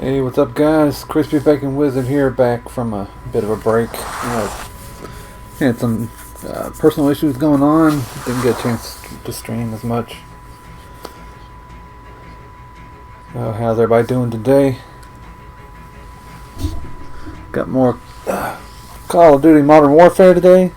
Hey, what's up, guys? Crispy Bacon Wizard here, back from a bit of a break. Had some personal issues going on. Didn't get a chance to stream as much. How's everybody doing today? Got more Call of Duty Modern Warfare today.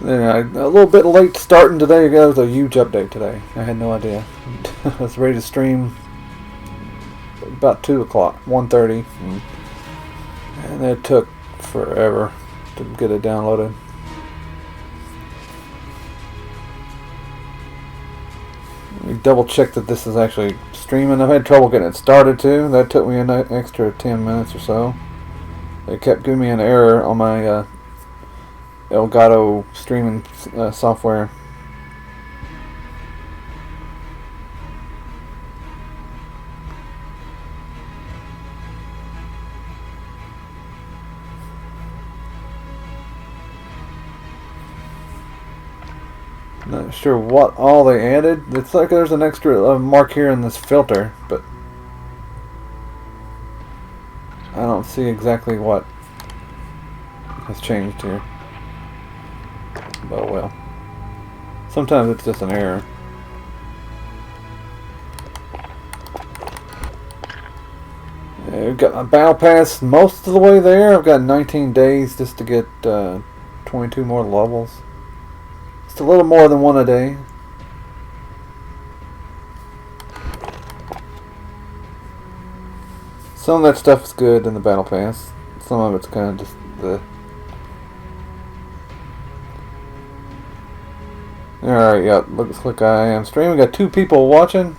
A little bit late starting today. There was a huge update today. I had no idea. I was ready to stream about 2 o'clock, 1:30, and it took forever to get it downloaded. Let me double check that this is actually streaming. I've had trouble getting it started too. That took me an extra 10 minutes or so. It kept giving me an error on my Elgato streaming software. Not sure what all they added. It's like there's an extra mark here in this filter, but I don't see exactly what has changed here. Oh well. Sometimes it's just an error. I've got my battle pass most of the way there. I've got 19 days just to get 22 more levels. It's a little more than one a day. Some of that stuff is good in the battle pass. Some of it's kind of just the... Alright, yeah, looks like I am streaming. Got 2 people watching.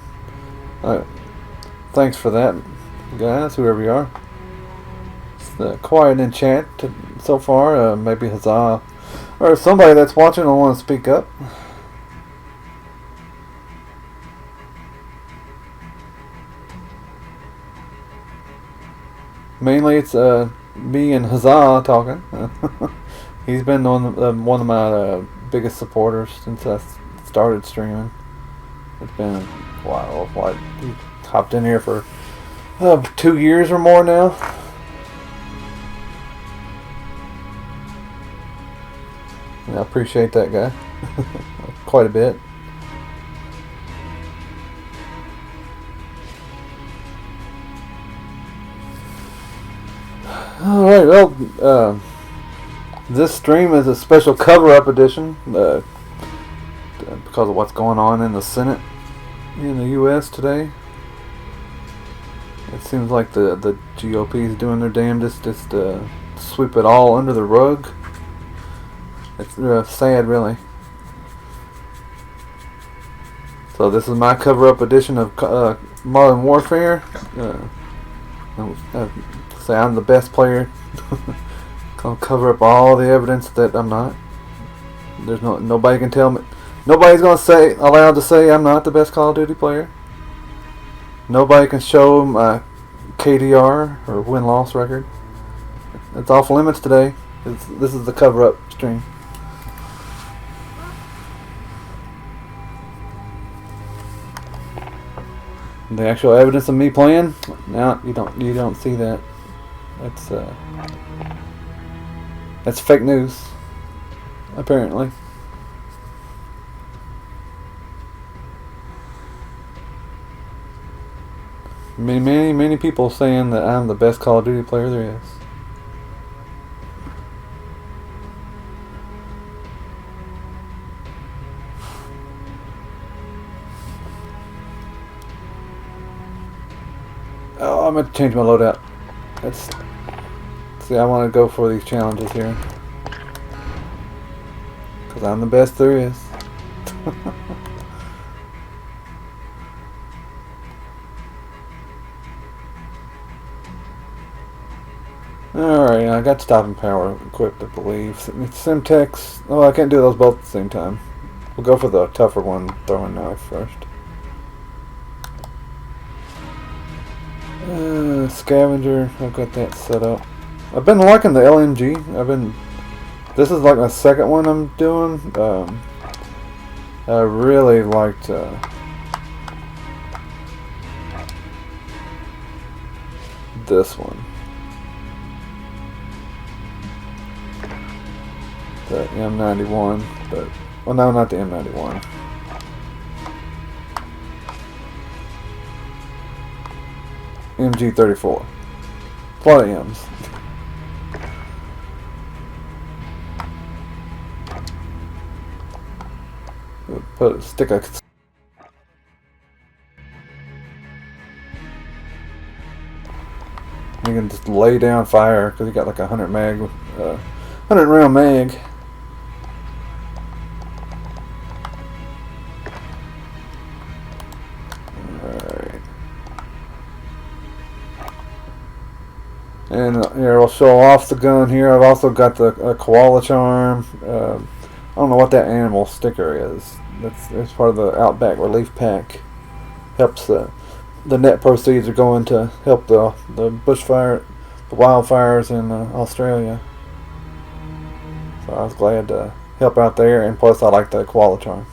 Thanks for that, guys, whoever you are. It's quiet in chat so far. Maybe Huzzah or somebody that's watching will want to speak up. Mainly it's me and Huzzah talking. He's been one of my biggest supporters since I started streaming. It's been a while. He hopped in here for 2 years or more now. And I appreciate that guy quite a bit. Alright, well, this stream is a special cover-up edition because of what's going on in the Senate in the U.S. today. It seems like the GOP is doing their damnedest just to sweep it all under the rug. It's sad, really. So this is my cover-up edition of Modern Warfare. Say I'm the best player. Gonna cover up all the evidence that I'm not. There's nobody can tell me. Nobody's allowed to say I'm not the best Call of Duty player. Nobody can show my KDR or win-loss record. It's off limits today. This is the cover-up stream. The actual evidence of me playing? No, you don't see that. That's fake news, apparently. Many people saying that I'm the best Call of Duty player there is. Oh, I'm going to change my loadout. See, I want to go for these challenges here. Because I'm the best there is. Alright, I got stopping power equipped, I believe. Simtex. Oh, I can't do those both at the same time. We'll go for the tougher one, throwing knife first. Scavenger, I've got that set up. I've been liking the LMG. This is like my second one I'm doing. I really liked this one. The M91, but well, no, not the M91. MG34. A lot of M's. Put a stick of. You can just lay down fire because you got like 100 round mag. And here we'll show off the gun here. I've also got the koala charm. I don't know what that animal sticker is. It's part of the Outback Relief Pack. Helps the net proceeds are going to help the bushfire, the wildfires in Australia. So I was glad to help out there, and plus I like the koala charm.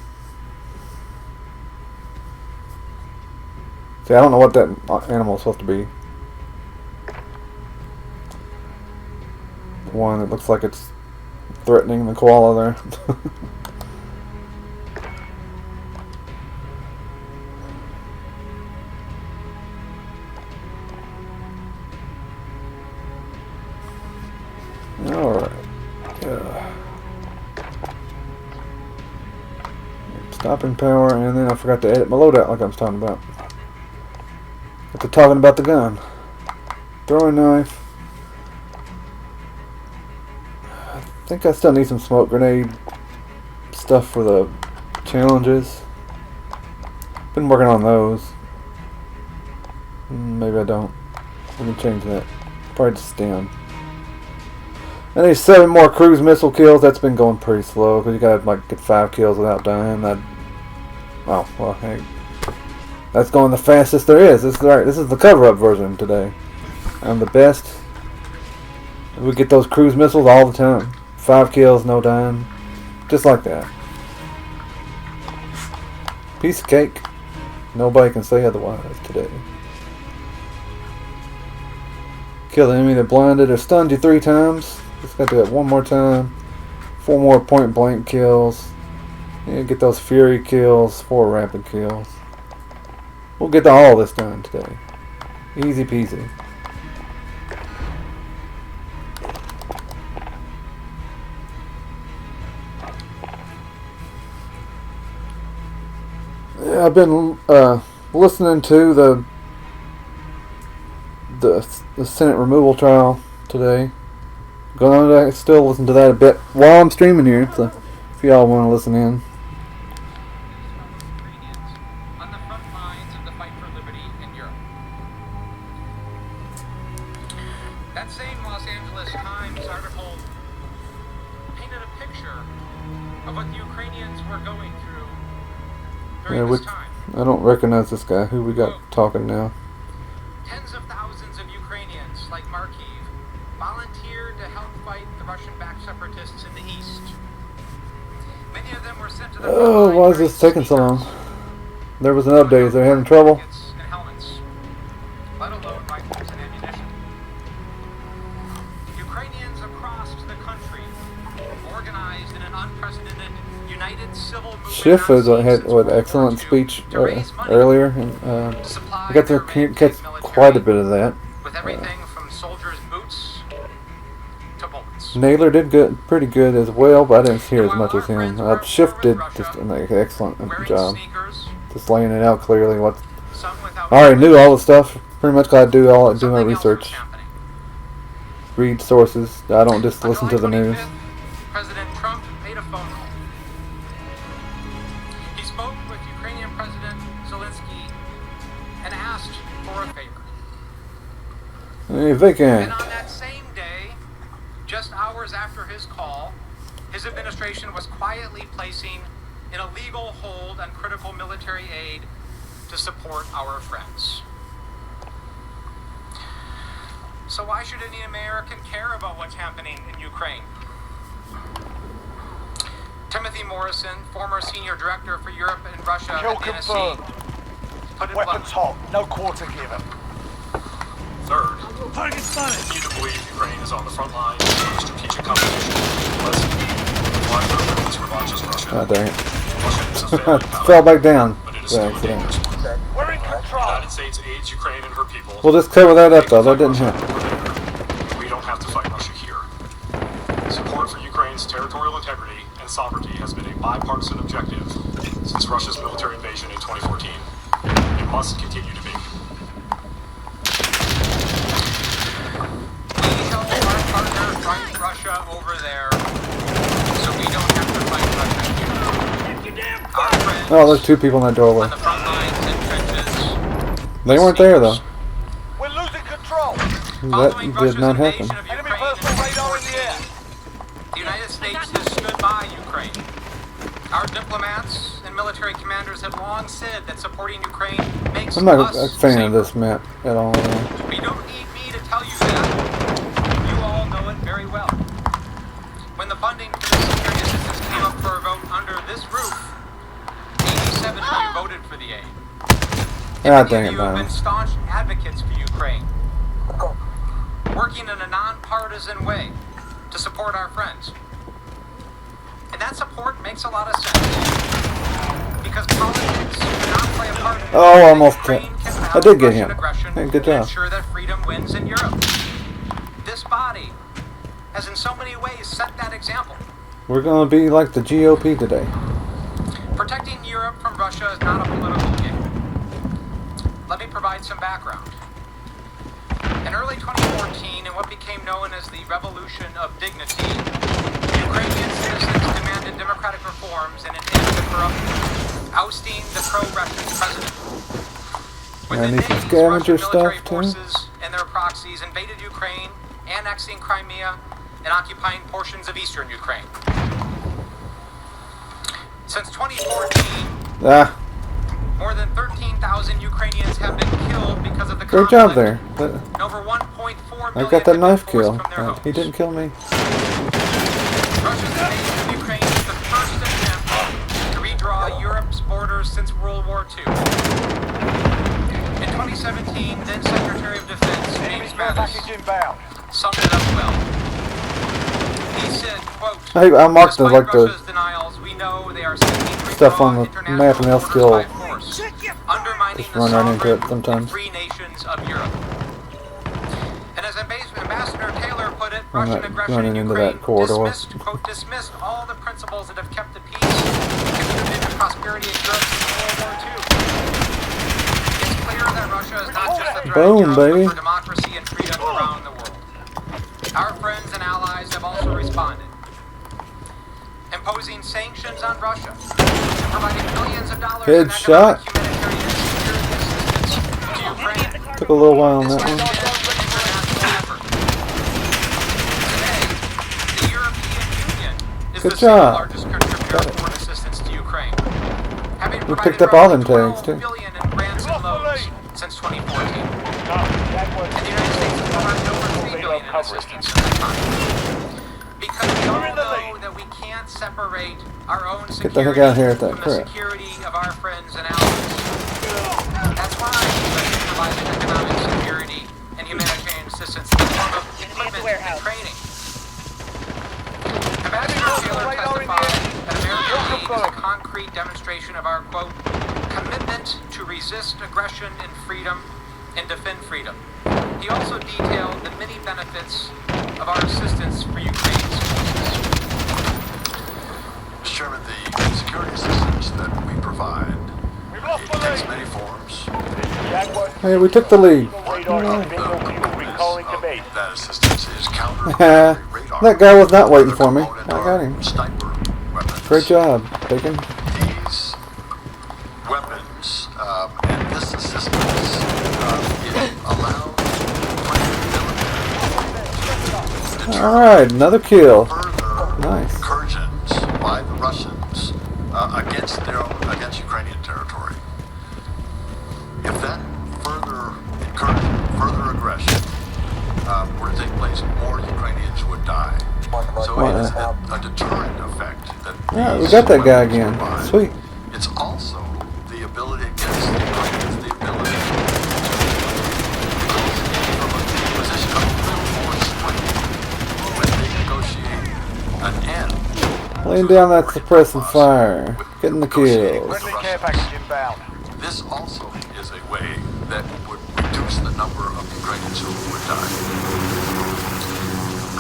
See, I don't know what that animal is supposed to be. One that looks like it's threatening the koala there. Alright. Stopping power, and then I forgot to edit my loadout like I was talking about. Got to talking about the gun. Throwing knife. I think I still need some smoke grenade stuff for the challenges. Been working on those. Maybe I don't. Let me change that. Probably just stem. I need 7 more cruise missile kills. That's been going pretty slow because you gotta like get 5 kills without dying. Oh well, hey, that's going the fastest there is. This is the cover-up version today. I'm the best. We get those cruise missiles all the time. 5 kills, no dying, just like that. Piece of cake. Nobody can say otherwise today. Kill the enemy that blinded or stunned you 3 times. Just gotta do that one more time. 4 more point blank kills. And get those fury kills. 4 rapid kills. We'll get all this done today. Easy peasy. Yeah, I've been listening to the Senate removal trial today. Going to still listen to that a bit while I'm streaming here, so if y'all want to listen in. On the front lines of the fight for liberty in Europe. That same Los Angeles Times article painted a picture of what the Ukrainians were going through during this time. I don't recognize this guy. Who we got talking now? Tens of thousands of Ukrainians, like Markiv, volunteered to help fight the Russian-backed separatists in the east. Many of them were sent to the Oh, why is this taking so long? There was an update. They're having trouble. And helmets, let alone rifles and ammunition. Ukrainians across the country organized in an unprecedented united civil movement. Schiff had an excellent speech earlier, and I got to catch quite a bit of that. With everything from soldiers' boots to bullets. Naylor did pretty good as well, but I didn't hear as much as him. Schiff did just an excellent job, just laying it out clearly. I already knew all the stuff. Pretty much got to do my research, read sources. I don't just listen to the news. President Trump made a phone call. He spoke with Ukrainian President Zelensky and asked for a favor. Hey, vacant. And on that same day, just hours after his call, his administration was quietly placing an illegal hold on critical military aid to support our friends. So why should any American care about what's happening in Ukraine? Timothy Morrison, former senior director for Europe and Russia Kill at NSC, confirmed. put it Weapons bluntly. hot. No quarter given. Third, continue to believe Ukraine is on the front lines of strategic competition. Let's why weapons revanches Russia. Oh, dang it. Russia is a failing power, Fell back down. but it is By still a accident. dangerous one. We're in The control. United States aids Ukraine and her people. We'll just cover that up though. That didn't happen. We don't have to fight Russia here. Support for Ukraine's territorial integrity and sovereignty has been a bipartisan objective since Russia's military invasion in 2014. It must continue to be. We help our partner fight Russia over there, so we don't have to fight Russia here. Our friends Oh, there's two people in that doorway. on the front lines and trenches. They weren't there though. We're losing control. That Following did Russia's not invasion happen. of Enemy Ukraine in personal radar in the air. 2014, the United States has stood by Ukraine. Our diplomats and military commanders have long said that supporting Ukraine makes I'm not us a fan of safer. this map at all. We don't need me to tell you that. You all know it very well. When the funding for the security assistance came up for a vote under this roof, 87 of you voted for the aid. Ah, Many dang of it, you have Brian. been staunch advocates for Ukraine, working in a nonpartisan way to support our friends. And that support makes a lot of sense. Because politics cannot play a part in Oh, almost Ukraine hit. can I did get Russian him. aggression Hey, good and job. ensure that freedom wins in Europe. This body has in so many ways set that example. We're gonna be like the GOP today. Protecting Europe from Russia is not a political game. Let me provide some background. In early 2014, in what became known as the Revolution of Dignity, Ukrainian citizens demanded democratic reforms and an end to corruption, ousting the pro-Russian president. I need some days, scavenger Russian military stuff, too. forces and their proxies invaded Ukraine, annexing Crimea and occupying portions of eastern Ukraine. Since 2014, Ah, more than 13,000 Ukrainians have been killed because of the great conflict. job there. But And over 1.4 I million got that have been knife forced kill. from their homes. He didn't kill me. Russia's invasion of Ukraine is the first attempt to redraw Europe's borders since World War II. In 2017, then Secretary of Defense James Care Mattis package inbound. summed it up well. He said, quote, I marked the, "Despite like the Russia's denials, we know they are seeking to stuff on withdraw the international map and they'll borders still by force, undermining just the run right into it sovereign sometimes. and free nations of Europe." And as Ambassador Taylor put it, I'm Russian not aggression running in into Ukraine that corridor. dismissed all the principles that have kept the peace and contributed to prosperity in Europe since World War II. It's clear that Russia is not just a threat Boom, to Europe, baby. but for democracy and freedom around the world. Our friends and allies have also responded, imposing sanctions on Russia and providing billions of dollars in Headshot. economic, humanitarian, and security assistance to Ukraine. took a little while on This that has one. been an international effort. Today, the European Union is Good the single job. largest contributor of foreign assistance to Ukraine, having We provided picked up all them roughly tags, too. $12 billion in grants and loans since 2014. No, that was And the United States has provided over $3 billion in assistance in that time. Because we all know that we can't separate our own Get the heck security out of here with that from the crap. security of our friends and allies. That's why we provide economic security and humanitarian assistance in the form of equipment and training. Ambassador Taylor testified that American aid is a concrete demonstration of our, quote, commitment to resist aggression and freedom and defend freedom. He also detailed the many benefits of our assistance for Ukraine's forces. Mr. Chairman, the security assistance that we provide We've lost it the takes lead. many forms. Jaguar Hey, we took the lead. radar on The bingo fuel. components Recalling to of base. that assistance is counter radar. That guy was not waiting Other for me. component I are got him. Sniper weapons. Great job, Bacon. These weapons and this assistance it allows Alright, another kill. further Nice. incursions by the Russians against Ukrainian territory. If that further incursion, further aggression were to take place, more Ukrainians would die. So it is a deterrent effect that Yeah, we these got that guy weapons again. provide. Sweet. It's also the ability against the Ukrainians, the ability to from a position of little more strength when they negotiate an end. Laying down that suppressing fire. Getting the Negotiating kills. with the Friendly care package inbound. This also is a way that would reduce the number of Ukrainians who would die.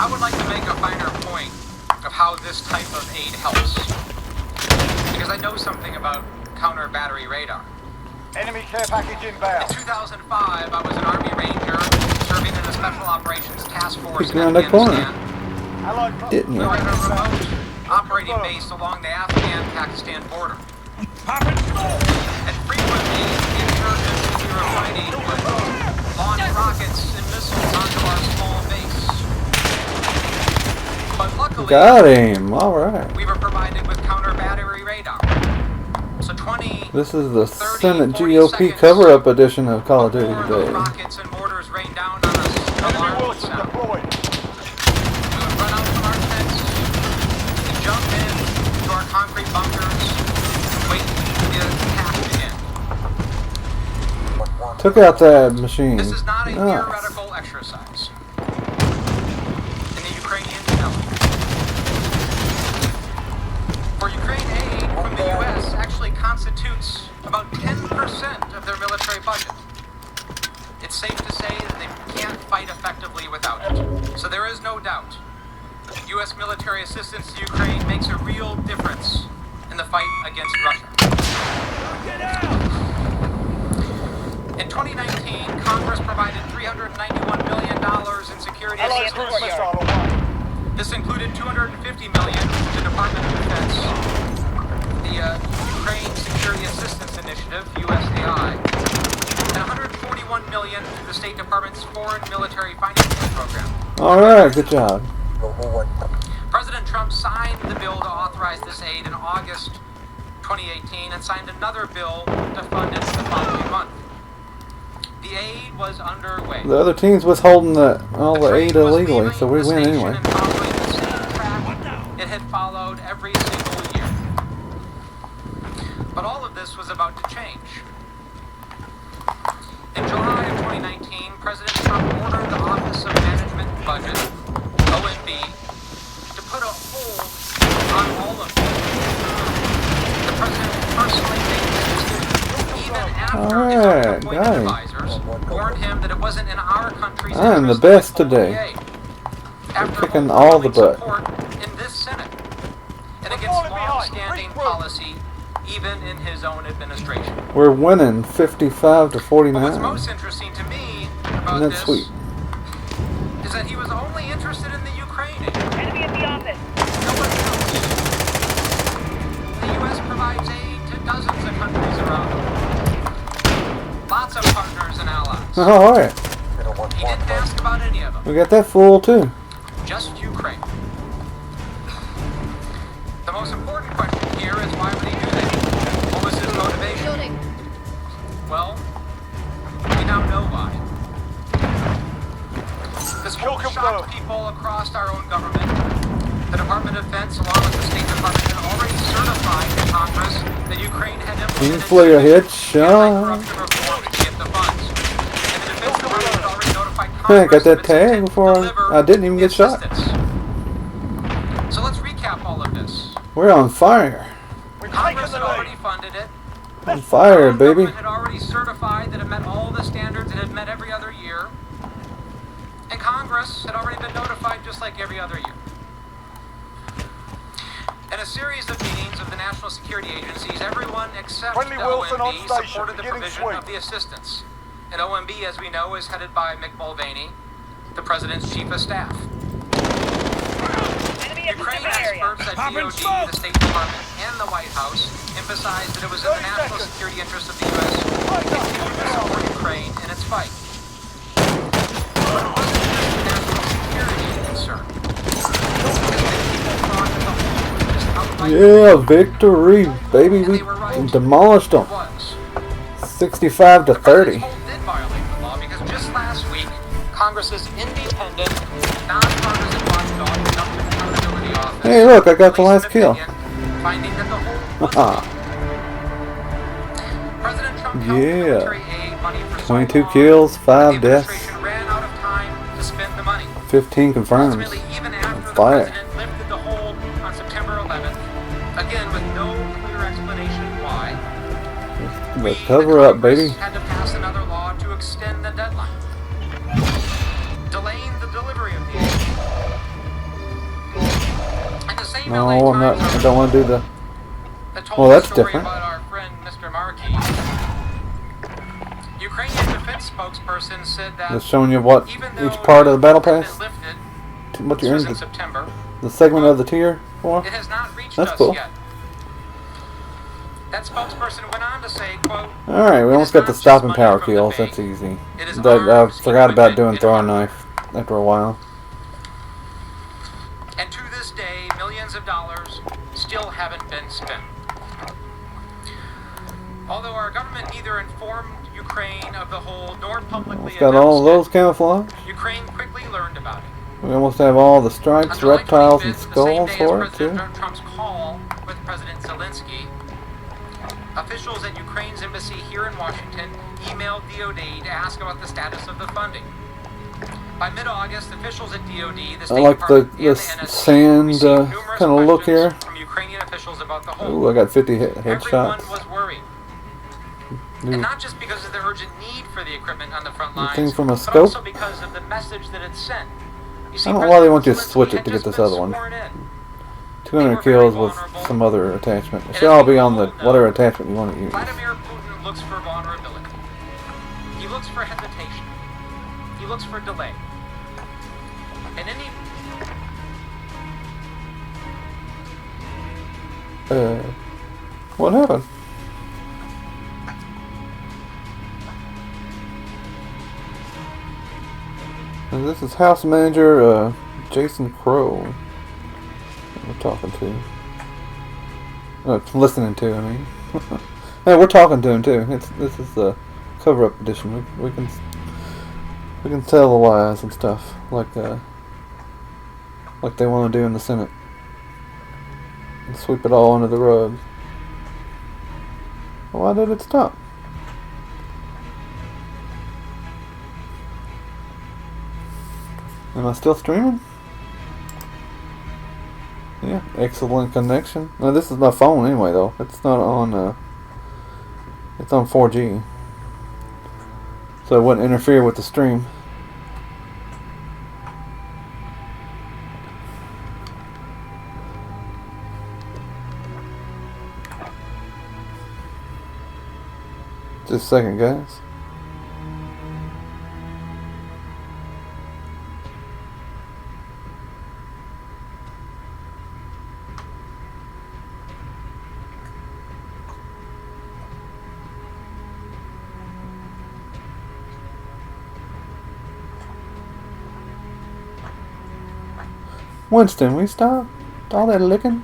I would like to make a finer point of how this type of aid helps. Because I know something about counter battery radar. Enemy care package In inbound. 2005, I was an Army Ranger serving in a Special Operations Task Force Peek in around that corner. Afghanistan. Allied Didn't We you? were at a remote operating base along the Afghan-Pakistan border. And frequently, the insurgents we were fighting would launch rockets and missiles onto our small base. But luckily, Got him. Alright. we were provided with counter battery radar. So 20 This is the 30, Senate 40 GOP seconds cover-up edition of Call of Duty before those today. rockets and mortars rained down on us, an Enemy alarm would Wilson sound. deployed. We would run out from our tents, and jump in to our concrete bunkers, and wait for the attack to begin. Took out that machine. This is not a Nice. theoretical exercise. And the Ukrainians know it. For Ukraine, aid from the U.S. actually constitutes about 10% of their military budget. It's safe to say that they can't fight effectively without it. So there is no doubt. U.S. military assistance to Ukraine makes a real difference in the fight against Russia. In 2019, Congress provided $391 million in security Allied assistance. cruise missile away. This included $250 million to the Department of Defense, the Ukraine Security Assistance Initiative (USAI), and $141 million to the State Department's Foreign Military Financing Program. Alright, good job. President Trump signed the bill to authorize this aid in August 2018 and signed another bill to fund it the following month. The aid was underway. The other team's withholding all the aid Ukraine was illegally, leaving so we the win station anyway. and following the same track it had followed every single year. But all of this was about to change. In July of 2019, President Trump ordered the Office of Management and Budget, OMB, to put a hold on all of this. The president personally made this decision, even after his own Alright, appointed got him. advisors warned him that it wasn't in our country's I am the interest to best withhold today. the aid. After kicking all the butt. support in this Senate, and against falling behind. long-standing Regroup. policy, even in his own administration. We're winning 55 to But what's 49. most interesting to me about Isn't that this sweet? is that he was only interested in the Ukraine aid. Enemy at the office. Nobody else. The U.S. provides aid to dozens of countries around the world. Lots of partners and allies. Alright, He didn't ask about any of them. we got that fool too. Just Ukraine. The most important question here is why would he do that? What was his motivation? Building. Well, we now know why. This Kill whole shocked confirmed. people across our own government. The Department of Defense, along with the State Department, had already certified to Congress that Ukraine had King implemented Flea a anti-corruption headshot. reforms to get the funds. And the Defense Department had already notified I Congress got that of its tag intent to before deliver I didn't even the get shot. assistance. So let's recap all of this. We're on fire. We've taken Congress the had already lead. funded it. On fire, Our baby. government had already certified that it met all the standards it had met every other year. And Congress had already been notified just like every other year. In a series of meetings of the national security agencies, everyone except Friendly the Wilson on OMB station, supported the beginning provision sweep. of the assistance. And OMB, as we know, is headed by Mick Mulvaney, the President's Chief of Staff. Enemy at the Ukraine civil area. experts at DOD, the State Department, and the White House emphasized that it was in the 30 national seconds. security interest of the U.S. to continue to support Ukraine in its fight. But it wasn't just a national security concern. Because many people thought that the whole was just outright Yeah, victory, baby. and We they were right. demolished them. It was. 65 to The President's 30. hold did violate the law because just last week, Congress's Indian Hey, look, I got the last released an kill. opinion finding that the hold was Haha. legal. President Trump held Yeah. military aid money for so 22 long kills, that 5 the deaths, administration ran out of time to spend the money. 15 confirmed. Ultimately, even after the Fire. president lifted the hold on September 11th, again with no clear explanation why, The cover up, baby. had to pass another law to extend the deadline, delaying the delivery of the aid. And the same No, LA I'm not. Times I don't want to do the. that told Well, the that's story different. about our friend Mr. Markey. Ukrainian defense spokesperson said that Just showing you what even though each part of the battle has pass. been lifted, What this you're was in in September, the segment of the tier for. it has not reached That's us cool. yet. That spokesperson went on to say, quote, All right, we almost got the stopping power kills. That's easy. I forgot about doing throwing knife after a while. and to this day, millions of dollars still haven't been spent. Although our government neither informed Ukraine of the hold nor publicly It's got all of those announced camouflage. it, Ukraine quickly learned about it. We almost have all the stripes, On July reptiles, and 25th, the same skulls day as for it President too. Trump's call with President Zelensky, officials at Ukraine's embassy here in Washington emailed DoD to ask about the status of the funding. By mid-August, officials at DoD, the State I like the Department, and the NSC sand received numerous kind of look here. questions from Ukrainian officials about the hold. Ooh, I got 50 Everyone headshots. was worried. Ooh. And not just because of the urgent need for the equipment on the front lines, thing from a but scope? also because of the message that it sent. You see, I don't know why they President want you to Zelensky switch it had to get just this been other one. sworn in. 200 kills with some other attachment. It should all be on the whatever attachment you want to use. Vladimir Putin looks for vulnerability. He looks for hesitation. He looks for delay. And any What happened? And this is House Manager Jason Crow. We're talking to. Listening to. I mean, hey, we're talking to him too. This is the cover-up edition. We can tell the lies and stuff like they want to do in the Senate and sweep it all under the rug. Why did it stop? Am I still streaming? Yeah, excellent connection. No, this is my phone anyway, though. It's not on. It's on 4G, so it wouldn't interfere with the stream. Just a second, guys. Winston, we stop all that licking?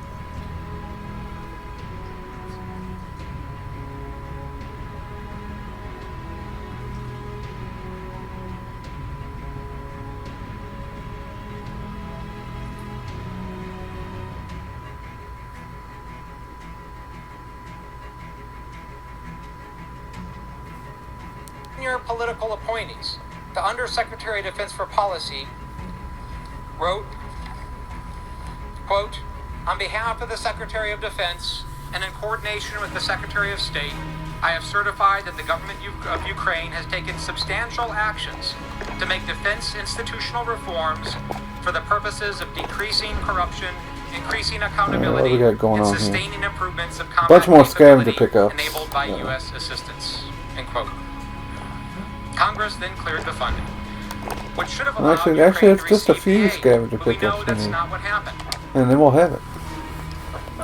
senior political appointees. The Undersecretary of Defense for Policy wrote, quote, on behalf of the Secretary of Defense and in coordination with the Secretary of State, I have certified that the government of Ukraine has taken substantial actions to make defense institutional reforms for the purposes of decreasing corruption, increasing accountability, what we got going and on here? sustaining improvements of combat Bunch more scavenger capability pickups. enabled by U.S. assistance, end quote. Congress then cleared the funding, which should have allowed Actually, Ukraine it's to just a receive few the aid, scavenger but we know pickups we that's need. not what happened. And then we'll have it.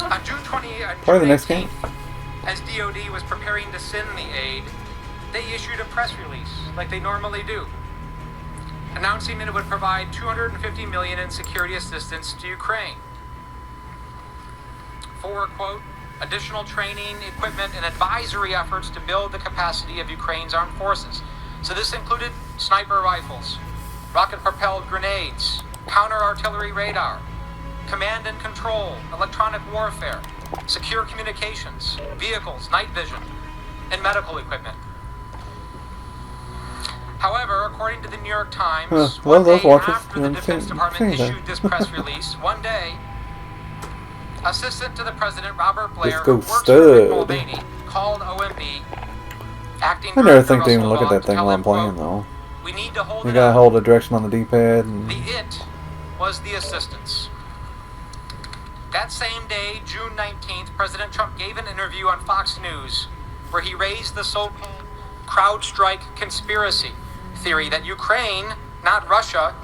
On June 20, Probably the June next 18th, game. as DoD was preparing to send the aid, they issued a press release, like they normally do, announcing that it would provide $250 million in security assistance to Ukraine for, quote, additional training, equipment, and advisory efforts to build the capacity of Ukraine's armed forces. So this included sniper rifles, rocket-propelled grenades, counter-artillery radar, command and control, electronic warfare, secure communications, vehicles, night vision, and medical equipment. However, according to the New York Times, one day after the Defense Department issued this press release, one day, Assistant to the President Robert Blair, who works for Mick Mulvaney, called OMB, acting I never director think to even Russell look at that Love, to thing tell while I'm him, playing, quote, though. "We need to hold You it gotta up." hold the direction on the D-pad. And The it was the assistants. That same day, June 19th, President Trump gave an interview on Fox News where he raised the so-called CrowdStrike conspiracy theory that Ukraine, not Russia,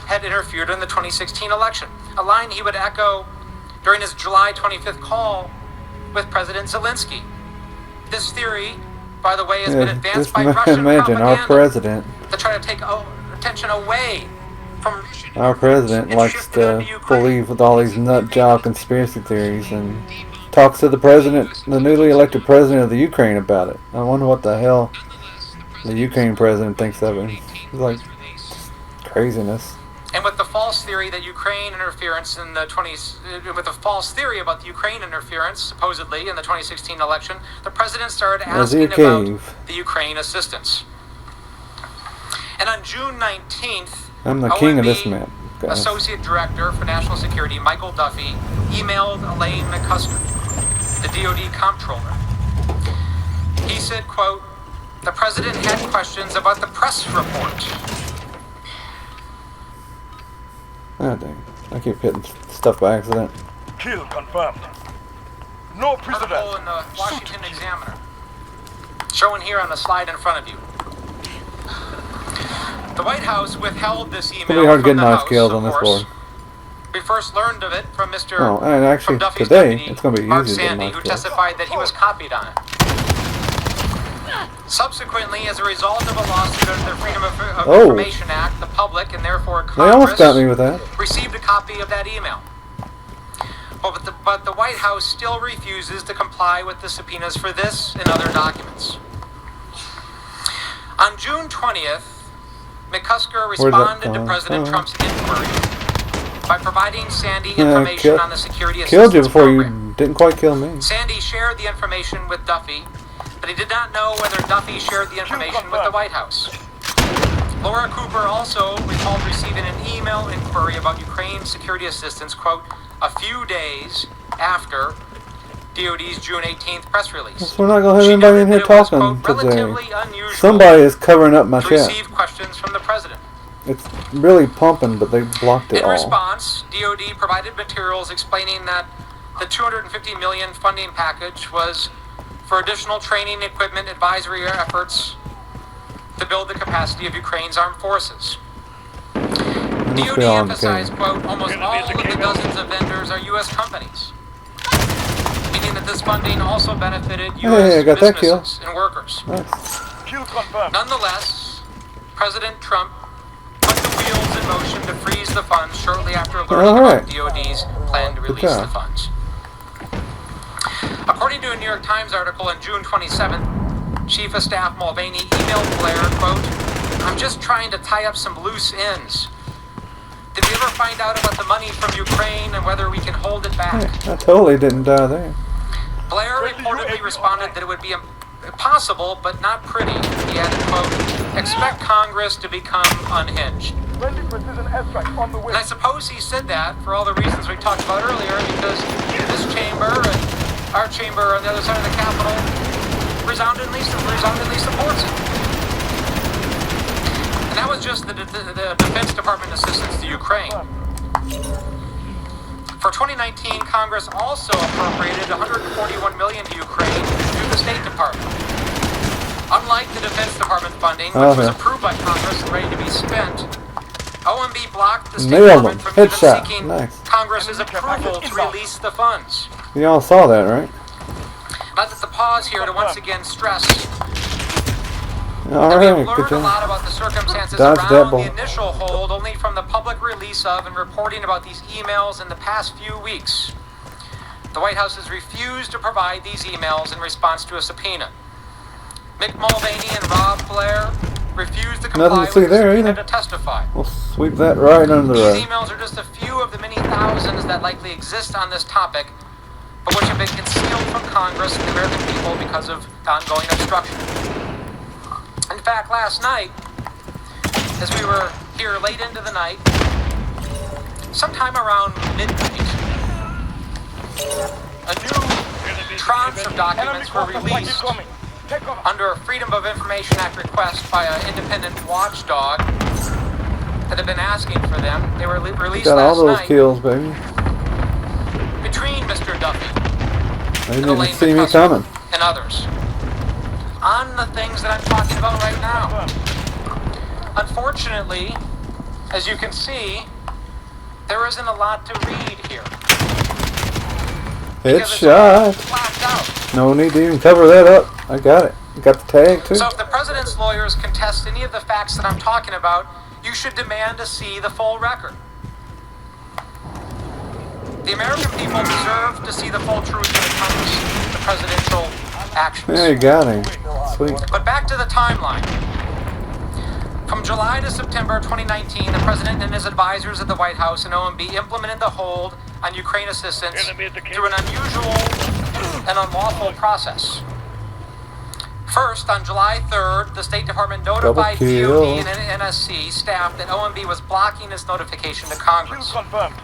had interfered in the 2016 election, a line he would echo during his July 25th call with President Zelensky. This theory, by the way, has been advanced by Russian imagine propaganda our president. to try to take attention away from Our president likes to believe with all these nut job conspiracy theories and talks to the president, the newly elected president of the Ukraine, about it. I wonder what the hell the Ukraine president thinks of it. It's like craziness. And with the false theory that Ukraine interference in the with the false theory about the Ukraine interference, supposedly, in the 2016 election, the president started asking about the Ukraine assistance. And on June 19th, I'm the king of this map, guys. Associate Director for National Security Michael Duffy emailed Elaine McCusker, the DoD comptroller. He said, quote, "The president had questions about the press report." Oh, dang. I keep hitting stuff by accident. Kill confirmed. No prisoners. Article in the Washington Examiner, shown here on the slide in front of you. The White House withheld this email Pretty hard from getting the knife House, kills of on this course. board. We first learned of it from Mr. Oh, and actually from Duffy's today deputy, it's going to be Mark easy to get Sandy, knife who kills. testified that he was copied on it. Subsequently, as a result of a lawsuit under the Freedom of Information Act, the public, and therefore They Congress, almost got me with that. received a copy of that email. But the White House still refuses to comply with the subpoenas for this and other documents. On June 20th, McCusker responded to President Trump's inquiry by providing Sandy information on the security assistance Killed you before program. you didn't quite kill me. Sandy shared the information with Duffy, but he did not know whether Duffy shared the information with the White House. Laura Cooper also recalled receiving an email inquiry about Ukraine security assistance, quote, a few days after DoD's June 18th press release. So we're not going to have anybody in here talking today. Somebody is covering up my chat. Receive questions from the president. It's really pumping, but they blocked it all. In response, DoD provided materials explaining that the $250 million funding package was for additional training, equipment, advisory efforts to build the capacity of Ukraine's armed forces. DoD emphasized, quote, almost all of the dozens of vendors are U.S. companies, meaning that this funding also benefited U.S. businesses and workers. Nice. Nonetheless, President Trump put the wheels in motion to freeze the funds shortly after learning about DoD's plan to release the funds. According to a New York Times article on June 27th, Chief of Staff Mulvaney emailed Blair, quote, I'm just trying to tie up some loose ends. Did we ever find out about the money from Ukraine and whether we can hold it back? I totally didn't die there. Blair reportedly responded that it would be possible, but not pretty. He added, quote, expect Congress to become unhinged. And I suppose he said that for all the reasons we talked about earlier, because this chamber and our chamber on the other side of the Capitol resoundingly supports it. And that was just the Defense Department assistance to Ukraine. For 2019, Congress also appropriated $141 million to Ukraine through the State Department. Unlike the Defense Department funding, which was approved by Congress and ready to be spent, OMB blocked the State Department from even seeking Congress's approval to release the funds. You all saw that, right? I'd like to pause here to once again stress all that right, we've learned a lot about the circumstances around the initial hold only from the public release of and reporting about these emails in the past few weeks. The White House has refused to provide these emails in response to a subpoena. Mick Mulvaney and Rob Blair refused to Nothing comply to see with the there subpoena either. to testify. We'll sweep that right under the These rug. emails are just a few of the many thousands that likely exist on this topic, but which have been concealed from Congress and the American people because of ongoing obstruction. In fact, last night, as we were here late into the night, sometime around midnight, a new tranche of documents were released under a Freedom of Information Act request by an independent watchdog that had been asking for them. They were released Got all last those night kills, baby. between Mr. Duffy They and didn't Elaine see me McCusker coming. and others on the things that I'm talking about right now. Unfortunately, as you can see, there isn't a lot to read here. Because it's all Headshot. blacked out. No need to even cover that up. I got it. Got the tag too. So if the president's lawyers contest any of the facts that I'm talking about, you should demand to see the full record. The American people deserve to see the full truth when it comes to the presidential actions. Yeah, you got him. Sweet. But back to the timeline. From July to September 2019, the president and his advisors at the White House and OMB implemented the hold on Ukraine assistance through an unusual and unlawful process. First, on July 3rd, the State Department notified Double kill. DOD and NSC staff that OMB was blocking its notification to Congress. Confirmed.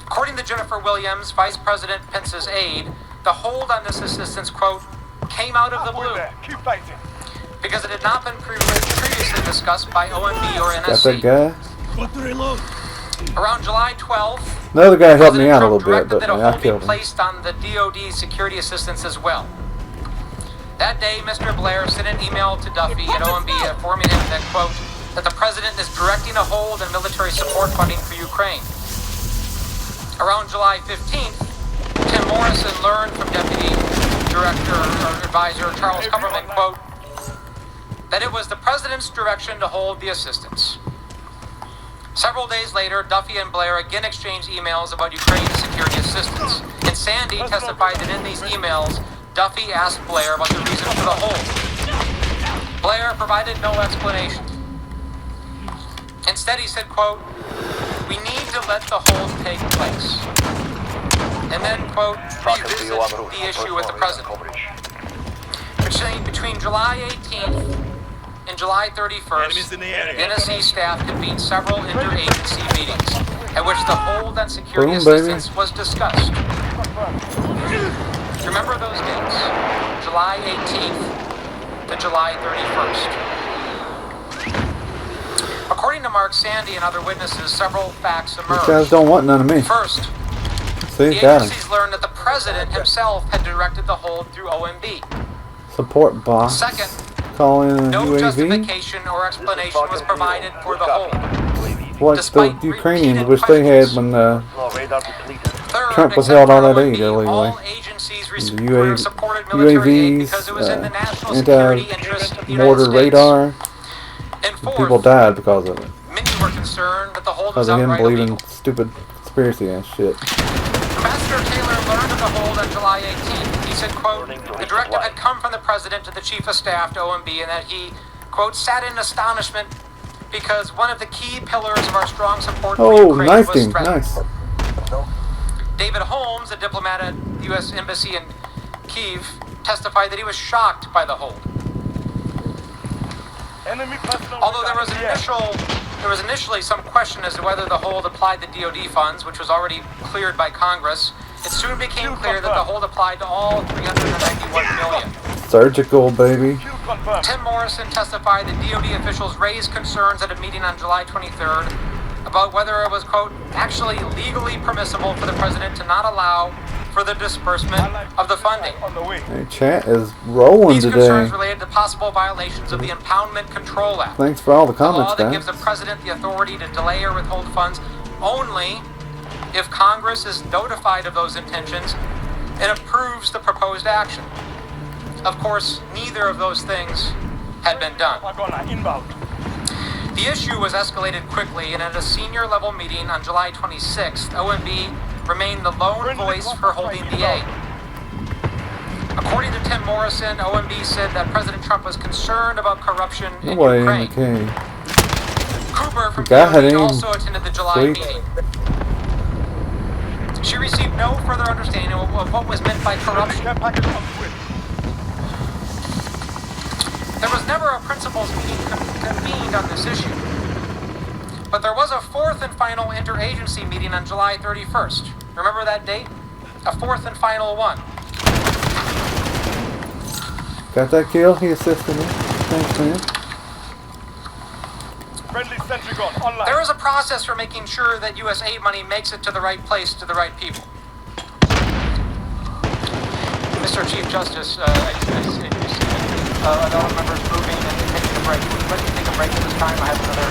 According to Jennifer Williams, Vice President Pence's aide, the hold on this assistance, quote, came out of the blue Keep fighting. because it had not been previously discussed by OMB or Got that NSC. guy. Around July 12th, The other guy helped me President out a Trump little bit, directed but that a I hold be killed him. placed on the DOD security assistance as well. That day, Mr. Blair sent an email to Duffy at OMB informing him that, quote, that the president is directing a hold on military support funding for Ukraine. Around July 15th, Tim Morrison learned from Deputy Director or Advisor Charles Kupperman, quote, that it was the president's direction to hold the assistance. Several days later, Duffy and Blair again exchanged emails about Ukraine security assistance. And Sandy testified that in these emails, Duffy asked Blair about the reason for the hold. Blair provided no explanation. Instead, he said, quote, we need to let the hold take place. And then, quote, revisit the issue with the president. Between July 18th and July 31st, the NSC staff convened several interagency meetings at which the hold on security assistance was discussed. Remember those dates, July 18th to July 31st. According to Mark Sandy and other witnesses, several facts These guys emerged. don't want none of me. First, See, the got him. agencies learned that the president himself had directed the hold through OMB. Support box. Second, Calling in no UAV. justification or explanation was provided for the hold. What the despite Ukrainians repeated wish they had questions. when Third, Trump was except held for on that OMB, aid illegally. all agencies The supported military aid because it was in the national security interest of the United anti-mortar States. radar. And fourth, People died because of it. many were concerned that the hold was Because of him outright believing illegal. stupid conspiracy ass shit. Ambassador Taylor learned of the hold on July 18th. He said, quote, the directive had come from the president to the chief of staff to OMB and that he, quote, sat in astonishment because one of the key pillars of our strong support for Oh, Ukraine knifed was him. threatened. Nice. David Holmes, a diplomat at the U.S. Embassy in Kyiv, testified that he was shocked by the hold. Enemy personnel Although there was initially some question as to whether the hold applied to DoD funds, which was already cleared by Congress, it soon became clear that the hold applied to all $391 million. Surgical, baby. Kill confirmed. Tim Morrison testified that DoD officials raised concerns at a meeting on July 23rd about whether it was, quote, actually legally permissible for the president to not allow for the disbursement of the funding. On the way. Hey, chat is rolling These today. concerns related to possible violations of the Impoundment Control Act, Thanks for all the the law comments, that gives guys. the president the authority to delay or withhold funds only if Congress is notified of those intentions and approves the proposed action. Of course, neither of those things had been done. Wagona inbound. The issue was escalated quickly, and at a senior level meeting on July 26th, OMB remained the lone voice for holding the aid. According According to Tim Morrison, OMB said that President Trump was concerned about corruption in Nobody in the Ukraine. cave. Cooper from Got DOD him. also attended the July Sweet. meeting. She received no further understanding of what was meant by corruption. Care package on foot. There was never a principals meeting convened on this issue. But there was a fourth and final interagency meeting on July 31st. Remember that date? A fourth and final one. Got that kill? He assisted me. Thanks, man. Friendly sentry gun online. There is a process for making sure that U.S. aid money makes it to the right place, to the right people. Mr. Chief Justice, I see other members moving and taking a break. Would you like to take a break at this time? I have another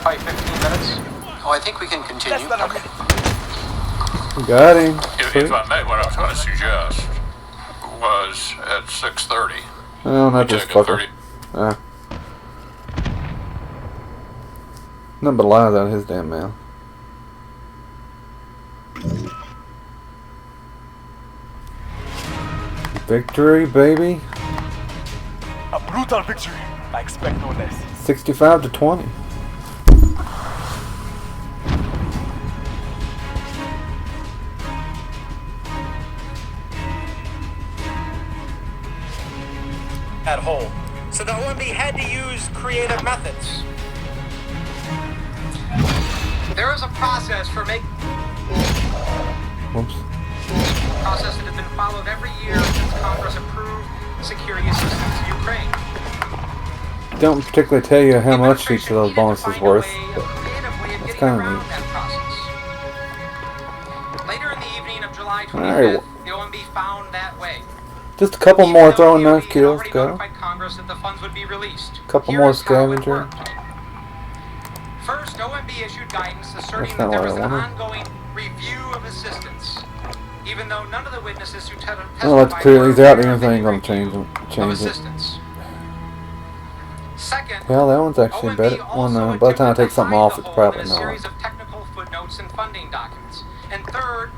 probably 15 minutes. Oh, I think we can continue. Less than a Okay. minute. Got him. If I may, what I was going to suggest was at 6:30. Oh, not this Take a fucker. 30. Nothing but lies out of his damn mouth. Victory, baby. A brutal victory. I expect no less. 65-20. At home. So the OMB had to use creative methods. There is a process for making Whoops. process that has been followed every year since Congress approved security assistance to Ukraine. Don't particularly tell you how The much each of administration those needed to bonuses find a worth. way, a But creative way of it's getting kinda around neat. that process. Later in the evening of July 25th, Alright. the OMB found that way. just a couple Even more though throwing DOD knife had kills, already go. notified Congress that the funds would be released. Couple Here more is how it scavenger. worked. First, OMB issued guidance asserting That's that not there what was I an wanted. ongoing review of assistance, even though none of the witnesses who testified Well, that's clear. He's were out aware there. of Anything any ain't gonna review change of it. assistance. Second, Well, that one's actually OMB better. also One, by the time I attempted take to something hide off, the it's hole probably in a not. series of technical footnotes and funding documents. And third,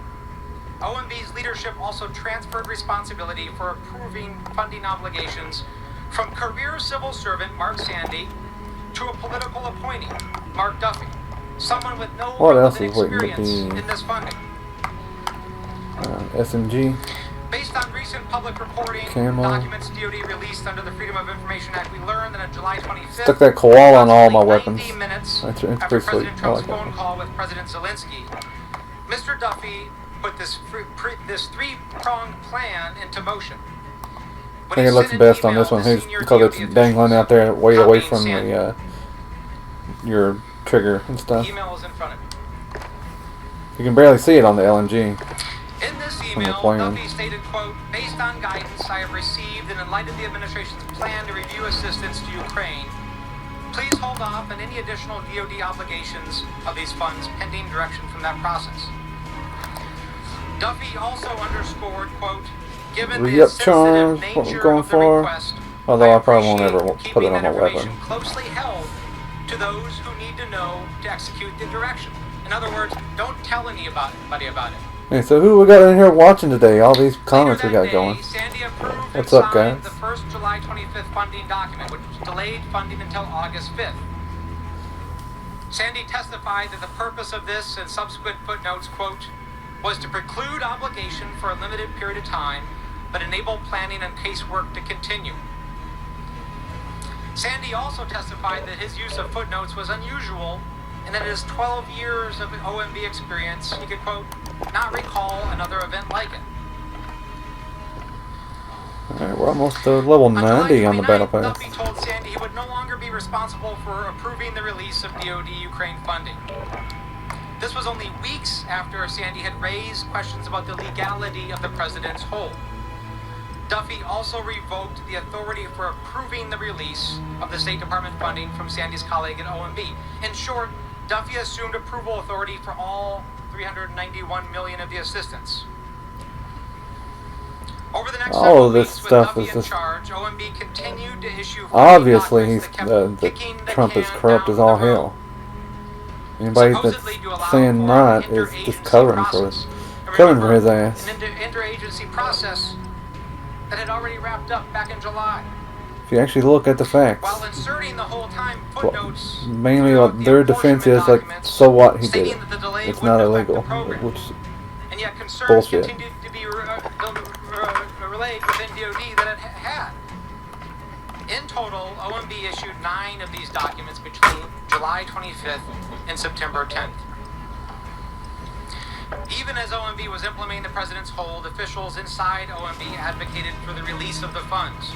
OMB's leadership also transferred responsibility for approving funding obligations from career civil servant Mark Sandy to a political appointee, Mark Duffy, someone with no What else relevant is waiting to experience be- in this funding. SMG. Based on recent public reporting, Camo. documents DOD released under the Freedom of Information Act, we learned that on July 25th, Stuck that koala on all my approximately weapons. 90 minutes It's after pretty sweet. President I Trump's like that phone one. call with President Zelensky, Mr. Duffy put this three-pronged plan into motion. I think it looks the best on this one because it's dangling out there way away from the your trigger and The stuff. email is in front of me. You can barely see it on the LNG. In this From the email, plan. Duffy stated, quote, based on guidance I have received and in light of the administration's plan to review assistance to Ukraine, please hold off on any additional DOD obligations of these funds pending direction from that process. Duffy also underscored, quote, given the Re-up sensitive charge, what we're nature going of the for. request, Although I probably appreciate won't ever put keeping it on that my information weapon. closely held to those who need to know to execute the direction. In other words, don't tell anybody about it. Hey, so who we got in here watching today? All these comments we Later got that going. day, Sandy approved What's and up, signed guys? the first July 25th funding document, which delayed funding until August 5th. Sandy testified that the purpose of this and subsequent footnotes, quote, was to preclude obligation for a limited period of time, but enable planning and casework to continue. Sandy also testified that his use of footnotes was unusual and that in his 12 years of OMB experience, he could, quote, not recall another event like it. Alright, we're almost to level 90 on the battle pass. Duffy told Sandy he would no longer be responsible for approving the release of DoD Ukraine funding. This was only weeks after Sandy had raised questions about the legality of the president's hold. Duffy also revoked the authority for approving the release of the State Department funding from Sandy's colleague at OMB. In short, Duffy assumed approval authority for all $391 million of the assistance. Over the next All several of this weeks, with stuff Duffy is in just- charge, OMB continued to issue funding Obviously, he's documents that kept kicking the Trump is can corrupt down as all the road. hell. Anybody Supposedly to allow that's saying for not an is just interagency covering for process. it. And Covering for remember, his ass. An interagency process that had already wrapped up back in July. If you actually look at the facts, While inserting the whole time footnotes, mainly throughout what the their defense apportionment is like, documents, so what, he did stating it. that the delay It's wouldn't not affect the illegal, program. which And yet concerns bullshit. continued to be relayed within DOD that it had. In total, OMB issued 9 of these documents between July 25th and September 10th. Even as OMB was implementing the president's hold, officials inside OMB advocated for the release of the funds.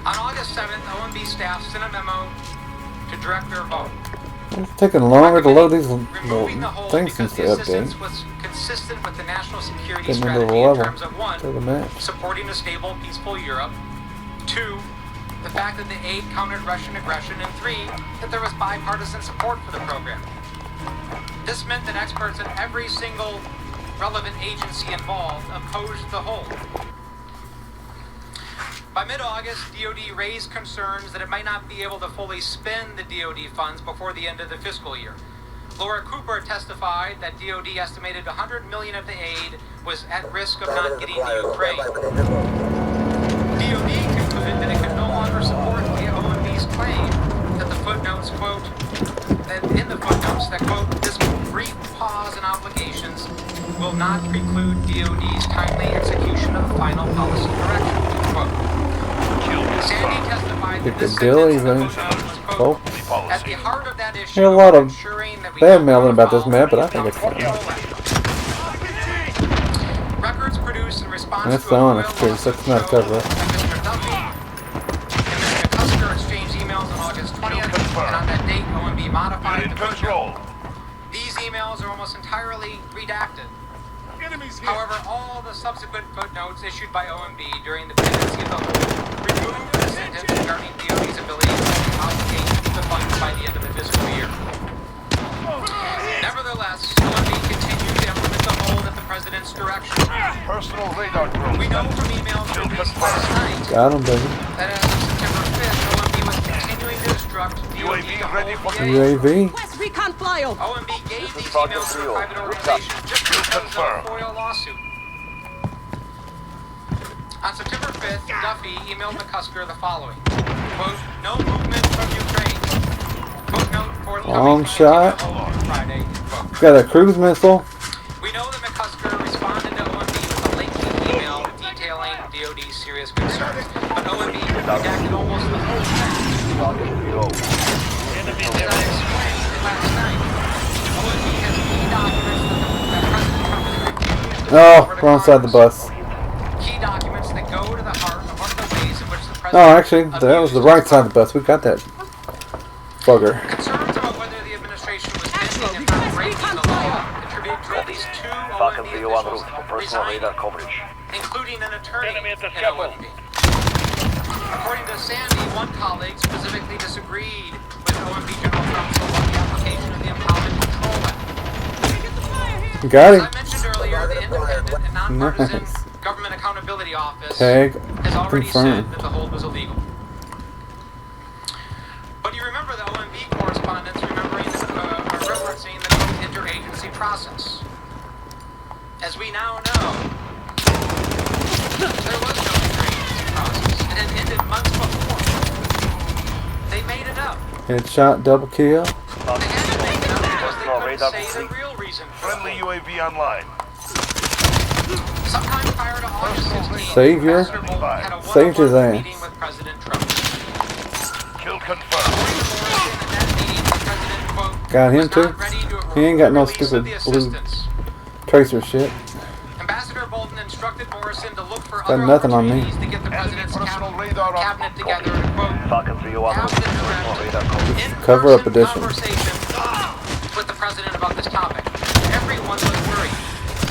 On August 7th, OMB staff sent a memo to direct their vote. it's taking longer to load these Removing the hold things because since the the assistance update. was consistent with the national security Getting into the strategy in level terms of 1, to the match. supporting a stable, peaceful Europe, 2, the fact that the aid countered Russian aggression, and 3, that there was bipartisan support for the program. This meant that experts at every single relevant agency involved opposed the hold. By mid-August, DoD raised concerns that it might not be able to fully spend the DoD funds before the end of the fiscal year. Laura Cooper testified that DoD estimated $100 million of the aid was at risk of not getting to Ukraine. DoD concluded that it could no longer support the OMB's claim that the footnotes, quote, that in the footnotes that, quote, this brief pause in obligations will not preclude DoD's timely execution of the final policy direction, quote. Sandy testified that this Piccadilly sentence in the Range. footnote was, quote, Oh, at the heart of that issue, hear a lot of ensuring that we bad don't mailing about this fall map, but I into think it's fine. control act. Records produced in response That's to the a honest FOIA truth. That's lawsuit not show cover up. that Mr. Duffy and Mr. Custer exchanged emails on August 20th, and on that date, OMB modified the footnote. These emails are almost entirely redacted. However, all the subsequent footnotes issued by OMB during the pendency of the hold removed the sentence regarding DOD's ability to obligate the funds by the end of the fiscal year. Nevertheless, OMB continued to implement the hold at the president's direction. Personal radar drone. We know from emails released last night Got him, baby. that as of September 5th, OMB was continuing to instruct DOD to ready hold for the aid. UAV. West Recon flyover. OMB gave these emails to a private organization just because of a FOIA lawsuit. On September 5th, Duffy emailed McCusker the following, quote, no movement from Ukraine. Footnote forthcoming Long shot. Friday, quote. Got a cruise missile. We know that McCusker responded to OMB with a lengthy email detailing DOD's serious concerns, but OMB redacted almost the whole thing. As I explained last night, OMB has key documents that President Trump has refused to Oh, forward to wrong side of the Congress. bus. Key documents that go to the heart of one of the ways in which the president Oh, actually, that was the right side of the bus. We got that bugger. Concerns about whether the administration was bending, if not breaking the law, contributed to at least 2 OMB officials resigning, including an attorney at OMB. According to Sandy, one colleague specifically disagreed with OMB General Counsel on the application of the Empowerment Control Act. Got As him. I mentioned earlier, the independent and nonpartisan Nice. Government Accountability Office Tag has already said confirmed. that the hold was illegal. But you remember the OMB correspondents referencing the interagency process. As we now know, there was no interagency process. It had ended months before. They made it up. Headshot, double kill. They had to make it up because they couldn't say the real reason for the Friendly hold. UAV online. Sometime prior to August 16th, Savior. Ambassador Bolton had a Saved his one-on-one ass. meeting with President Trump. Kill confirmed. According to Morrison, at that meeting, the president, quote, Got him was too? not ready to approve He ain't got no the release of stupid the blue assistance. tracer shit. Ambassador Bolton instructed Morrison to look for Got other nothing on me. opportunities to get the president's personal radar on. cabinet together and, quote, have the direct in-person Cover up edition. conversation with the president about this topic. Everyone was worried,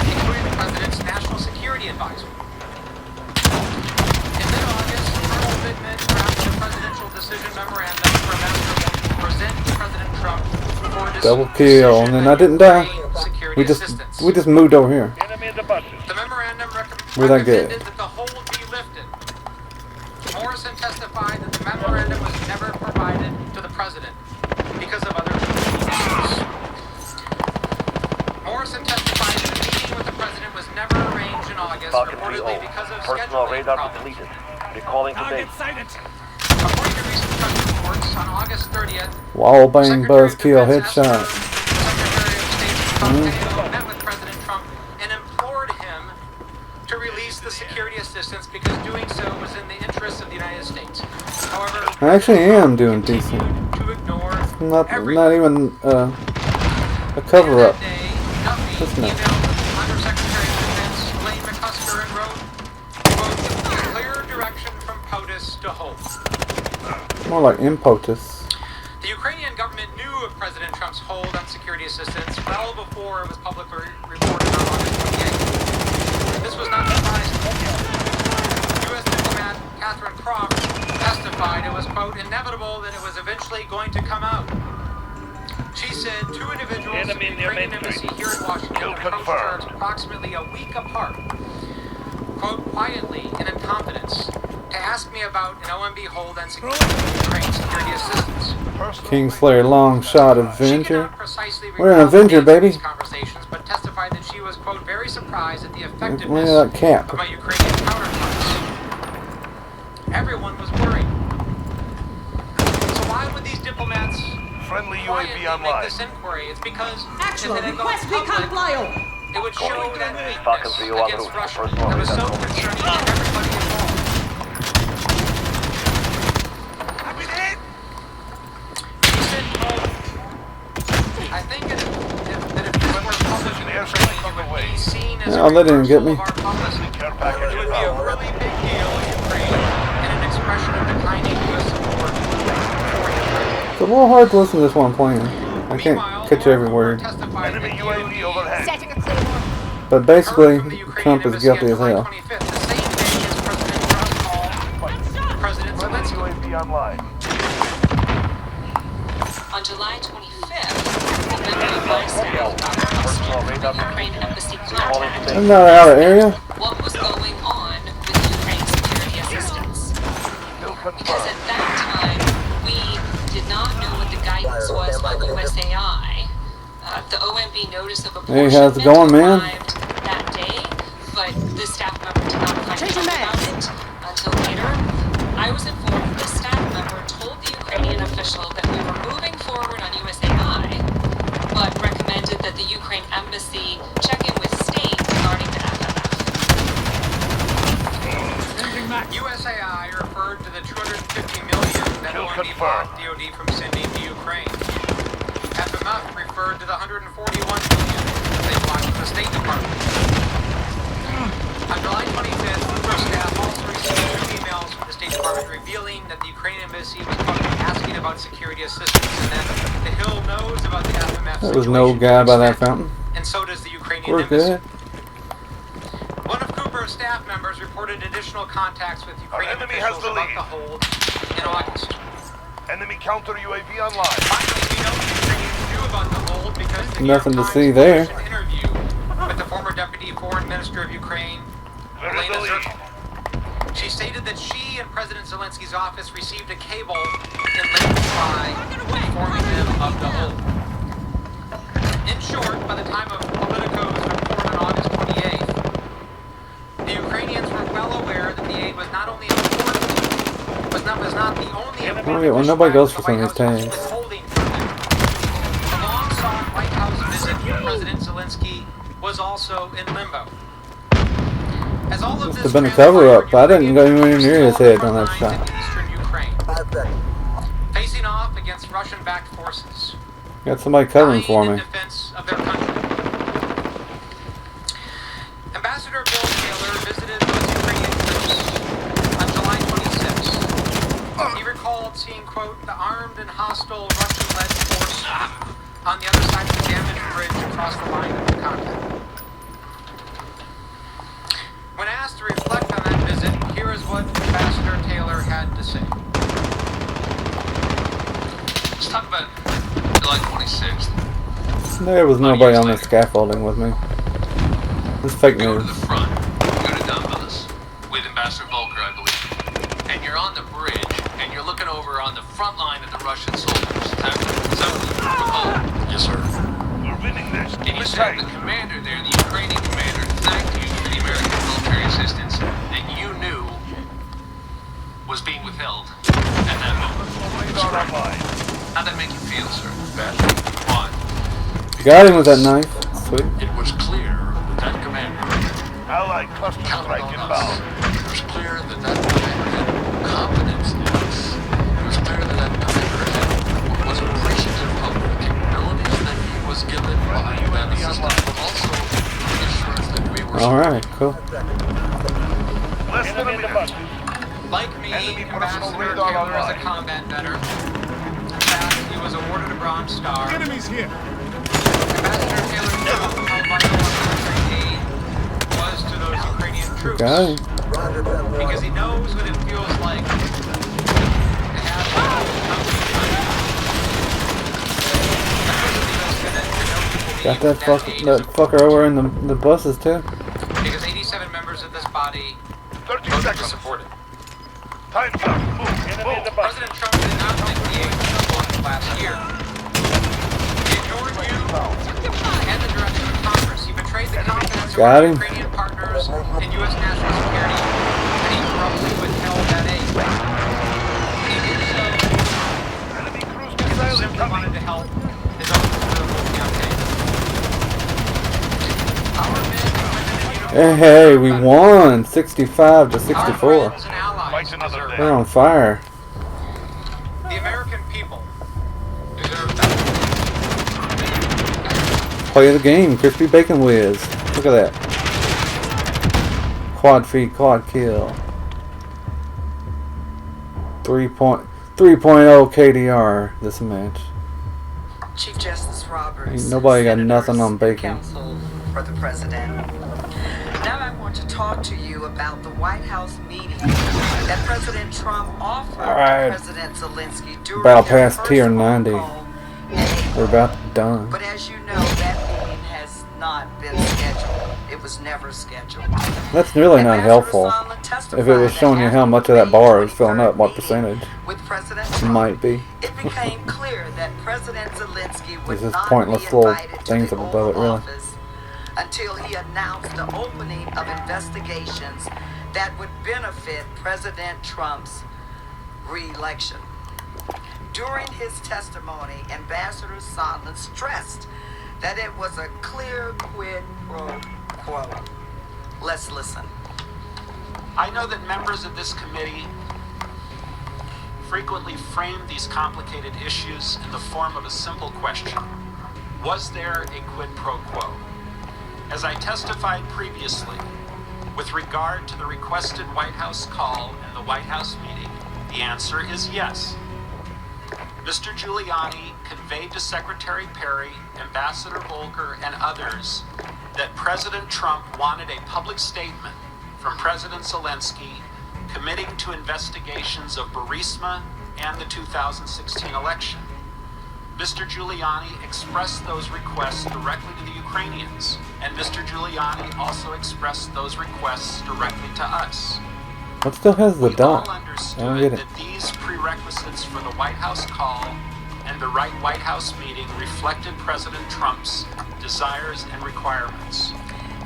including the president's national security advisor. In mid-August, Colonel Bittman drafted a presidential decision memorandum for Ambassador Bolton to present to President Trump for a Double kill, and then I didn't die. security assistance. We just moved over here. Enemy in the buses. The memorandum Where'd I get? recommended that the hold be lifted. Morrison testified that the memorandum was never provided to the president because of other issues. Morrison testified that the meeting with the president was never arranged in August, Falcon reportedly 3-0. because of Personal scheduling radar problems. deleted. Recalling to base. According to recent press reports, on August 30th, Wall bang, Secretary of buzzkill, Defense headshot. Secretary of State Pompeo met with President Trump and implored him to release the security assistance because doing so was in the interests of the United States. However, I actually am doing decent. to ignore Not everyone. even a cover up. Just no. emailed Undersecretary of Defense Elaine McCusker and wrote, quote, clear direction from POTUS to hold. More like impotus. The Ukrainian government knew of President Trump's hold on security assistance well before it was publicly reported on August 28th. This was not surprising. U.S. diplomat Catherine Croft testified it was, quote, inevitable that it was eventually going to come out. She said two individuals from the Ukrainian embassy here in Washington approached her approximately a week apart, quote, quietly and in confidence, to ask me about an OMB hold on Ukraine security assistance. Kingslayer long shot Avenger. She cannot precisely We're an recall the Avenger, dates of baby. these conversations, but testified that she was, quote, very surprised at the Look effectiveness at that cap. of my Ukrainian counterparts. Everyone was worried. So why would these diplomats Friendly quietly UAV make online. this inquiry? It's because Action! if it had gone Request recon public, flyover! it would show that Falcon weakness 3-0 against route. Russia Personal that was so radar concerning to everybody involved. He said, quote, I think that if this were published in Ukraine, it would be seen as Yeah, a that didn't get reversal me. of our policy. Care It package would be a inbound. really big deal in Ukraine and an expression of declining U.S. support for Ukraine. It's a little hard to listen to this while I'm playing. I can't Meanwhile, catch every Cooper word. testified Enemy that UAV DOD overhead. Setting a claymore. But heard basically, from the Ukrainian Trump is embassy guilty on as July hell. 25th, the same day as President Trump called President Friendly Zelensky. UAV online. On July 25th, a member of my staff got a call from the Ukraine embassy contact I'm not out of area. what was going on with Ukraine's security assistance. Still Because confirmed. at that time, we did not know what the guidance was on USAI. The OMB notice of Hey, how's it apportionment going, man? arrived that day, but the staff member did not find out about it until later. I was informed the staff member told the Ukrainian official that we were moving forward on USAI, but recommended that the Ukraine embassy check in with state regarding the FMF. USAI referred to the $250 million that Kill OMB confirmed. blocked DOD from sending to Ukraine. FMF referred to the $141 million they blocked from the State Department. On July 25th, Cooper staff also received two emails from the State Department revealing that the Ukrainian embassy was asking about security assistance and that the Hill knows about the FMF There was no situation guy to by an that extent, fountain. and so does the Ukrainian We're embassy. good. One of Cooper's staff members reported additional contacts with Ukrainian enemy has officials the about lead. the hold in August. Enemy counter UAV online. Finally, we know the Ukrainians knew about the hold because the New Nothing to York see Times there. published an interview with the former Deputy Foreign Minister of Ukraine, Where is Elena the lead? Zirkle. She stated that she and President Zelensky's office received a cable in late July informing them of the hold. In short, by the time of Politico's report on August 28th, the Ukrainians were well aware that the aid was not only important, was not the only important Well, nobody goes for some of these tags. withholding from them. The long-sought White House visit from President Zelensky was also in limbo. As all of Must this have been a cover-up. I didn't go anywhere Ukrainians near his were still head on the that front lines shot. in eastern Ukraine, facing off against Russian-backed forces. Got somebody covering dying for in me. defense of their country. Ambassador Bill Taylor visited those Ukrainian troops on July 26th. He recalled seeing, quote, the armed and hostile Russian-led force on the other side of the damaged bridge across the line of contact. When asked to reflect on that visit, here is what Ambassador Taylor had to say. Let's talk about July 26th. There was nobody on the scaffolding with me. It's fake Go to news. the front. Go to Dumbbells with Ambassador Volker, I believe. And you're on the bridge, and you're looking over on the front line of the Russian soldiers. Is that what you recall? Yes, sir. We're winning this. And Keep you it said tight. the commander there, the Ukrainian commander, thanked you military assistance that you knew was being withheld at that moment. How'd that make you feel, sir? Badly. Why? Got him with that knife. Sweet. It was clear that commander Allied cluster counted strike on us. inbound. It was clear that commander had confidence in us. It was clear that commander was appreciative of the capabilities that he was given by that assistance, but also the assurance that we were Alright, cool. Less than a minute. Like me, Enemy personal Ambassador radar Taylor is a online. combat veteran. In fact, he was awarded a Bronze Star. Enemies here. Ambassador Taylor knew how vital American aid was to those Ukrainian troops. Got him. Because he knows what it feels like to have Got that fucker over in the buses too. Because 87 members of this body 30 voted to seconds. support it. Time's up. Move. President Trump did not make the aid bill last year. He ignored you and the direction of Congress. He betrayed the confidence of Got our him. Ukrainian partners in U.S. national security, and he corruptly withheld that aid. He did so Enemy cruise because he missile simply wanted to incoming. help his own political campaign. Our men and women in uniform Hey, we won 65 to our 64. friends and allies Fight another deserve day. We're on fire. The American people deserve better. Play the game, crispy bacon whiz. Look at that. Quad feed, quad kill. 3.0 KDR this match. Chief Justice Roberts. Ain't nobody got Senators, nothing on bacon. Counsel for the President. Now I want to talk to you about the White House meeting that President Trump offered Alright. President Zelensky during About their past first tier phone 90. call in April. We're about done. But as you know, that meeting has not been scheduled. It was never scheduled. That's really not Ambassador helpful. Sondland testified If it was that showing you how after much of that the bar is filling May up, what 23rd percentage with President it Trump, might be. it became clear that President Zelensky would There's just not pointless be little invited to things the up above it, Oval really. Office until he announced the opening of investigations that would benefit President Trump's re-election. During his testimony, Ambassador Sondland stressed that it was a clear quid pro quo. Let's listen. I know that members of this committee frequently frame these complicated issues in the form of a simple question. Was there a quid pro quo? As I testified previously, with regard to the requested White House call and the White House meeting, the answer is yes. Mr. Giuliani conveyed to Secretary Perry, Ambassador Volker, and others that President Trump wanted a public statement from President Zelensky committing to investigations of Burisma and the 2016 election. Mr. Giuliani expressed those requests directly to the Ukrainians, and Mr. Giuliani also expressed those requests directly to us. What still has the We all dot? I don't understood get it. that these prerequisites for the White House call and the right White House meeting reflected President Trump's desires and requirements.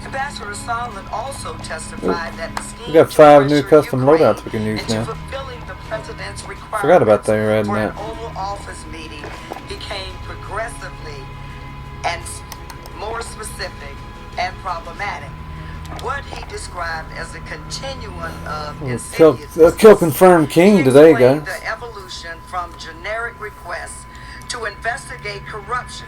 Ambassador Sondland also testified that the scheme We got to 5 new pressure custom Ukraine loadouts we can use into now. fulfilling the president's requirements Forgot about that, Red for an Net. Oval Office meeting became progressively and more specific and problematic. What he described as a continuum of Kill confirmed king he today, explained guys. the evolution from generic requests to investigate corruption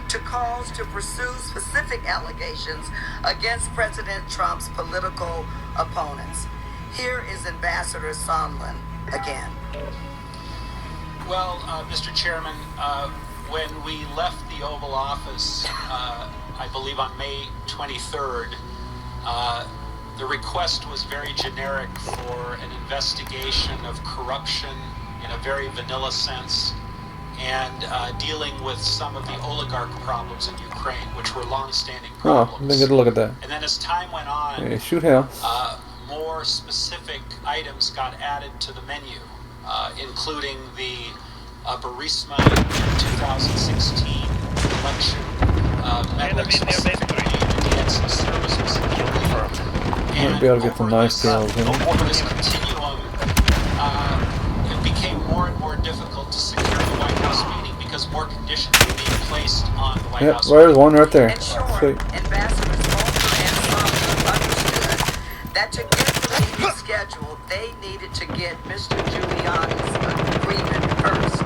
to calls to pursue specific allegations against President Trump's political opponents. Here is Ambassador Sondland again. Well, Mr. Chairman, when we left the Oval Office, I believe on May 23rd, the request was very generic for an investigation of corruption in a very vanilla sense, and dealing with some of the oligarch problems in Ukraine, which were long-standing Oh, problems. let me get a look at that. And then as time went on, Yeah, shoot house. more specific items got added to the menu, including the Burisma 2016 election, medical specifically, and some services. Might be able to get some nice deals in. Over this continuum, it became more and more difficult to secure the White House meeting because more conditions were being placed on the White House. Yep, there's one right there. In short, Sweet. Ambassadors Volker and Sondland understood that to get the meeting scheduled, they needed to get Mr. Giuliani's agreement first.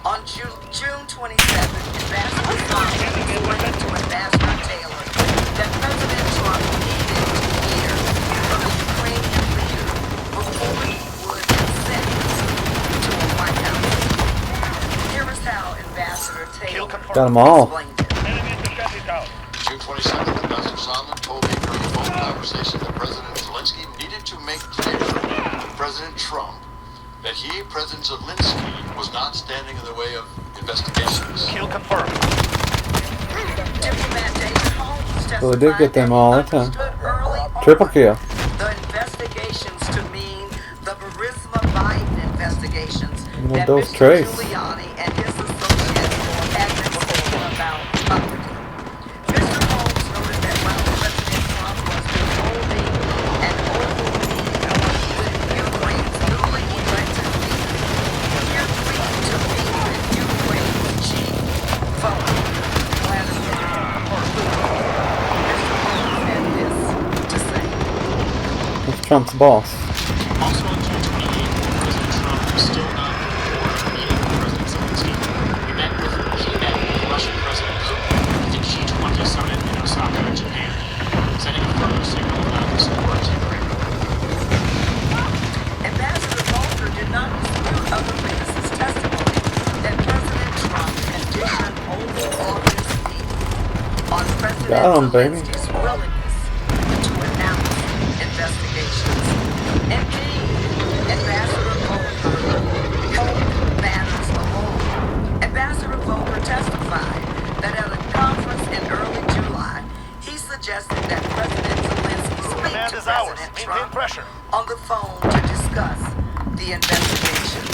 On June 27th, Ambassador Sondland explained to Ambassador Taylor that President Trump needed to hear from the Ukrainian leader before he would consent to a White House. Here is how Ambassador Taylor Got them all. explained it. June 22nd, Ambassador Sondland told me during a phone conversation that President Zelensky needed to make clear to President Trump that he, President Zelensky, was not standing in the way of investigations. Kill confirmed. Diplomat David Holmes So we did get them all that time. understood early on Triple kill. the investigations to mean the Burisma Biden investigations know that those Mr. trace. Giuliani and his associates had been speaking about publicly. Mr. Holmes noted that while President Trump was holding an oval meeting with Ukraine's newly elected leader, he agreed to meet with Ukraine's chief voter, Vladimir Putin. Mr. Holmes had this to say. That's Trump's boss. Also on June 28th, President Trump was still not before a meeting with President Zelensky. He met with Russian President Putin at the G20 summit in Osaka, Japan, sending a further signal about his support to Ukraine. Ambassador Volker did not dispute other witnesses' testimony that President Trump conditioned Oval Office meeting on President Got 'em, baby. Zelensky's willingness to announce investigations. Indeed, Ambassador Volker held matters alone. Ambassador Volker testified that at a conference in early July, he suggested that President Zelensky speak Command to is ours. President Maintain Trump pressure. on the phone to discuss the investigations.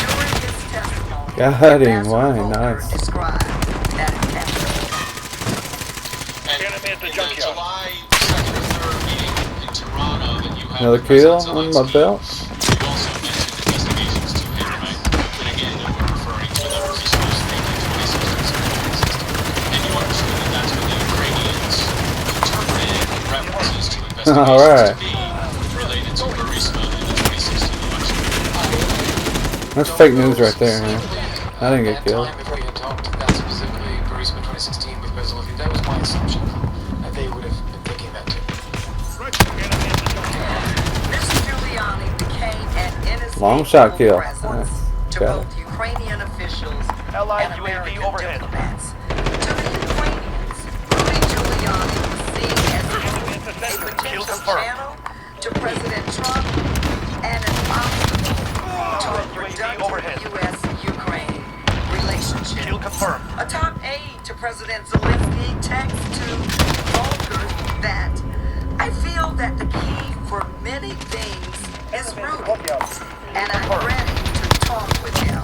During his testimony, Got him. Ambassador Why? Volker Nice. described that attack. And Enemy at the in the junkyard. July 2nd or 3rd meeting in Toronto that you had Another with kill President on my Zelensky, belt. you also mentioned investigations to him, right? And again, you were referring to the Christmas thinking 2016. And you understood that that's what the Ukrainians interpreted references to investigations All right. to be related to Burisma in the 2016 election. That's fake news right there, man. I didn't get killed. If we had talked about specifically Burisma 2016 with President Zelensky, that was my assumption that they would have been thinking that too. Mr. Giuliani became an Long shot kill. presence to Got it. both Ukrainian officials Allied and UAV American overhead. diplomats. To the Ukrainians, Rudy Giuliani was seen as a Kill potential confirmed. channel to President Trump and an obstacle to a productive overhead. U.S.-Ukraine relationship. Kill confirmed. A top aide to President Zelensky texts to Volker that I feel that the key for many things is Rudy, and I'm ready to talk with him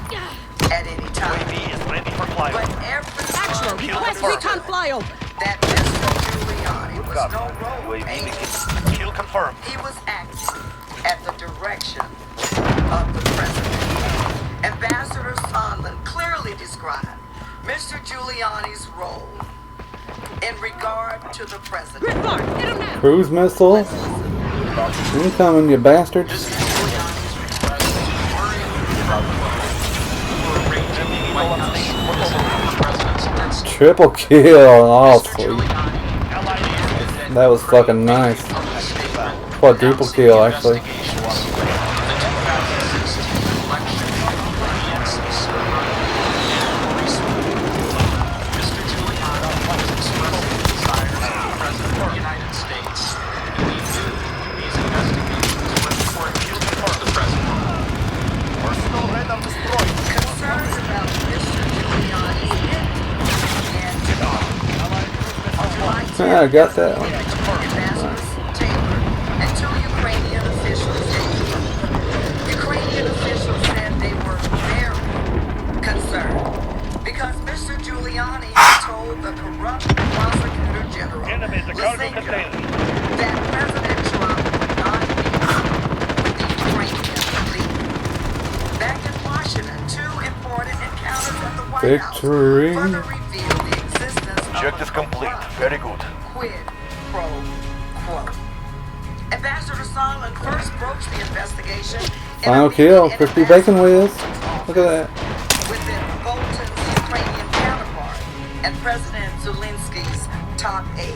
at any time. UAV is ready for But flyover. every Actual time request recon flyover that Mr. Giuliani was no role UAV agent. begins. Kill confirmed. He was acting at the direction of the president. Ambassador Sondland clearly described Mr. Giuliani's role in regard to the president. Cruise missile. Incoming, you bastard. This is Giuliani's request worrying about the arranging the White House visit for President Zelensky. Triple kill. Oh, Mr. sweet. Giuliani That was fucking nice. Quadruple kill, actually. Concerns about Mr. Giuliani's Yeah, I got that one. Ambassadors Taylor and two Ukrainian officials. Ukrainian officials said they were very concerned because Mr. Giuliani had told the corrupt prosecutor general Enemy at the cargo container. that Victory. further revealed the existence of Objective complete. Very good. quid pro quo. Ambassador Sondland first broached the investigation in Final a meeting kill. in Crispy bacon Ambassador whiz. Bolton's Look at that. within Bolton's Ukrainian counterpart and President Zelensky's top aide.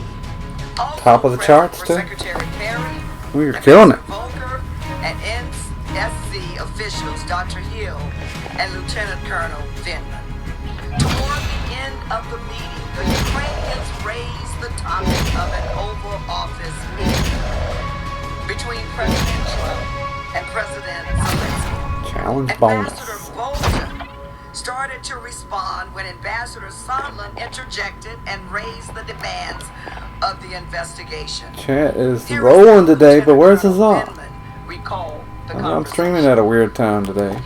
Also Top of the present charts, were too. Secretary Perry, We're killing it. Volker, and NSC officials Dr. Hill and Lieutenant Colonel Vindman. Toward the end of the meeting, the Ukrainians raised the topic of an Oval Office meeting between President Trump and President Zelensky. Challenge bonus. Ambassador Bolton started to respond when Ambassador Sondland interjected and raised the demands of the investigation. Chat is Here rolling how today, but Lieutenant where's the Colonel Zop? Vindman recalled the I'm conversation. streaming at a weird time today.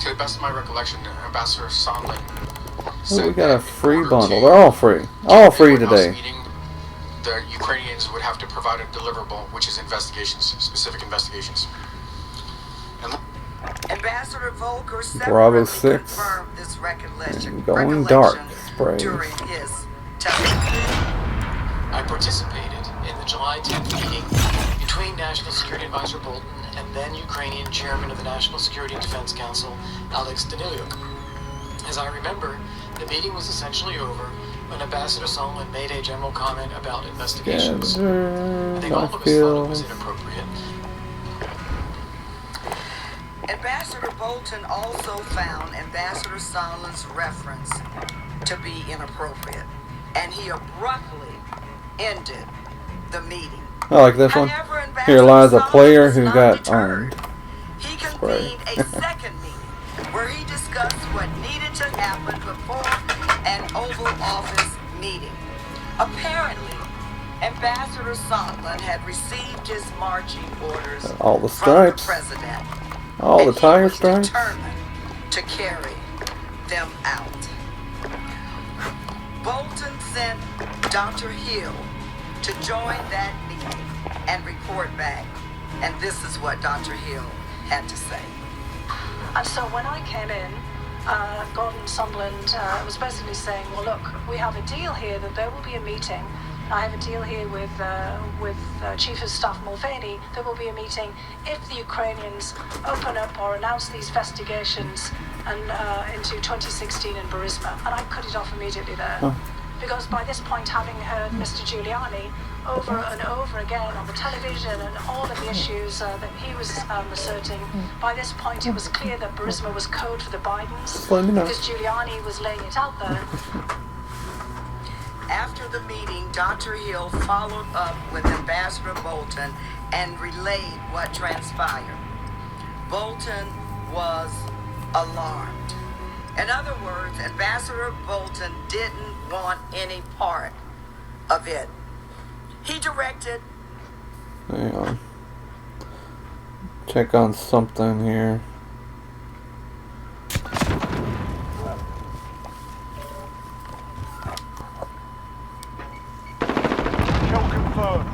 To the best of my recollection, Ambassador Sondland Oh, said we got a that in free order bundle. to They're all free. All free White House today. meeting, the Ukrainians would have to provide a deliverable, which is investigations, specific investigations. And Ambassador Volker Bravo separately 6. confirmed this recollection Going dark spray. during his testimony. I participated in the July 10th meeting between National Security Advisor Bolton and then Ukrainian Chairman of the National Security and Defense Council, Alex Danylyuk. As I remember, the meeting was essentially over when Ambassador Sondland made a general comment about investigations. I think all of us thought it was inappropriate. Ambassador Bolton also found Ambassador Sondland's reference to be inappropriate, and he abruptly ended the meeting. I like this one. However, Here lies a Ambassador player Sondland who was got not deterred. owned. He Spray. convened a second meeting where he discussed what needed to happen before an Oval Office meeting. Apparently, Ambassador Sondland had received his marching orders All the from the stripes. president. All the and he tire was stripes. determined to carry them out. Bolton sent Dr. Hill to join that meeting and report back. And this is what Dr. Hill had to say. And so when I came in, Gordon Sondland was basically saying, well, look, we have a deal here that there will be a meeting. I have a deal here with Chief of Staff Mulvaney. There will be a meeting if the Ukrainians open up or announce these investigations and into 2016 in Burisma. And I cut it off immediately there. Oh. Because by this point, having heard Mr. Giuliani over and over again on the television and all of the issues that he was asserting, by this point it was clear that Burisma was code for the Bidens, Let me know. because Giuliani was laying it out there. After the meeting, Dr. Hill followed up with Ambassador Bolton and relayed what transpired. Bolton was alarmed. In other words, Ambassador Bolton didn't want any part of it. He directed. Hang on. Check on something here. Kill confirmed.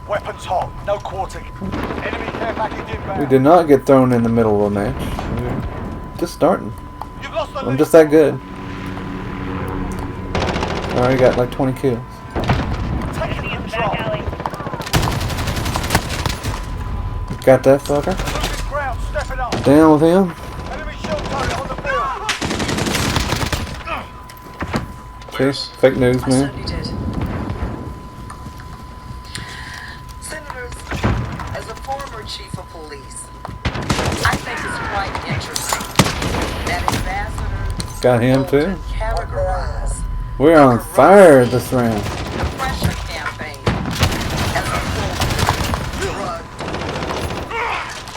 Weapons hot. No quarting. Enemy care package inbound. We did not get thrown in the middle of a match. We're just starting. You've lost the I'm lead. just that good. Already got like 20 kills. Taking control. Got that fucker. Losing ground. Stepping up. Down with him. Enemy shell target on the field. See? Fake news, I man. certainly did. Senators, as a former chief of police, I think it's quite interesting that Ambassador Got him too. Bolton categorized We're on fire this round. the pressure campaign as a quote drug.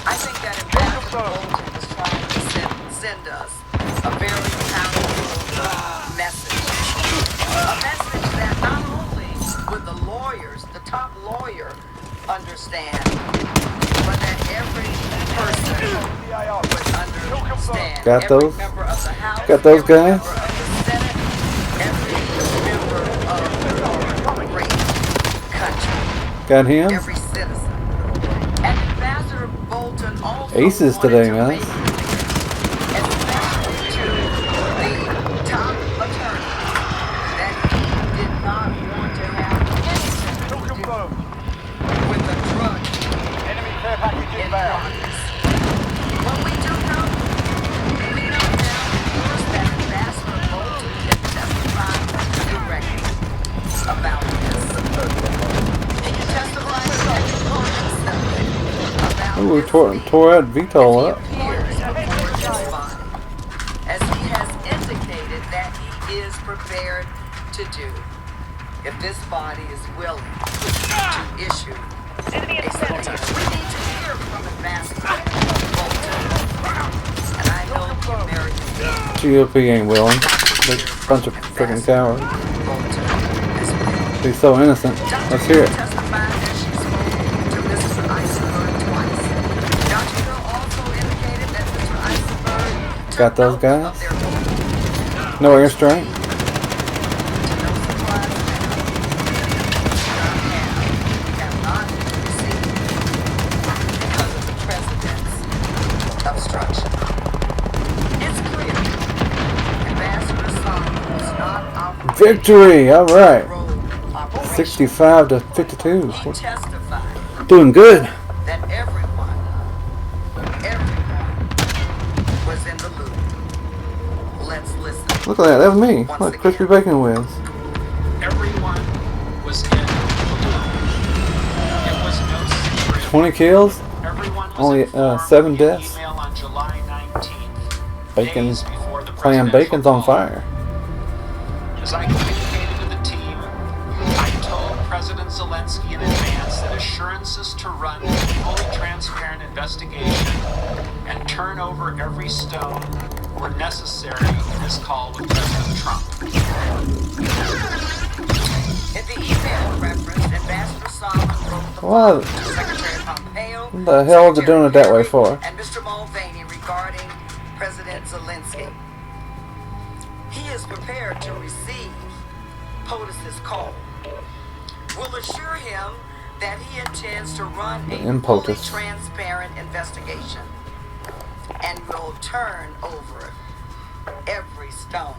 I think that Ambassador Bolton was trying to send us a very powerful message. A message that not only would the lawyers, the top lawyer, understand, but that every person would understand. Got Every those? member of the House, Got those every guys? member of the Senate, every member of our great country, Got him. every citizen. And Ambassador Bolton also Aces wanted today, to guys. make it clear, especially to the Ooh, we tore that veto up. As he has indicated that he is prepared to do, if this body is willing to issue a subpoena. We need to hear from Ambassador Bolton. And I know the American GOP ain't willing. They're a bunch of freaking cowards. He's so innocent. Let's hear it. testified that she spoke to Mr. Eisenberg twice. Dr. Hill also indicated that Mr. Eisenberg took Got those note guys? of their vote. No airstrike. Victory! All right. 65 to 52. Doing good. That everyone was in the loop. Let's listen. Look at that. That was me. Look, crispy bacon wheels. Everyone was in the loop. It was no secret. 20 kills. Everyone was Only informed 7 via deaths. email on July 19th, Bacon. days before the Playing presidential bacon's on call. fire. As I communicated with the team, I told President Zelensky in advance that assurances to run a fully transparent investigation and turn over every stone were necessary in his call with President Trump. In the email reference, Ambassador Sondland wrote the What? to Secretary Pompeo, What the hell are they doing it that way for? and Mr. Mulvaney regarding President Zelensky. He is prepared to receive POTUS's call. We'll assure him that he intends to run a fully POTUS. transparent investigation and will turn over every stone.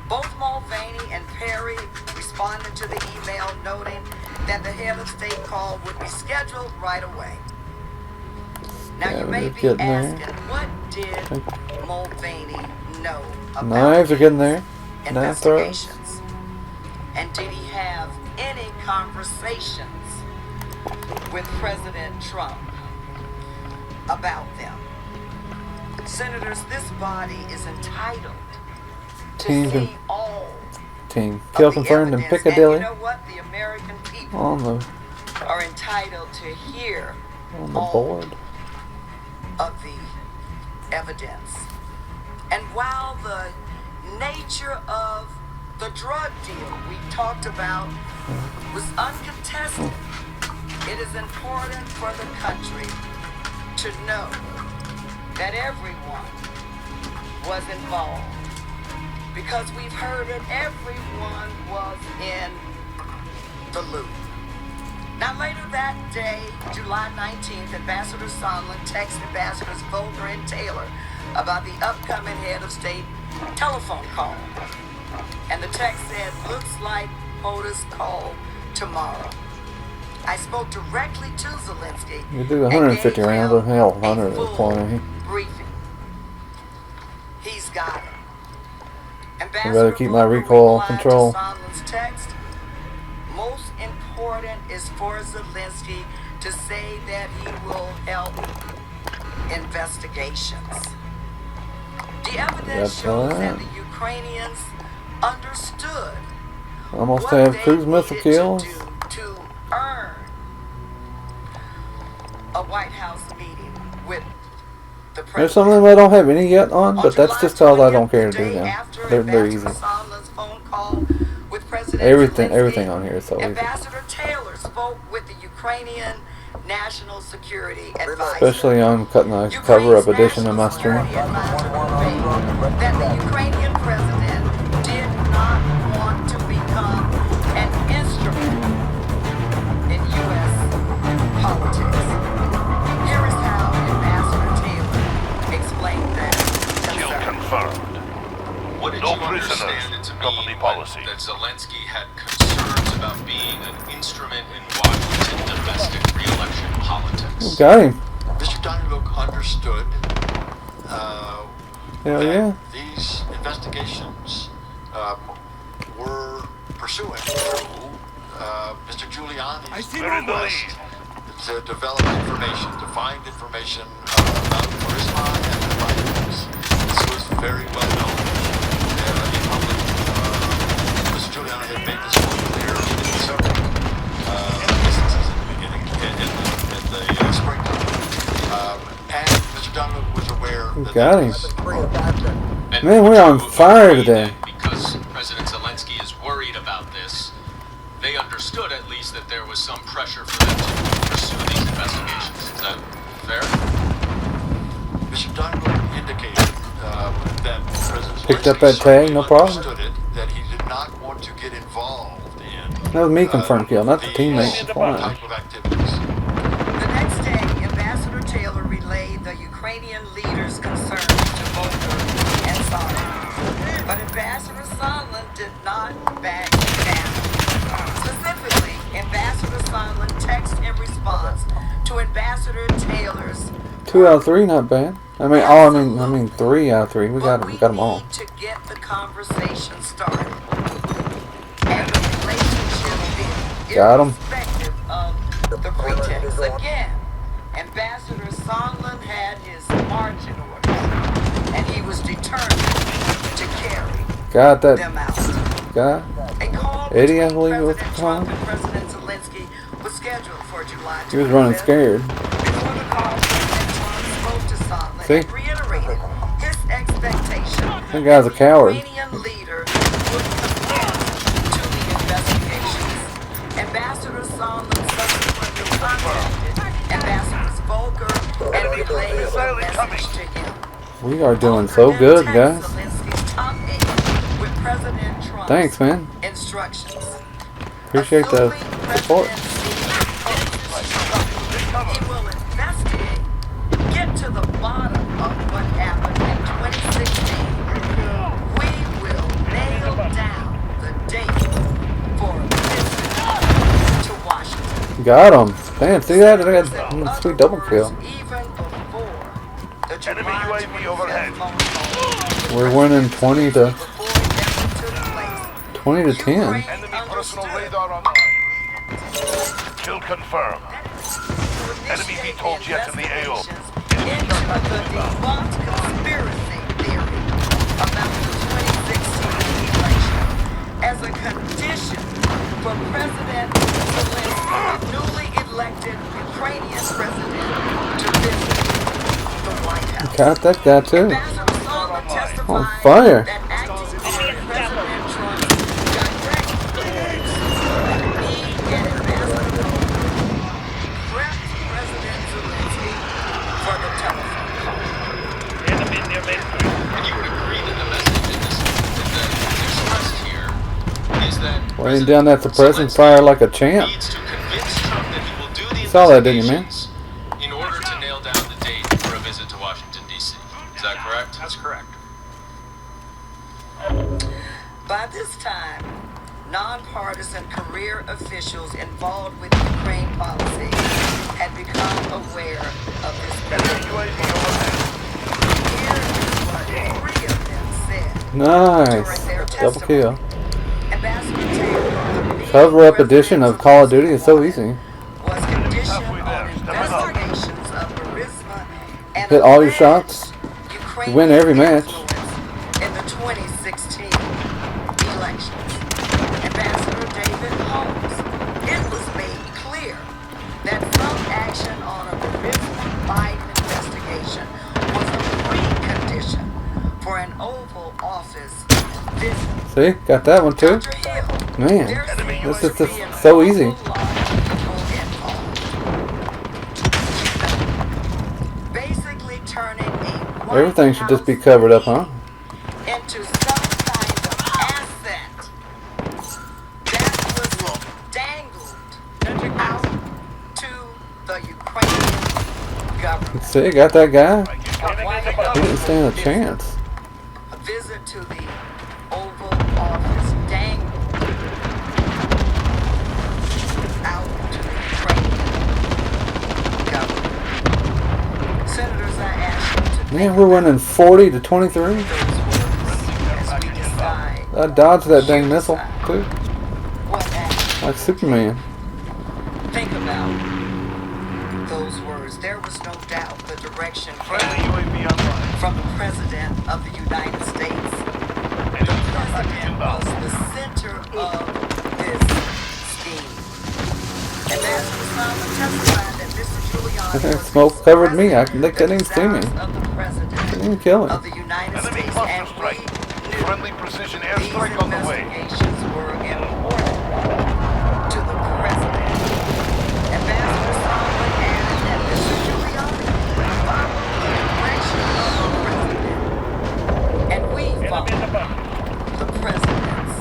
Both Mulvaney and Perry responded to the email noting that the head of state call would be scheduled right away. Now Yeah, you we're may be getting asking, there. what did Mulvaney know about Knives are getting there. these Knife throws. investigations? And did he have any conversations with President Trump about them? Senators, this body is entitled to Team see all Team. of Kill the confirmed in evidence. Piccadilly. And you know what? The American people On the are entitled to hear all board. of the evidence. And while the nature of the drug deal we talked about was uncontested, it is important for the country to know that everyone was involved. Because we've heard that everyone was in the loop. Now later that day, July 19th, Ambassador Sondland texted Ambassadors Volker and Taylor about the upcoming head of state telephone call. And the text said, looks like POTUS call tomorrow. I spoke directly to Zelensky. You do 150 and gave rounds him of hell. a 100 at full this point. briefing. He's got it. I'd rather keep my recoil control. Sondland's text, most important is for Zelensky to say that he will help investigations. The evidence That's shows right. that the Ukrainians understood Almost what have they cruise missile needed kills. to do to earn a White House meeting with the president. There's some of them I don't have any yet on, but that's just because I don't care to do them. They're easy. Everything on here is so easy. Ambassador Taylor spoke with the Ukrainian National Security Advisor. Especially on cutting the cover-up edition of my stream. That the Ukrainian president did not want to become an instrument in U.S. politics. Here is how Ambassador Taylor explained that. Kill confirmed. What did No you understand prisoners. it to Company mean policy. that Zelensky had concerns about being an instrument in Washington domestic re-election politics? Got him. Mr. Dynalook understood Hell that yeah. these investigations were pursuing through Mr. Giuliani's We're in the lead. to develop information, to find information about Burisma and the rivals. This was very well known in public. Mr. Giuliani had made this point clear in several instances in the beginning, in the springtime. And Mr. Donald was aware that Got him. this was Man, we're on fire today. Because President Zelensky is worried about this, they understood at least that there was some pressure for them to pursue these investigations. Is that fair? Mr. Donald indicated that President Picked up Zelensky that tag, no problem. understood it, that he did not want to get involved in That was me confirmed kill, not the teammate. type of activities. The next day, Ambassador Taylor relayed the Ukrainian leaders' concerns to Volker and Sondland. But Ambassador Sondland did not back down. Specifically, Ambassador Sondland texted in response to Ambassador Taylor's 2 out of 3, not bad. I mean 3 out of 3. We got them all. to get the conversation started. And the relationship is Got 'em. irrespective of the pretext. Again, Ambassador Sondland had his marching orders, and he was determined to carry Got that them out. guy. A call Eddie, I between believe it was President the Trump time. and President Zelensky was scheduled for July 25th. He was running scared. Before the call, President Trump spoke to Sondland See? and reiterated his expectation That guy's a coward. Ukrainian leader would commit to the investigations. Ambassador Sondland subsequently contacted Ambassadors Volker and relayed a message to him. We are doing so good, guys. Zelensky's top aide with President Trump's Thanks, man. instructions. Appreciate the support. He will investigate, get to the bottom of what happened in 2016. We will nail down the date for a visit to Washington. Got him. Damn, see that? I got a sweet double kill. Even before the Enemy July UAV overhead. 25th phone We're winning 20 to before it ever took place. 20 to 10. Enemy personal radar online. Kill confirmed. Enemy VTOL jet in the AO. Into the debunked conspiracy theory about the 2016 election as a condition for President Zelensky, the newly elected Ukrainian president, to visit the White House. Got that guy too. Ambassador Sondland testified On fire. that acting on President Trump's direct orders, he and Ambassador prepped President Zelensky for the telephone call. And you would agree that the message in this that is expressed here is that Laying down that suppressing fire like a champ. needs to convince Trump that he will do the Saw that, didn't you, man? investigations in order to nail down the date for a visit to Washington, D.C. Is that correct? That's correct. By this time, nonpartisan career officials involved with Ukraine policy had become aware of this Enemy UAV overhead. Here is what 3 of them said during Nice. their Double kill. testimony. Ambassador Taylor, the Cover up edition of Call of Duty is so easy. was conditioned on investigations of Burisma and Hit all your alleged shots. Ukrainian Win every match. influence in the 2016 elections. Ambassador David Holmes, it was made clear that some action on a Burisma-Biden investigation was a precondition for an Oval Office visit. See? Got that one too. Dr. Hill, Man, there this seems is to just be an so easy. awful lot of people involved. Basically turning a Everything should just be covered up, huh? into some kind of asset that was dangled out to the Ukrainian government. See, got that guy. A White He House didn't stand a visit. chance. A visit to the Oval Office dangled out to the Ukrainian government. Senators, I ask you to Man, we're winning 40 to 23. as we decide I dodged that dang missile too, what action. like Superman. Think about words, there was no doubt the direction Friendly UAV online. from the President of the United States. The President was the center of this scheme. Ambassador Sondland testified that Mr. Giuliani was Smoke covered me. They couldn't even see me. of the President Couldn't even kill of me. the United Enemy States, cluster and strike. we knew Friendly precision these airstrike on the way. investigations were important to the President. Ambassador Sondland added that Mr. Giuliani followed the direction of the President, and we followed the President's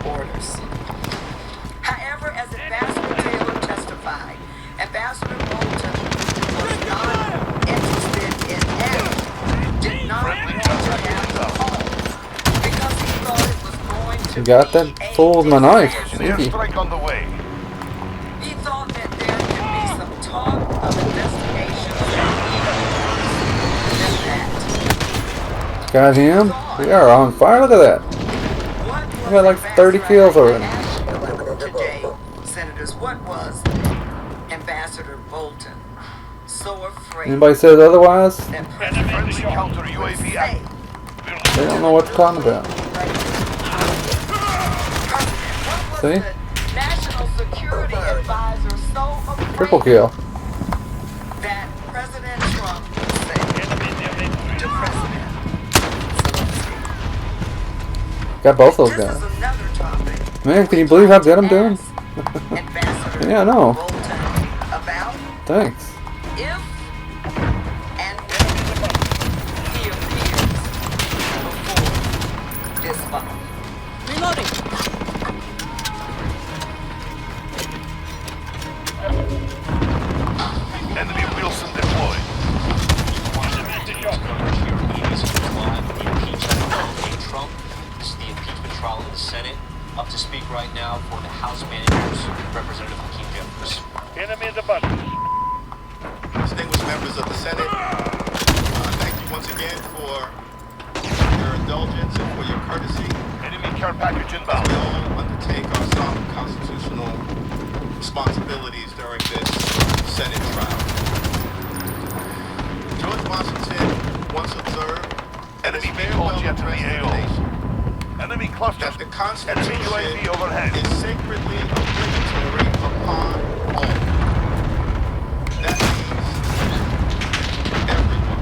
orders. However, as Ambassador Taylor testified, Ambassador Bolton was not interested in that, did not want to have the call, because he thought it was going to You got be that a fool with my knife. disaster. Easy. Airstrike on the way. He thought that there could be some talk of investigations that even worse than that. Got him. We are on fire. Look at that. What I got like was 30 kills already. today, Senators, what was Ambassador Bolton so afraid Anybody says otherwise? that Friendly President counter Trump would UAV say? active. They don't know what you're talking about. What was See? the National Security Advisor so afraid Triple kill. that President Trump would say to President Zelensky? Got both those This guys. is another topic. Man, can you believe how good I'm doing? Ambassador Yeah, I know. Bolton about Thanks. if and when he appears before this fall. Reloading. Enemy Wilson deployed. Trump. This is the impeachment trial in the Senate. Up to speak right now for the House managers, Representative Hakeem Jeffries. Enemy in the button. Distinguished members of the Senate, thank you once again for your indulgence and for your courtesy. Enemy care package As inbound. we all undertake our solemn constitutional responsibilities during this Senate trial. George Washington once observed Enemy his vehicle farewell jet to the address to AO. the nation Enemy cluster. that the Enemy Constitution UAV overhead. is sacredly obligatory upon all. That means everyone.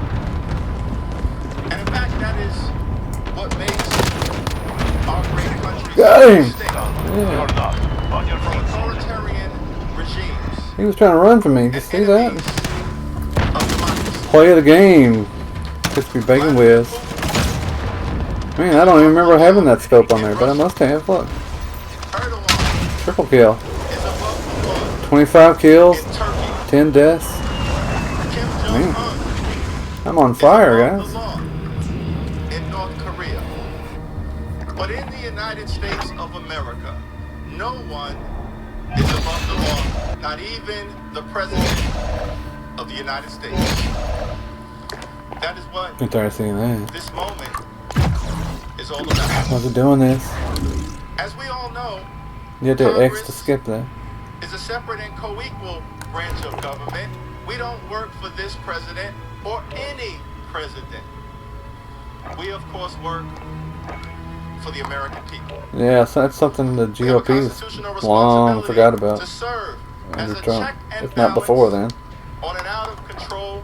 And in fact, that is what makes our great country Got so him. distinct You're not on your from front. authoritarian regimes He was trying to run from me. Did you and see that? enemies of democracy. Play of the game. Crispy Bacon Whiz. Man, I don't even remember having that scope on there, but I must have. Look. Erdogan Triple kill. is above the law 25 kills. in Turkey. 10 deaths. Kim Man, Jong-un I'm on is fire, above guys. the law in North Korea. But in the United States of America, no one is above the law, not even the President of the United States. That is what I'm tired of seeing that. this moment is all about. How's it doing this? As we all know, You had to X to skip that. is a separate and co-equal branch of government. We don't work for this president or any president. We, of course, work for the American people. Yeah, so that's something the We have a GOP's constitutional long responsibility forgot about to serve as under a Trump. check and If not before then. on an out-of-control.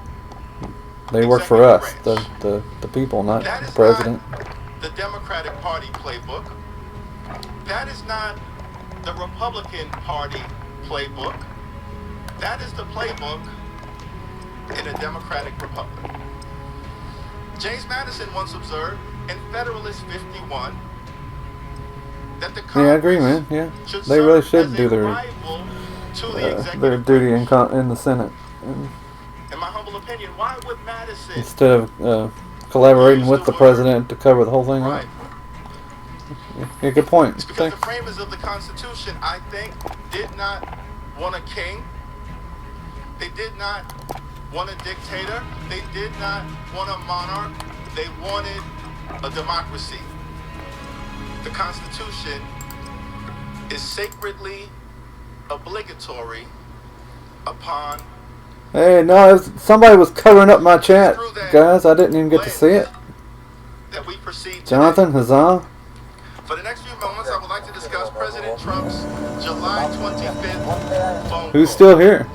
They work for us, executive the people, not That the is president. not the Democratic Party playbook. That is not the Republican Party playbook. That is the playbook in a democratic republic. James Madison once observed in Federalist 51 that the Yeah, I agree, Congress man. Yeah, should they really serve should as do a their rival to the executive duty in branch. in the Senate and In my humble opinion, why would Madison instead of collaborating with the president to cover the whole thing up. Right. Yeah, good point. It's because Thanks. the framers of the Constitution, I think, did not want a king. They did not want a dictator. They did not want a monarch. They wanted a democracy. The Constitution is sacredly obligatory upon Hey, no, somebody was covering up my chat, guys. I didn't even get to see it. That we proceed Jonathan, huzzah. For the next few moments, I would like to discuss President Trump's July 25th phone Who's call. still here?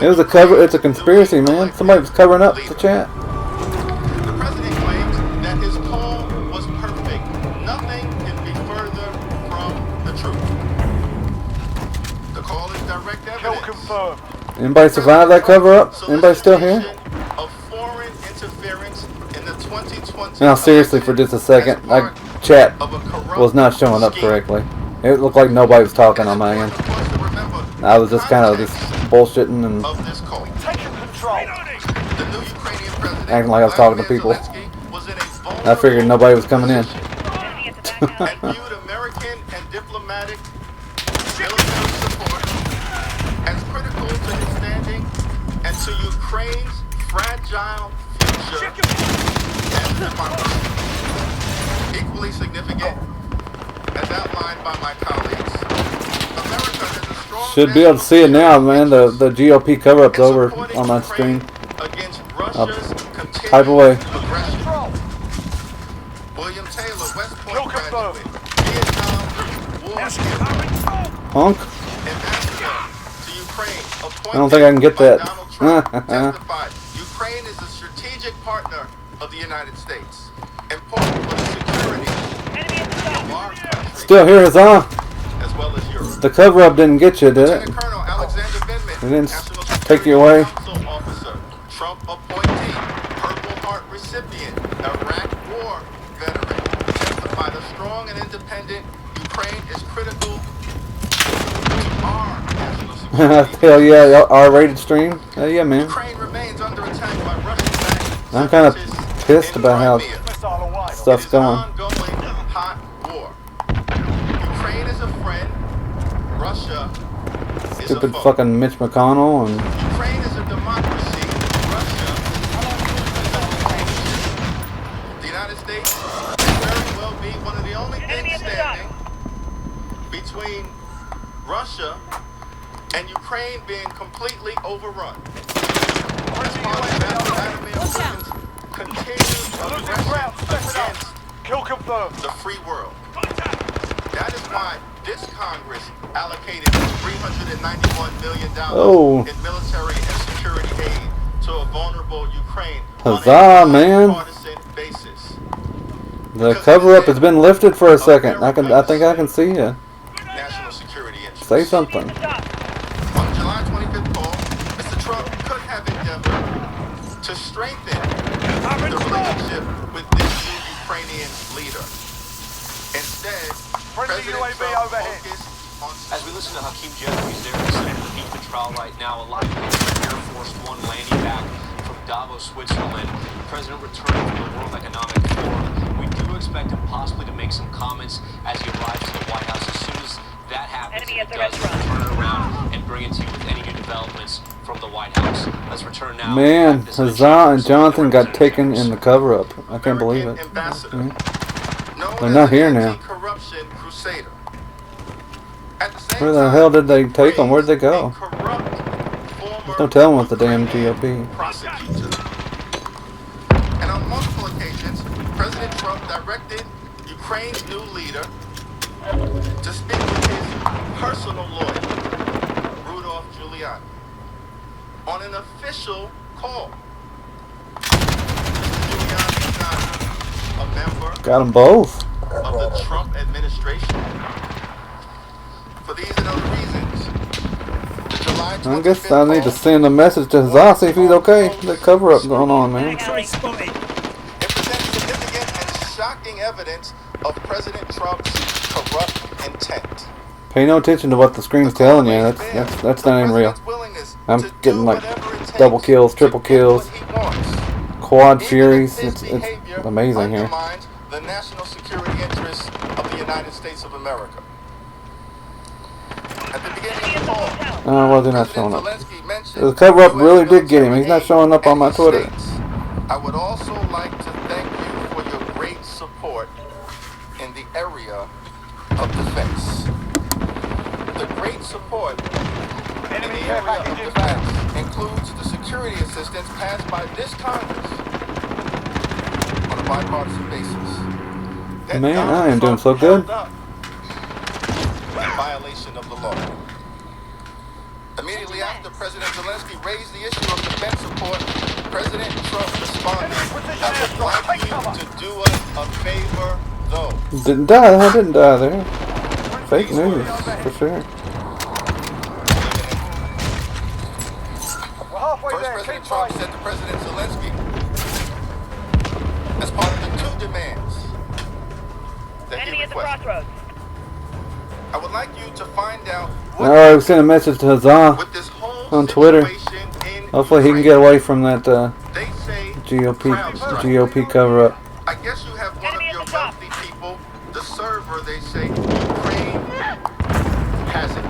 It was a cover. It's a conspiracy, man. Somebody was covering up the chat. The president claims that his call was perfect. Nothing can be further from the truth. The call is direct evidence. Kill confirmed. Anybody survive that cover up? Anybody still here? Of foreign interference in the 2020 Now, seriously, for just a second, my chat was not showing up correctly. It looked like nobody was talking on my end. I was just kind of just bullshitting and acting like I was talking to people. I figured nobody was coming in. and viewed American and diplomatic military support as critical to his standing and to Ukraine's fragile future as democracy. Equally significant, as outlined by my colleagues, America has a strong Should be able to see it now, man. The GOP cover-up's over on my stream. against I'll Russia's type away. aggression. William Taylor, West Point graduate, Vietnam War Punk? ambassador to Ukraine, appointed I don't think I can get by that. Donald Trump, testified, Ukraine is a strategic partner of the United States, important for the security of our country, Still here, huzzah. as well as Europe. The cover-up didn't get you, did it? Lieutenant Colonel Alexander Vindman, It didn't National take you Security away? Council officer, Trump appointee, Purple Heart recipient, Iraq War veteran, testified a strong and independent Ukraine is critical to our national security. Hell yeah, R-rated stream? Hell yeah, man. Ukraine remains under attack by Russian-backed I'm kind of separatists pissed in about how Crimea. stuff's It is going. an ongoing hot war. Ukraine is a friend. Russia is a Stupid foe. fucking Mitch McConnell and Ukraine is a democracy. Russia is a dictatorship. The United States may very well be one of the only things standing between Russia and Ukraine being completely overrun. As part of Vladimir Putin's continued aggression against Kill confirmed. the free world. That is why this Congress allocated $391 million Oh. in military and security aid to a vulnerable Ukraine Huzzah, on a man. bipartisan basis. the cover-up has been lifted for a second. I think I can see you. National security interests. Say something. On the July 25th call, Mr. Trump could have endeavored to strengthen the relationship with this new Ukrainian leader. Instead, President Trump focused on As we listen to Hakeem Jeffries there in the Senate impeachment trial right now, a lot of Air Force One landing back from Davos, Switzerland. The president returning from the World Economic Forum. We do expect him possibly to make some comments as he arrives to the White House. As soon as that happens, he does turn it around and bring it to you with any new developments from the White House. Let's return now. Man, back to this Huzzah and Jonathan got Representative taken in the cover-up. I can't believe it. ambassador, Mhm. known They're as not an here now. anti-corruption crusader. At the same Where the time, hell did they take them? Where'd they a go? corrupt former No telling with the damn Ukrainian GOP. prosecutor. And on multiple occasions, President Trump directed Ukraine's new leader to speak with his personal lawyer, Rudolph Giuliani, on an official call. Mr. Giuliani is not a member Got them both. of the Trump administration. For these and other reasons, the July I guess I 25th need to call send a message to Huzzah, see if he's okay. The cover-up going on, man. it presents significant and shocking evidence of President Trump's corrupt intent. Pay no attention to what the screen's telling you. That's not even real. I'm getting like double kills, triple kills, quad furies. It's amazing here. Undermines the national security interests of the United States of America. At the beginning of the call, Oh, well, they're not showing up. Zelensky mentioned The cover-up US really did get him. He's not military showing up on my aid Twitter. states. I would also like to thank you for your great support in the area of defense. The great support in the area of defense includes the security security assistance passed by this Congress on a bipartisan basis. That Man, Donald I am doing Trump so good. held up in violation of the law. Immediately after President Zelensky raised the issue of defense support, President Trump responded, "I would like you to do us a favor, though." Didn't die. I didn't die there. Fake news, for sure. First, President Trump said to President Zelensky, as part of the two demands that he requested, "I would like you to find out what Alright, we sent a message to Huzzah with this whole on Twitter. situation in Hopefully he can Ukraine. get away from that They say GOP cover up. I guess you have one of your wealthy people, the server, they say, Ukraine has it.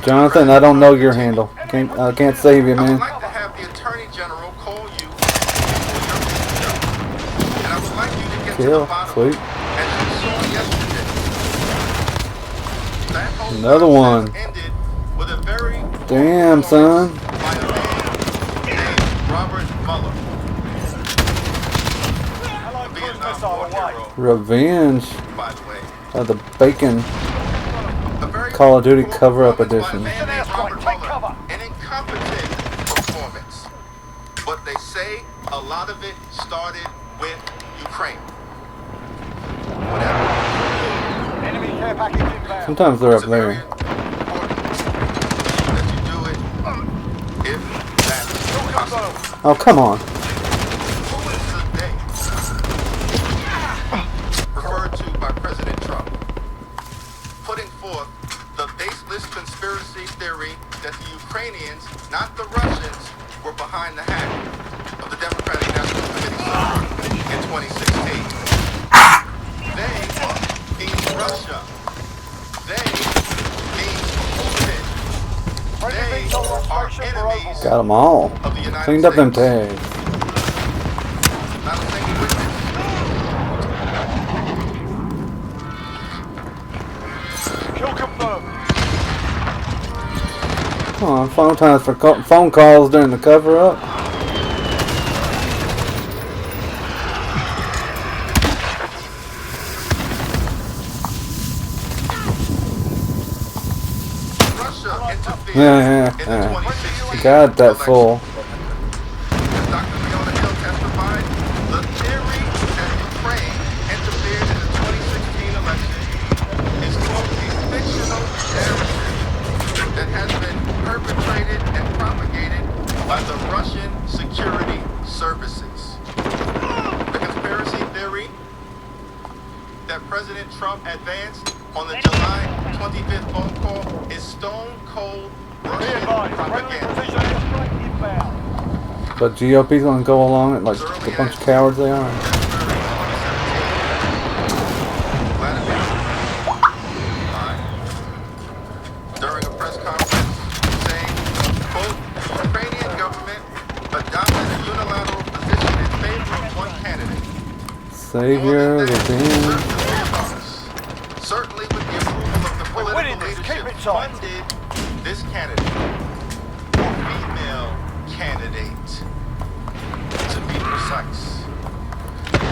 Jonathan, I don't know your handle. Can't save you, I would man. like to have the Attorney General call you and I would like you to get to the Kill, bottom. sweet. As you saw yesterday, that whole Another one. process ended with a very Damn, son. by a man named Robert Mueller. A Vietnam War hero, Revenge by the way. of the Bacon A very Call of Duty poor cover-up performance by a edition. man named Robert Mueller. An incompetent performance. But they say a lot of it started with Ukraine. Whatever. Enemy care package inbound. Sometimes they're up It's very there. important that you do it if that's possible. Oh, come on. Who is the day referred to by President Trump, putting forth the baseless conspiracy theory that the Ukrainians, not the Russians, were behind the hack of the Democratic National Committee server in 2016. They means Russia. They means Putin. They are enemies Got them all. of the United Cleaned up them States. tags. Not a single witness. Kill confirmed. Come on, phone times for phone calls during the cover-up. Russia interfered Yeah, in the yeah. 2016 Got that election. full. As Dr. Fiona Hill testified, the theory that Ukraine interfered in the 2016 election is quote, a fictional narrative that has been perpetrated and propagated by the Russian security services. The conspiracy theory that President Trump advanced on the July 25th phone call is stone cold Russian propaganda. But GOP's gonna go along it like the bunch of cowards they are. During a press conference saying, quote, the Ukrainian government adopted a unilateral position in favor of one candidate. Savior, revenge. Certainly with the approval of the political leadership funded this candidate, or female candidate, to be precise.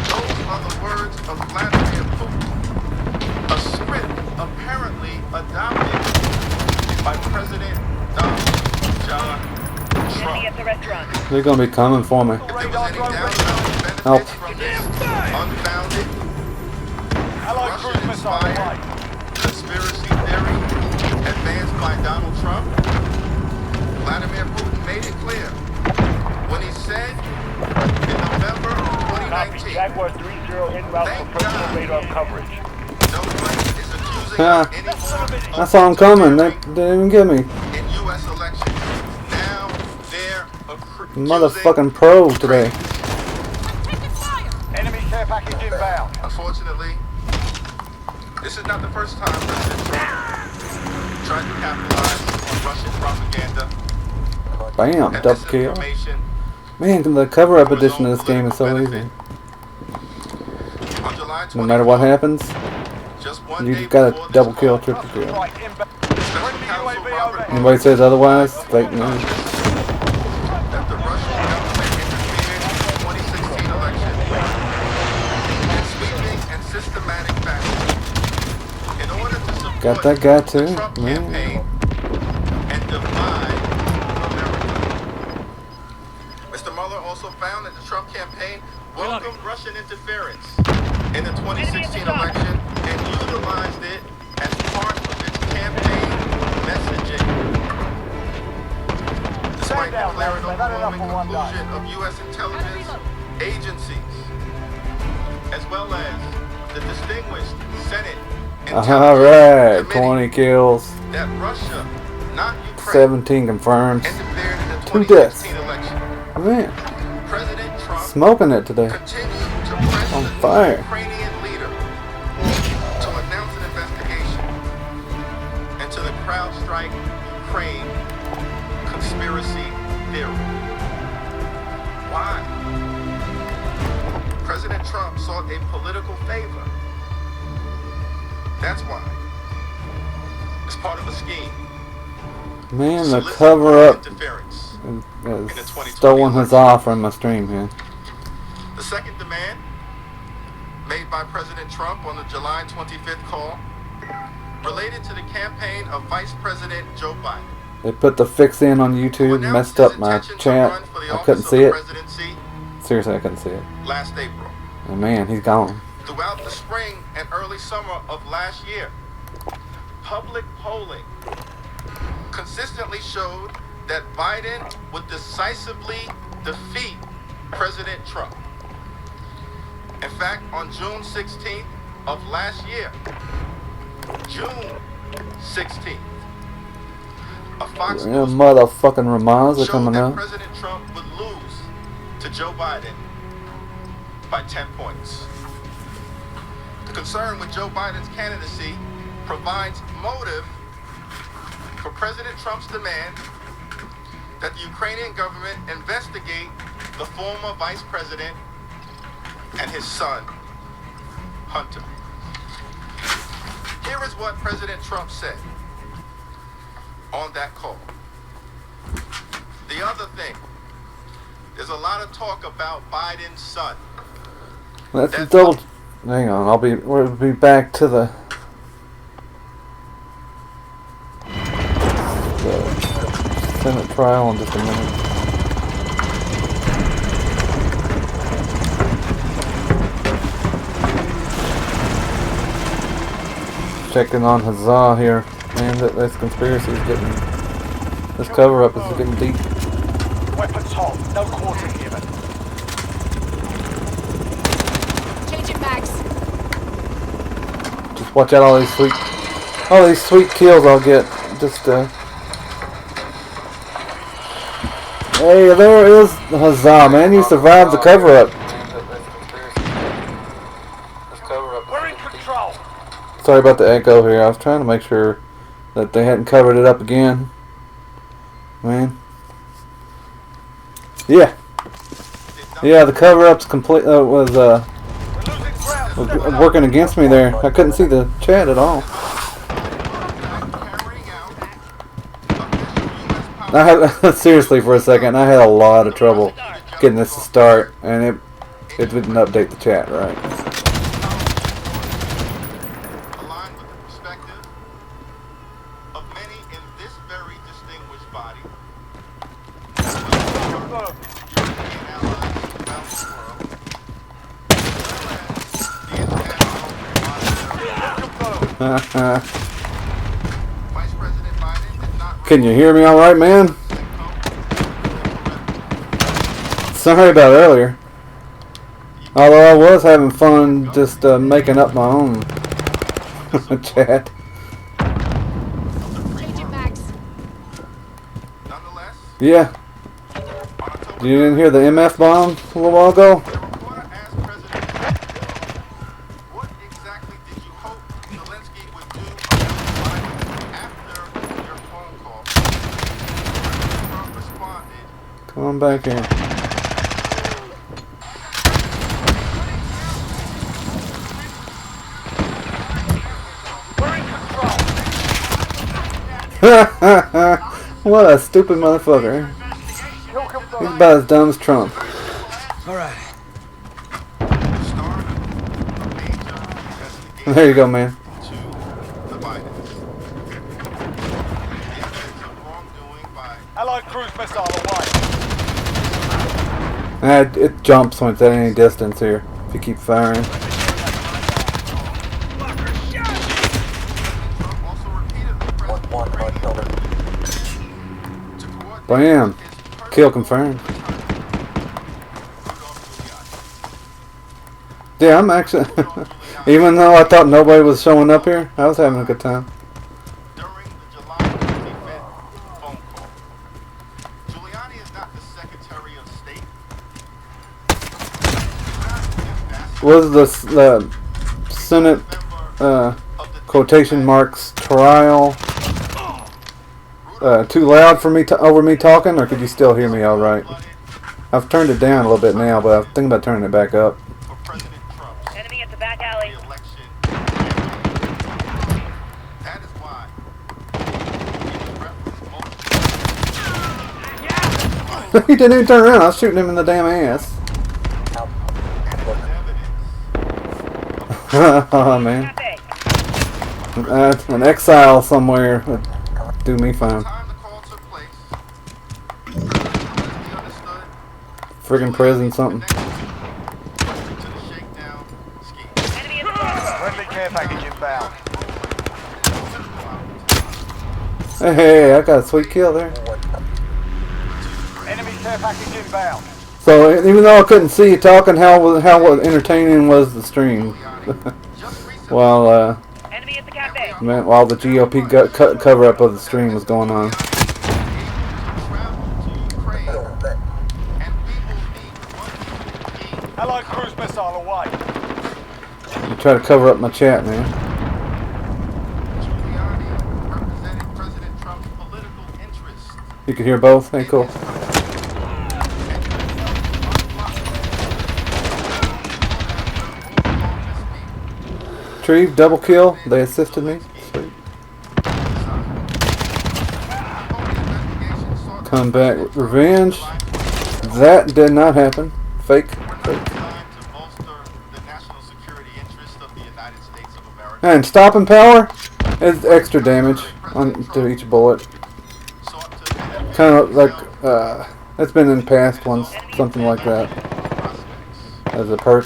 Those are the words of Vladimir Putin, a script apparently adopted by President Donald John Trump. They're gonna be coming for me. If there was any doubt about the Help. benefits from this unfounded, Russian-inspired conspiracy theory advanced by Donald Trump, Vladimir Putin made it clear when he said in November 2019, Jaguar 30 en route for personal radar coverage. no one is accusing Ha. us anymore I saw them coming. They didn't even get me. in U.S. elections. Now they're accusing Motherfucking pro today. Enemy care package inbound. Unfortunately, this is not the first time President Trump tried to capitalize on Russian propaganda. Bam, and double kill. disinformation. Man, the cover-up edition of this game is so easy. On July No matter what 24th, happens, just one you day gotta before this double kill, call, triple kill. Special Counsel Robert Anybody says otherwise, fake news. got that guy too, the Trump man. campaign and divide America. Mr. Mueller also found that the Trump campaign welcomed Russian interference in the 2016 election and utilized it as part of its campaign messaging. Despite declaring overwhelming conclusion of U.S. intelligence agencies, as well as the distinguished Senate Alright, 20 kills, that Russia, not Ukraine, 17 confirmed, interfered in the 2 deaths. 2016 election. Man, President Trump smoking it today. continued to press On the fire. Ukrainian leader to announce an investigation into the CrowdStrike Ukraine conspiracy theory. Why? President Trump sought a political favor. That's why. It's part of a scheme. Man, the cover-up Interference. has stolen huzzah from my stream here. The second demand, made by President Trump on the July 25th call, related to the campaign of Vice President Joe Biden. They put the fix in on YouTube, messed up my chat. I couldn't see it. Seriously, I couldn't see it. Last April. And man, he's gone. Throughout the spring and early summer of last year, public polling consistently showed that Biden would decisively defeat President Trump. In fact, on June 16th of last year, June 16th, a Fox Real News motherfucking Ramaz are showed coming that out. President Trump would lose to Joe Biden by 10 points. The concern with Joe Biden's candidacy provides motive for President Trump's demand that the Ukrainian government investigate the former vice president and his son, Hunter. Here is what President Trump said on that call. The other thing, there's a lot of talk about Biden's son. Let's double. Hang on, we'll be back to the Senate trial in just a minute. Checking on huzzah here. Man, this conspiracy is getting, this cover-up is getting deep. Weapons hot, no quarter given. Changing mags. Just watch out all these sweet kills I'll get. Just hey, there is huzzah, man! You survived the cover-up. We're in control. Sorry about the echo here. I was trying to make sure that they hadn't covered it up again. Man. Yeah. Yeah, the cover-up's complete. Was working against me there. I couldn't see the chat at all. I had, seriously, for a second, I had a lot of trouble getting this to start, and it didn't update the chat right. Aligned with the perspective of many in this very distinguished body, European allies around the world, as well as the international Vice President Biden did not. Can you hear me all right, man? Sorry about earlier. Although I was having fun just making up my own chat. Changing mags. Nonetheless, Yeah. You didn't hear the MF bomb a little while ago? the reporter asked President Trump, what exactly did you hope Zelensky would do after your phone call? Trump responded, Come on back here. We're in control. What a stupid motherfucker. Kill confirmed. He's about as dumb as Trump. started a major investigation There you go, man. to the Bidens. cruise missile away. It jumps when it's at any distance here. If you keep firing. Bam! Kill confirmed. Yeah, I'm actually... even though I thought nobody was showing up here, I was having a good time. During the July 25th phone call, Giuliani is not the Secretary of State. Was the Senate quotation marks trial too loud for me over me talking, or could you still hear me all right? I've turned it down a little bit now, but I'm thinking about turning it back up. Enemy at the back alley. That is why. He didn't even turn around. I was shooting him in the damn ass. Oh man. An exile somewhere would do me fine. Friggin' prison something. Friendly care package inbound. Hey, I got a sweet kill there. Enemy care package inbound. So even though I couldn't see you talking, how entertaining was the stream? While while the GOP cover up of the stream was going on. Allied cruise missile away. You try to cover up my chat, man. You can hear both? Hey, cool. Retrieve, double kill. They assisted me. Sweet. Comeback revenge. That did not happen. Fake. And stopping power is extra damage to each bullet. Kind of like it's been in past ones, something like that, as a perk.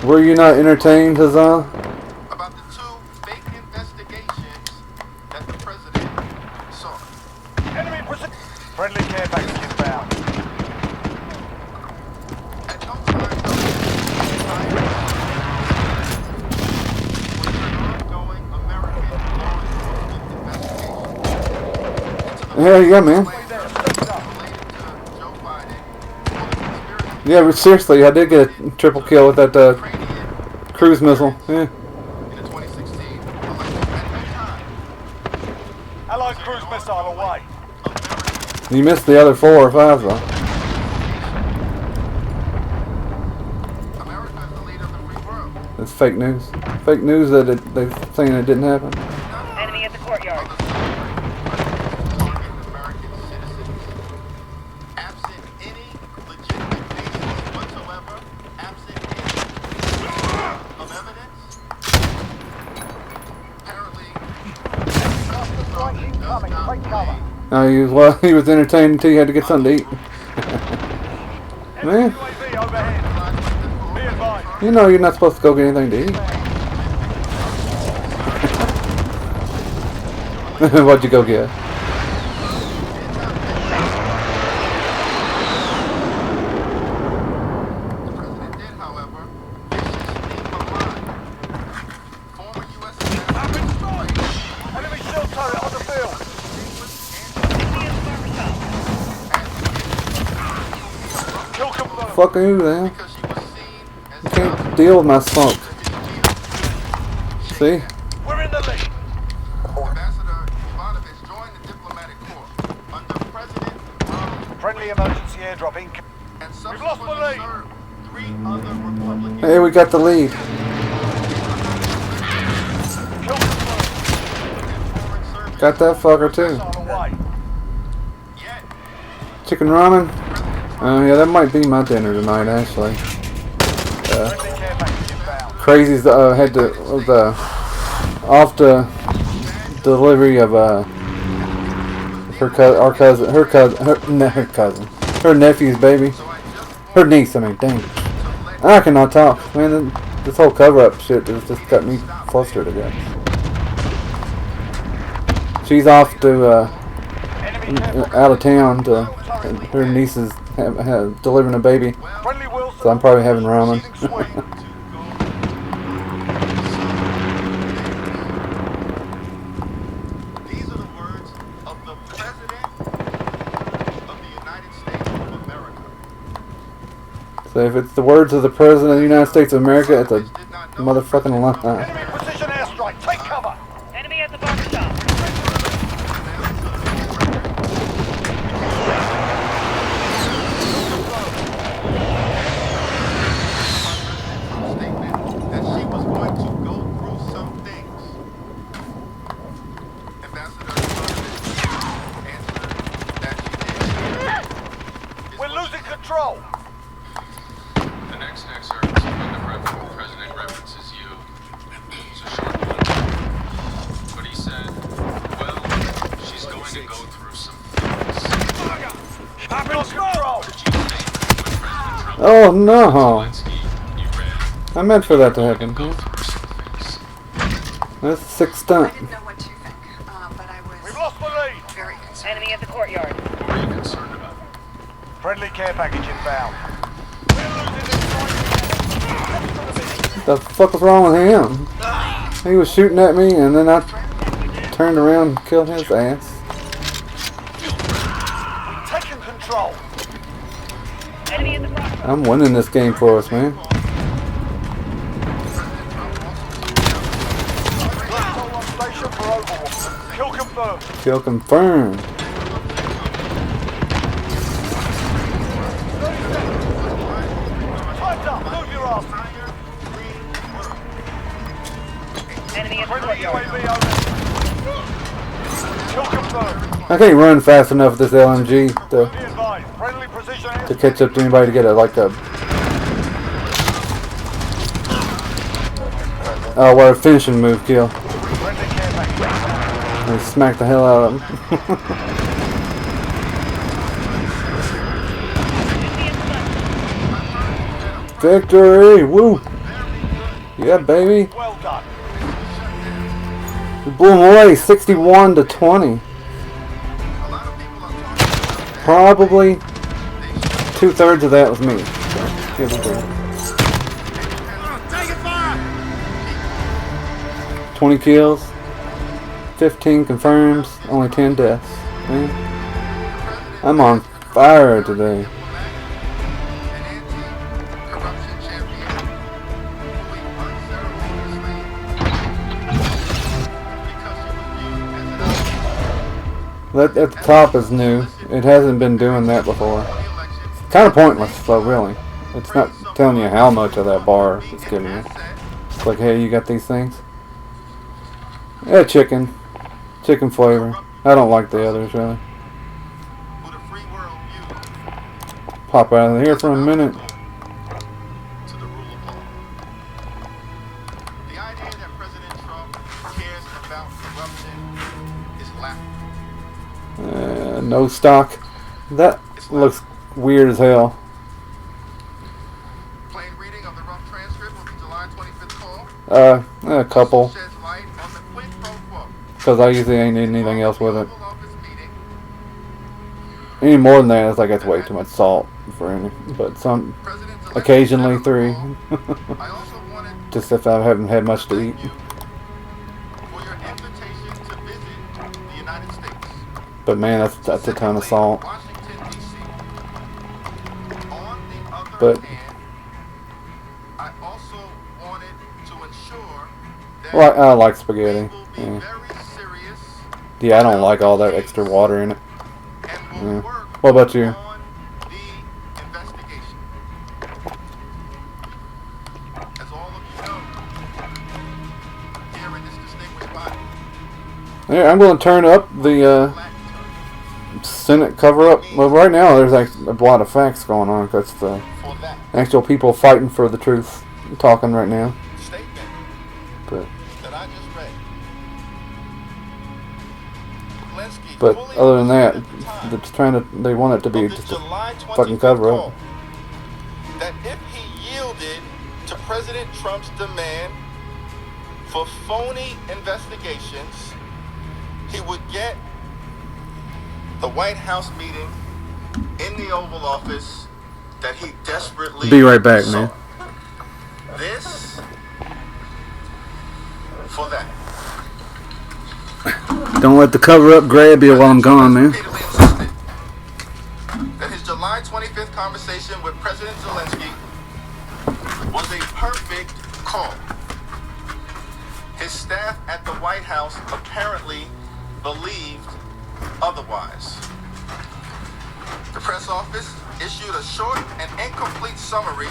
Were you not entertained, Hazan? About the two fake investigations that the president saw. Enemy precision. Friendly care package inbound. At no time ongoing American law enforcement investigation. Yeah, yeah, man. Yeah, seriously, I did get a triple kill with that cruise missile. Yeah. Allied cruise missile away. You missed the other 4 or 5 though. It's fake news. Fake news that they're saying it didn't happen. Enemy at the courtyard. He was entertained until you had to get something to eat. Man, you know you're not supposed to go get anything to eat. What'd you go get? Fuck you, man. You can't deal with my smoke. See? We're in the lead. Friendly emergency airdrop in. We've lost the lead. Hey, we got the lead. Got that fucker too. Chicken ramen? Oh yeah, that might be my dinner tonight actually. crazies had the off the delivery of her nephew's baby, her niece. I mean, dang, I cannot talk, man. This whole cover-up shit has just got me flustered again. She's off to out of town to her niece is delivering a baby, so I'm probably having ramen. These are the words of the President of the United States of America. So if it's the words of the President of the United States of America, it's a motherfucking lie. Enemy precision airstrike. Take cover. Enemy at the barber shop. That she was going to go through some things. Ambassador answered that she did. We're losing control. The next excerpt when the President references you. It's a short one. But he said, well, she's going to go through some things. I'm in control. Oh no! I meant for that to happen. That's a sick stunt. I didn't know what you think, but I was We've lost the lead. very concerned. Enemy at the courtyard. What are you concerned about? Friendly care package inbound. What the fuck was wrong with him? He was shooting at me, and then I turned around and killed his ass. Taking control. Enemy at the front. I'm winning this game for us, man. Control on station for overwatch. Kill confirmed. Kill confirmed. Time's up. Move your ass. Enemy at the Friendly courtyard. UAV over. Kill confirmed. I can't run fast enough with this LMG Be advised. Friendly precision to airstrike. catch up to anybody to get a what a finishing move kill. Friendly care package. And smack the hell out of him. Victory! Woo! Yeah, baby. Well done. We blew them away, 61-20. Probably 2/3 of that was me. Give or take. 20 kills, 15 confirms, only 10 deaths. Man, I'm on fire today. That at the top is new. It hasn't been doing that before. It's kind of pointless, though, really. It's not telling you how much of that bar it's giving you. It's like, hey, you got these things? Yeah, chicken. Chicken flavor. I don't like the others, really. Pop out of here for a minute. The idea that President Trump cares about corruption is laughable. No stock. That looks weird as hell. Plain reading of the rough transcript of the July 25th call A couple. sheds light on the quid pro quo. Because I usually ain't need anything else with it. Any more than that, it's like that's way too much salt for any. But some, occasionally 3. Just if I haven't had much to eat. For your invitation to visit the United States. But man, that's a ton of salt. But I also wanted to ensure that well, I like spaghetti. Yeah, I don't like all that extra water in it. Yeah. What about you? Yeah, I'm going to turn up the Senate cover-up. Well, right now there's actually a lot of facts going on because the actual people fighting for the truth talking right now. But that I just read. Zelensky but fully other than that, understood at the they're just trying to. They want it to be of the just a July fucking 25th cover call up. that if he yielded to President Trump's demand for phony investigations, he would get the White House meeting in the Oval Office that he desperately Be right back, sought. man. This for that. Don't let the cover up grab you while I'm gone, man. Repeatedly insisted that his July 25th conversation with President Zelensky was a perfect call. His staff at the White House apparently believed otherwise. The press office issued a short and incomplete summary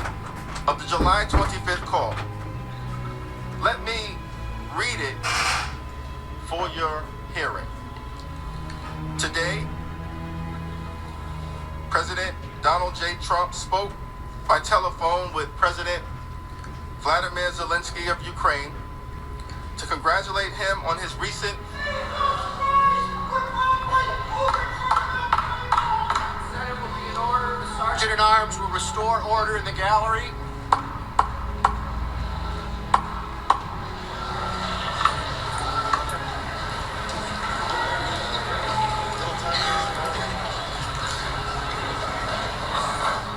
of the July 25th call. Let me read it for your hearing. Today, President Donald J. Trump spoke by telephone with President Vladimir Zelensky of Ukraine to congratulate him on his recent Senate will be in order. The Sergeant at Arms will restore order in the gallery.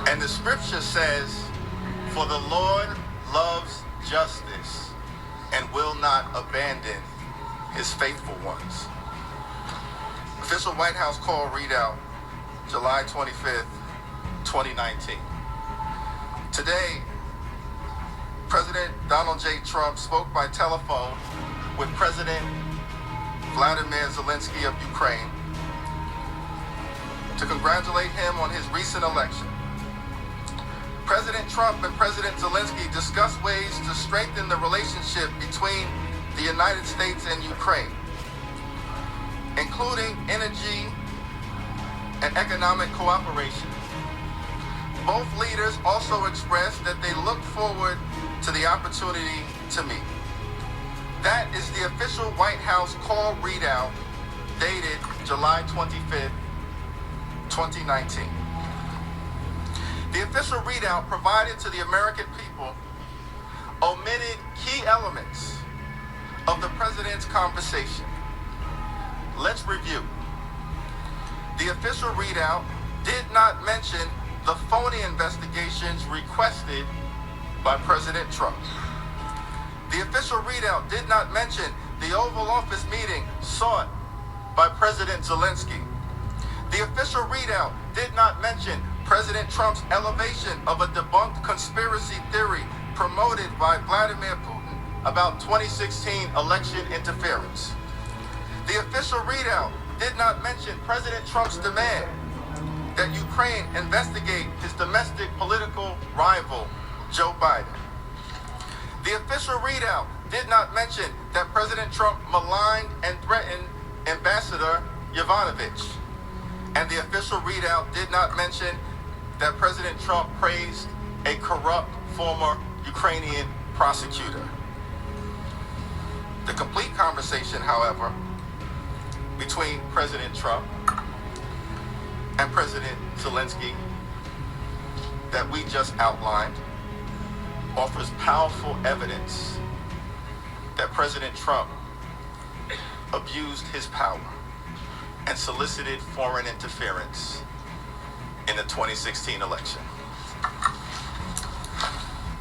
And the scripture says, "For the Lord loves justice and will not abandon his faithful ones." Official White House call readout, July 25th, 2019. Today, President Donald J. Trump spoke by telephone with President Vladimir Zelensky of Ukraine to congratulate him on his recent election. President Trump and President Zelensky discussed ways to strengthen the relationship between the United States and Ukraine, including energy and economic cooperation. Both leaders also expressed that they look forward to the opportunity to meet. That is the official White House call readout dated July 25th, 2019. The official readout provided to the American people omitted key elements of the president's conversation. Let's review. The official readout did not mention the phony investigations requested by President Trump. The official readout did not mention the Oval Office meeting sought by President Zelensky. The official readout did not mention President Trump's elevation of a debunked conspiracy theory promoted by Vladimir Putin about 2016 election interference. The official readout did not mention President Trump's demand that Ukraine investigate his domestic political rival, Joe Biden. The official readout did not mention that President Trump maligned and threatened Ambassador Yovanovitch. And the official readout did not mention that President Trump praised a corrupt former Ukrainian prosecutor. The complete conversation, however, between President Trump and President Zelensky that we just outlined offers powerful evidence that President Trump abused his power and solicited foreign interference in the 2016 election,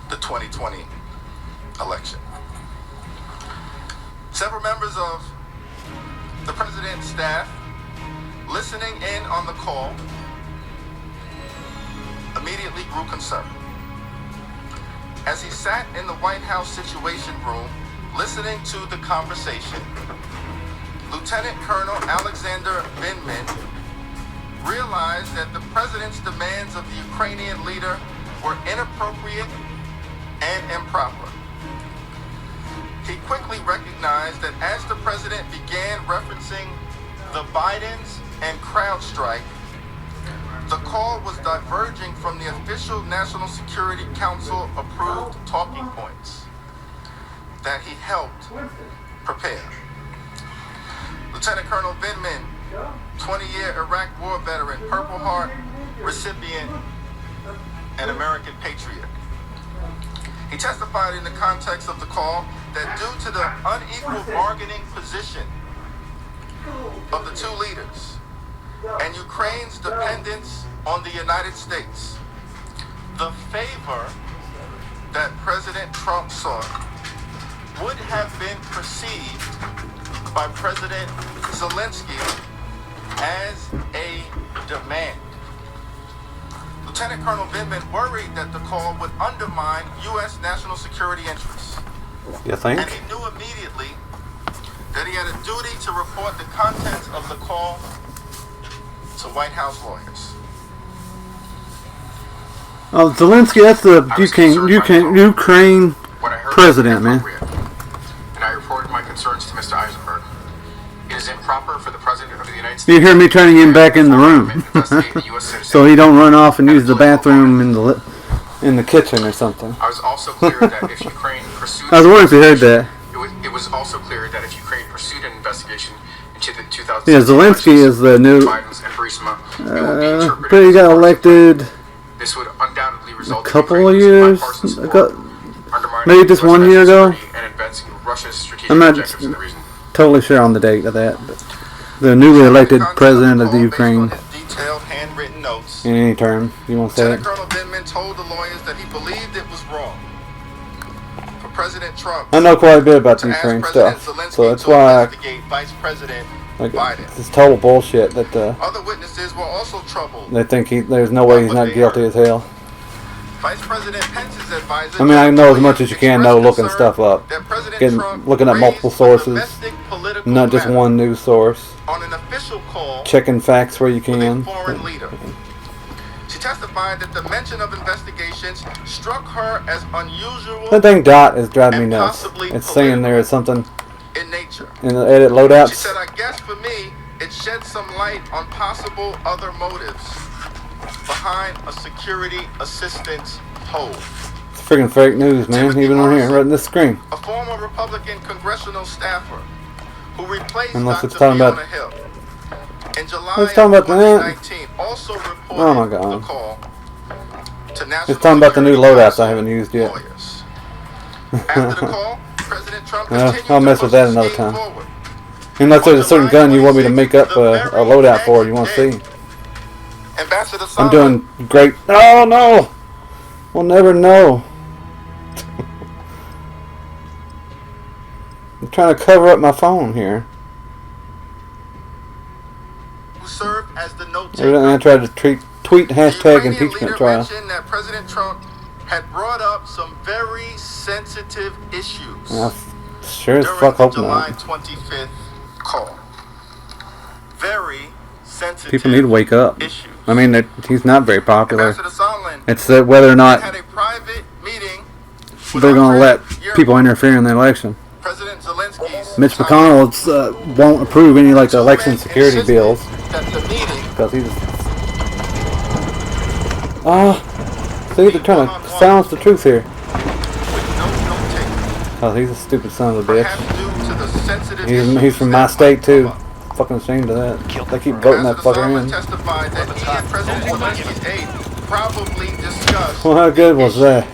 the 2020 election. Several members of the president's staff listening in on the call immediately grew concerned. As he sat in the White House Situation Room listening to the conversation, Lieutenant Colonel Alexander Vindman realized that the president's demands of the Ukrainian leader were inappropriate and improper. He quickly recognized that as the president began referencing the Bidens and CrowdStrike, the call was diverging from the official National Security Council approved talking points. that he helped prepare. Lieutenant Colonel Vindman, 20-year Iraq War veteran, Purple Heart recipient, and American patriot. He testified in the context of the call that due to the unequal bargaining position of the two leaders and Ukraine's dependence on the United States, the favor that President Trump sought would have been perceived by President Zelensky as a demand. Lieutenant Colonel Vindman worried that the call would undermine U.S. national security interests. You think? And he knew immediately that he had a duty to report the contents of the call to White House lawyers. Oh, Zelensky, that's the Ukraine president, man. And I reported my concerns to Mr. Eisenberg. It is improper for the President of the United States... You hear me turning him back in the room. So he don't run off and use the bathroom in the kitchen or something. I was also clear that if Ukraine pursued... I was wondering if you heard that. It was also clear that if Ukraine pursued an investigation into the 2000... Yeah, Zelensky is the new... He got elected... This would undoubtedly result a couple of years ago, maybe just 1 year ago. I'm not totally sure on the date of that. But the newly elected president of the Ukraine. Detailed handwritten notes. In any term, you want to say it? Colonel Vindman told the lawyers that he believed it was wrong for President Trump. I know quite a bit about the Ukraine stuff, so that's why Vice President it's total bullshit that other witnesses were also troubled. they think there's no way he's not guilty as hell. Vice President Pence's advisor, I mean, I know as much as you can know looking stuff up, looking at multiple sources, not just one news source, on an official call, checking facts where you can. Foreign leader. She testified that the mention of investigations struck her as unusual. That dang dot is driving me nuts. It's saying there is something in nature. In the edit loadouts. She said, I guess for me, it sheds some light on possible other motives behind a security assistance hold. It's freaking fake news, man. Even on here, right in this screen. A former Republican congressional staffer who replaced Unless it's Dr. talking about. Hill. In July It's talking about that. 2019, also reported Oh my god. the call to it's talking about the new loadouts I haven't used yet. After the call, President Trump I'll mess with that another time. Unless there's a certain gun you want me to make up a loadout for, you want to see. I'm doing great. Oh no! We'll never know. I'm trying to cover up my phone here. Served as the note I tried to tweet hashtag impeachment trial. That President Trump had brought up some very sensitive issues. I sure as fuck hope July not. 25th call. Very sensitive. People need to wake up. Issues. I mean, he's not very popular. Ambassador Sondland It's whether or not had a private meeting they're going to let people interfere in the election. President Zelensky's Mitch McConnell won't approve any like the election security bills because he's see, they're trying to silence the truth here. Oh, he's a stupid son of a bitch. He's from my state too. Fucking ashamed of that. They keep voting that fucker in. Testified that he and President Zelensky's aide probably discussed Well, how good was that?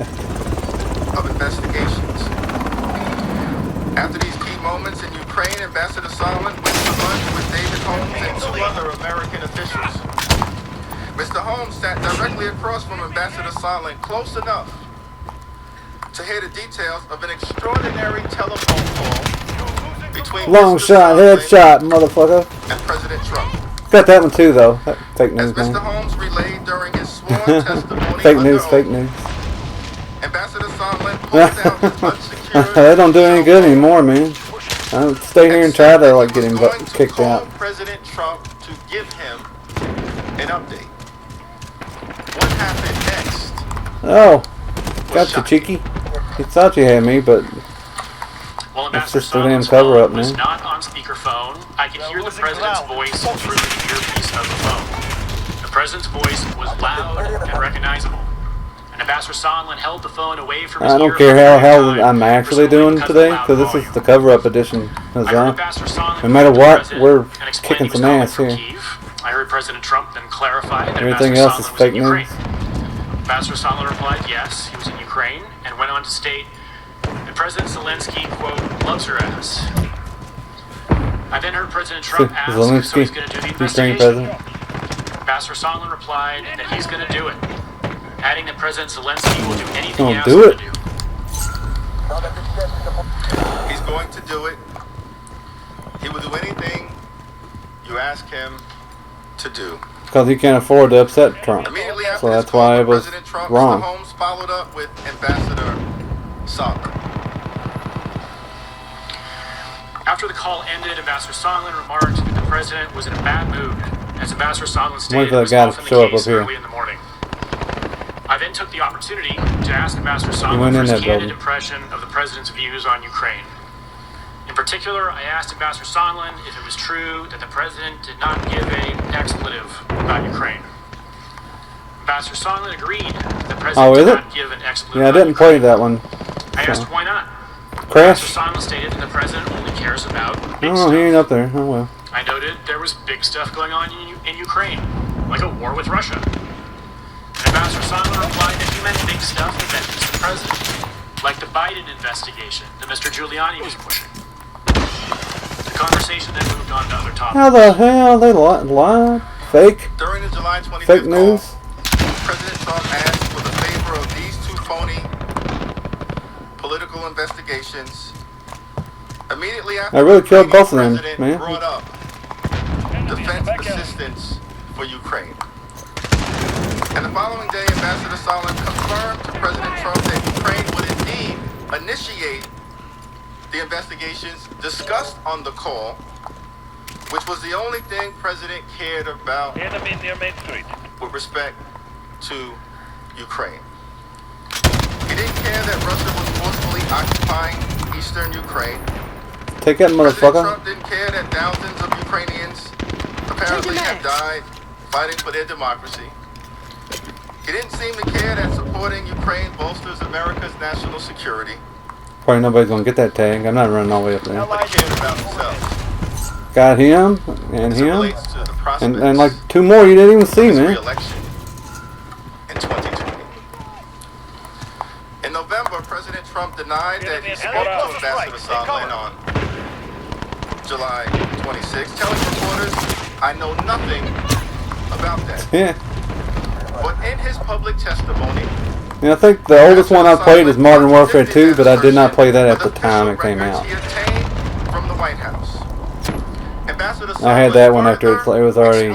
of investigations. After these key moments in Ukraine, Ambassador Sondland went to lunch with David Holmes and two other American officials. Mr. Holmes sat directly across from Ambassador Sondland, close enough to hear the details of an extraordinary telephone call between Long shot, headshot, motherfucker. and President Trump. Got that one too, though. Fake news, As Mr. man. Holmes relayed during his sworn testimony Fake under news, oath, fake news. Ambassador Sondland pulled out his unsecured That don't do any good anymore, man. I'll stay here and try to like get him kicked out. President Trump to give him an update. What happened next? Oh, gotcha, cheeky. He thought you had me, but well, it's just a damn cover up, was man. not on speakerphone. I could hear the president's voice through the earpiece of the phone. The president's voice was loud and recognizable. And Ambassador Sondland held the phone away from I his don't ear care for a how period of hell time, I'm actually presumably doing because of today, the loud because this volume. is the cover-up edition. 'Cause, I heard Ambassador Sondland no matter go to the what, president we're and explain kicking he was some calling ass from here. Kyiv. I heard President Trump then clarify that Everything Ambassador else is Sondland was in fake Ukraine. news. Ambassador Sondland replied, yes, he was in Ukraine, and went on to state that President Zelensky, quote, loves her ass. I then heard President Trump ask so he's going to do the Ukraine investigation. president. Ambassador Sondland replied that he's going to do it, adding that President Zelensky will do anything he Don't asks do him it. to do. He's going to do it. He will do anything you ask him to do. Because he can't afford to upset Trump. Immediately after So this that's call why to it was President Trump, wrong. Mr. Holmes followed up with Ambassador Sondland. After the call ended, Ambassador Sondland remarked that the president was in a bad mood, as Ambassador Sondland stated Wait was for that guy often to the show up case up here. early in the morning. I then took the opportunity to ask Ambassador He Sondland went for in his that candid building. impression of the president's views on Ukraine. In particular, I asked Ambassador Sondland if it was true that the president did not give an expletive about Ukraine. Ambassador Sondland agreed that the president Oh, is did it? not give an expletive Yeah, I about didn't play that one. I asked So. why not. Crash? Ambassador Sondland stated that the president only cares about big Oh, stuff. he ain't up there. Oh well. I noted there was big stuff going on in Ukraine, like a war with Russia. And Ambassador Sondland replied that he meant big stuff that benefits the president, like the Biden investigation that Mr. Giuliani was pushing. The conversation then moved on to other topics. How the hell they lied? Fake? During the July 25th Fake call, news? President Trump asked for the favor of these two phony political investigations. Immediately after I really the killed both of Ukrainian them, president man. brought up defense assistance for Ukraine. And the following day, Ambassador Sondland confirmed to President Trump that Ukraine would indeed initiate the investigations discussed on the call, which was the only thing President cared about Enemy near Main Street. with respect to Ukraine. He didn't care that Russia was forcefully occupying eastern Ukraine. Take that President motherfucker. Trump didn't care that thousands of Ukrainians apparently have died fighting for their democracy. He didn't seem to care that supporting Ukraine bolsters America's national security. Probably nobody's gonna get that tag. I'm not running all the way up there. But he cared about himself. Got him and As it him relates to the prospects and like two more you didn't even see, of his man. re-election in 2020. In November, President Trump denied that he spoke to Ambassador Sondland on July 26, telling reporters, "I know nothing about that." Yeah. But in his public testimony, And I think the oldest one I played is Modern Warfare 2, but I did not play that at the time it came out. he obtained from the White House. Ambassador I had that one Sondland after it was already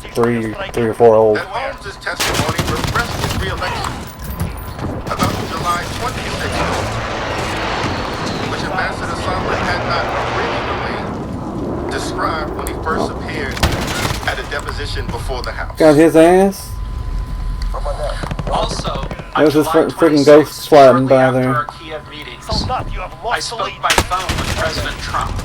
explained three or four old. that Holmes' testimony refreshed his re-election about the July 26th, which Ambassador Sondland had not originally described when he first appeared at a deposition before the House. Got his ass. Also, It was just July freaking 26th, ghost sliding shortly by after there. our Kiev meetings, I spoke by phone with President Trump.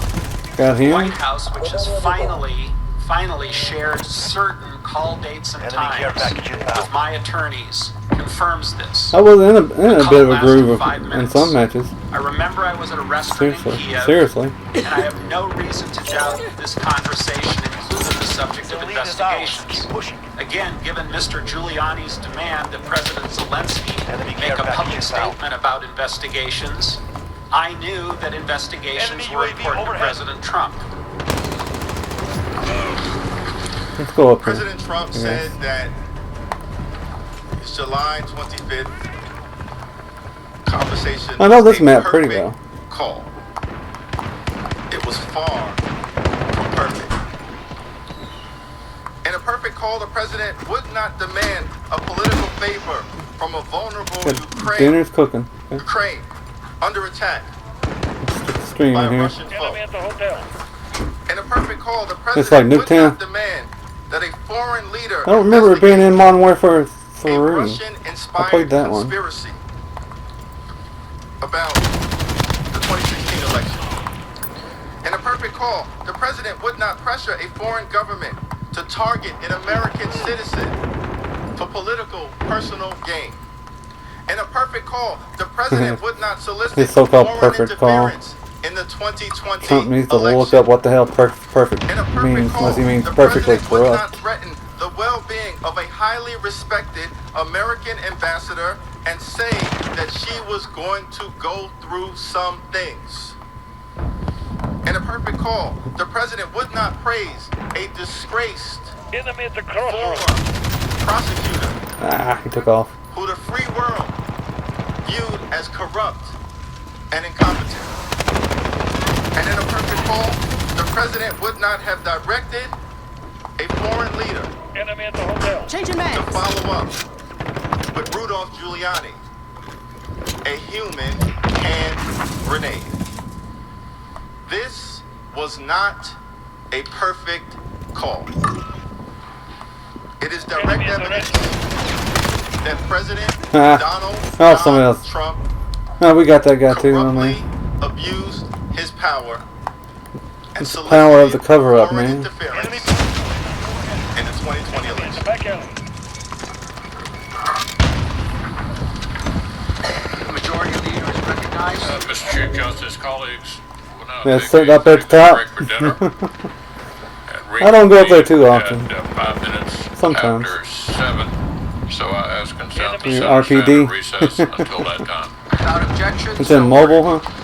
Got The him. White House, which has finally shared certain call dates and times with my attorneys, confirms this. I was in a The bit call of a lasted groove 5 in minutes. some matches. I remember I was at a restaurant in Kiev, Seriously. and I have no reason to doubt that this conversation included the subject of investigations. Again, given Mr. Giuliani's demand that President Zelensky make a public statement about investigations, I knew that investigations were important to President Trump. Let's go up here. President Trump said that his July 25th conversation I know was this a map pretty perfect well. call. It was far from perfect. In a perfect call, the president would not demand a political favor from a vulnerable Good. Dinner's cooking. Okay. Ukraine under attack Stream by in a here. Russian foe. In a perfect call, the It's like president would Nuketown. not demand that a foreign leader I don't remember it being in Modern Warfare 3. I Russian-inspired played that one. conspiracy about the 2016 election. In a perfect call, the president would not pressure a foreign government to target an American citizen for political personal gain. In a perfect call, the president would not solicit His so-called foreign perfect call. interference in the 2020 Trump needs to election. look up what the hell perfect In a perfect means, call, unless he means the perfectly president would not corrupt. threaten the well-being of a highly respected American ambassador and say that she was going to go through some things. In a perfect call, the president would not praise a disgraced former prosecutor Ah, he took off. who the free world viewed as corrupt and incompetent. And in a perfect call, the president would not have directed a foreign leader to follow up with Rudolph Giuliani, a human hand grenade. This was not a perfect call. It is direct evidence that President Donald somebody else. Trump Oh, we got that guy too, I corruptly mean. abused his power and It's the power of the cover-up, foreign man. interference in the 2020 election. The majority leader is recognized. Mr. Chief Justice, colleagues, we'll now Yeah, take sit a up at the top. break for dinner. I don't go up there too At, often. 5 minutes Sometimes. after 7. So I ask consent to Your set a RPD. standard recess until that time. Without objection. It's in mobile, huh?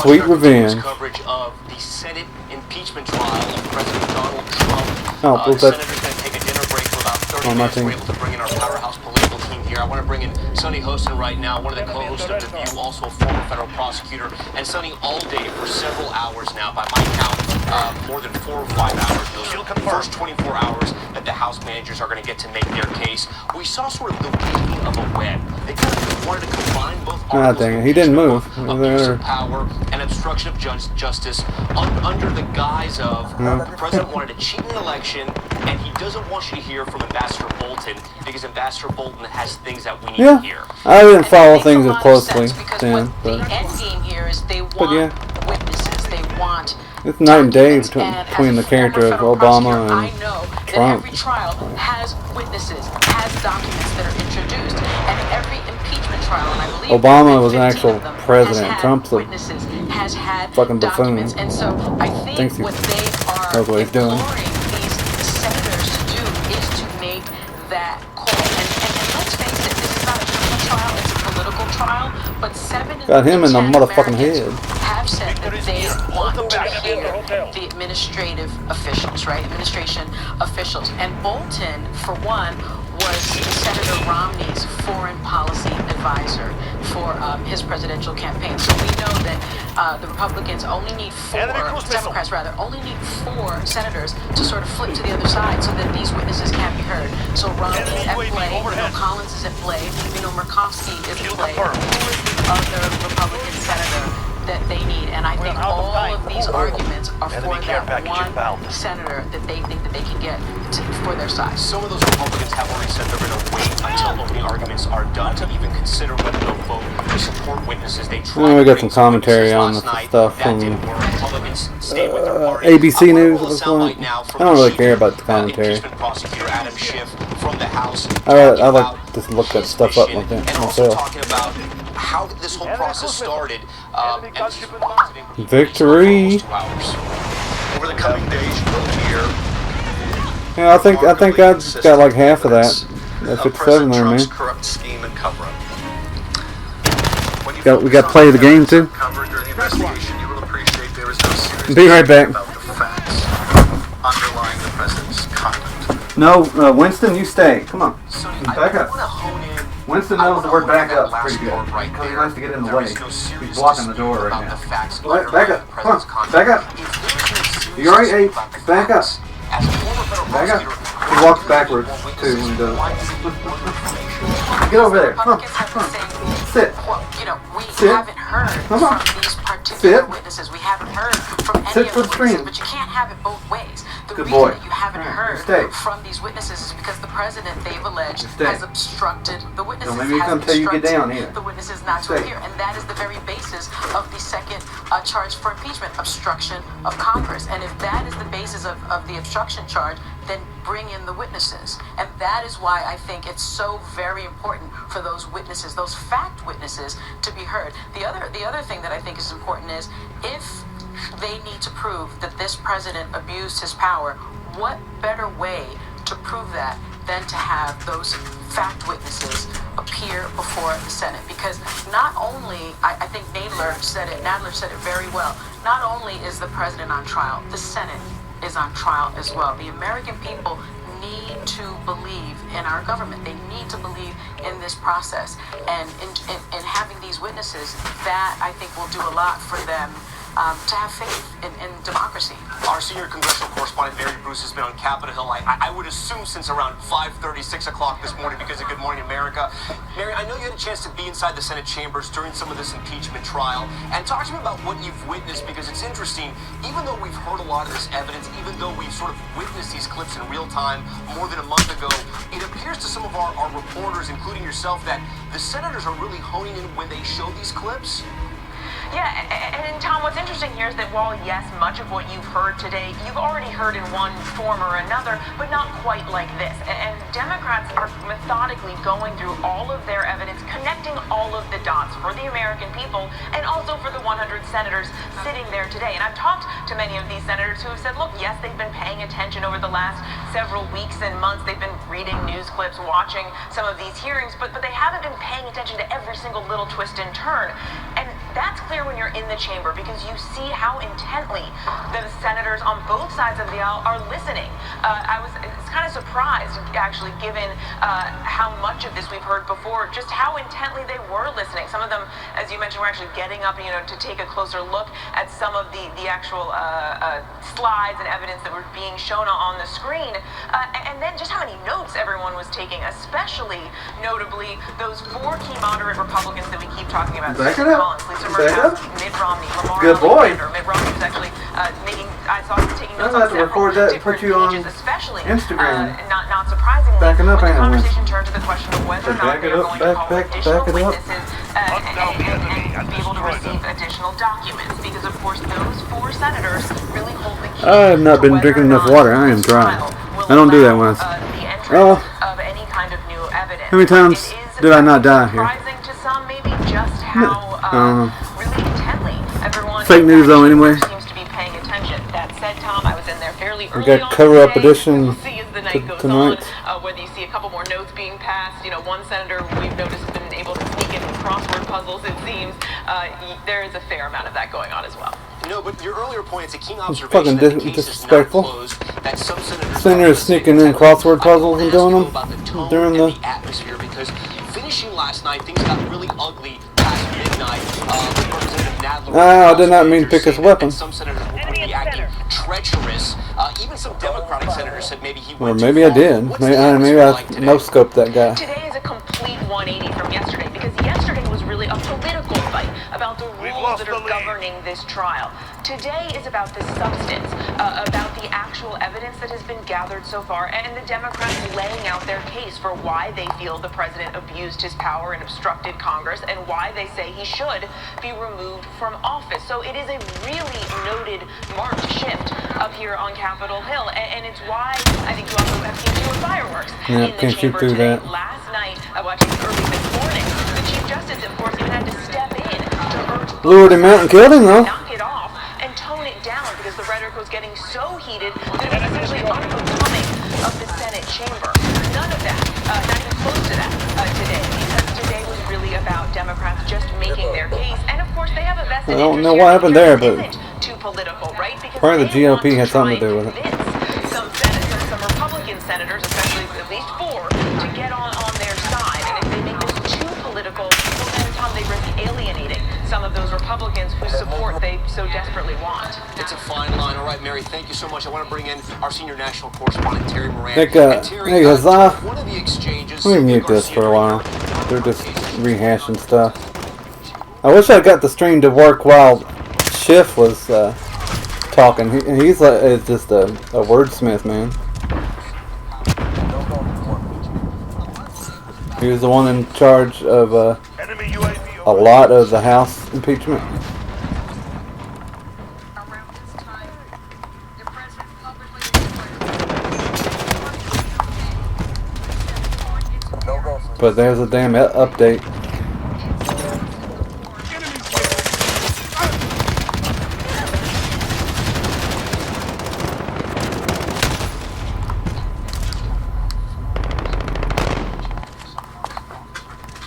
Sweet revenge. Coverage of the Senate impeachment trial of President Donald Trump. Oh, The was that Senator's going to take a dinner break for about 30 on my minutes. We're team? able to bring in our powerhouse political team here. I want to bring in Sonny Hostin right now, one of the co-hosts of The View, also a former federal prosecutor. And Sonny, all day for several hours now, by my count, more than 4 or 5 hours. Those are the first 24 hours that the House managers are going to get to make their case. We saw sort of the weaving of a web. They kind of wanted to combine both Ah, dang it. He didn't move. abuse of power and obstruction of justice under the guise of the president wanted to cheat an election, and he doesn't want you to hear from Ambassador Bolton because Ambassador Bolton has things that we need to hear. I didn't follow things as closely then, The but end game here is they But want yeah. witnesses. They want it's night and day documents. And between the as a former character of federal Obama prosecutor, I and know that Trump. every trial has witnesses, has documents that are introduced, and every impeachment trial, and I believe Obama was an 15 actual of them, president. has had Trump's a witnesses, has had fucking buffoon. documents, and so I think Thinks he what they are knows what he's doing. imploring these senators to do is to make that call. And let's face it, this is not a criminal trial; it's a political trial. But 7 Got him in the 10 motherfucking Americans head. have said that they want to hear the administrative officials, right? Administration officials. And Bolton, for one, was Senator Romney's foreign policy advisor for his presidential campaign. So we know that the Republicans only need 4, Democrats rather, only need 4 senators to sort of flip to the other side so that these witnesses can't be heard. So Romney's at play, we know Collins is at play, we know Murkowski is at play. Who is the other Republican senator that they need? And I think all of these arguments are for that one senator that they think that they can get for their side. Some of those Republicans have already said they're going to wait until opening arguments are done to even consider whether they'll vote to support witnesses. They tried We to got some commentary on the stuff from ABC News. What's going on? I don't really care about the commentary. Prosecutor Adam Schiff from the House. I like to look that stuff up like that and also myself. talking about how this whole process started. Victory. Over the coming days, you will hear Yeah, I think I got like half of that. That's 57 there, man. corrupt scheme and cover-up. We got play of the game too. Covered during the investigation, you will appreciate there is no serious Be right back. about the facts underlying the president's conduct. No, Winston, you stay. Come on. Back up. Winston knows the word back up pretty good. Because he likes to get in the way. He's blocking the door right now. Wait, back up. Come on. Back up. You alright? Hey, back up. Back up. He walks backwards too when he does it. Get over there. Come on. Sit. You know, we Sit. haven't heard Come on. from these particular Sit. witnesses. We haven't heard from any Sit of for the the witnesses, screen. but you can't have it both ways. The Good reason boy. that you haven't heard Stay. from these witnesses is because the president, they've alleged, Stay. has obstructed the witnesses. Don't let me has come till you get instructed down here. The witnesses not to Stay. appear, and that is the very basis of the second charge for impeachment: obstruction of Congress. And if that is the basis of the obstruction charge, then bring in the witnesses. And that is why I think it's so very important for those witnesses, those fact witnesses, to be heard. The other thing that I think is important is if they need to prove that this president abused his power, what better way to prove that than to have those fact witnesses appear before the Senate? Because not only, I think Nadler said it very well, not only is the president on trial, the Senate is on trial as well. The American people need to believe in our government. They need to believe in this process. And in having these witnesses, that I think will do a lot for them to have faith in democracy. Our senior congressional correspondent, Mary Bruce, has been on Capitol Hill, I would assume since around 5:30, 6 o'clock this morning because of Good Morning America. Mary, I know you had a chance to be inside the Senate chambers during some of this impeachment trial. And talk to me about what you've witnessed, because it's interesting. Even though we've heard a lot of this evidence, even though we've sort of witnessed these clips in real time more than a month ago, it appears to some of our reporters, including yourself, that the senators are really honing in when they show these clips. Yeah, and Tom, what's interesting here is that while, yes, much of what you've heard today, you've already heard in one form or another, but not quite like this. And Democrats are methodically going through all of their evidence, connecting all of the dots for the American people and also for the 100 senators sitting there today. And I've talked to many of these senators who have said, look, yes, they've been paying attention over the last several weeks and months. They've been reading news clips, watching some of these hearings, but they haven't been paying attention to every single little twist and turn. And that's clear when you're in the chamber, because you see how intently the senators on both sides of the aisle are listening. I was kind of surprised, actually, given how much of this we've heard before, just how intently they were listening. Some of them, as you mentioned, were actually getting up, to take a closer look at some of the actual slides and evidence that were being shown on the screen. And then just how many notes everyone was taking, especially, notably, those 4 key moderate Republicans that we keep talking about. Back it up. Mitt Romney, Lamar Good boy. Mitt Romney was actually I saw him taking notes I'm on going to record that and put you on especially, Instagram. Not surprisingly, Backing up, when the Anna. conversation turned to the question of whether or not they were going to call additional witnesses and be able to receive additional documents, because of course those 4 senators really hold the key. I have not been drinking enough water. I am dry. I don't do that when the entrance of any kind of new evidence. How many times did I not die here? Surprising to some, maybe, just how really intently everyone Fake news though, anyway. seems to be paying attention. That said, Tom, I was in there fairly early. We got cover-up edition We'll see as the night goes tonight. on, whether you see a couple more notes being passed. One senator we've noticed has been able to sneak in crossword puzzles, it seems. There is a fair amount of that going on as well. No, but your earlier point, it's a keen It's observation fucking that the case disrespectful. is not closed, that some senators Senators sneaking in crossword puzzles and doing them during the atmosphere, because finishing last night, things got really ugly past midnight. Representative Nadler, I did not mean to pick his weapon. some senators were reacting treacherous. Even some Democratic senators said maybe he Or went maybe too I far. did. What's Maybe the I atmosphere like today? no-scoped that guy. Today is a complete 180 from yesterday, because yesterday was really a political fight about the rules that are governing this trial. Today is about the substance, about the actual evidence that has been gathered so far, and the Democrats laying out their case for why they feel the president abused his power and obstructed Congress, and why they say he should be removed from office. So it is a really noted, marked shift up here on Capitol Hill, and it's why I think you also have seen fewer fireworks Yeah, in the can't shoot chamber through today. that. Last night, watching early this morning, the Chief Justice, of course, even had to step in to urge Lured him out and killed him, though. knock it off and tone it down, because the rhetoric was getting so heated that it was essentially unbecoming of the Senate chamber. None of that, not even close to that today, because today was really about Democrats just making their case, and of course they have a vested I don't interest know here what happened because there, it but isn't too political, right? Because probably the they want GOP to had something to try do and with it. convince some Republican senators, especially at least 4, to get on their side. And if they make this too political, well, then Tom, they risk alienating some of those Republicans whose support they so desperately want. It's a fine line. All right, Mary, thank you so much. I want to bring in our senior national correspondent, Terry Moran. Hey, Terry, Huzzah. one of the exchanges... Let me mute this for a while. They're just rehashing stuff. I wish I got the stream to work while Schiff was talking. He's is just a wordsmith, man. He was the one in charge of a lot of the House impeachment. But there's a damn update.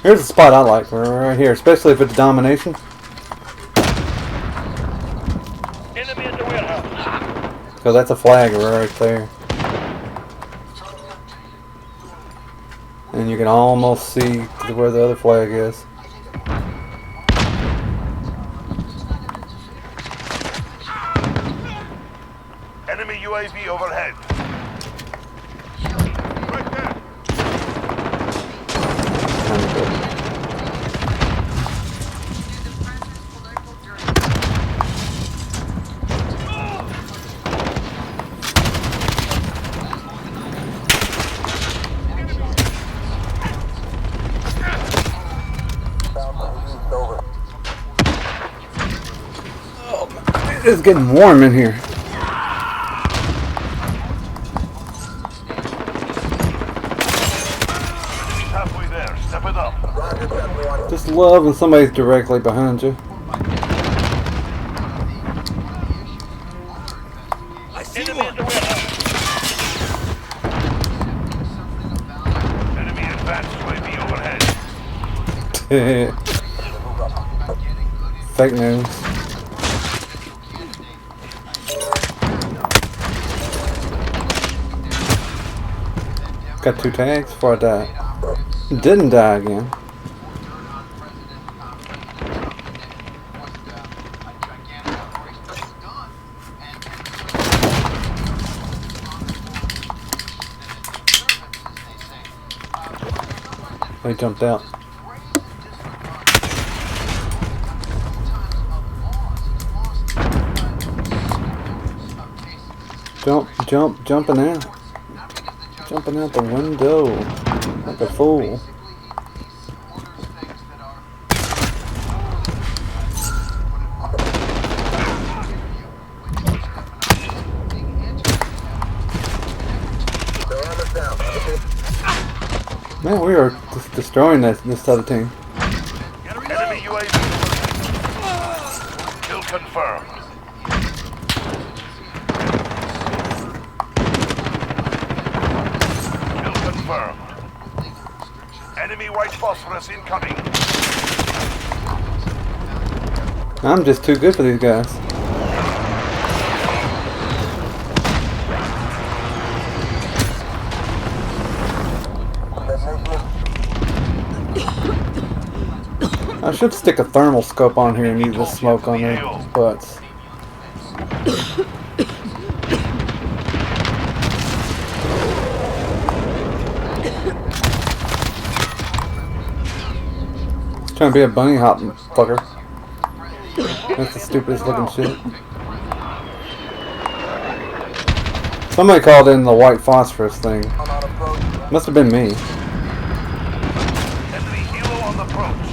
Here's a spot I like, right here, especially if it's domination. Enemy at the warehouse. Because that's a flag right there. And you can almost see where the other flag is. Enemy UAV overhead. Right there. It's getting warm in here. Halfway there. Step it up. Just love when somebody's directly behind you. I see enemy at the warehouse. Enemy advanced UAV overhead. Fake news. Got 2 tags before I died. Didn't die again. He jumped out. Jumping out. Jumping out the window like a fool. Man, we are just destroying this other team. Enemy UAV. Kill confirmed. Kill confirmed. Enemy white phosphorus incoming. I'm just too good for these guys. I should stick a thermal scope on here and use the smoke on their butts. It's trying to be a bunny hop fucker. That's the stupidest looking shit. Somebody called in the white phosphorus thing. Must have been me. Enemy helo on the approach.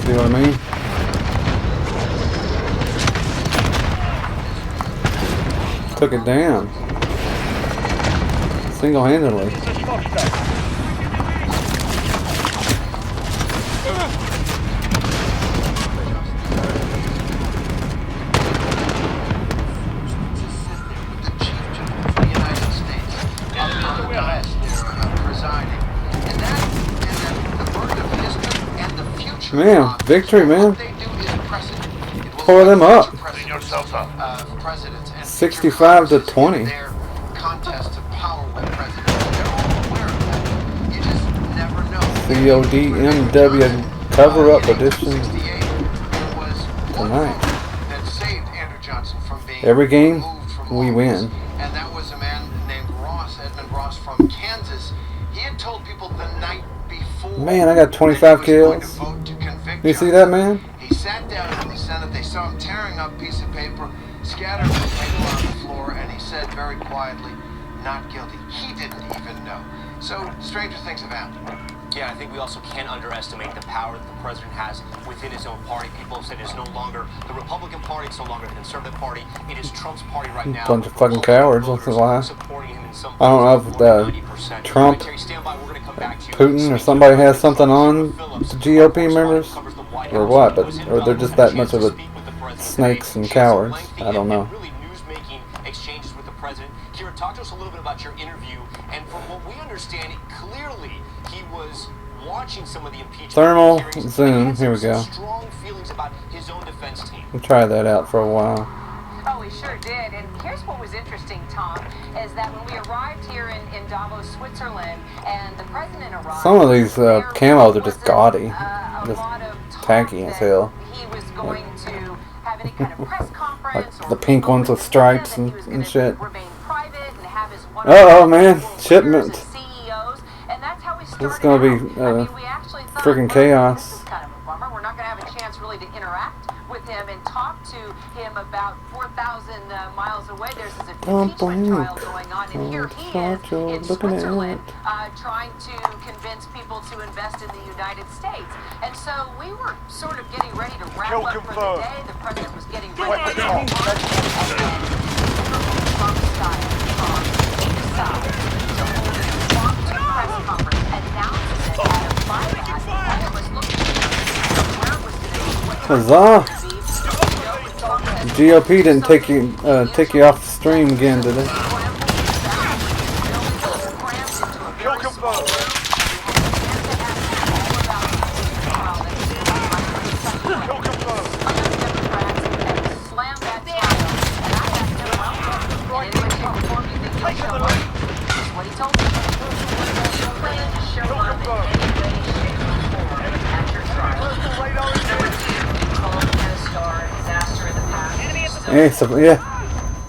See what I mean? Took it down. Single-handedly. Man, victory, man. Pour them up. 65 to 20. CODMW cover-up edition tonight. Every game, we win. And that was a man named Ross, Edmund Ross from Kansas. He had told people the night before. Man, I got 25 kills. You see that, man? He sat down in the Senate. They saw him tearing up a piece of paper, scattered the paper on the floor, and he said very quietly, "Not guilty." He didn't even know. So stranger things have happened. Yeah, I think we also can't underestimate the power that the president has within his own party. People have said it's no longer the Republican Party, it's no longer the Conservative Party. It is Trump's party right now. Bunch of fucking cowards. That's a lie. I don't know if Trump, Putin, or somebody has something on the GOP members, or what, but or they're just that much of a snakes and cowards. I don't know. Exchanges with the president. Kira, talk to us a little bit about your interview, and from what we understand, clearly he was watching some of the impeachment Thermal hearings, zoom. Here we go. strong feelings about his own defense team. We'll try that out for a while. Oh, we sure did. And here's what was interesting, Tom, is that when we arrived here in Davos, Switzerland, and the president arrived, Some of these camos are just gaudy, just tacky as hell. He was going to have any kind of press conference, Like the pink ones with stripes and shit. remain private and have his Oh man, shipment. CEOs, and that's how we started. This is gonna be freaking chaos. This is kind of a bummer. We're not going to have a chance really to interact with him and talk to him about 4,000 miles away. There's this impeachment trial going on, and here he is in Switzerland trying to convince people to invest in the United States. And so we were sort of getting ready to wrap up for the day. The president was getting ready to go on, and then Trump style, he decided to hold an impromptu press conference, announces it at a bypass, and it was looking where it was going to be. Huzzah! GOP didn't take you off the stream again, did they?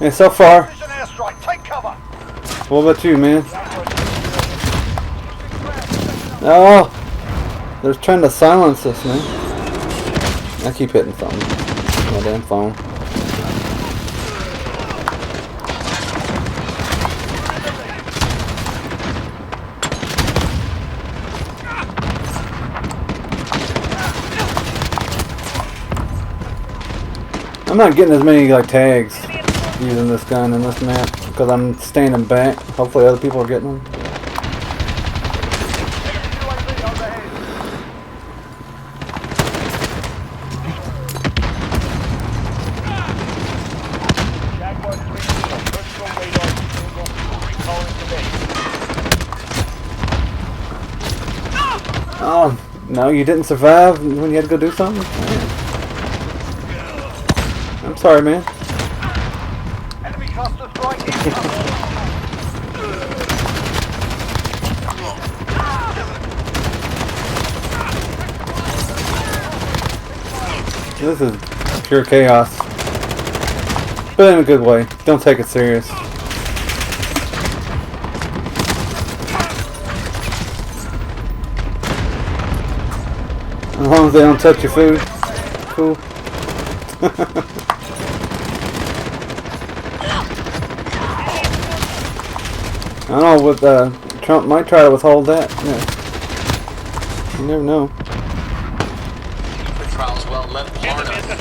Yeah, so far. What about you, man? Oh, they're trying to silence us, man. I keep hitting something. My damn phone. I'm not getting as many like tags using this gun in this map because I'm standing back. Hopefully other people are getting them. Oh, no, you didn't survive when you had to go do something? Man. I'm sorry, man. Enemy cluster strike This is pure chaos. But in a good way. Don't take it serious. As long as they don't touch your food. Cool. I don't know what Trump might try to withhold that. Yeah. You never know. The trials well led Florida. One of the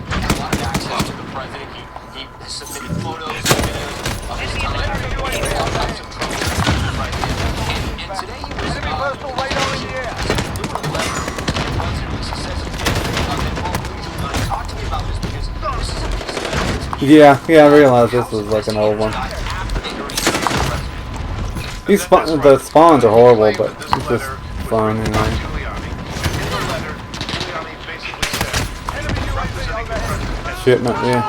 had a lot of access to the president. He submitted photos, videos of his time. He brought back some trouble to the president. And today he was personal radar in the air. Talk to me about this because this is a piece of evidence. Yeah, I realized this was like an old one. These the spawns are horrible, but it's just fun anyway. Shipment, yeah.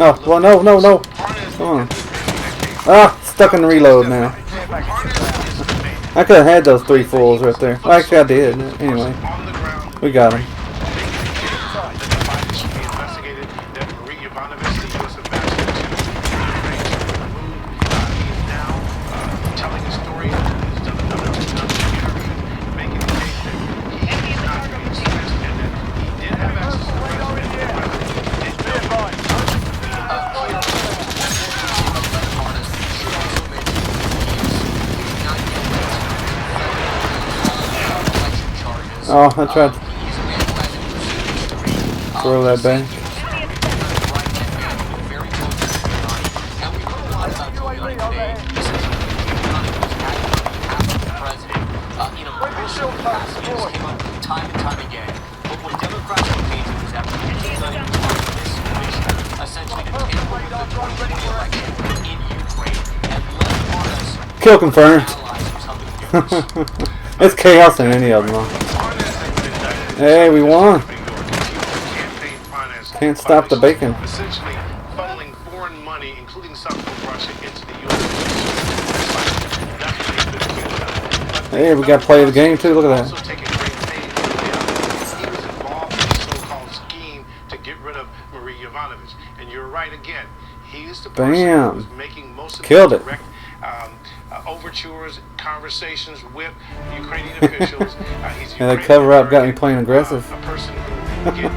Oh, well, no. Come on. Ah, stuck in reload now. I could have had those 3 fools right there. Well, actually, I did. Anyway, we got them. Oh, I tried to throw that back. Time and time again. But what Democrats were painting was that this commission essentially to tamper with the 2020 election in Ukraine and left on us Kill confirmed. It's chaos in any of them. Hey, we won. Can't stop the bacon. Essentially funneling foreign money, including some from Russia, into the U.S. Hey, we got to play the game too. Look at that. And you're right again. He is the person who was making most of Killed the it. direct overtures, conversations with Ukrainian officials. And the cover up got me playing aggressive. A person who again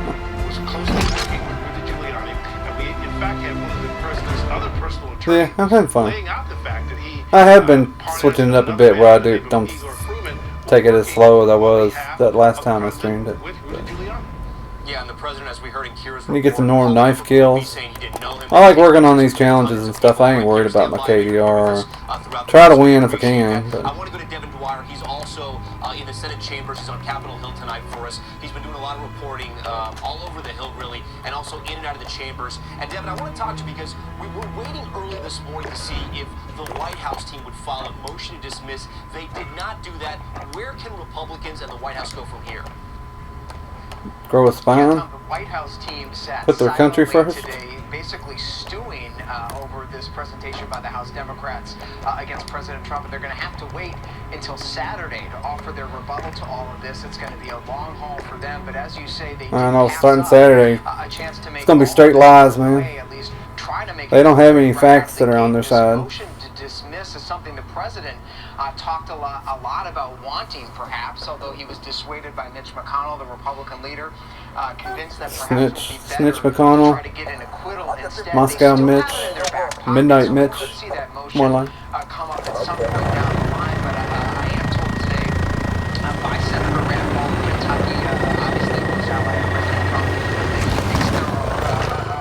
was closely working with Rudy Giuliani, and we in fact have one of the president's other personal attorneys Yeah, I'm having fun. laying out the fact that he I have been switching it up a bit where I don't take it as slow as I was that last time I streamed it. Yeah, and the president, as we heard in Kira's You get some normal knife kills. I like working on these challenges and stuff. I ain't worried about my KDR. Try to win if I can. But. I want to go to Devin Dwyer. He's also in the Senate chambers. He's on Capitol Hill tonight for us. He's been doing a lot of reporting all over the Hill, really, and also in and out of the chambers. And Devin, I want to talk to you because we were waiting early this morning to see if the White House team would file a motion to dismiss. They did not do that. Where can Republicans and the White House go from here? Grow a spine. The White House team sat Put their country first. Today, basically stewing over this presentation by the House Democrats against President Trump, and they're going to have to wait until Saturday to offer their rebuttal to all of this. It's going to be a long haul for them, but as you say, they I know, starting Saturday, it's going to be straight lies, man. They don't have any facts that are on their side. Motion to dismiss is something the president talked a lot about wanting, perhaps, although he was dissuaded by Mitch McConnell, the Republican leader, convinced that perhaps Snitch McConnell, try to get an acquittal instead. Moscow Mitch, Midnight Mitch, more like. Come up at some point down the line, but I am told today by Senator Rand Paul of Kentucky, obviously was ally of President Trump.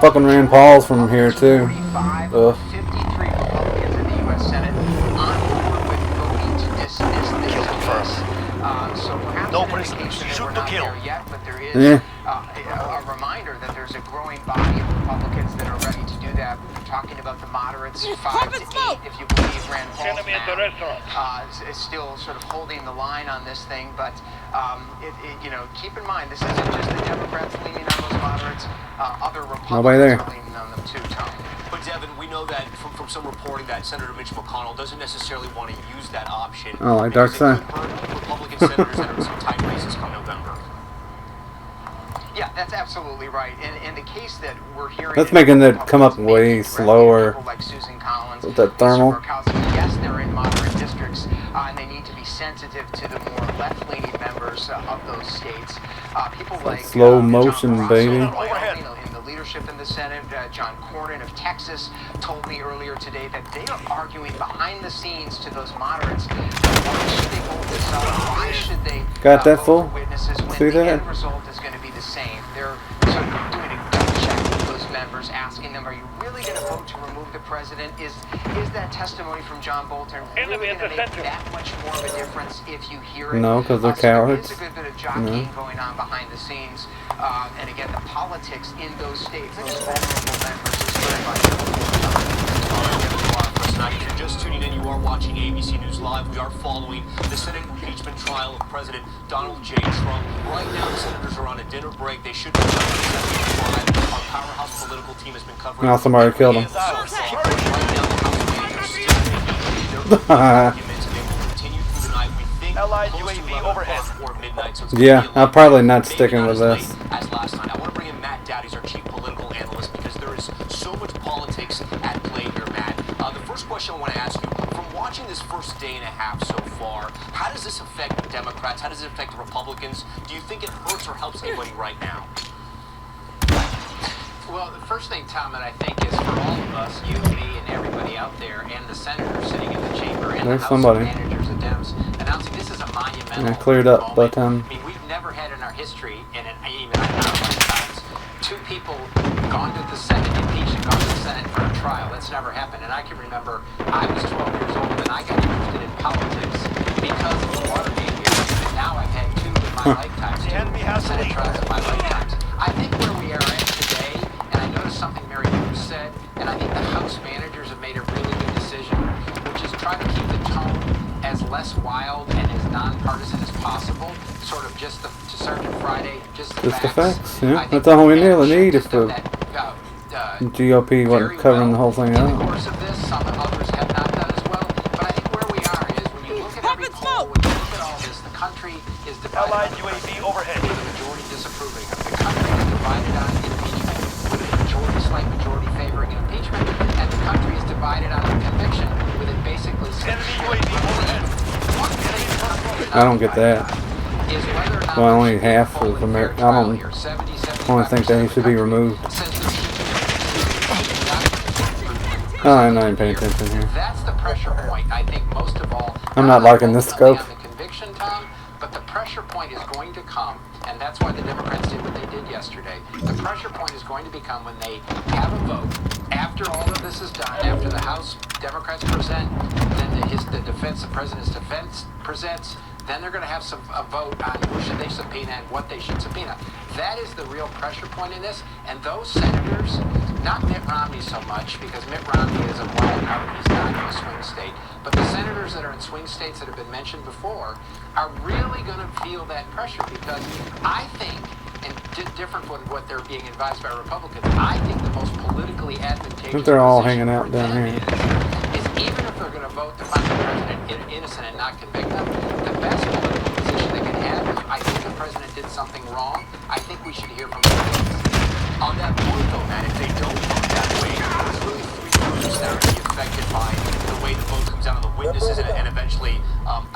Fucking Rand Paul's from here too. 53 Republicans in the U.S. Senate on board with voting to dismiss this case. So perhaps no an indication that we're not there yet, but there is a reminder that there's a growing body of Republicans that are ready to do that. We're talking about the moderates, 5 to 8, if you believe Rand Paul's math, is still sort of holding the line on this thing. But you know, keep in mind, this isn't just the Democrats leaning on those moderates. Other Republicans are leaning on them too, Tom. But Devin, we know that from some reporting that Senator Mitch McConnell doesn't necessarily want to use that option. Oh, like dark side. Republican senators that are in some tight races come November. Yeah, that's absolutely right. In the case that we're hearing, that's making it come up way slower. Like Susan Collins, with that thermal. Yes, they're in moderate districts, and they need to be sensitive to the more left-leaning members of those states. People like slow motion, baby. In the leadership in the Senate, John Cornyn of Texas told me earlier today that they are arguing behind the scenes to those moderates. Why should they hold this up? Why should they got that full? Witnesses when See the that? end result is going to be the same? They're sort of doing a gut check with those members, asking them, "Are you really going to vote to remove the president? Is that testimony from John Bolton really going to make that much more of a difference if you hear it?" No, because they're cowards. There's a good bit of jockeying going on behind the scenes, and again, the politics in those states, those vulnerable members, is very much. If you're just tuning in, you are watching ABC News Live. We are following the Senate impeachment trial of President Donald J. Trump. Right now, the senators are on a dinner break. They should be done at 7:05. Our powerhouse political team has been covering. Now somebody killed him. Allied UAV overhead. Yeah, I'm probably not sticking with this. As last night, I want to bring in Matt Dowd. He's our chief political analyst because there is so much politics at play here, Matt. The first question I want to ask you, from watching this first day and a half so far, how does this affect the Democrats? How does it affect the Republicans? Do you think it hurts or helps anybody right now? Well, the first thing, Tom, that I think is for all of us, you, me, and everybody out there, and the senators sitting in the chamber, and there's the House somebody. managers of Dems, announcing this is a monumental. Yeah, cleared up by the time. I mean, never had in our history, and even in our lifetimes, two people gone to the Senate, impeached and gone to the Senate for a trial. That's never happened. And I can remember I was 12 years old and I got interested in politics because of the Watergate hearings. And now I've had two in my lifetimes, two Senate trials in my lifetimes. I think where we are at today, and I noticed something Mary Lou said, and I think the House managers have made a really good decision, which is try to keep the tone as less wild and as nonpartisan as possible. Sort of just the Sergeant Friday, just the facts. Yeah, that's all we really need if the GOP wasn't covering the whole thing in the up. course of this, some others have not done as well. But I think where we are is when you look at every poll, when you look at all this, the country is divided. Allied UAV overhead. With a majority disapproving. The country is divided on impeachment, with a majority, slight majority favoring impeachment, and the country is divided on conviction, with it basically. Enemy UAV overhead. I don't get that. Well, only half of America. I don't only think that he should be removed. Oh, I'm not even paying attention here. That's the pressure point, I think, most of all. I'm not liking this scope. On the conviction, Tom, but the pressure point is going to come, and that's why the Democrats did what they did yesterday. The pressure point is going to become when they have a vote. After all of this is done, after the House Democrats present, then the defense, the president's defense presents, then they're going to have a vote on who should they subpoena and what they should subpoena. That is the real pressure point in this. And those senators, not Mitt Romney so much, because Mitt Romney is a wild card. He's not in a swing state. But the senators that are in swing states that have been mentioned before are really going to feel that pressure, because I think, and different from what they're being advised by Republicans, I think the most politically advantageous I think they're all hanging out down here. Is even if they're going to vote to find the president innocent and not convict them, the best political position they can have is, I think the president did something wrong. I think we should hear from the president. On that point, though, Matt, if they don't vote that way, there's really three groups that are going to be affected by the way the vote comes down to the witnesses and eventually...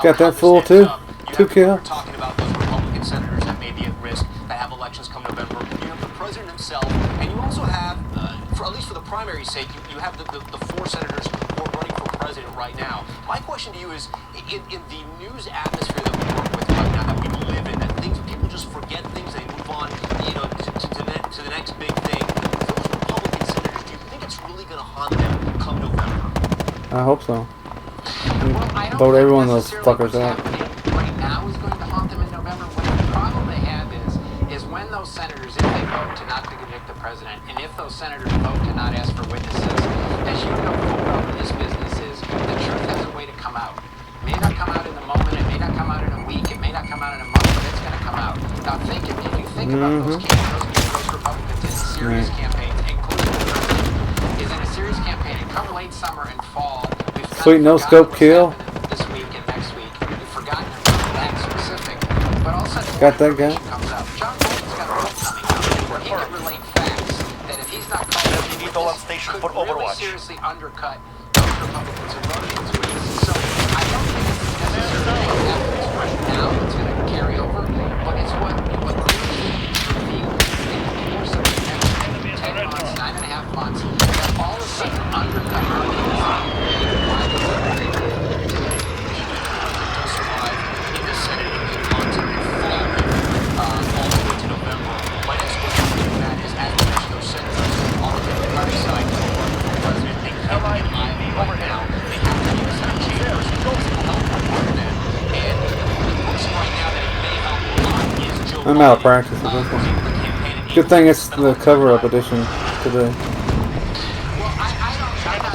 Got that fool, too? Two kill. We're talking about those Republican senators that may be at risk, that have elections come November. You have the president himself, and you also have, at least for the primary's sake, you have the four senators who are running for president right now. My question to you is, in the news atmosphere that we work with right now, that we live in, that people just forget things, they move on, to the next big thing. Those Republican senators, do you think it's really going to haunt them come November? I hope so. Well, I don't Vote every one of those necessarily fuckers what's out. happening right now is going to haunt them in November. What the problem they have is when those senators, if they vote to not to convict the president, and if those senators vote to not ask for witnesses, as you know full well in this business is, the truth has a way to come out. It may not come out in the moment, it may not come out in a week, it may not come out in a month, but it's going to come out. Now if you think about those Republicans in serious campaigns, including the president, is in a serious campaign, and come late summer and fall, we've Sweet no scope kill. this week and next week. We've forgotten about that specific, but all of a sudden Got that guy. comes out. John Bolton's got a book coming out where he can relate facts that if he's not called up, could really seriously undercut those Republicans who voted in this week. So I don't think it's necessarily what happens right now that's going to carry over, but it's what really is revealed in the course of the next 10 months, 9.5 months, that all of a sudden undercut our I'm out of practice with this one. Good thing it's the cover-up edition today.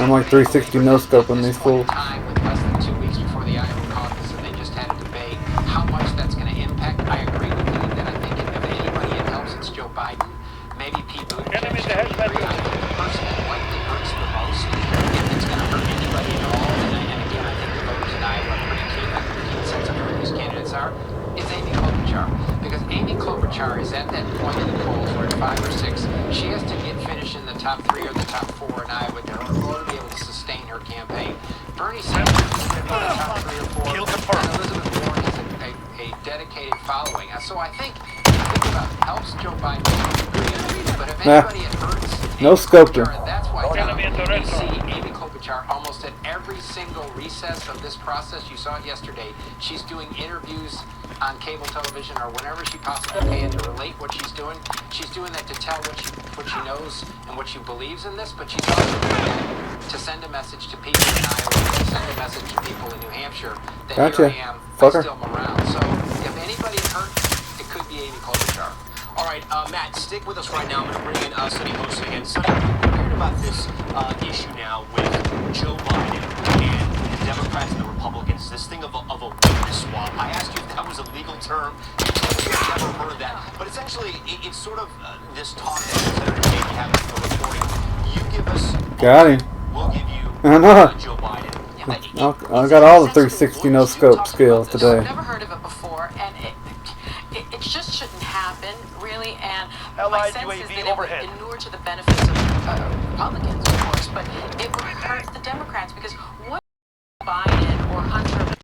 I'm like 360 no-scoping these fools. With less than 2 weeks before the Iowa caucus, and they just had a debate. How much that's going to impact? I agree with you that I think if anybody it helps, it's Joe Biden. Maybe Pete Buttigieg. I think the person that likely hurts the most, if it's going to hurt anybody at all, and again, I think the voters in Iowa are pretty keen sense of who these candidates are, is Amy Klobuchar. Because Amy Klobuchar is at that point in the polls where at 5 or 6, she has to finish in the top 3 or the top 4 in Iowa in order to be able to sustain her campaign. Bernie Sanders is in the top 3 or 4, and Elizabeth Warren has a dedicated following. So I think about it, helps Joe Biden, but if anybody it hurts, no scoping. that's why you see Amy Klobuchar almost at every single recess of this process. You saw it yesterday. She's doing interviews on cable television or whenever she possibly can to relate what she's doing that to tell what she knows and what she believes in this, but she's also doing that to send a message to people in Iowa, to send a message to people in New Hampshire that Gotcha. here I am, Fucker. I'm still around. So if anybody's hurt, it could be Amy Klobuchar. All right, Matt, stick with us right now. I'm going to bring in Sonny Host again. Sonny, we're hearing about this issue now with Joe Biden and the Democrats and the Republicans, this thing of a witness swap. I asked you if that was a legal term. You told me I've never heard of that. But it's actually, it's sort of this talk that Senator Davey had for reporting. You give us... Got him. We'll give you I know. Joe Biden. I got all the 360 no scope skills today. I've never heard of it before, and it just shouldn't happen, really. And my Allied sense is UAV that overhead. it would inure to the benefits of Republicans, of course, but it would hurt the Democrats because what Biden or Hunter.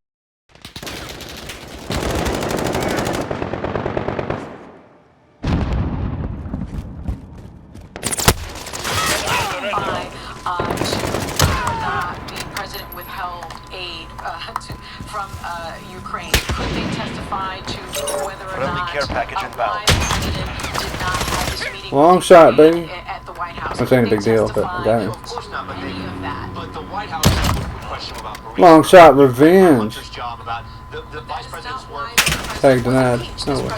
The president withheld aid from Ukraine. Could they testify to whether or Friendly not care package inbound. why the president did not have this meeting Long shot, baby. at the White House? Which ain't a big deal, but I got him. Of course not, but the White House has a question about Maria Long shot, revenge. Hunter's job about the vice president's work. Tag denied. No way.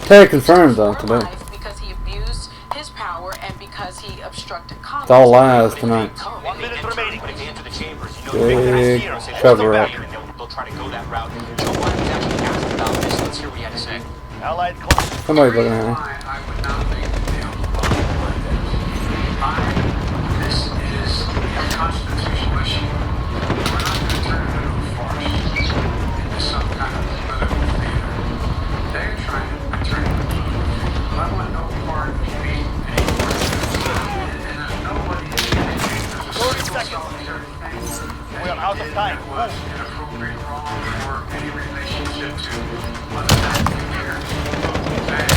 Tag confirmed though today. Because he abused his power and because he obstructed Congress. It's all lies tonight. 1 minute remaining. When they enter the chambers, Big cover up. They'll try to go that route. Joe Biden was actually asked about this. Let's hear what he had to say. Allied close. Somebody's looking at me. I would not make the deal this is a constitutional issue. We're not going to turn it into a farce, into some kind of political theater. They're trying to turn it into I want no part of being any part of it. And there's nobody in the 30 seconds. We are out of time. was inappropriate, wrong, or any relationship to whether that computer bad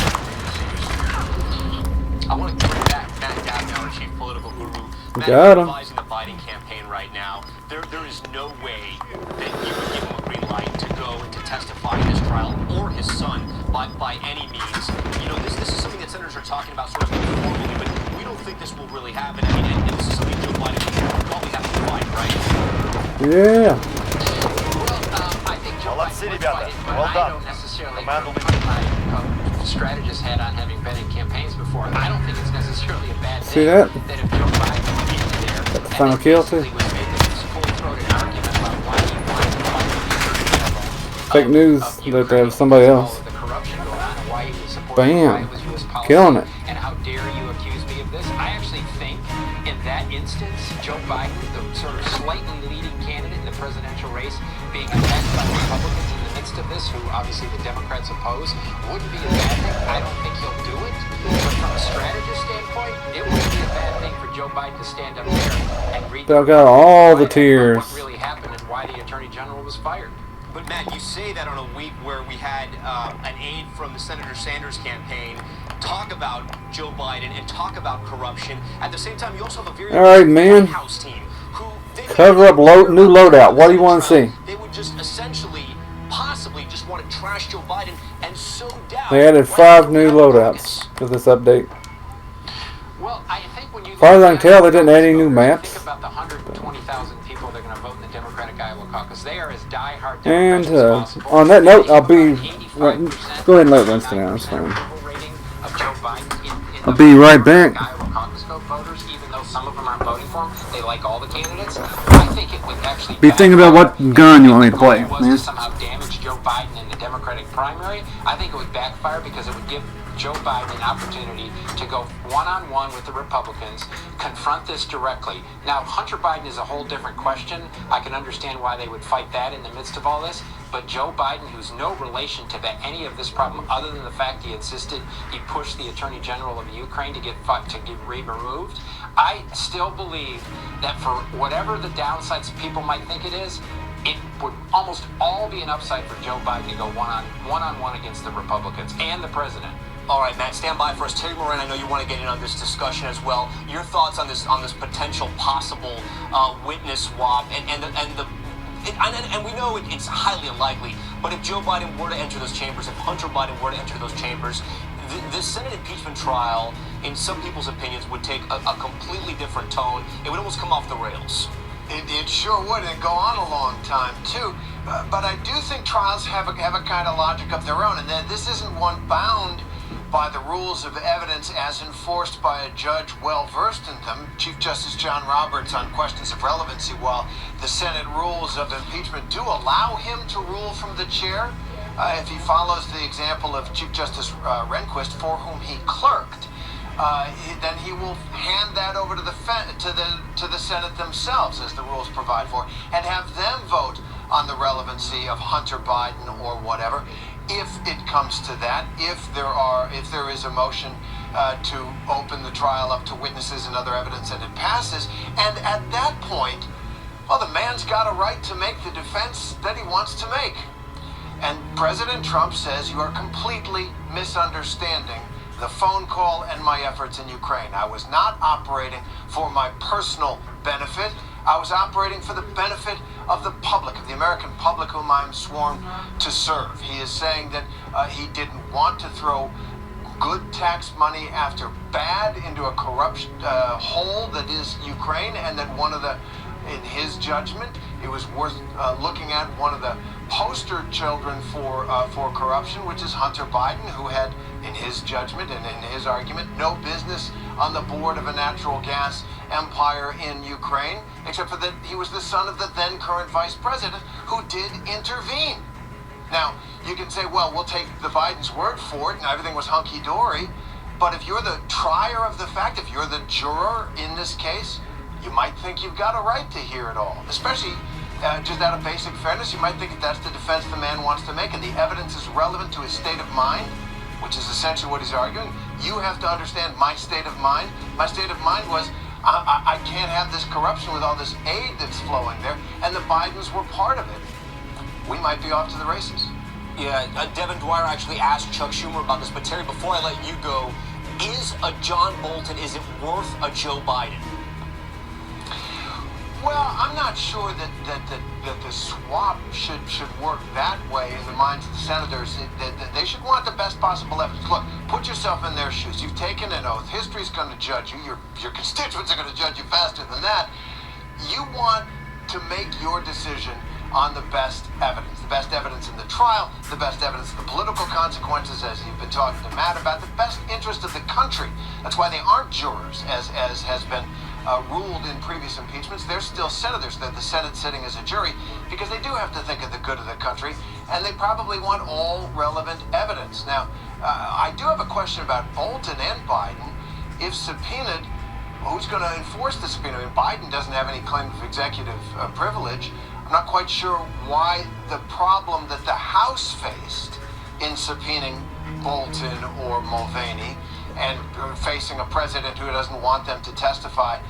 I want to bring back Matt Gavin, our chief political guru. Matt Got is him. advising the Biden campaign right now. There is no way that you would give him a green light to go and to testify in this trial, or his son, by any means. You know, this is something that senators are talking about sort of informally, but we don't think this will really happen. I mean, and this is something Joe Biden will probably have to fight, right? Yeah. I think Joe Well, let's see, Biden would Bella. fight it, but Well I done. don't necessarily Command will be- put my strategist hat on, having been in campaigns before. I don't think it's necessarily a bad thing See that? that if Joe Biden was in there Got the final kill too. was making this full-throated argument about why he wanted to fight the Attorney General Fake news that there was somebody else. the corruption going on and why he was supporting Bam. why it was U.S. policy. Killing it. And how dare you accuse me of this? I actually think in that instance, Joe Biden, the sort of slightly leading candidate in the presidential race, being attacked by Republicans in the midst of this, who obviously the Democrats oppose, wouldn't be a bad thing. I don't think he'll do it. But from a strategist standpoint, it wouldn't be a bad thing for Joe Biden to stand up there and read They got all the tears. what really happened and why the Attorney General was fired. But Matt, you say that on a week where we had an aide from the Senator Sanders campaign talk about Joe Biden and talk about corruption. At the same time, you also have a very All right, man. White House team who Cover up new loadout. What do you want to see? They would just essentially, possibly, just want to trash Joe Biden and so down. They added 5 new loadouts for this update. Well, I think when you As far as I can tell, they didn't add any new maps. think about the 120,000 people that are going to vote in the Democratic Iowa caucus, they are as diehard And Democrats as possible. on that note, I'll be right, go ahead and let Winston out. It's fine. Of Joe Biden in I'll be right back. Iowa caucus vote voters, even though some of them aren't voting for him, they like all the candidates. I think it would actually Be thinking about what gun you want me to play, was man. to somehow damage Joe Biden in the Democratic primary. I think it would backfire because it would give Joe Biden an opportunity to go one-on-one with the Republicans, confront this directly. Now, Hunter Biden is a whole different question. I can understand why they would fight that in the midst of all this. But Joe Biden, who's no relation to any of this problem, other than the fact he insisted he pushed the Attorney General of Ukraine to get removed, I still believe that for whatever the downsides people might think it is, it would almost all be an upside for Joe Biden to go one-on-one against the Republicans and the president. All right, Matt, stand by for us. Terry Moran, I know you want to get in on this discussion as well. Your thoughts on this potential possible witness swap and the And we know it's highly unlikely, but if Joe Biden were to enter those chambers, if Hunter Biden were to enter those chambers, the Senate impeachment trial, in some people's opinions, would take a completely different tone. It would almost come off the rails. It sure would, and go on a long time, too. But I do think trials have a kind of logic of their own, and that this isn't one bound by the rules of evidence as enforced by a judge well-versed in them, Chief Justice John Roberts, on questions of relevancy, while the Senate rules of impeachment do allow him to rule from the chair. If he follows the example of Chief Justice Rehnquist, for whom he clerked, then he will hand that over to the Senate themselves, as the rules provide for, and have them vote on the relevancy of Hunter Biden or whatever. If it comes to that, if there is a motion to open the trial up to witnesses and other evidence, and it passes, and at that point, well, the man's got a right to make the defense that he wants to make. And President Trump says you are completely misunderstanding the phone call and my efforts in Ukraine. I was not operating for my personal benefit. I was operating for the benefit of the public, of the American public whom I'm sworn to serve. He is saying that he didn't want to throw good tax money after bad into a corruption hole that is Ukraine, and that in his judgment, it was worth looking at one of the poster children for corruption, which is Hunter Biden, who had, in his judgment and in his argument, no business on the board of a natural gas empire in Ukraine, except for that he was the son of the then current vice president who did intervene. Now, you can say, well, we'll take the Biden's word for it and everything was hunky-dory, but if you're the trier of the fact, if you're the juror in this case, you might think you've got a right to hear it all, especially just out of basic fairness. You might think that that's the defense the man wants to make, and the evidence is relevant to his state of mind, which is essentially what he's arguing. You have to understand my state of mind. My state of mind was, I can't have this corruption with all this aid that's flowing there, and the Bidens were part of it. We might be off to the races. Yeah, Devin Dwyer actually asked Chuck Schumer about this, but Terry, before I let you go, is a John Bolton, is it worth a Joe Biden? Well, I'm not sure that the swap should work that way in the minds of the senators. That they should want the best possible evidence. Look, put yourself in their shoes. You've taken an oath. History's going to judge you. Your constituents are going to judge you faster than that. You want to make your decision on the best evidence in the trial, the best evidence of the political consequences, as you've been talking to Matt about, the best interest of the country. That's why they aren't jurors, as has been ruled in previous impeachments. They're still senators. They're the Senate sitting as a jury, because they do have to think of the good of the country, and they probably want all relevant evidence. Now, I do have a question about Bolton and Biden. If subpoenaed, who's going to enforce the subpoena? I mean, Biden doesn't have any claim of executive privilege. I'm not quite sure why the problem that the House faced in subpoenaing Bolton or Mulvaney and facing a president who doesn't want them to testify,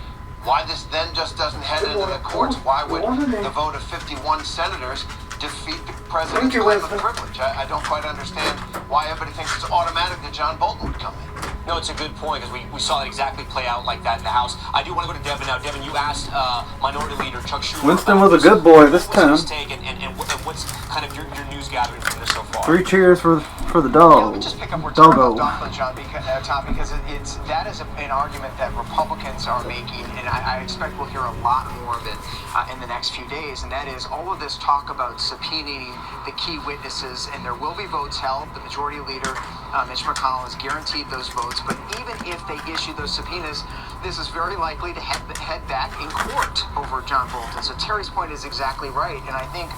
why this then just doesn't head into the courts? Why would the vote of 51 senators defeat the president's claim of privilege? I don't quite understand why everybody thinks it's automatic that John Bolton would come in. No, it's a good point, because we saw it exactly play out like that in the House. I do want to go to Devin now. Devin, you asked Minority Leader Chuck Schumer. Winston was a good boy this time. And what's kind of your news gathering from this so far? 3 cheers for the dog. Let me just pick up where Doggo. Tom, because that is an argument that Republicans are making, and I expect we'll hear a lot more of it in the next few days, and that is all of this talk about subpoenaing the key witnesses, and there will be votes held. The Majority Leader, Mitch McConnell, has guaranteed those votes, but even if they issue those subpoenas, this is very likely to head back in court over John Bolton. So Terry's point is exactly right, and I think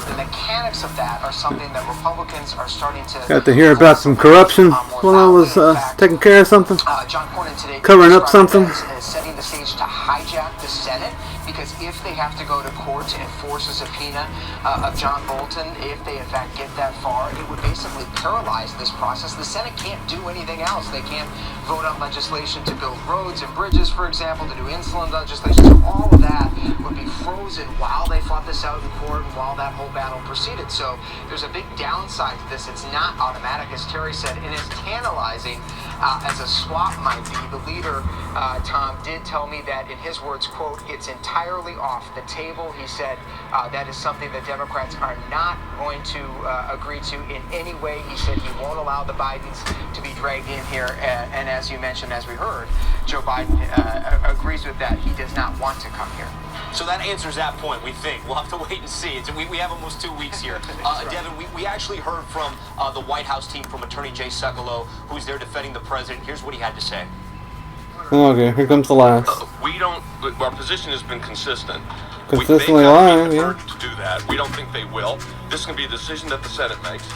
the mechanics of that are something that Republicans are starting to... Got to hear about some corruption while I was taking care of something, John Cornyn today covering up something. As setting the stage to hijack the Senate, because if they have to go to court to enforce a subpoena of John Bolton, if they in fact get that far, it would basically paralyze this process. The Senate can't do anything else. They can't vote on legislation to build roads and bridges, for example, to do insulin legislation. So all of that would be frozen while they fought this out in court and while that whole battle proceeded. So there's a big downside to this. It's not automatic, as Terry said, and it's tantalizing as a swap might be. The leader, Tom, did tell me that, in his words, quote, it's entirely off the table. He said that is something that Democrats are not going to agree to in any way. He said he won't allow the Bidens to be dragged in here. And as you mentioned, as we heard, Joe Biden agrees with that. He does not want to come here. So that answers that point, we think. We'll have to wait and see. We have almost 2 weeks here. Devin, we actually heard from the White House team, from Attorney Jay Sekulow, who's there defending the president. Here's what he had to say. Okay, here comes the last. Our position has been consistent. Consistently lying, yeah. To do that. We don't think they will. This is going to be a decision that the Senate makes.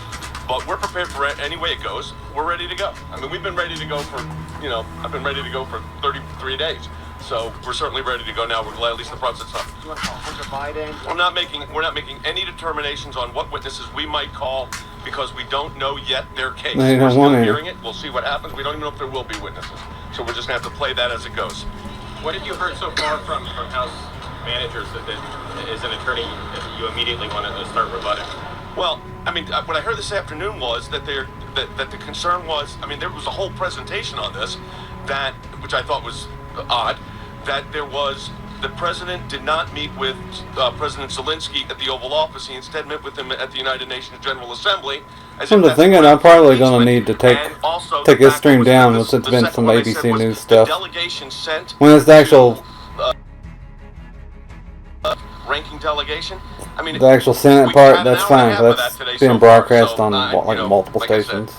But we're prepared for any way it goes. We're ready to go. I mean, we've been ready to go for, I've been ready to go for 33 days. So we're certainly ready to go now. We're glad at least the process is up. Do you want to call Hunter Biden? We're not making any determinations on what witnesses we might call because we don't know yet their case. They don't we're still want to. hearing it. We'll see what happens. We don't even know if there will be witnesses. So we're just going to have to play that as it goes. What have you heard so far from House managers that as an attorney you immediately want to start rebutting? Well, I mean, what I heard this afternoon was that the concern was, I mean, there was a whole presentation on this, which I thought was odd, that the president did not meet with President Zelensky at the Oval Office. He instead met with him at the United Nations General Assembly. From the thinking, I'm probably going to need to take this stream down since it's been some ABC News stuff. When it's the actual ranking delegation. I mean, the actual Senate part, that's fine. That's being broadcast on multiple stations.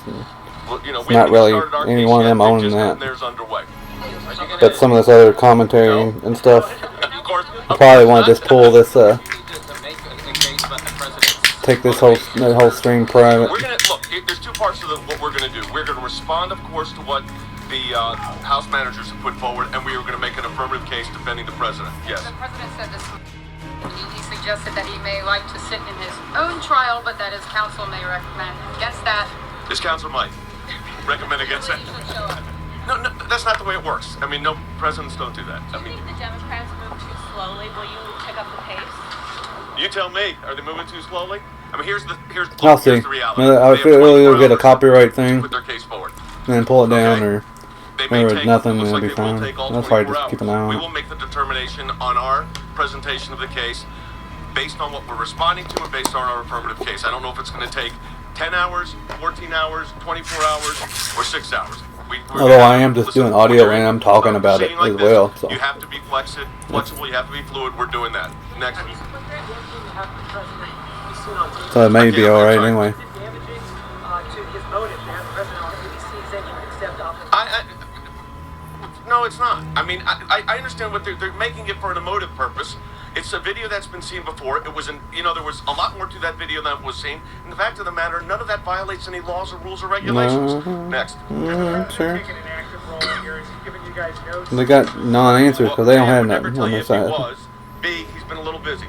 It's not really any one of them owning that. But some of this other commentary and stuff, I probably want to just pull this, take this whole stream private. We're gonna look. There's two parts to what we're going to do. We're going to respond, of course, to what the House managers have put forward, and we are going to make an affirmative case defending the president. Yes. The president said this. He suggested that he may like to sit in his own trial, but that his counsel may recommend against that. His counsel might recommend against that. No, that's not the way it works. I mean, no, presidents don't do that. Do you think the Democrats move too slowly? Will you pick up the pace? You tell me. Are they moving too slowly? I mean, here's I'll see. the reality. I feel you'll get a copyright thing, put their case forward. and then pull it down, or take, nothing, looks it'll like be they fine. will take all That's why I 24 just keep an eye hours. on We it. will make the determination on our presentation of the case based on what we're responding to and based on our affirmative case. I don't know if it's going to take 10 hours, 14 hours, 24 hours, or 6 hours. Although I am just doing audio and I'm talking about it as well. So. You have to be flexible, you have to be fluid. We're doing that. Next. So it may be alright anyway. No, it's not. I mean, I understand what they're making it for an emotive purpose. It's a video that's been seen before. It was there was a lot more to that video than was seen. And the fact of the matter, none of that violates any laws or rules or regulations. Next. Sure. They got non-answers because they don't have nothing on their side. B, he's been a little busy.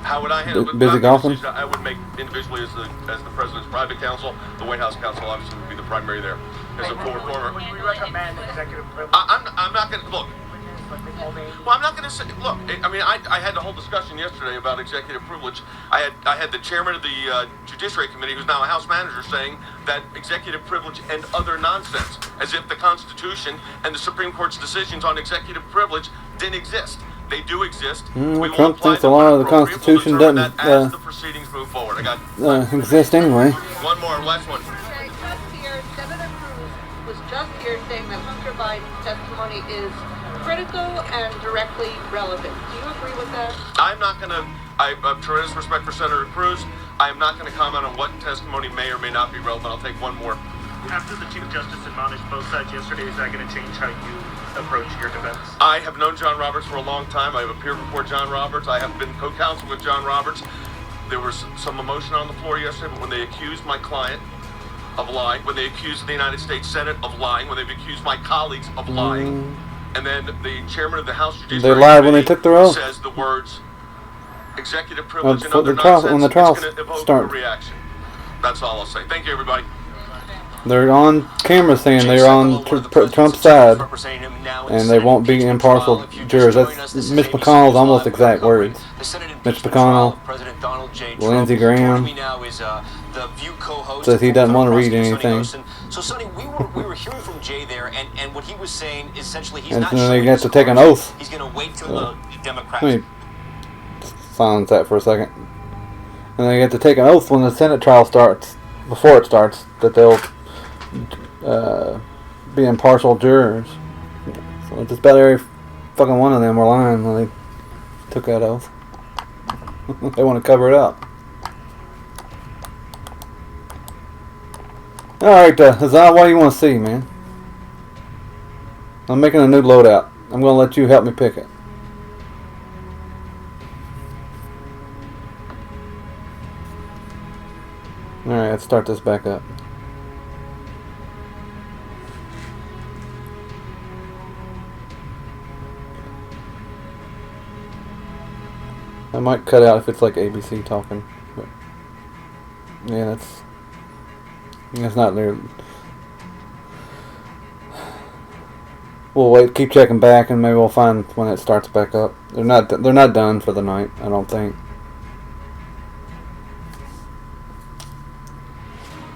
How would I handle it? Busy golfing? I would make individually as the president's private counsel. The White House counsel obviously would be the primary there. As a former. Would we recommend executive privilege? I'm not going to look. Well, I'm not going to say. Look, I mean, I had the whole discussion yesterday about executive privilege. I had the chairman of the Judiciary Committee, who's now a House manager, saying that executive privilege and other nonsense, as if the Constitution and the Supreme Court's decisions on executive privilege didn't exist. They do exist. Trump thinks a lot of the Constitution doesn't as the proceedings move forward. exist anyway. One more, last one. Okay, just here, Senator Cruz was just here saying that Hunter Biden's testimony is critical and directly relevant. Do you agree with that? I'm not going to. I have tremendous respect for Senator Cruz. I am not going to comment on what testimony may or may not be relevant. I'll take one more. After the Chief Justice admonished both sides yesterday, is that going to change how you approach your defense? I have known John Roberts for a long time. I have appeared before John Roberts. I have been co-counsel with John Roberts. There was some emotion on the floor yesterday, but when they accused my client of lying, when they accused the United States Senate of lying, when they've accused my colleagues of lying, and then the chairman of the House Judiciary They lied when they took their oath. says the words executive privilege and When other the trial nonsense, it's going to evoke starts. a reaction. That's all I'll say. Thank you, everybody. They're on camera saying they're on Trump's side, and they won't be impartial jurors. That's Mitch McConnell's almost exact words. Mitch McConnell, Lindsey Graham, says he doesn't want to read anything. So, Sonny, we were hearing from Jay there, and what he was saying essentially he's and not then they showing get to take an oath. He's going to wait till the Democrats. Let me silence that for a second. And they get to take an oath when the Senate trial starts, before it starts, that they'll be impartial jurors. So just about every fucking one of them were lying when they took that oath. They want to cover it up. Alright, Hazan, what do you want to see, man? I'm making a new loadout. I'm going to let you help me pick it. Alright, let's start this back up. I might cut out if it's like ABC talking. But yeah, that's not there. We'll wait, keep checking back, and maybe we'll find when it starts back up. They're not done for the night, I don't think.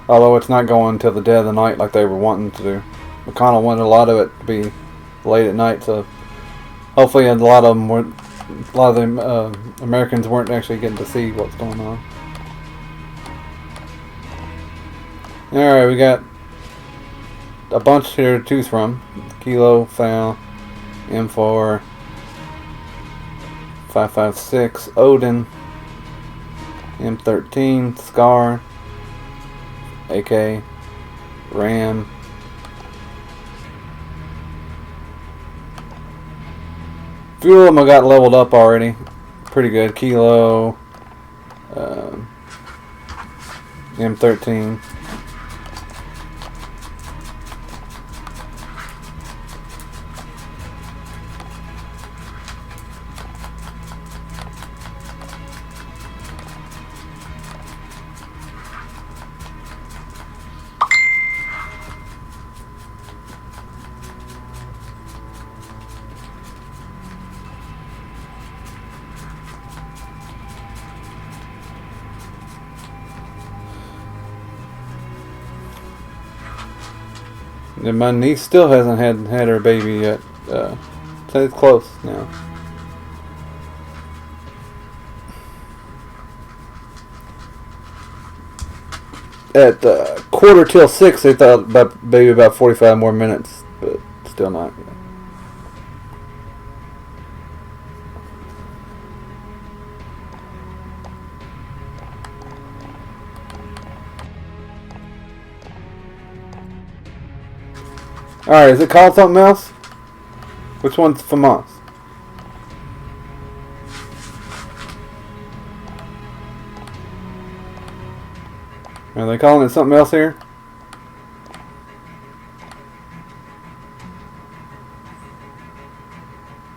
Although it's not going till the dead of the night like they were wanting to do. McConnell wanted a lot of it to be late at night, so hopefully a lot of the Americans weren't actually getting to see what's going on. Alright, we got a bunch here to choose from. Kilo, Foul, M4, 5.56, Odin, M13, Scar, AK, Ram, few of them I got leveled up already. Pretty good. Kilo, M13. And my niece still hasn't had her baby yet. So it's close now. At 5:45, they thought maybe about 45 more minutes, but still not. Alright, is it called something else? Which one's FAMAS? Are they calling it something else here?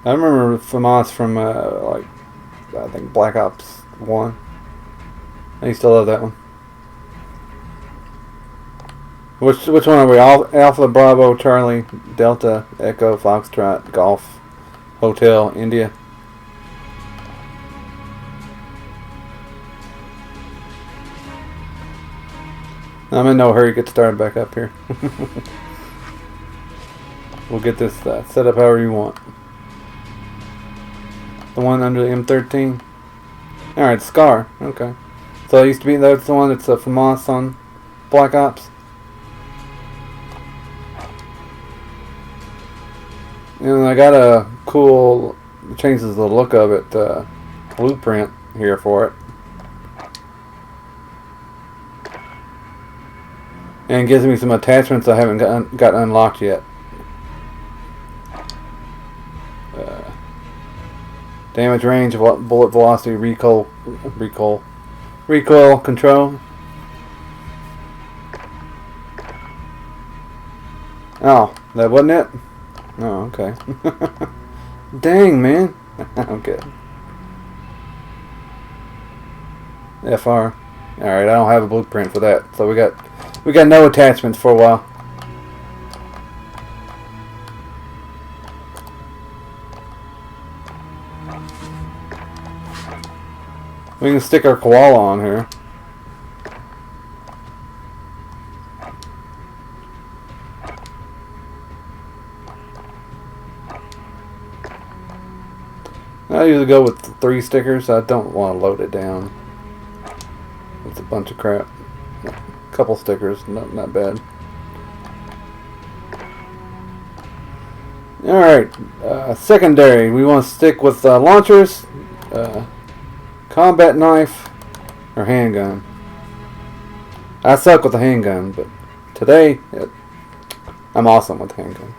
I remember FAMAS from, like, I think Black Ops 1. I used to love that one. Which one are we? Alpha, Bravo, Charlie, Delta, Echo, Foxtrot, Golf, Hotel, India. I'm in no hurry to get started back up here. We'll get this set up however you want. The one under the M13. Alright, Scar. Okay. So it used to be, that's the one that's FAMAS on Black Ops. And I got a cool, changes the look of it, blueprint here for it. And gives me some attachments I haven't got unlocked yet. Damage range, bullet velocity, recoil control. Oh, that wasn't it? Oh, okay. Dang, man. Okay. FR. Alright, I don't have a blueprint for that. So we got We got no attachments for a while. We can stick our koala on here. I usually go with 3 stickers. I don't want to load it down. It's a bunch of crap. A couple stickers, not bad. Alright, secondary. We want to stick with launchers, combat knife, or handgun. I suck with the handgun, but today, I'm awesome with the handgun.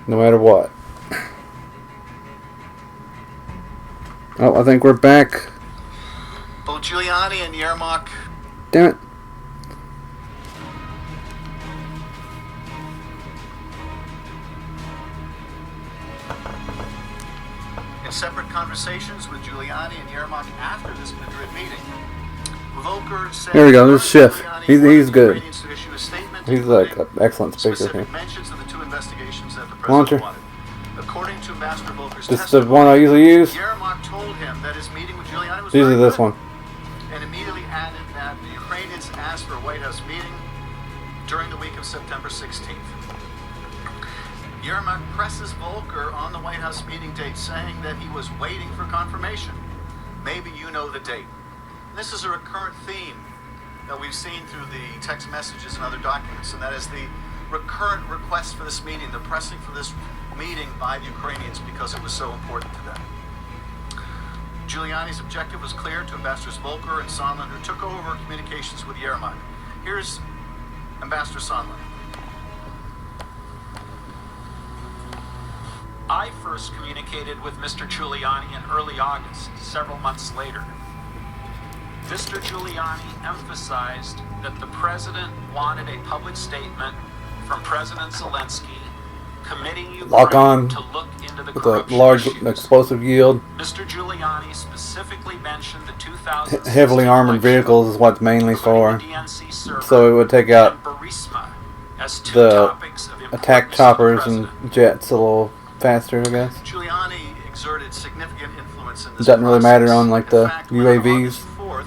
No matter what. Oh, I think we're back. Both Giuliani and Yermak. Damn it. In separate conversations with Giuliani and Yermak after this Madrid meeting, Volker said... Here we go, this is Schiff. He's good. Ukrainians to issue a statement He's like an excellent speaker here. specific mentions of the 2 investigations that the president Launcher. wanted. According to Ambassador Volker's This is the one I testimony, usually use. Yermak told him that his meeting with Giuliani was Usually very this good, one. and immediately added that the Ukrainians asked for a White House meeting during the week of September 16th. Yermak presses Volker on the White House meeting date, saying that he was waiting for confirmation. Maybe you know the date. This is a recurrent theme that we've seen through the text messages and other documents, and that is the recurrent request for this meeting, the pressing for this meeting by the Ukrainians because it was so important to them. Giuliani's objective was clear to Ambassadors Volker and Sondland, who took over communications with Yermak. Here's Ambassador Sondland. I first communicated with Mr. Giuliani in early August, several months later. Mr. Giuliani emphasized that the president wanted a public statement from President Zelensky committing Lock on Ukraine to look into the with a corruption large issues. explosive yield. Mr. Giuliani specifically mentioned the 2000 Heavily armored vehicles is what it's mainly for. So it would take out the attack choppers and jets a little faster, I guess. Giuliani exerted significant influence in this It doesn't really process. matter on like the In fact, when on UAVs. August 4th,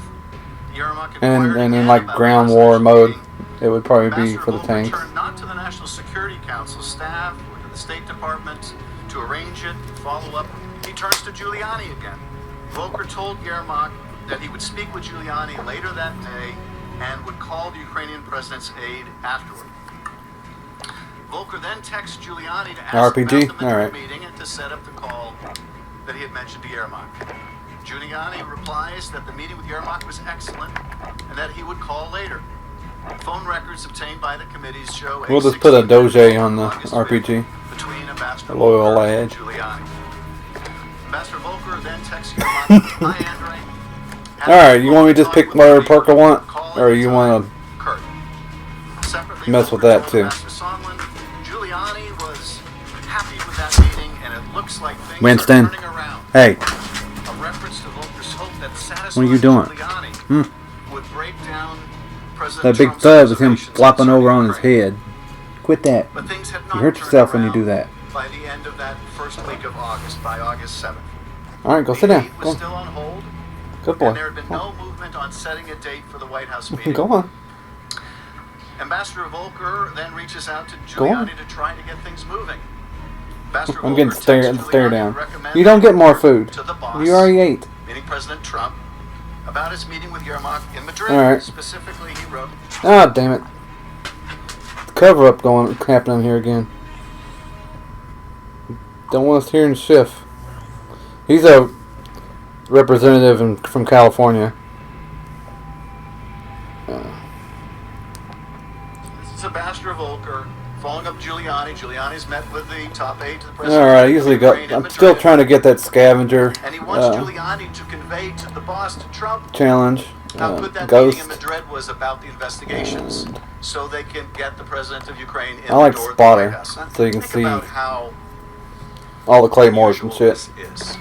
Yermak And inquired in again like about ground the war last mode, meeting. it would probably be Ambassador for the Volker tanks. turned not to the National Security Council staff or to the State Department to arrange it, follow up. He turns to Giuliani again. Volker told Yermak that he would speak with Giuliani later that day and would call the Ukrainian president's aide afterward. Volker then texts Giuliani to ask RPG? about the Madrid Alright. meeting and to set up the call that he had mentioned to Yermak. Giuliani replies that the meeting with Yermak was excellent and that he would call later. Phone records obtained by the committees show We'll just put a Doge on the RPG. between Ambassador A loyal Volker and lad. Giuliani. Ambassador Volker then texts Yermak, "Hi Andre." Alright, you want me to just pick whatever perk I want? Or you want Kurt. to mess with that too? Ambassador Sondland, Giuliani was happy with that meeting, and it looks like things Winston. are turning around. Hey, A reference to Volker's hope that satisfies what are you doing? Giuliani would break down President That big Trump's thud was him reservations flopping over concerning on his Ukraine. head. Quit that. But things have You not hurt turned yourself when you around do that. by the end of that first week of August, by August 7th. Alright, go The sit down. aid Go was on. still on hold, Good boy. and there had been no movement on setting a date for the White House meeting. Go on. Ambassador Volker then reaches out to Go on. Giuliani to try to get things moving. Ambassador I'm getting Volker stare texts stare Giuliani down. to recommend You don't get more food. to the boss, You already ate. meaning President Trump, about his meeting with Yermak in Madrid. All right. Specifically, he wrote, Ah, damn it. Cover up going happening here again. Don't want us hearing Schiff. He's a representative from California. "This is Ambassador Volker following up Giuliani. Giuliani's met with the top aide to the president. Alright, I usually go. Ukraine in I'm Madrid, still trying to get that scavenger and he wants Giuliani to convey to the boss, to Trump, challenge. how good that Ghost. meeting in Madrid was about the investigations, so they can get the president of Ukraine in I like the door spotter, of the White House. so you can Think see about how all the claymores and unusual shit. this is.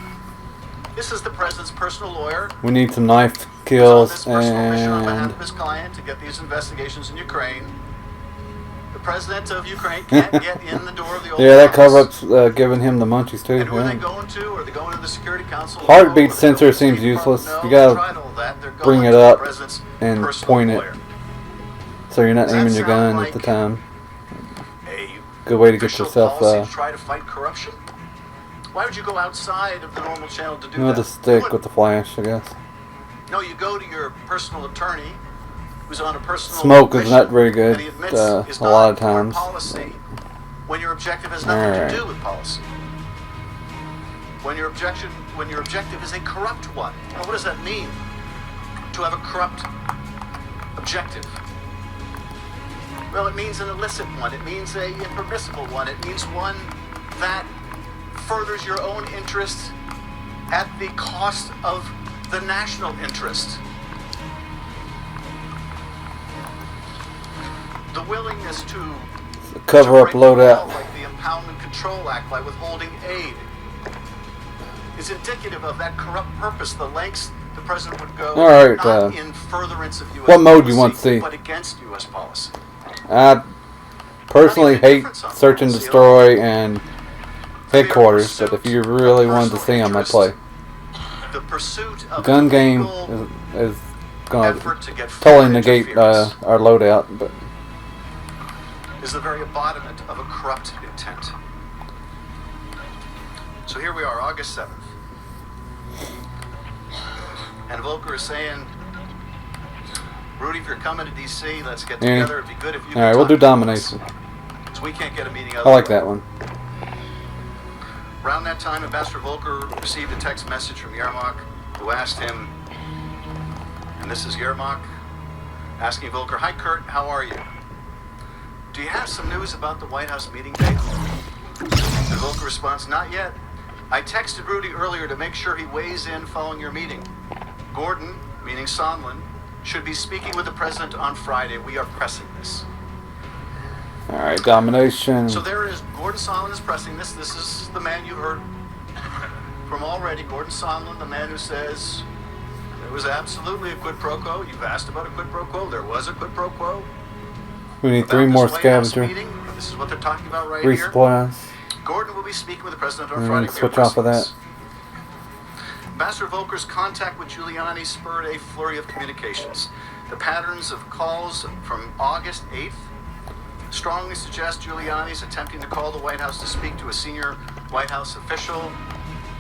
This is the president's personal lawyer. We need some knife kills, personal mission on behalf and of his client to get these investigations in Ukraine. The president of Ukraine can't get in the door of the Oval yeah, that Office. cover-up's giving him the munchies too. And who are they Yeah. going to? Are they going to the Security Council? Heartbeat No. sensor Are they going to the seems State useless. Department? You No, they gotta tried all that. They're bring going it to the up president's and personal point it, lawyer. so you're not Does that aiming your sound gun at the like time. A Good way to get official yourself. policy to try to fight corruption? Why would you go outside of the normal channel to do You know, that? the stick with the flash, I guess. No, you go to your personal attorney, who's on a personal Smoke is mission, not very good and he admits it's a lot not of times. policy when your objective has nothing Alright. to do with policy. When your objective is a corrupt one. Now, what does that mean? To have a corrupt objective? Well, it means an illicit one. It means a impermissible one. It means one that furthers your own interests at the cost of the national interest. The willingness to Cover-up break the law, loadout. like the Impoundment Control Act, by withholding aid, is indicative of that corrupt purpose. The lengths the president would go, Alright, not in furtherance of U.S. what mode policy, you want to see? but against U.S. policy. I personally hate Search and Destroy and Headquarters, but if you really wanted to see them, I'd play. The pursuit of Gun game is going to totally negate our loadout, but is the very embodiment of a corrupt intent. So here we are, August 7th. And Volker is saying, Rudy, if you're coming to D.C., let's get Yeah. together. It'd be good if you alright, we'll do domination. So we can't get a meeting I like that one. Around that time, Ambassador Volker received a text message from Yermak, who asked him, and this is Yermak, asking Volker, "Hi Kurt, how are you? Do you have some news about the White House meeting date?" And Volker responds, "Not yet. I texted Rudy earlier to make sure he weighs in following your meeting. Gordon," meaning Sondland, "should be speaking with the president on Friday. We are pressing this." Alright, domination. So there is Gordon Sondland is pressing this. This is the man you heard from already. Gordon Sondland, the man who says there was absolutely a quid pro quo. You've asked about a quid pro quo. There was a quid pro quo. We need About 3 this more White House scavenger meeting. This is what they're talking about right here. resupplies. Gordon will be speaking with the president on And Friday. then We are switch off of pressing that. this. Ambassador Volker's contact with Giuliani spurred a flurry of communications. The patterns of calls from August 8th strongly suggest Giuliani's attempting to call the White House to speak to a senior White House official,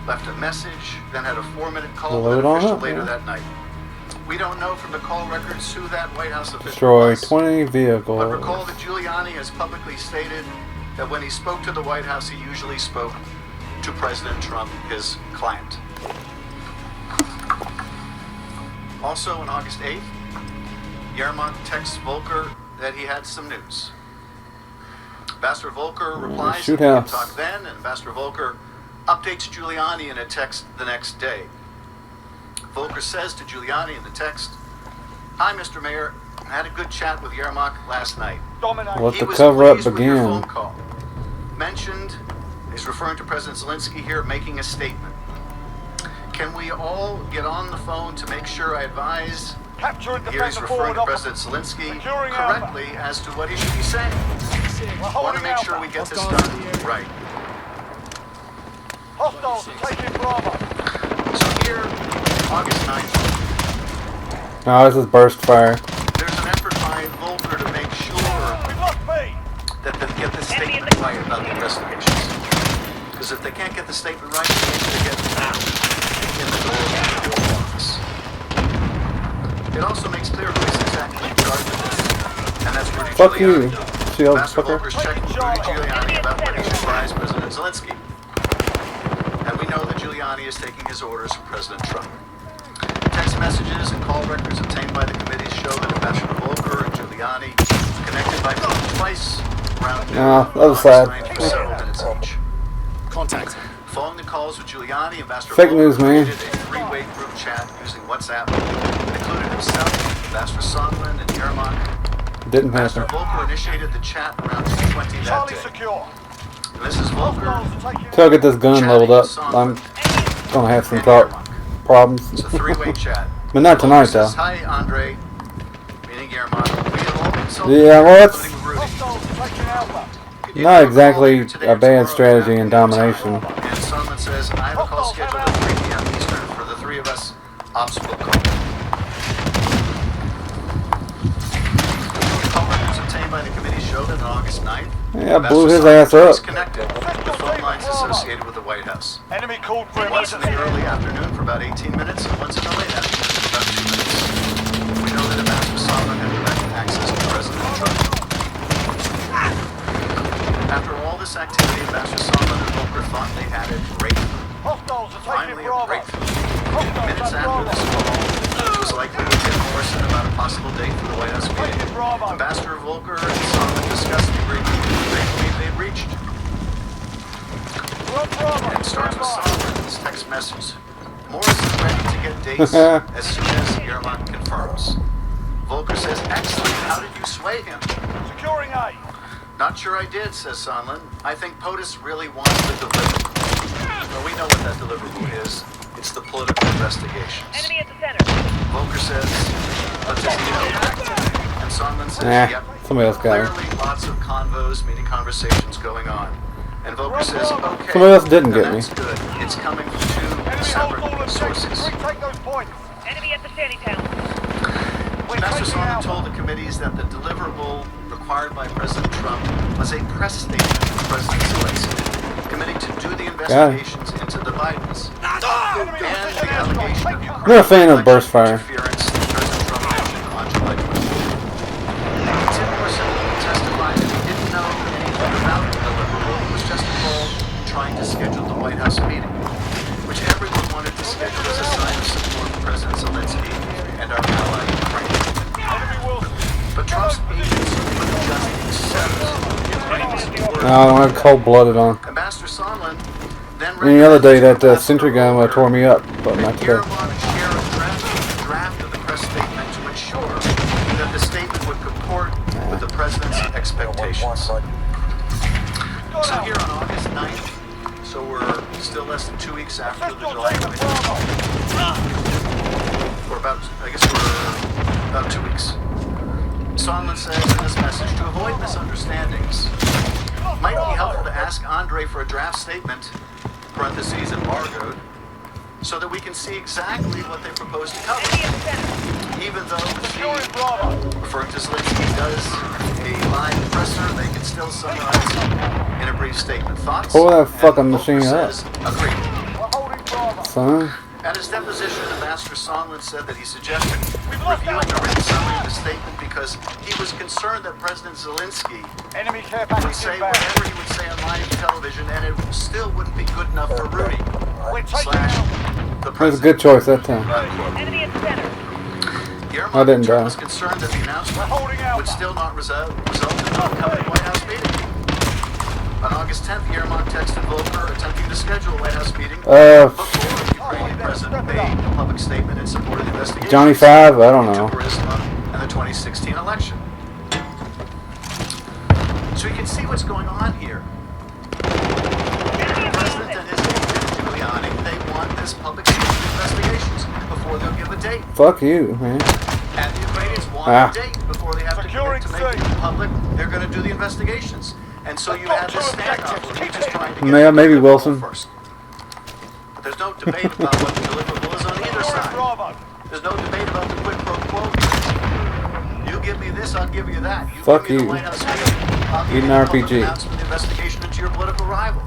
left a message, then had a 4-minute call with an Load on official up, later yeah. that night. We don't know from the call records who that White House official Destroy was. 20 But vehicles. recall that Giuliani has publicly stated that when he spoke to the White House, he usually spoke to President Trump, his client. Also on August 8th, Yermak texts Volker that he had some news. Ambassador Volker replies, shoot "We can house." talk then," and Ambassador Volker updates Giuliani in a text the next day. Volker says to Giuliani in the text, "Hi, Mr. Mayor. I had a good chat with Yermak last night. Let He the was cover-up pleased with your begin. phone call. Mentioned," he's referring to President Zelensky here, "making a statement. Can we all get on the phone to make sure I advise," here he's referring to President Zelensky, "correctly as to what he should be saying. I want to make sure we get this done right." Hostiles are taking Bravo. So here, August 9th, Oh, this is burst fire. there's an effort by Volker to make sure that they get the statement right about the investigations. Because if they can't get the statement right, they need to get in the door of the Oval Office. It also makes clear who is exactly in charge of this, and that's Rudy Fuck you, Giuliani. shield Ambassador fucker. Volker's checking with Rudy Giuliani about when he should advise President Zelensky. And we know that Giuliani is taking his orders from President Trump. Text messages and call records obtained by the committees show that Ambassador Volker and Giuliani connected by phone twice around noon No, that was on sad. August 9th for several minutes each. Contact. Following the calls with Giuliani, Ambassador Fake Volker news, man. created a 3-way group chat using WhatsApp that included himself, Ambassador Sondland, and Yermak. Didn't Ambassador happen. Volker initiated the chat around 2:20 that Charlie day. secure. And this is Volker. Till I get this gun leveled up, I'm gonna have some problems. It's a 3-way chat. But not tonight, though. Says, hi, Andre. Meaning Yermak. We have all consulted, Yeah, well, it's including Rudy. not exactly a bad strategy in domination. And Sondland says, I have a call scheduled at 3 p.m. Eastern for the three of us. Obstacle call. Call records obtained by the committee show that on August 9th, Yeah, blew his ass up. connected with phone lines associated with the White House. Enemy called for Once in emergency. the early afternoon for about 18 minutes, and once in the late afternoon for about 2 minutes. We know that Ambassador Sondland had direct access to President Trump. After all this activity, Ambassador Sondland and Volker thought they had it breakthrough. Hostiles are Finally, taking a Bravo. breakthrough. Minutes after this call, which was likely with Tim Morrison about a possible date for the White House meeting, Ambassador Volker and Sondland discussed the agreement they believed they'd reached. And it starts with Sondland's text message. Morrison ready to get dates as soon as Yermak confirms. Volker says, excellent, how did you sway him? Securing A. Not sure I did, says Sondland. I think POTUS really wants the deliverable. Well, we know what that deliverable is. It's the political investigations. Enemy at the center. Volker says, but does he know activity? And Sondland says, yep. Somebody else got it. Clearly lots of convos, meaning conversations going on. And Volker says, okay. Somebody else didn't get me. That's good. It's coming from two separate sources. Retake those points. Enemy at the shantytown. Ambassador Sondland told the committees that the deliverable required by President Trump was a press statement from President Zelensky, committing to do the investigations into the Bidens. And the allegation of I'm not a fan of burst fire. interference that President Trump mentioned on July 20th. Tim Morrison testified that he didn't know anything about the deliverable. He was just involved in trying to schedule the White House meeting, which everyone wanted to schedule as a sign of support for President Zelensky and our ally Ukraine. But Trump's agents would just accept Ukraine's word. No, I don't have cold-blooded on. Ambassador Sondland then Any other day that sentry gun would have tore me up, but not today. Yermak share a draft of the press statement to ensure that the statement would comport with the president's expectations. So here on August 9th, so we're still less than 2 weeks after the July 20th. Or about, I guess we're about 2 weeks. Sondland says in this message, to avoid misunderstandings, it might be helpful to ask Andre for a draft statement, parentheses embargoed, so that we can see exactly what they propose to cover. Even though she, referring to Zelensky, does a live presser, they can still summarize in a brief statement. Thoughts? Pull that fucking machine up. Agreed. Son. At his deposition, Ambassador Sondland said that he suggested reviewing the written summary of the statement because he was concerned that President Zelensky would say whatever he would say on live television and it still wouldn't be good enough for Rudy. / the That was a good choice that time. Enemy at the center. Yermak I didn't die. was concerned that the announcement would still not result in an upcoming White House meeting. On August 10th, Yermak texted Volker attempting to schedule a White House meeting before the Ukrainian president made a public statement in support of the investigation. Johnny 5, I don't know. And the 2016 election. So you can see what's going on here. The president and his agent, Giuliani, they want this public investigations before they'll give a date. Fuck you, man. And the Ukrainians want a date before they have to commit to make it public. They're going to do the investigations. And so you have this standoff where he's just trying to get Yeah, maybe Wilson. first. But there's no debate about what the deliverable is on either side. There's no debate about the quid pro quo. You give me this, I'll give you that. Fuck give me you. the White House meeting, I'll give Eat you an the public RPG. announcement, the investigation into your political rival.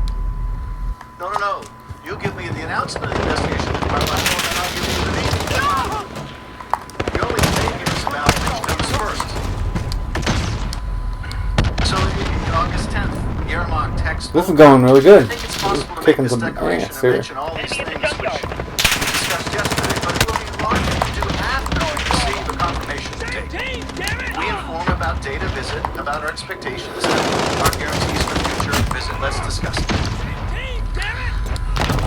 No. You give me the announcement of the investigation into my rival, and then I'll give you the meeting. The only debate here is about which comes first. So August 10th, Yermak text. This is going really good. I think it's possible to Kicking make this some declaration ass and here. mention all these things which we discussed yesterday, but it will be logical to do after we receive a confirmation of date. We inform about data visit, about our expectations, and our guarantees for future visit. Let's discuss it.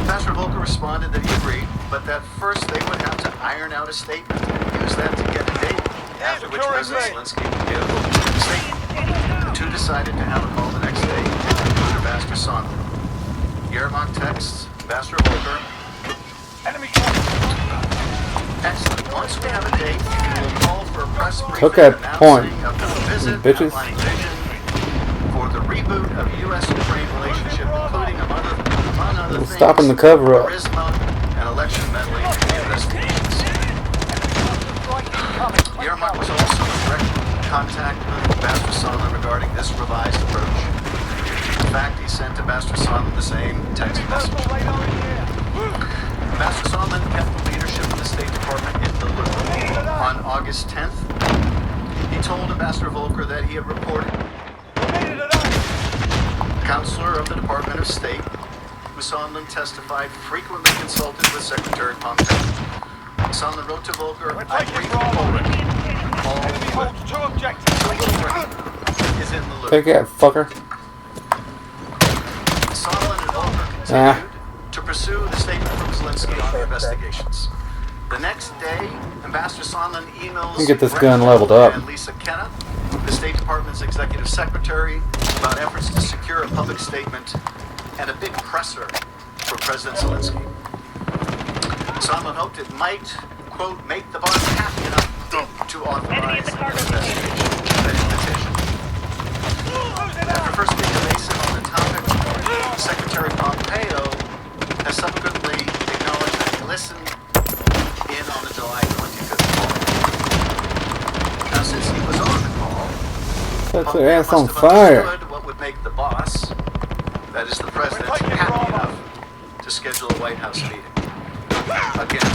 Ambassador Volker responded that he agreed, but that first they would have to iron out a statement and use that to get a date, after which President Zelensky would give a statement. The two decided to have a call the next day, including Ambassador Sondland. Yermak texts Ambassador Volker. Excellent. Once we have a date, we'll call for a press briefing Took that point, announcing a visit, bitches. outlining vision for the reboot of U.S.-Ukraine relationship, including, among other things, Stopping the cover-up. charisma and election meddling investigations. Yermak was also in direct contact with Ambassador Sondland regarding this revised approach. In fact, he sent Ambassador Sondland the same text message. Ambassador Sondland kept the leadership of the State Department in the loop. On August 10th, he told Ambassador Volker that he had reported counselor of the Department of State, who Sondland testified frequently consulted with Secretary Pompeo. Sondland wrote to Volker, I briefed Volker. All good. So Volker is in the loop. Take that, fucker. Sondland and Volker continued to pursue the statement from Zelensky on the investigations. The next day, Ambassador Sondland emails Get this gun leveled up. and Lisa Kenna, the State Department's executive secretary, about efforts to secure a public statement and a big presser for President Zelensky. Sondland hoped it might, quote, make the boss happy enough to authorize an investigation. That invitation. After first being evasive on the topic, Secretary Pompeo has subsequently acknowledged that he listened in on the July 25th call. Now, since he was on the call, Set Pompeo their ass must on have fire. understood what would make the boss, that is the president, happy enough to schedule a White House meeting. Again,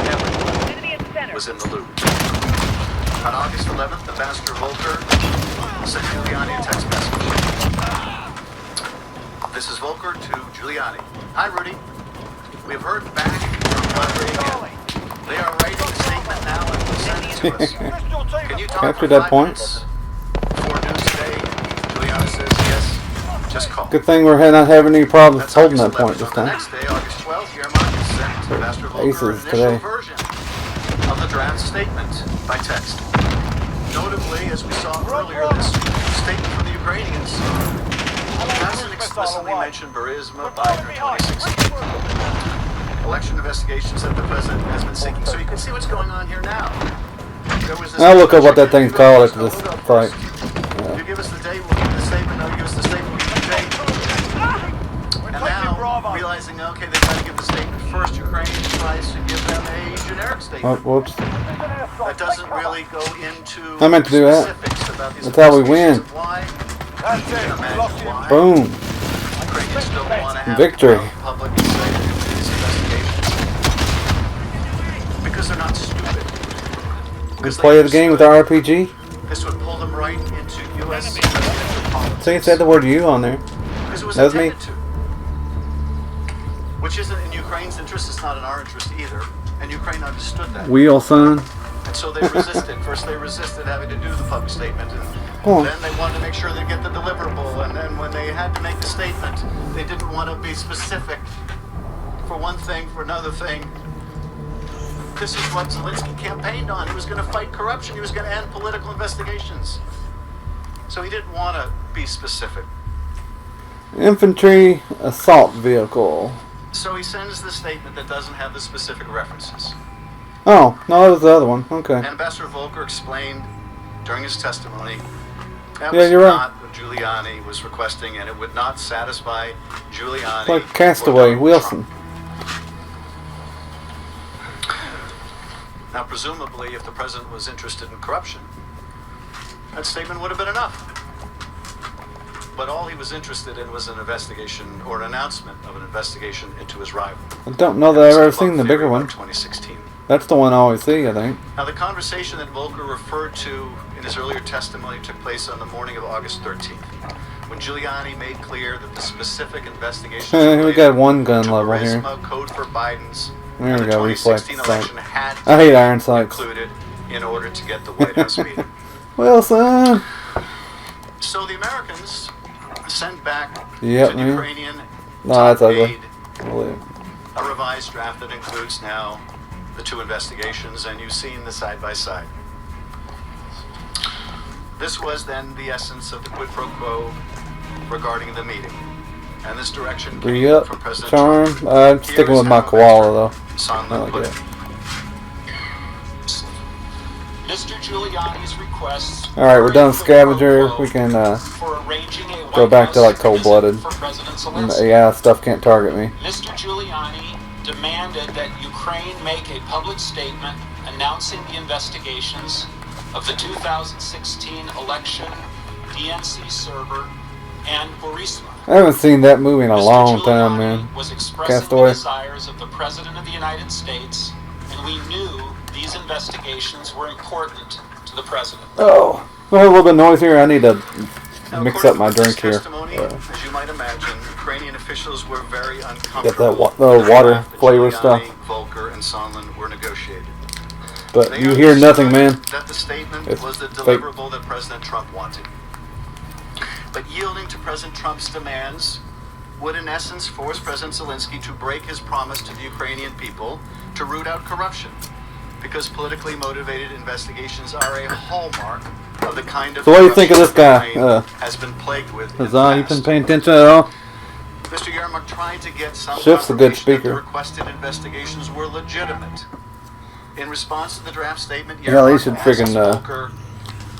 everyone was in the loop. On August 11th, Ambassador Volker sent Giuliani a text message. This is Volker to Giuliani. Hi, Rudy. We have heard back from Vladimir again. They are writing a statement now and will send it to us. Can you talk After for that 5 point. minutes? Before noon today, Giuliani says yes. Just call. Good thing we're not having any problems That's holding August that point 11th. this On the time. next day, August 12th, Yermak has sent to Ambassador Volker an Aces initial today. version of the draft statement by text. Notably, as we saw earlier, this statement from the Ukrainians doesn't explicitly mention Burisma, Biden, or 2016 election investigations that the president has been seeking. So you can see what's going on here now. There was this I'll look up what that thing's called after this fight. you give us the date, we'll give you the statement. No, you give us the statement, we'll give you the date. And now, realizing, okay, they've got to give the statement first, Ukraine tries to give them a generic statement. Oh, whoops. That doesn't really go into I meant to do that. specifics about these That's how we win. investigations and why. You can imagine why. Boom. Ukrainians don't want to have Victory. the public insight into these investigations. Because they're not stupid. We play the game with our RPG. This would pull them right into U.S. presidential politics. See, it said the word "you" on there. Because it was That was me. intended to. Which isn't in Ukraine's interest, it's not in our interest either. And Ukraine understood that. Wheel, son. And so they resisted. First they resisted having to do the public statement, and Oh. then they wanted to make sure they get the deliverable, and then when they had to make the statement, they didn't want to be specific for one thing, for another thing. This is what Zelensky campaigned on. He was going to fight corruption. He was going to end political investigations. So he didn't want to be specific. Infantry assault vehicle. So he sends the statement that doesn't have the specific references. Oh, no, that was the other one. Okay. Ambassador Volker explained during his testimony that Yeah, was you're right. not what Giuliani was requesting, and it would not satisfy Giuliani. It's like Castaway Wilson. Now, presumably, if the president was interested in corruption, that statement would have been enough. But all he was interested in was an investigation or an announcement of an investigation into his rival. I don't know that I've ever seen the bigger one. 2016. That's the one I always see, I think. Now, the conversation that Volker referred to in his earlier testimony took place on the morning of August 13th, when Giuliani made clear that the specific investigation We got one gun level here. code for Biden's There we the go, reflex 2016 sight. election had to I hate be iron sights. included in order to get the White House meeting. Wilson! So the Americans sent back Yep, to the man. Ukrainian No, that's top ugly. aide Believe. a revised draft that includes now the two investigations, and you've seen the side-by-side. This was then the essence of the quid pro quo regarding the meeting. And this direction came Re-up, from President charm. Trump. I'm sticking with my koala, though. I Sondland like put it. it. Mr. Giuliani's requests. All right, we're done scavenger. We can go back to like cold-blooded. Yeah, stuff can't target me. Mr. Giuliani demanded that Ukraine make a public statement announcing the investigations of the 2016 election, DNC server, and Burisma. I haven't seen that movie in a long time, man. Was expressing Castaway. the desires of the President of the United States, and we knew these investigations were important to the President. Oh, we have a little bit of noise here. I need to mix up my drink here. As you might imagine, Ukrainian officials were very Get uncomfortable. that water flavor stuff. Volker and Sondland were negotiated. But you hear nothing, man. That the statement It's was the fake. deliverable that President Trump wanted. But yielding to President Trump's demands would in essence force President Zelensky to break his promise to the Ukrainian people to root out corruption, because politically motivated investigations are a hallmark of the kind of So what do you think of this corruption guy? Ukraine has been plagued with in the Huzzah, you past. been paying attention at all? Mr. Yermak tried to get some Schiff's a good confirmation that the speaker. requested investigations were legitimate. In response to the draft statement, Hell, he Yermak should asked friggin' Volker,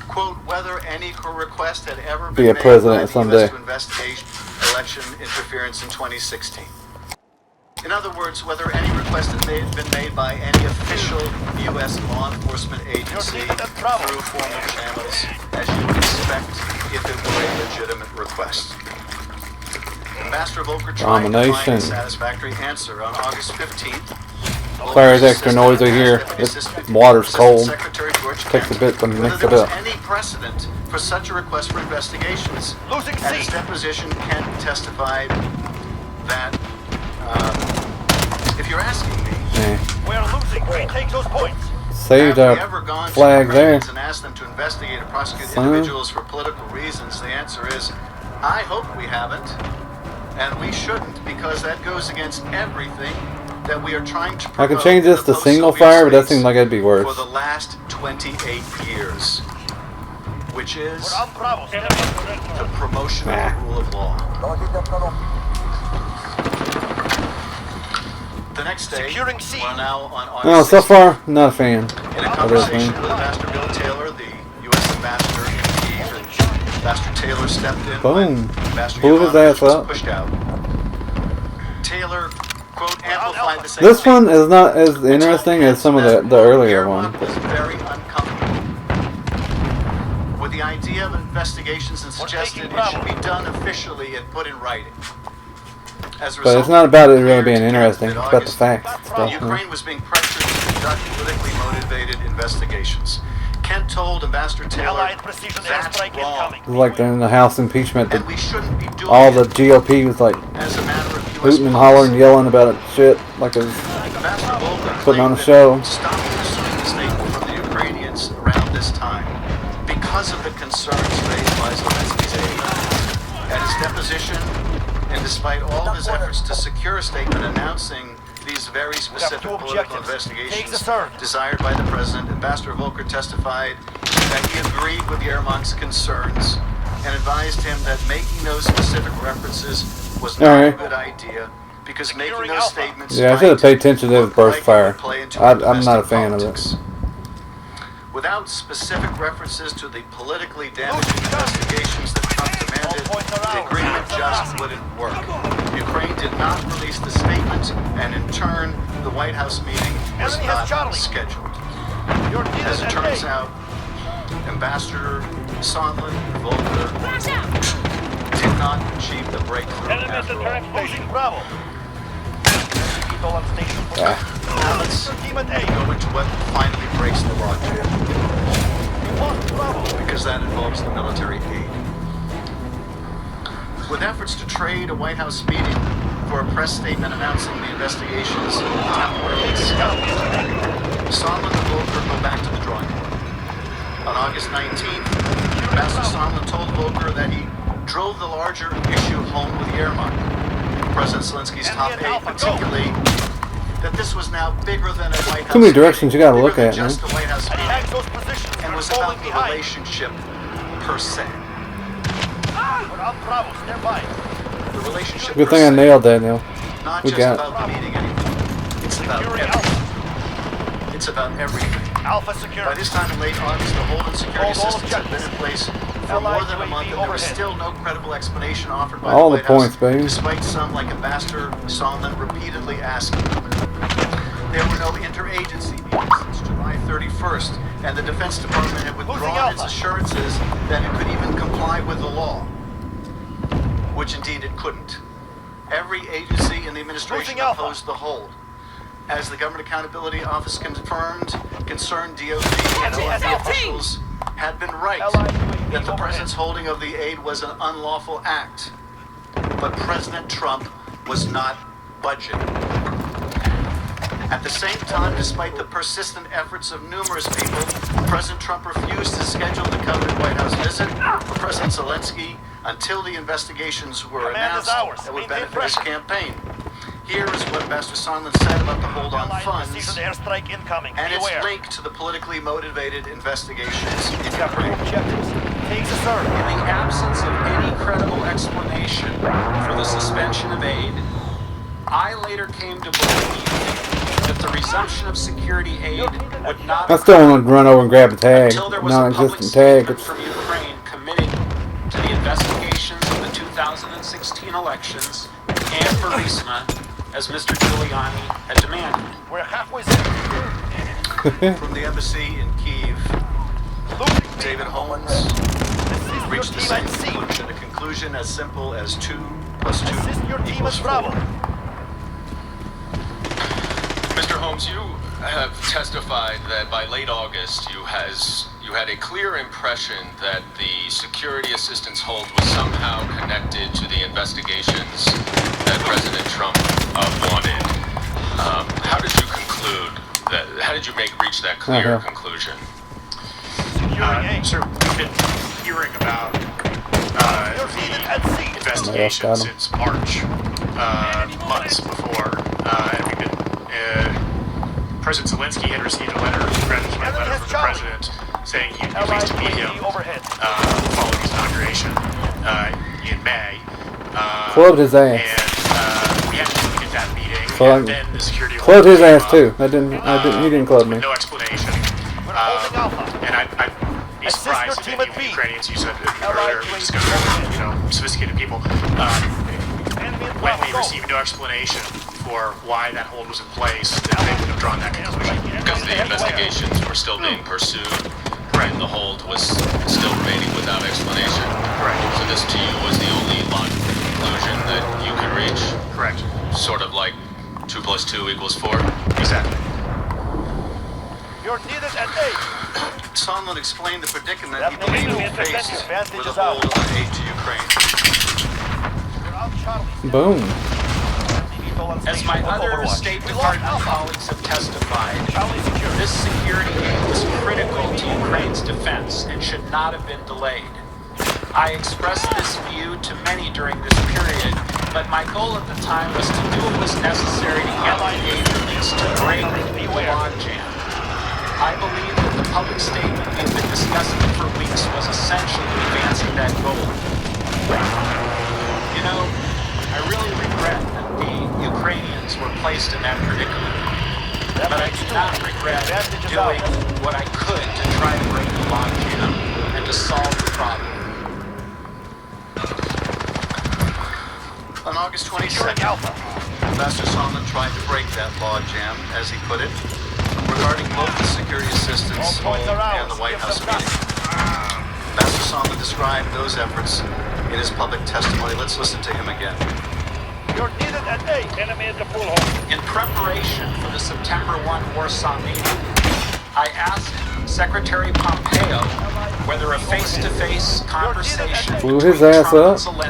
quote, whether any request had ever Be been a made president by the someday. U.S. to investigate election interference in 2016. In other words, whether any request had been made by any official U.S. law enforcement agency through formal channels, as you would expect if it were a legitimate request. Ambassador Volker tried to find Domination. a satisfactory answer on August 15th. Sorry, there's extra noise over here. This water's cold. Takes a bit to mix it up. Any precedent for such a request for investigations? At his deposition, Kent testified that, if you're asking me, We're losing. Retake those points. Saved have we our ever gone flag to there. and asked them to investigate or prosecute Son. individuals for political reasons? The answer is, I hope we haven't, and we shouldn't, because that goes against everything that we are trying to I can promote change this in to the single post-Soviet fire, but that states seems like it'd be worse. for the last 28 years, which is the promotion of the rule of law. The next day, we're now on August No, so 16th. far, not a fan In a of this conversation thing. with Ambassador Bill Taylor, the U.S. ambassador in Kyiv, and Ambassador Taylor stepped in Boom. when Ambassador Blew his Yovanovitch ass was up. pushed out. Taylor, quote, amplified the same This one is not as interesting as some of the earlier ones. was very uncomfortable with the idea of investigations and suggested it should be done officially and put in writing. As a But it's result, not about it really being interesting. It's about the facts and stuff. man. Ukraine was being pressured to conduct politically motivated investigations. Kent told Ambassador Taylor, that's wrong. It was like during the House impeachment, And we shouldn't be doing all the GOP was like as a matter of U.S. hooting and hollering, yelling about it, shit, like it was Ambassador Volker putting on a claimed show. that stopped pursuing the statement from the Ukrainians around this time because of the concerns raised by Zelensky's aide. At his deposition, and despite all his efforts to secure a statement announcing these very specific political investigations desired by the president, Ambassador Volker testified that he agreed with Yermak's concerns and advised him that making those specific references was not a good idea because making those statements Yeah, I should have paid attention to this burst fire. I'm not a fan of politics. it. Without specific references to the politically damaging investigations that Trump demanded, the agreement just wouldn't work. Ukraine did not release the statement, and in turn, the White House meeting was not scheduled. As it turns out, Ambassador Sondland Volker did not achieve the breakthrough after all. Now let's go into what finally breaks the logjam, because that involves the military aid. With efforts to trade a White House meeting for a press statement announcing the investigations temporarily scuttled, Sondland and Volker go back to the drawing board. On August 19th, Ambassador Sondland told Volker that he drove the larger issue home with Yermak, President Zelensky's top aide, particularly that this was now bigger than a White House Too many directions you gotta meeting, look bigger at, than man. just a White House meeting, and was about the relationship per se. The relationship Good per thing I se, nailed that, Neil. not We just got it. about the meeting anymore. It's about everything. It's about everything. Alpha secure. By this time in late August, the hold and security assistance had been in place for more than a month, and there was still no credible explanation offered by All the the White points, House, baby. despite some, like Ambassador Sondland, repeatedly asking. There were no interagency meetings since July 31st, and the Defense Department had withdrawn its assurances that it could even comply with the law, which indeed it couldn't. Every agency in the administration opposed the hold. As the Government Accountability Office confirmed, concerned DOD and OMB officials had been right that the President's holding of the aid was an unlawful act. But President Trump was not budging. At the same time, despite the persistent efforts of numerous people, President Trump refused to schedule the coveted White House visit for President Zelensky until the investigations were announced that would benefit his campaign. Here is what Ambassador Sondland said about the hold on funds and its link to the politically motivated investigations in Ukraine. In the absence of any credible explanation for the suspension of aid, I later came to believe that the resumption of security aid would not I still want to run over and grab a tag. until there was a public Non-existent tag. statement from Ukraine committing to the investigations of the 2016 elections and Burisma, as Mr. Giuliani had demanded. We're halfway there. From the embassy in Kyiv, David Holmes reached the same conclusion, a conclusion as simple as 2 + 2 equals 4. Mr. Holmes, you have testified that by late August you had a clear impression that the security assistance hold was somehow connected to the investigations that President Trump wanted. How did you conclude that? How did you reach that clear conclusion? Sir, we've been hearing about the investigation since March, months before, and we've been. President Zelensky had received a letter, congratulatory letter from the president, saying he'd be pleased to meet him following his inauguration in May. Clubbed his ass. And we had to look at that meeting, and then the security clubbed his ass too. He didn't club me. No explanation. And I'd be surprised if any of the Ukrainians, you said earlier, we discussed, sophisticated people, when we received no explanation for why that hold was in place, that they would have drawn that conclusion. Because the investigations were still being pursued, and the hold was still remaining without explanation. Correct. So this to you was the only logical conclusion that you could reach? Correct. Sort of like 2 + 2 = 4? Exactly. You're needed at 8. Sondland explained the predicament he believed he faced with a hold on aid to Ukraine. Boom. As my other State Department colleagues have testified, this security aid was critical to Ukraine's defense and should not have been delayed. I expressed this view to many during this period, but my goal at the time was to do what was necessary to get the aid released to break the logjam. I believe that the public statement we've been discussing for weeks was essential to advancing that goal. I really regret that the Ukrainians were placed in that predicament. But I do not regret doing what I could to try to break the logjam and to solve the problem. On August 22nd, Ambassador Sondland tried to break that logjam, as he put it, regarding both the security assistance hold and the White House meeting. Ambassador Sondland described those efforts in his public testimony. Let's listen to him again. You're needed at 8. Enemy at the pool hall. In preparation for the September 1 Warsaw meeting, I asked Secretary Pompeo whether a face-to-face conversation Blew between his ass Trump up.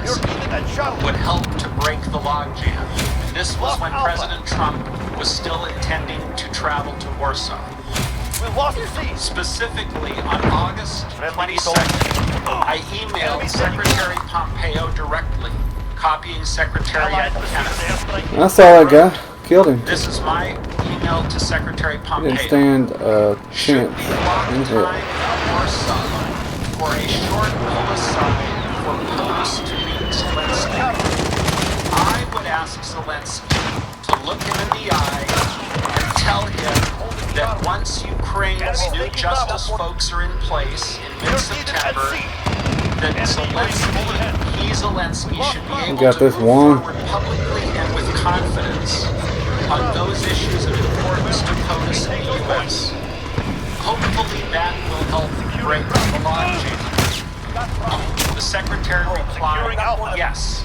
and Zelensky would help to break the logjam. This was when President Trump was still intending to travel to Warsaw. Specifically, on August 22nd, I emailed Secretary Pompeo directly, copying Secretary Kennedy. I saw that guy. Killed him. This is my email to Secretary Pompeo. Didn't stand a chance in hell. Warsaw for a short pull aside for Post to meet Zelensky. I would ask Zelensky to look him in the eye and tell him that once Ukraine's new justice folks are in place in mid-September, that Zelensky should be able got to this move one. forward publicly and with confidence on those issues of importance to POTUS in the U.S. Hopefully that will help break the logjam. The Secretary replied, yes.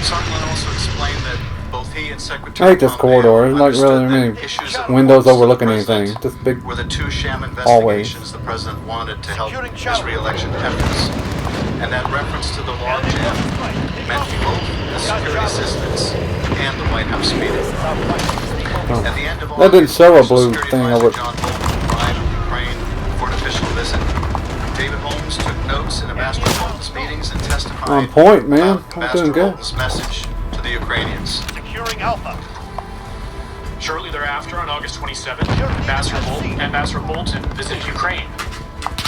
Sondland also explained that both he and I Secretary hate this corridor. There's not really any windows overlooking anything. Just big were the two sham hallways. investigations the president wanted to help his re-election efforts. And that reference to the logjam meant both the security assistance and the White House meeting. Oh. At the end of That didn't show a blue Security thing Advisor over. John Bolton arrived in Ukraine for an official visit. David Holmes took notes in Ambassador Bolton's meetings and testified On point, man. about I'm Ambassador doing good. Bolton's message to the Ukrainians. Securing Alpha. Shortly thereafter, on August 27th, Ambassador Bolton visited Ukraine.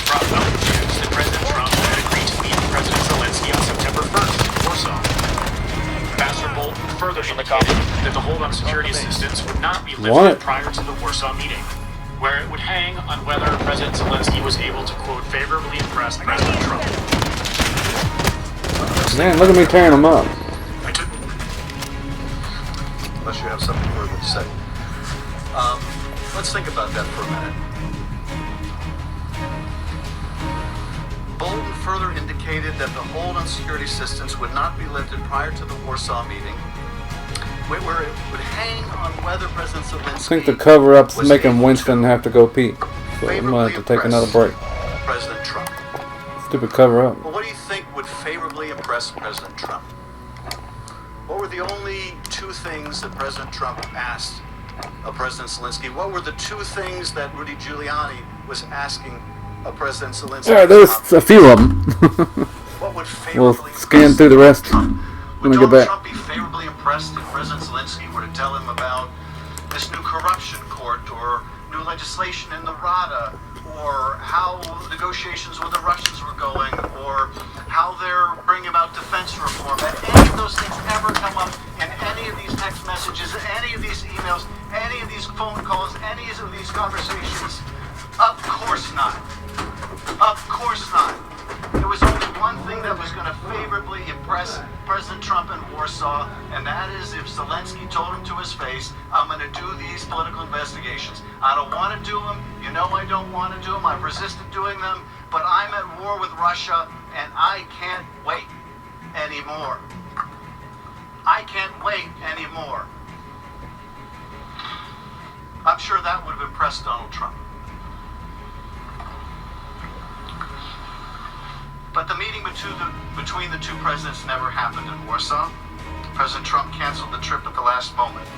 Brought no news that President Trump had agreed to meet President Zelensky on September 1st in Warsaw. Ambassador Bolton further indicated that the hold on security assistance would not be lifted prior to the Warsaw meeting, where it would hang on whether President Zelensky was able to, quote, favorably impress President Trump. Man, look at me tearing them up. Unless you have something further to say. Let's think about that for a minute. Bolton further indicated that the hold on security assistance would not be lifted prior to the Warsaw meeting, where it would hang on whether President Zelensky I think the cover-up's making Winston have to go pee. So I'm going to have to take another break. President Trump. Stupid cover-up. Well, what do you think would favorably impress President Trump? What were the only two things that President Trump asked of President Zelensky? What were the two things that Rudy Giuliani was asking of President Zelensky? Yeah, there's a few of them. What would We'll favorably scan through the rest when we get Donald back. Trump be favorably impressed if President Zelensky were to tell him about this new corruption court or new legislation in the Rada, or how negotiations with the Russians were going, or how they're bringing about defense reform? Had any of those things ever come up in any of these text messages, any of these emails, any of these phone calls, any of these conversations? Of course not. Of course not. There was only one thing that was going to favorably impress President Trump in Warsaw, and that is if Zelensky told him to his face, I'm going to do these political investigations. I don't want to do them. You know I don't want to do them. I've resisted doing them. But I'm at war with Russia, and I can't wait anymore. I can't wait anymore. I'm sure that would have impressed Donald Trump. But the meeting between the two presidents never happened in Warsaw. President Trump canceled the trip at the last moment.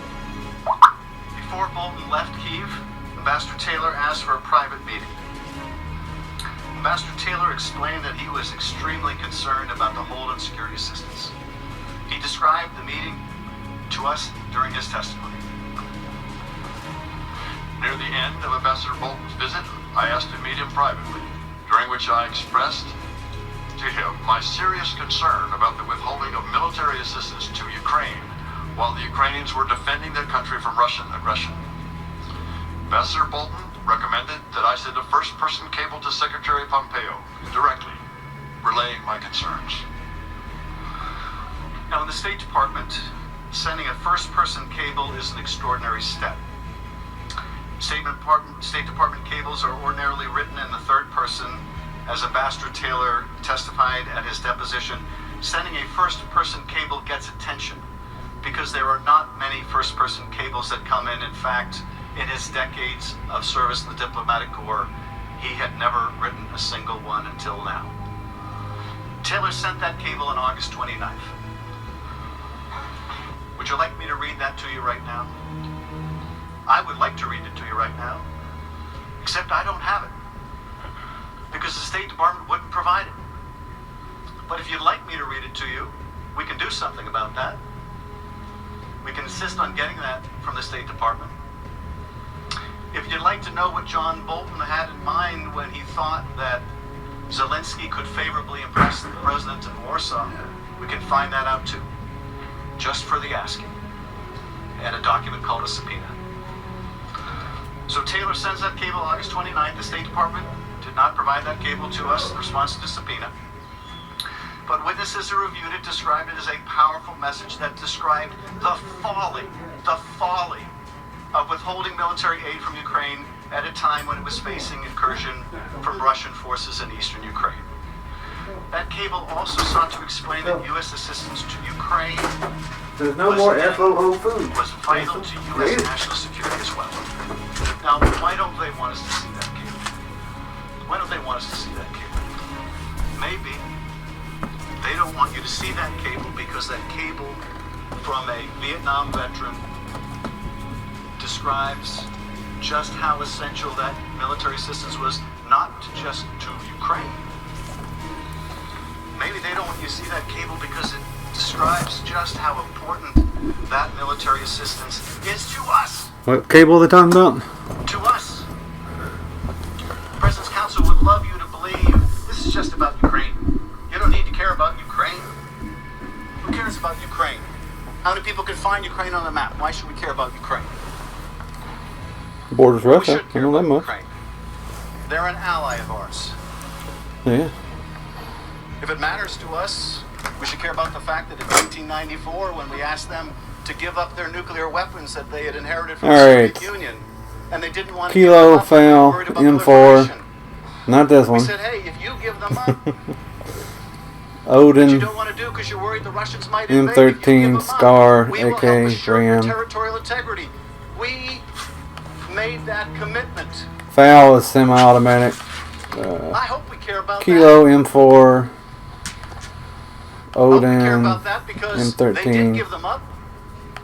Before Bolton left Kyiv, Ambassador Taylor asked for a private meeting. Ambassador Taylor explained that he was extremely concerned about the hold on security assistance. He described the meeting to us during his testimony. Near the end of Ambassador Bolton's visit, I asked to meet him privately, during which I expressed to him my serious concern about the withholding of military assistance to Ukraine while the Ukrainians were defending their country from Russian aggression. Ambassador Bolton recommended that I send a first-person cable to Secretary Pompeo directly, relaying my concerns. Now, in the State Department, sending a first-person cable is an extraordinary step. State Department cables are ordinarily written in the third person. As Ambassador Taylor testified at his deposition, sending a first-person cable gets attention because there are not many first-person cables that come in. In fact, in his decades of service in the diplomatic corps, he had never written a single one until now. Taylor sent that cable on August 29th. Would you like me to read that to you right now? I would like to read it to you right now, except I don't have it, because the State Department wouldn't provide it. But if you'd like me to read it to you, we can do something about that. We can insist on getting that from the State Department. If you'd like to know what John Bolton had in mind when he thought that Zelensky could favorably impress the president in Warsaw, we can find that out too, just for the asking. and a document called a subpoena. So Taylor sends that cable August 29th. The State Department did not provide that cable to us in response to the subpoena. But witnesses who reviewed it described it as a powerful message that described the folly of withholding military aid from Ukraine at a time when it was facing incursion from Russian forces in eastern Ukraine. That cable also sought to explain that U.S. assistance to Ukraine There's no more FOO food. was vital to U.S. national security as well. Now, why don't they want us to see that cable? Why don't they want us to see that cable? Maybe they don't want you to see that cable because that cable from a Vietnam veteran describes just how essential that military assistance was, not just to Ukraine. Maybe they don't want you to see that cable because it describes just how important that military assistance is to us. What cable are they talking about? To us. The President's Council would love you to believe this is just about Ukraine. You don't need to care about Ukraine. Who cares about Ukraine? How many people can find Ukraine on the map? Why should we care about Ukraine? Borders Russia. I don't know that much. Ukraine. They're an ally of ours. Yeah. If it matters to us, we should care about the fact that in 1994, when we asked them to give up their nuclear weapons that they had inherited from the Soviet Union, and they didn't want to give them Kilo up, they were foul worried about M4. proliferation. Not this one. We said, hey, if you give them up, Odin. which you don't want to do because you're worried the Russians might invade, if you give M13 them up, Scar we will help AK assure your Ram. territorial integrity. We made that commitment. Foul is semi-automatic. I hope we care about Kilo M4. I hope we care Odin about that because they did M13 give them up.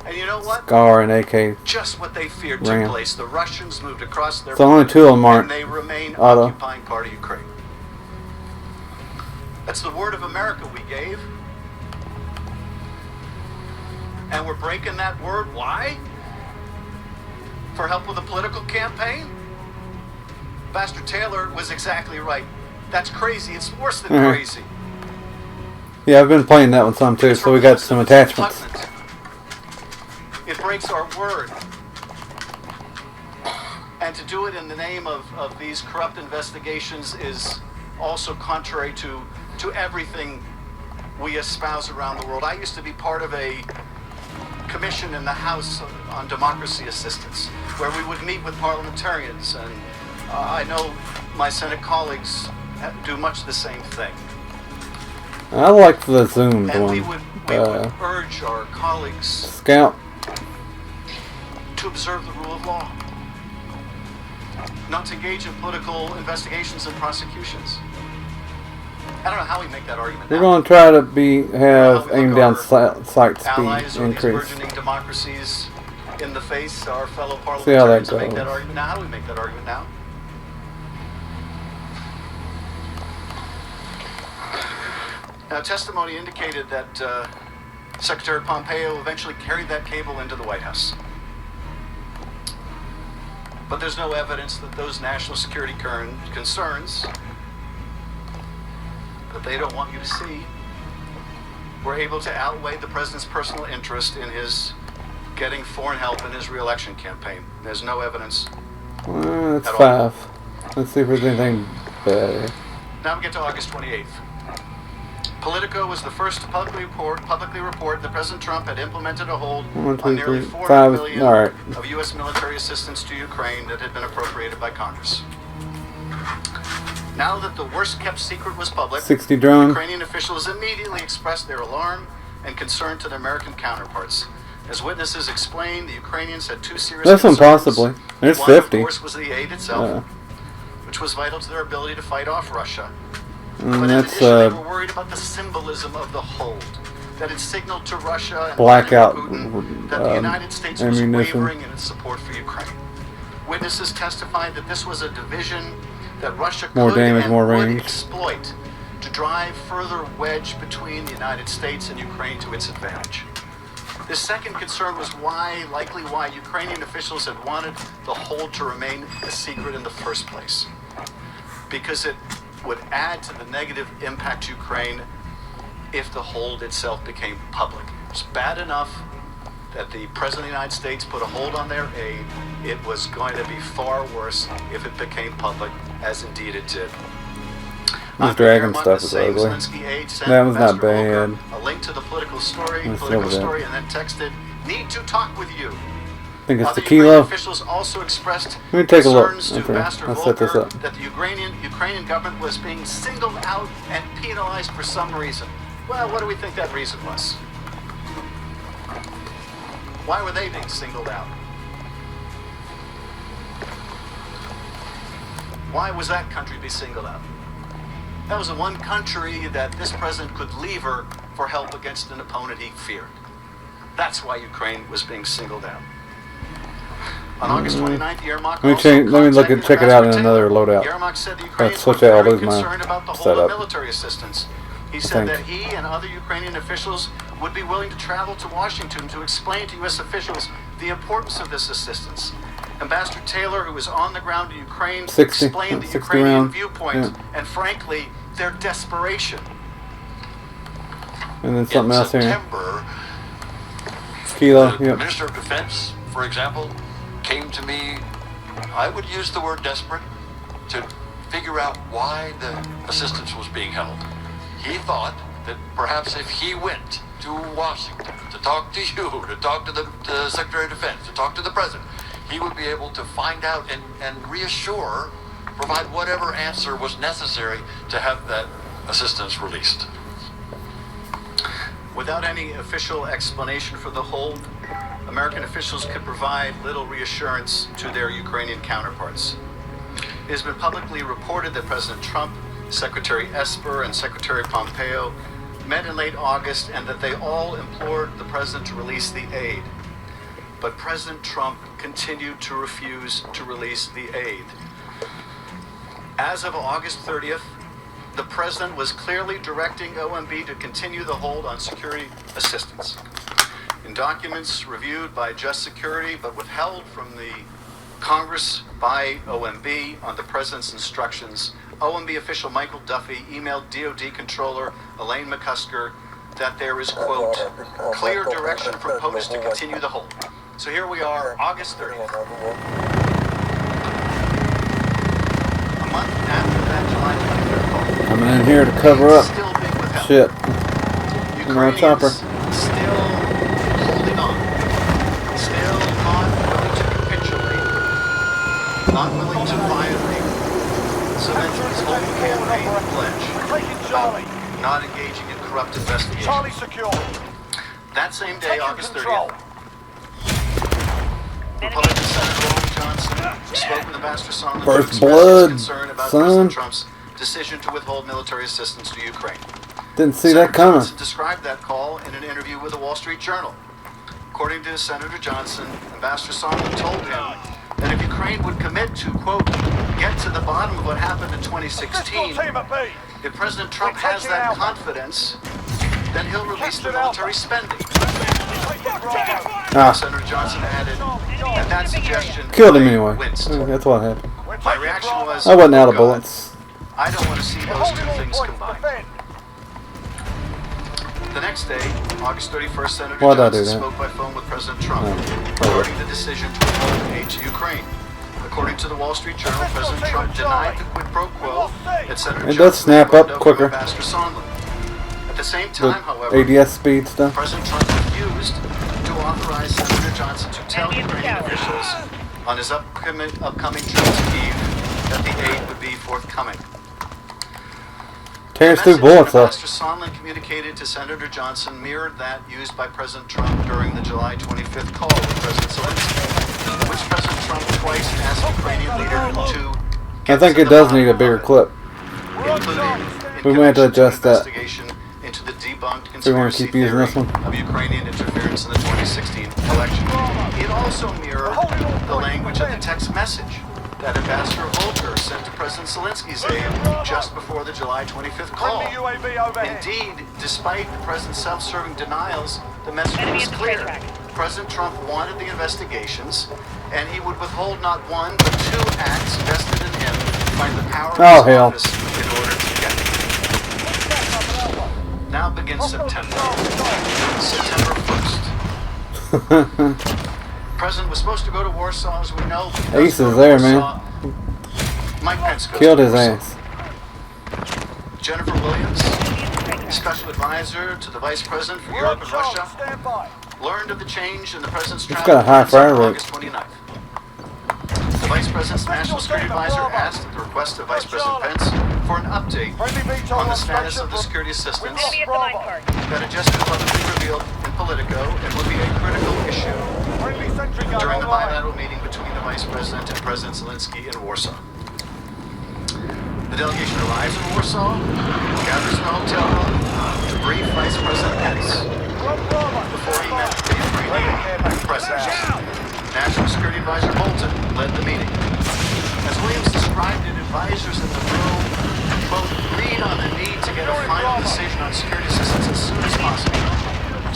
And you know what? Scar and AK. Just what they feared Ram. took place. The Russians moved across their So only border, two of them aren't and they remain auto. occupying part of Ukraine. That's the word of America we gave. And we're breaking that word. Why? For help with a political campaign? Pastor Taylor was exactly right. That's crazy. It's worse than crazy. Yeah, I've been playing that one some too, so we got some attachments. It breaks our word. And to do it in the name of these corrupt investigations is also contrary to everything we espouse around the world. I used to be part of a commission in the House on democracy assistance, where we would meet with parliamentarians, and I know my Senate colleagues do much the same thing. I like the zoomed And one. we would urge our colleagues Scout. to observe the rule of law, not to engage in political investigations and prosecutions. I don't know how we make that argument. We're now. going to try to have aim down sight Allies speed or these increase. burgeoning democracies in the face, our fellow See how that parliamentarians make goes. that argument now. How do we make that argument now? Now, testimony indicated that Secretary Pompeo eventually carried that cable into the White House. But there's no evidence that those national security concerns that they don't want you to see were able to outweigh the president's personal interest in his getting foreign help in his re-election campaign. There's no evidence. That's at all. 5. Let's see if there's anything better. Now we get to August 28th. Politico was the first to publicly report that President Trump had implemented a hold 1, 2, on nearly 3, $4 5. billion All right. of U.S. military assistance to Ukraine that had been appropriated by Congress. Now that the worst-kept secret was public, 60 drone. Ukrainian officials immediately expressed their alarm and concern to their American counterparts. As witnesses explained, the Ukrainians had two serious This one concerns. possibly. There's One, 50. of course, was the aid itself, which was vital to their ability to fight off Russia. And But in that's addition, they were worried about the symbolism of the hold, that it signaled to Russia and blackout Putin that the United States was ammunition. wavering in its support for Ukraine. Witnesses testified that this was a division that Russia More could damage, and more would range. exploit to drive further wedge between the United States and Ukraine to its advantage. The second concern was likely why Ukrainian officials had wanted the hold to remain a secret in the first place. Because it would add to the negative impact to Ukraine if the hold itself became public. It's bad enough that the President of the United States put a hold on their aid, it was going to be far worse if it became public, as indeed it did. This dragon stuff is ugly. That was not bad. A link to the political story, and then texted, "Need to talk with you." I think it's Other tequila. Ukrainian officials also expressed Let me take a look. concerns to Okay, Ambassador let's set this Volker up. that the Ukrainian government was being singled out and penalized for some reason. Well, what do we think that reason was? Why were they being singled out? Why was that country be singled out? That was the one country that this president could lever for help against an opponent he feared. That's why Ukraine was being singled out. On August 29th, Yermak Let me look and check it out in another loadout. Yermak said the Let's Ukrainians were switch out. I'll very lose my concerned about the hold setup. of military assistance. He said that he and other Ukrainian officials would be willing to travel to Washington to explain to U.S. officials the importance of this assistance. Ambassador Taylor, who was on the ground in Ukraine, 60, explained the 60 Ukrainian round. viewpoint Yeah. and, frankly, their desperation. And then something else here. September, Tequila. the Yep. Minister of Defense, for example, came to me, I would use the word desperate, to figure out why the assistance was being held. He thought that perhaps if he went to Washington to talk to you, to talk to the Secretary of Defense, to talk to the President, he would be able to find out and reassure, provide whatever answer was necessary to have that assistance released. Without any official explanation for the hold, American officials could provide little reassurance to their Ukrainian counterparts. It has been publicly reported that President Trump, Secretary Esper, and Secretary Pompeo met in late August and that they all implored the president to release the aid. But President Trump continued to refuse to release the aid. As of August 30th, the president was clearly directing OMB to continue the hold on security assistance. In documents reviewed by Just Security but withheld from the Congress by OMB on the president's instructions, OMB official Michael Duffy emailed DOD Controller Elaine McCusker that there is, quote, clear direction from POTUS to continue the hold. So here we are, August 30th. A month after that July 23rd call. Coming in here to cover up. Still being withheld. Shit. Ukrainians chopper. still holding on. Still not willing to capitulate. Not willing to violate Zelensky's whole campaign pledge about not engaging in corrupt investigations. Charlie secure. That same day, August 30th, Republican Senator Ron Johnson spoke with Ambassador Sondland to First express blood, his concern about son. President Trump's decision to withhold military assistance to Ukraine. Didn't see Senator that coming. Johnson described that call in an interview with the Wall Street Journal. According to Senator Johnson, Ambassador Sondland told him that if Ukraine would commit to, quote, get to the bottom of what happened in 2016, if President Trump has that confidence, then he'll release the military spending. Senator Johnson added that that suggestion Killed him anyway. winced. That's what happened. My reaction was, I wasn't out of "Oh, God, bullets. I don't want to see those two things combined." The next day, August 31st, Senator Why'd I do Johnson that? spoke by phone with President Trump Oh. regarding the decision to withhold aid to Ukraine. According to the Wall Street Journal, President Trump denied the quid pro quo that Senator It does Johnson snap learned up of quicker. Ambassador Sondland. At the same The time, however, ADS speed stuff. President Trump refused to authorize Senator Johnson to tell Ukrainian officials on his upcoming trip to Kyiv that the aid would be forthcoming. Tears The through message bullets that though. Ambassador Sondland communicated to Senator Johnson mirrored that used by President Trump during the July 25th call with President Zelensky, in which President Trump twice asked the Ukrainian leader to I think it does need a bigger clip. including We might have to adjust that. investigation into the debunked So we want to conspiracy keep using theory this one. of Ukrainian interference in the 2016 election. It also mirrored the language of the text message that Ambassador Volker sent to President Zelensky's aide just before the July 25th call. Indeed, despite the president's self-serving denials, the message was clear. President Trump wanted the investigations, and he would withhold not one but two acts vested in him by the power of Oh, his hell. office in order to get them. Now begins September. September 1st. The president was supposed to go to Warsaw, as we know. Ace is there, man. Mike Pence goes Killed to his Warsaw. ass. Jennifer Williams, special advisor to the vice president for Europe and Russia, learned of the change in the president's It's travel got a high plans on fire rate. August 29th. The vice president's national security advisor asked at the request of Vice President Pence for an update on the status of the security assistance that had just been publicly revealed in Politico and would be a critical issue during the bilateral meeting between the vice president and President Zelensky in Warsaw. The delegation arrives in Warsaw, gathers in a hotel room to brief Vice President Pence before he met the Ukrainian president. National Security Advisor Bolton led the meeting. As Williams described it, advisors in the room, quote, agreed on the need to get a final decision on security assistance as soon as possible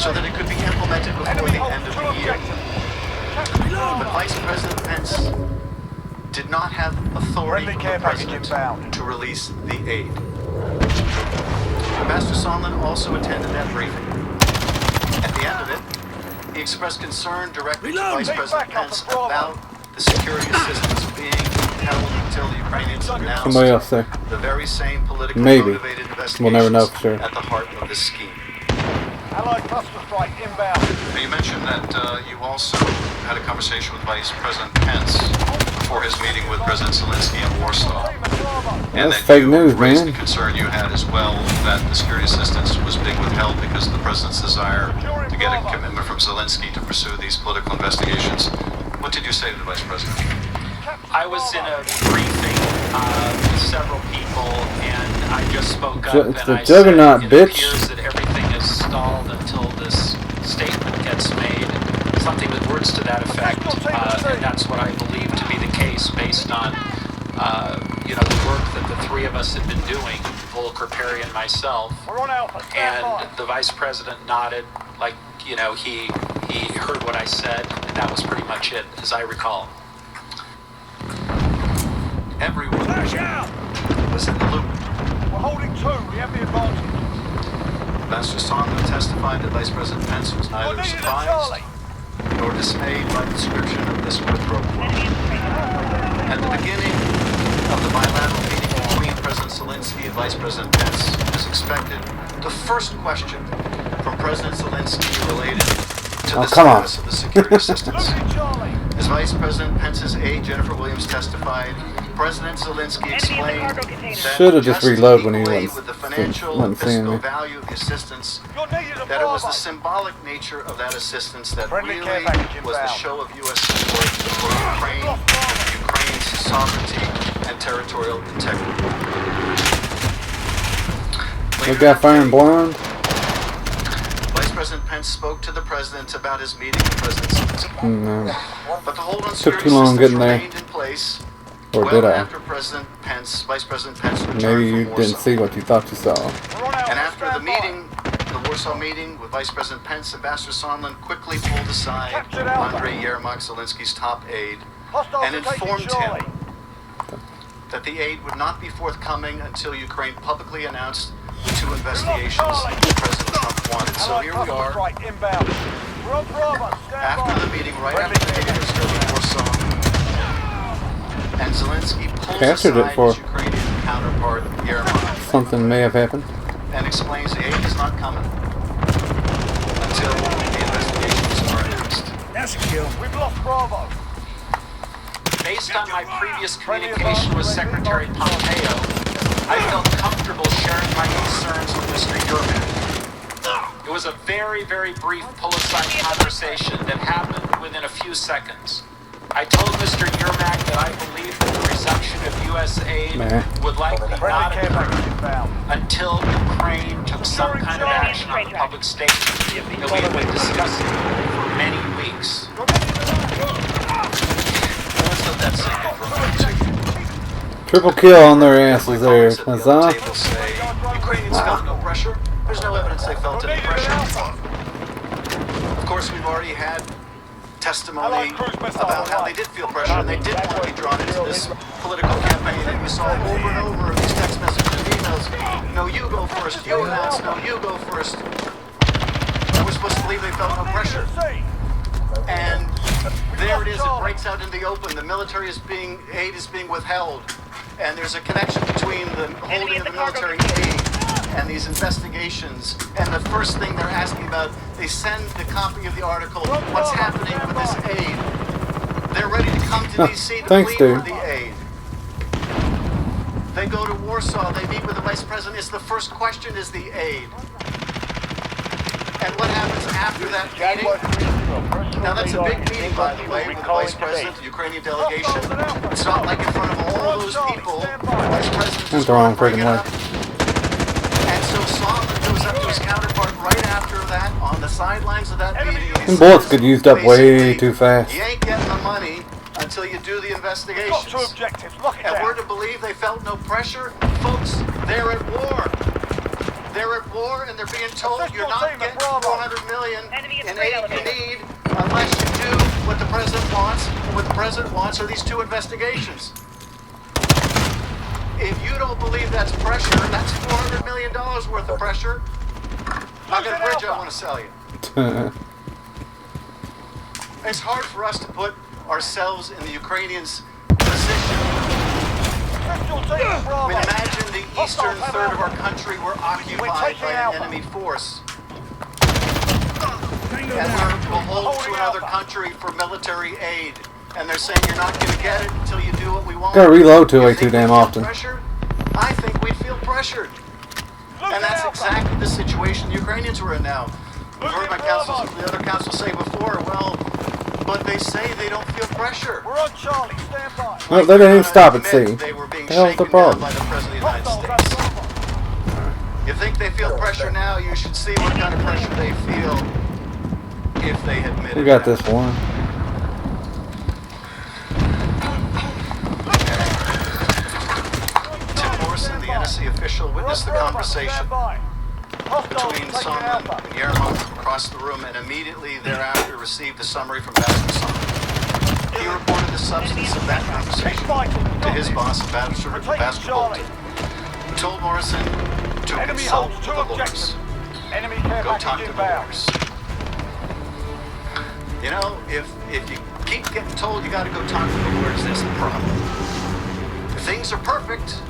so that it could be implemented before the end of the year. But Vice President Pence did not have authority from the president to release the aid. Ambassador Sondland also attended that briefing. At the end of it, he expressed concern directly to Vice President Pence about the security assistance being held until the Ukrainians announced Somebody else there. the very same politically Maybe. motivated investigations We'll never know for sure. at the heart of this scheme. Allied cluster strike inbound. You mentioned that you also had a conversation with Vice President Pence before his meeting with President Zelensky in Warsaw. And That's that fake you news, raised man. the concern you had as well that the security assistance was being withheld because of the president's desire to get a commitment from Zelensky to pursue these political investigations. What did you say to the Vice President? I was in a briefing with several people, and I just spoke up It's and the I juggernaut, said, bitch. It appears that everything is stalled until this statement gets made, something with words to that effect, and that's what I believe to be the case based on the work that the three of us have been doing, Volker, Perry, and myself. And the Vice President nodded like, he heard what I said, and that was pretty much it, as I recall. Everyone was in the loop. We're holding two. We have the advantage. Ambassador Sondland testified that Vice President Pence was neither surprised nor dismayed by the description of this quid pro quo. At the beginning of the bilateral meeting between President Zelensky and Vice President Pence, as expected, the first question from President Zelensky related to the status of the security assistance. As Vice President Pence's aide, Jennifer Williams, testified, President Zelensky explained that Should have just reloaded when he with the financial and fiscal value of the assistance, that it was the symbolic nature of that assistance that really was the show of U.S. support for Ukraine and Ukraine's sovereignty and territorial integrity. They got firing blind. Vice President Pence spoke to the president about his meeting with President Zelensky. No. But the hold on Took security too long systems getting there. remained in place Or well did I? after Vice President Pence returned Maybe you from didn't Warsaw. see what you thought you saw. And after the meeting, the Warsaw meeting with Vice President Pence, Ambassador Sondland quickly pulled aside Andrei Yermak, Zelensky's top aide, and informed him that the aid would not be forthcoming until Ukraine publicly announced the two investigations President Trump wanted. So here we are, after the meeting, right after the meeting was held in Warsaw, and Zelensky pulls Captured aside it for his Ukrainian counterpart, Yermak, something may have happened. and explains the aid is not coming until the investigations are announced. That's a kill. We've lost Bravo. Based on my previous communication with Secretary Pompeo, I felt comfortable sharing my concerns with Mr. Yermak. It was a very, very brief pull-aside conversation that happened within a few seconds. I told Mr. Yermak that I believed that the resumption of U.S. aid would likely not occur until Ukraine took some kind of action on the public statement that we have been discussing for many weeks. Let's let that sink in for a moment. Triple kill on their asses there. Huzzah. Ukrainians felt no pressure. There's no evidence they felt any pressure. Of course, we've already had testimony about how they did feel pressure and they did want to be drawn into this political campaign, and we saw over and over these text messages and emails. No, you go first. You announce. No, you go first. And we're supposed to believe they felt no pressure. And there it is. It breaks out in the open. The military aid is being withheld, and there's a connection between the holding of the military aid and these investigations. And the first thing they're asking about, they send the copy of the article. What's happening with this aid? They're ready to come to D.C. to plead for the aid. They go to Warsaw. They meet with the vice president. It's the first question is the aid. And what happens after that meeting? Now that's a big meeting, by the way, with the vice president, the Ukrainian delegation. It's not like in front of all those people. The vice president That's the wrong freaking way. And so Sondland goes up to his counterpart right after that on the sidelines of that meeting. Them bullets get used up way too fast. You ain't getting the money until you do the investigations. Got 2 objectives. Lock it And down. we're to believe they felt no pressure? Folks, they're at war. They're at war and they're being told you're not getting $400 million in aid you need unless you do what the president wants. And what the president wants are these 2 investigations. If you don't believe that's pressure, that's $400 million worth of pressure. I've got a bridge I want to sell you. It's hard for us to put ourselves in the Ukrainians' position. I mean, imagine the eastern third of our country were occupied by an enemy force. And we're beholden to another country for military aid. And they're saying you're not going to get it until you do what we want. Gotta reload too damn often. Pressure? I think we'd feel pressured. And that's exactly the situation the Ukrainians were in now. We've heard the other councils say before, well, but they say they don't feel pressure. We're on Charlie. Stand by. Well, they didn't even stop at sea. They were being The hell's the shaken down problem? by the President of the United States. You think they feel pressure now? You should see what kind of pressure they feel if they admit it. We got this one. Tim Morrison, the NSC official, witnessed the conversation between Sondland and Yermak across the room and immediately thereafter received a summary from Ambassador Sondland. He reported the substance of that conversation to his boss, Ambassador Bolton, who told Morrison to consult with the lawyers. Go talk to the lawyers. You know, if you keep getting told you got to go talk to the lawyers, there's a problem. If things are perfect,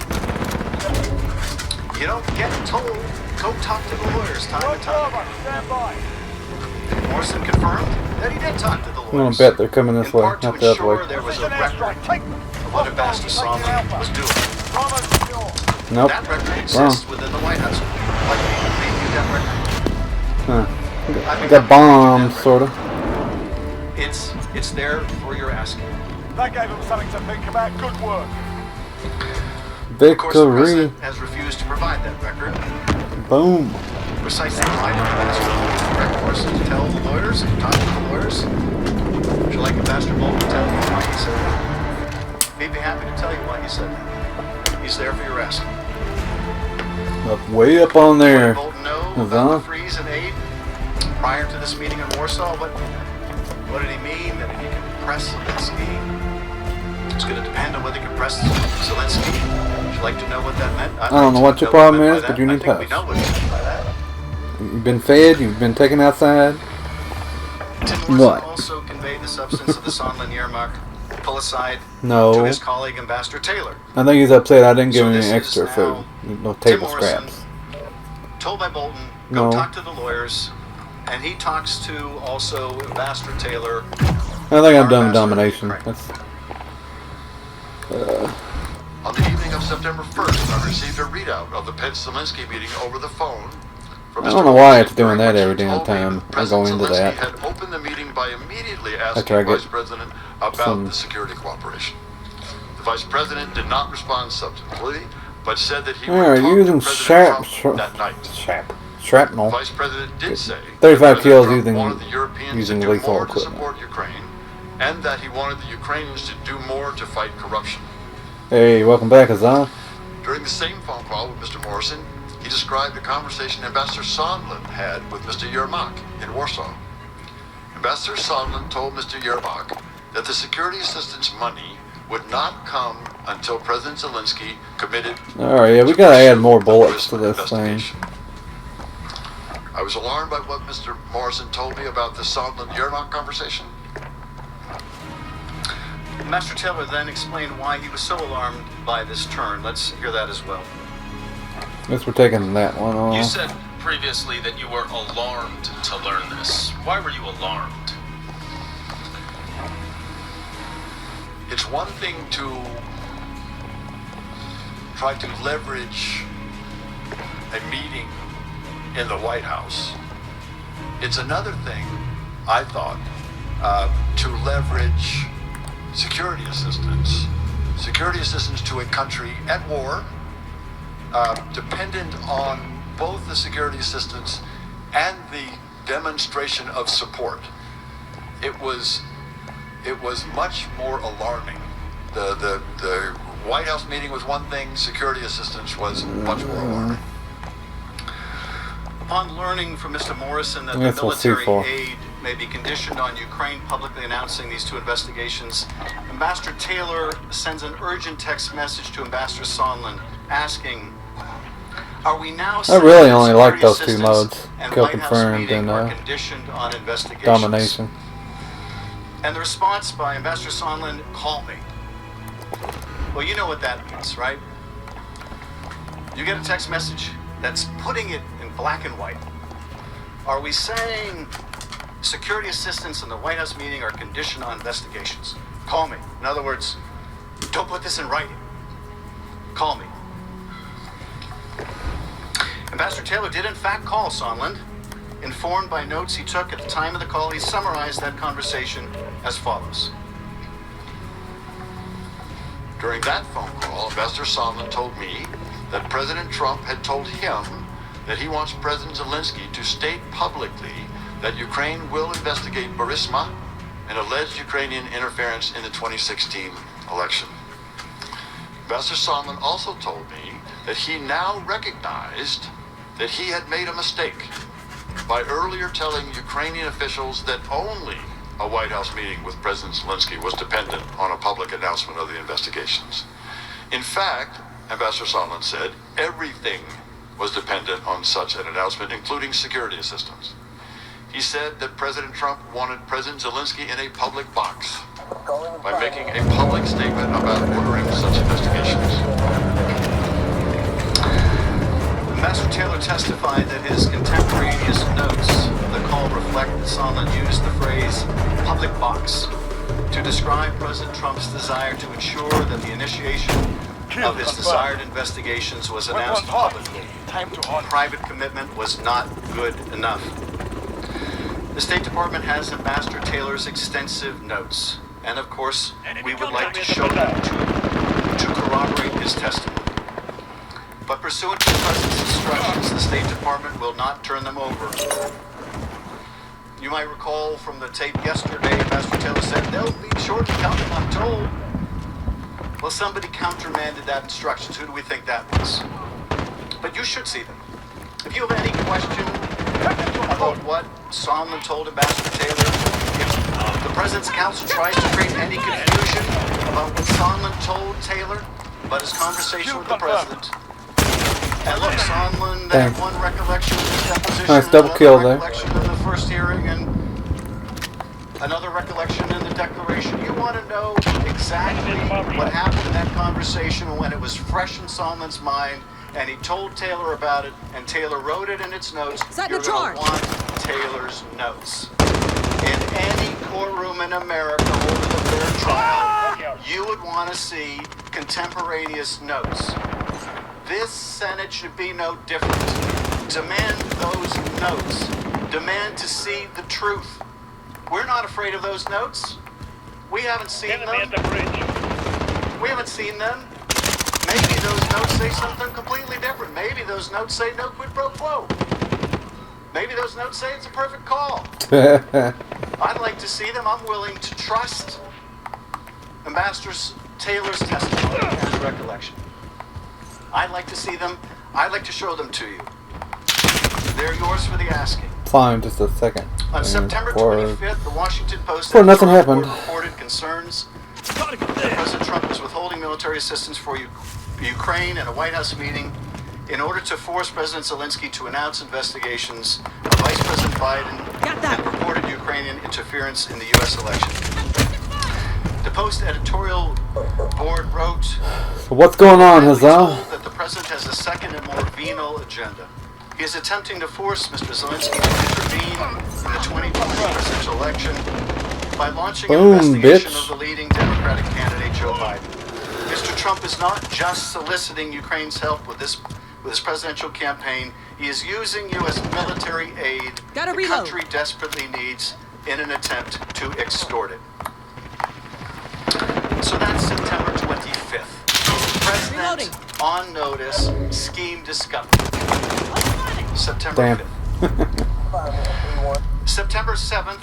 you don't get told, go talk to the lawyers time and time again. Morrison confirmed that he did talk to the lawyers. I'm gonna bet they're coming this way, not the other Ensure way. there was a record of what Ambassador Sondland was doing. Nope. That record Wrong. exists within the White House. Like me, reviewed that record. Huh. Got bombed, sorta. It's there for your asking. That gave them something to think about. Good work. Of course, the Victory. president has refused to provide that record. Boom. Precisely why did Ambassador Bolton direct Morrison to tell the lawyers, to talk to the lawyers? Would you like Ambassador Bolton to tell you why he said that? He'd be happy to tell you why he said that. He's there for your asking. Way up on there. Did Bolton know about the freeze and aid prior to this meeting in Warsaw? What did he mean? That if he could press Zelensky, it's going to depend on whether he can press Zelensky. Would you like to know what that meant? I don't know what your problem is, but you need I think we to. know what he meant by that. You've been fed, you've been taken outside. Tim Morrison What? also conveyed the substance of the Sondland-Yermak pull aside No. to his colleague Ambassador Taylor. I think he's upset I didn't give him this any is extra now food. No Tim table Morrison, scraps. told by Bolton, go No. talk to the lawyers, and he talks to also Ambassador Taylor. I think I'm done with domination. That's. On the evening of September 1st, I received a readout of the Pence-Zelensky meeting over the phone. From I Mr. don't know why Wilson, it's doing that during every which he damn told me time that I go President into Zelensky that. had opened the meeting by immediately asking After I the Vice get President about some- the security cooperation. The Vice President did not respond substantively, but said that he Yeah, would talk to using President Trump that night. shrapnel. The Vice President did say 35 that kills President Trump wanted the using Europeans to do lethal more to equipment. support Ukraine, and that he wanted the Ukrainians to do more to fight corruption. Hey, welcome back, Azan. During the same phone call with Mr. Morrison, he described the conversation Ambassador Sondland had with Mr. Yermak in Warsaw. Ambassador Sondland told Mr. Yermak that the security assistance money would not come until President Zelensky committed. Alright, yeah, we gotta add more bullets to this thing. I was alarmed by what Mr. Morrison told me about the Sondland-Yermak conversation. Ambassador Taylor then explained why he was so alarmed by this turn. Let's hear that as well. Guess we're taking that one off. You said previously that you were alarmed to learn this. Why were you alarmed? It's one thing to try to leverage a meeting in the White House. It's another thing, I thought, to leverage security assistance to a country at war, dependent on both the security assistance and the demonstration of support. It was much more alarming. The White House meeting was one thing, security assistance was much more alarming. Upon learning from Mr. Morrison that the military aid may be conditioned on Ukraine publicly announcing these two investigations, Ambassador Taylor sends an urgent text message to Ambassador Sondland asking, are we now I really only like those two modes, kill confirmed and conditioned on investigations? domination. And the response by Ambassador Sondland, call me. Well, you know what that means, right? You get a text message that's putting it in black and white. Are we saying security assistance and the White House meeting are conditioned on investigations? Call me. In other words, don't put this in writing. Call me. Ambassador Taylor did in fact call Sondland. Informed by notes he took at the time of the call, he summarized that conversation as follows. During that phone call, Ambassador Sondland told me that President Trump had told him that he wants President Zelensky to state publicly that Ukraine will investigate Burisma and alleged Ukrainian interference in the 2016 election. Ambassador Sondland also told me that he now recognized that he had made a mistake by earlier telling Ukrainian officials that only a White House meeting with President Zelensky was dependent on a public announcement of the investigations. In fact, Ambassador Sondland said everything was dependent on such an announcement, including security assistance. He said that President Trump wanted President Zelensky in a public box by making a public statement about ordering such investigations. Ambassador Taylor testified that his contemporaneous notes of the call reflect that Sondland used the phrase public box to describe President Trump's desire to ensure that the initiation of his desired investigations was announced publicly. Private commitment was not good enough. The State Department has Ambassador Taylor's extensive notes, and of course, we would like to show them to corroborate his testimony. But pursuant to the President's instructions, the State Department will not turn them over. You might recall from the tape yesterday, Ambassador Taylor said, they'll be shortly coming, I'm told. Well, somebody countermanded that instructions. Who do we think that was? But you should see them. If you have any question about what Sondland told Ambassador Taylor, if the President's counsel tries to create any confusion about what Sondland told Taylor about his conversation with the President, and look, Sondland had one recollection of his deposition, nice double kill there. Recollection in the first hearing, and another recollection in the declaration. You want to know exactly what happened in that conversation when it was fresh in Sondland's mind, and he told Taylor about it, and Taylor wrote it in its notes. You're going to want Taylor's notes. In any courtroom in America holding a fair trial, you would want to see contemporaneous notes. This Senate should be no different. Demand those notes. Demand to see the truth. We're not afraid of those notes. We haven't seen them. We haven't seen them. Maybe those notes say something completely different. Maybe those notes say no quid pro quo. Maybe those notes say it's a perfect call. I'd like to see them. I'm willing to trust Ambassador Taylor's testimony and recollection. I'd like to see them. I'd like to show them to you. They're yours for the asking. Fine, just a second. On September 25th, the Washington Post nothing happened. reported concerns that President Trump was withholding military assistance for Ukraine at a White House meeting in order to force President Zelensky to announce investigations of Vice President Biden and purported Ukrainian interference in the U.S. election. The Post editorial board wrote, So what's going on, "We're Hazal? told that the president has a second and more venal agenda. He is attempting to force Mr. Zelensky to intervene in the 2020 presidential election by launching an investigation of the leading Democratic candidate, Joe Biden. Mr. Trump is not just soliciting Ukraine's help with his presidential campaign. He is using U.S. military aid the country desperately needs in an attempt to extort it." So that's September 25th. President on notice, scheme discovered. September 5th. September 7th,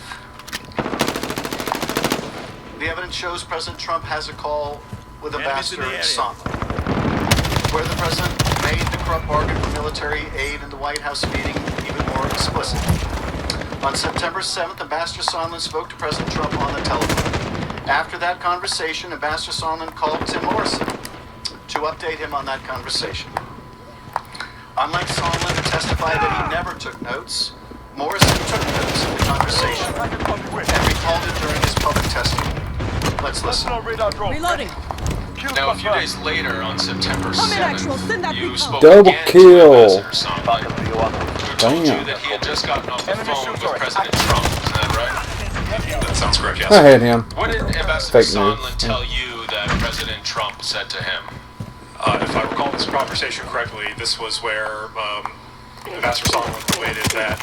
the evidence shows President Trump has a call with Ambassador Sondland, where the president made the corrupt bargain for military aid in the White House meeting even more explicit. On September 7th, Ambassador Sondland spoke to President Trump on the telephone. After that conversation, Ambassador Sondland called Tim Morrison to update him on that conversation. Unlike Sondland, who testified that he never took notes, Morrison took notes of the conversation and recalled it during his public testimony. Let's listen. Reloading. Now, a few days later, on September 7th, you spoke Double again kill. to Ambassador Sondland, who told you that he had just gotten off the phone with President Trump. Is that right? That sounds correct, yes. I hate him. What did Ambassador Sondland tell you that President Trump said to him? If I recall this conversation correctly, this was where Ambassador Sondland related that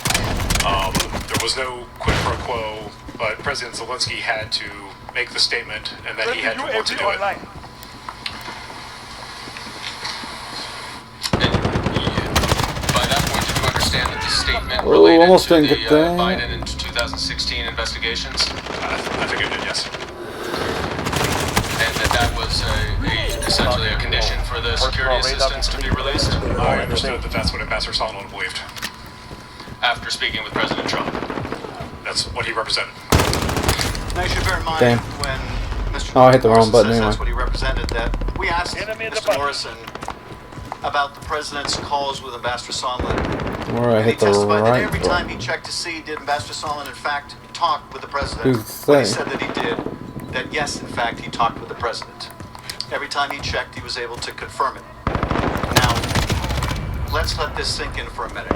there was no quid pro quo, but President Zelensky had to make the statement and that he had to want to do it. By that point, did you understand that the statement related to the Biden and 2016 investigations? I think I did, yes. And that was essentially a condition for the security assistance to be released? I understood that that's what Ambassador Sondland believed. After speaking with President Trump? That's what he represented. Now you should bear in mind when Mr. I hit the wrong button says anyway. that's what he represented, that we asked Mr. Morrison about the president's calls with Ambassador Sondland. Where I hit the Testified that right every time button. he checked to see did Ambassador Sondland in fact talk with the president. Who's When he saying? said that he did, that yes, in fact, he talked with the president. Every time he checked, he was able to confirm it. Now, let's let this sink in for a minute.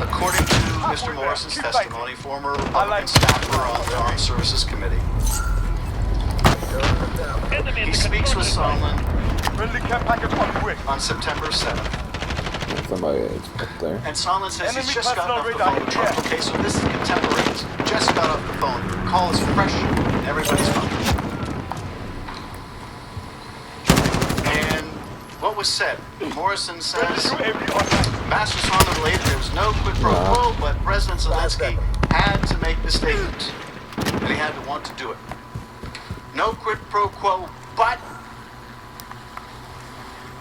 According to Mr. Morrison's testimony, former Republican staffer on the Armed Services Committee, he speaks with Sondland on September 7th. Somebody is up there. And Sondland says he's just gotten off the phone with Trump. Okay, so this is contemporaneous. Just got off the phone. The call is fresh in everybody's phone. And what was said? Morrison says, Ambassador Sondland later, there was no quid pro quo, but President Zelensky had to make the statement. And he had to want to do it. No quid pro quo, but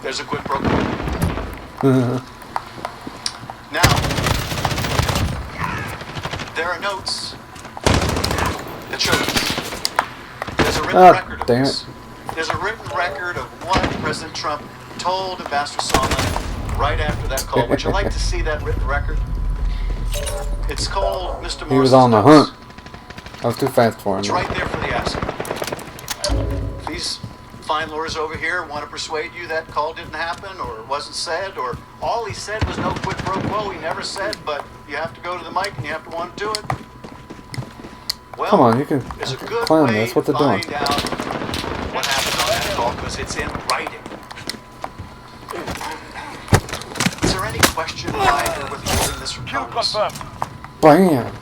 there's a quid pro quo. Now, there are notes that show this. There's a written record of this. There's a written record of what President Trump told Ambassador Sondland right after that call. Would you like to see that written record? It's called Mr. Morrison's He was on the notes. hunt. I was too fast for him. It's right there for the asking. These fine lawyers over here want to persuade you that call didn't happen or it wasn't said, or all he said was no quid pro quo. He never said, but you have to go to the mic and you have to want to do it. Well, Come on, you can there's a good climb way this. What to they're doing? find out what happened on that call because it's in writing. Is there any question why they're withholding this from Congress? Bam! Any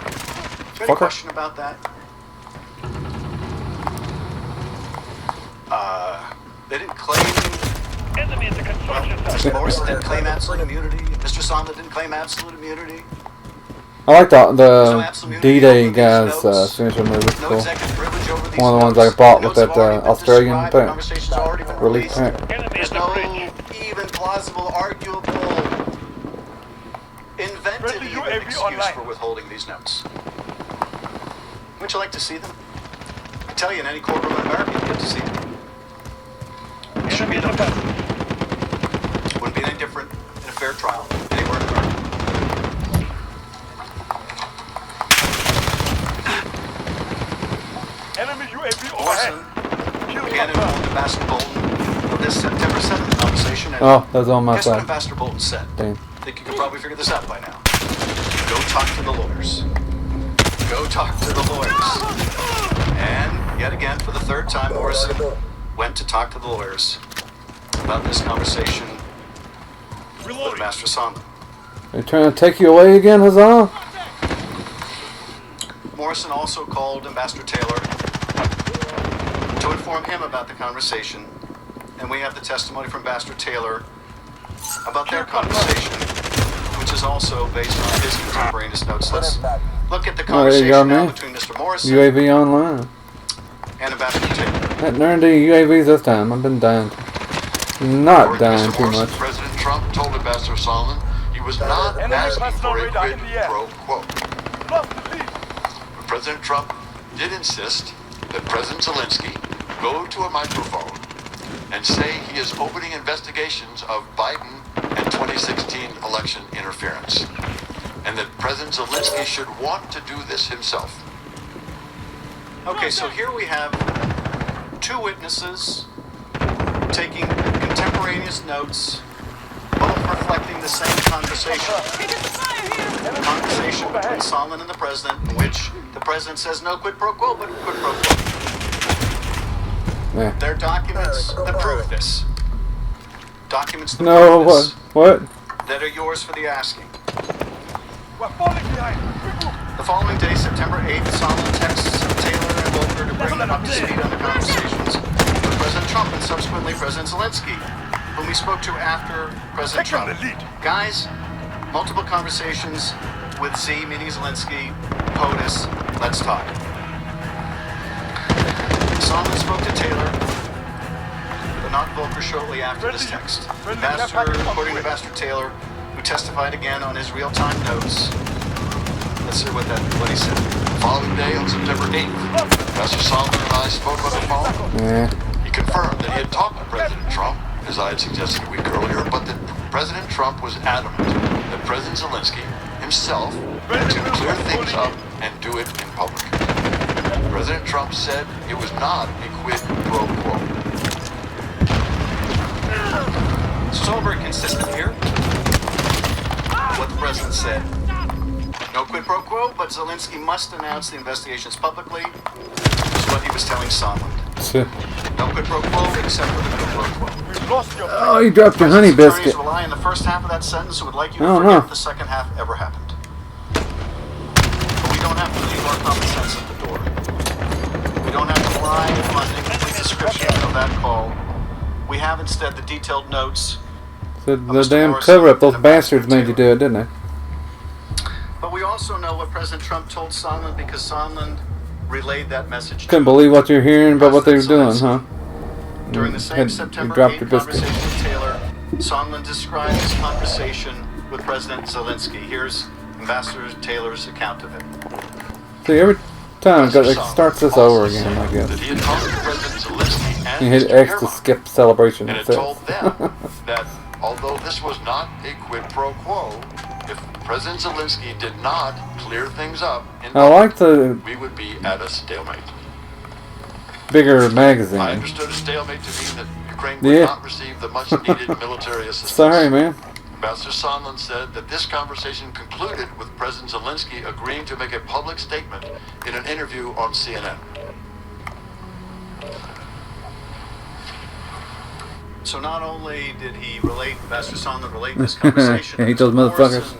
Fucker. question about that? They didn't claim. Mr. Morrison didn't claim absolute immunity. Mr. Sondland didn't claim absolute immunity. I like the D-Day guys signature move. It's cool. One of the ones I bought with that Australian pack. Relief pack. There's no even plausible, arguable, invented even excuse for withholding these notes. Would you like to see them? I tell you, in any courtroom in America, you'd get to see them. It should be done. Wouldn't be any different in a fair trial anywhere in America. Ambassador Bolton of this September 7th conversation. And Oh, that's on my guess what side. Ambassador Bolton said? Damn. I think you can probably figure this out by now. Go talk to the lawyers. Go talk to the lawyers. And yet again, for the third time, Morrison went to talk to the lawyers about this conversation with Ambassador Sondland. They're trying to take you away again, Huzzah? Morrison also called Ambassador Taylor to inform him about the conversation, and we have the testimony from Ambassador Taylor about their conversation, which is also based on his contemporaneous notes. Let's look at the Oh, there you go, conversation now man. between Mr. Morrison UAV online. and Ambassador Taylor. Hadn't earned any UAVs this time. I've been dying. Not dying too much. President Trump told Ambassador Sondland he was not asking for a quid pro quo. But President Trump did insist that President Zelensky go to a microphone and say he is opening investigations of Biden and 2016 election interference, and that President Zelensky should want to do this himself. Okay, so here we have two witnesses taking contemporaneous notes, both reflecting the same conversation. A conversation between Sondland and the president, in which the president says no quid pro quo, but quid pro quo. Yeah. There are documents that prove this. Documents that No, prove this, what? that are yours for the asking. The following day, September 8th, Sondland texts Taylor and Volker to bring them up to speed on the conversations with President Trump and subsequently President Zelensky, whom we spoke to after President Trump. Guys, multiple conversations with Z, meaning Zelensky, POTUS, let's talk. Sondland spoke to Taylor, but not Volker shortly after this text. Ambassador, according to Ambassador Taylor, who testified again on his real-time notes. Let's see what he said. The following day, on September 8th, Ambassador Sondland and I spoke on the phone. Yeah. He confirmed that he had talked to President Trump, as I had suggested a week earlier, but that President Trump was adamant that President Zelensky himself had to clear things up and do it in public. President Trump said it was not a quid pro quo. So it's all very consistent here. What the president said. No quid pro quo, but Zelensky must announce the investigations publicly, is what he was telling Sondland. No quid pro quo, except for the quid pro quo. Oh, you dropped your honey biscuit. Attorneys rely on the first half of that sentence and would like you to Oh, forget no. the second half ever happened. But we don't have to leave our common sense at the door. We don't have to rely on the complete description of that call. We have instead the detailed notes. The damn cover-up, those bastards made you do it, didn't they? But we also know what President Trump told Sondland because Sondland relayed that message. Couldn't believe what you're hearing about what they were doing, huh? During the same September 8th conversation with Taylor, Sondland described his conversation with President Zelensky. Here's Ambassador Taylor's account of it. See, every time it starts this over again, I guess. That he had talked to President Zelensky and You hit Mr. X to Yermak, skip celebration. and had That's it. told them that although this was not a quid pro quo, if President Zelensky did not clear things up in I like the we would be at a stalemate. bigger magazine. I understood a stalemate to mean that Ukraine would not receive the much-needed military assistance. Sorry, man. Ambassador Sondland said that this conversation concluded with President Zelensky agreeing to make a public statement in an interview on CNN. So not only did he relate, Ambassador Sondland relate this conversation I hate to those Mr. motherfuckers.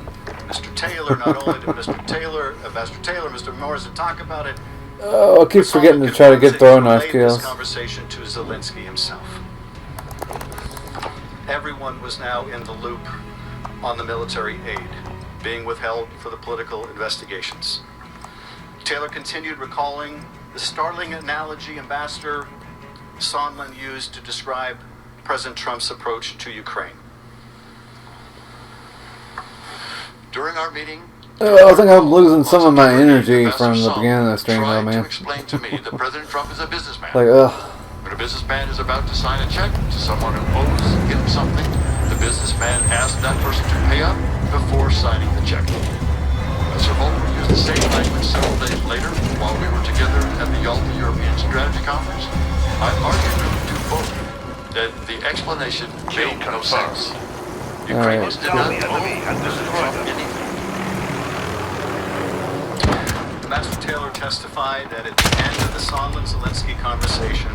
Morrison, Mr. Taylor, not only did Mr. Taylor, Ambassador Taylor, Mr. Morrison talk about it, Oh, I keep forgetting to try to get throwing knife kills. this conversation to Zelensky himself. Everyone was now in the loop on the military aid being withheld for the political investigations. Taylor continued recalling the startling analogy Ambassador Sondland used to describe President Trump's approach to Ukraine. During our meeting, I think I'm losing some of my energy from the beginning of the stream, though, man. explain to me that President Trump is a businessman. Like, ugh. When a businessman is about to sign a check to someone who owes him something, the businessman asks that person to pay up before signing the check. Mr. Volker used the same language several days later while we were together at the Yalta European Strategy Conference. I argued to both The explanation made no sense. Alright. Did not drop anything. Ambassador Taylor testified that at the end of the Sondland-Zelensky conversation,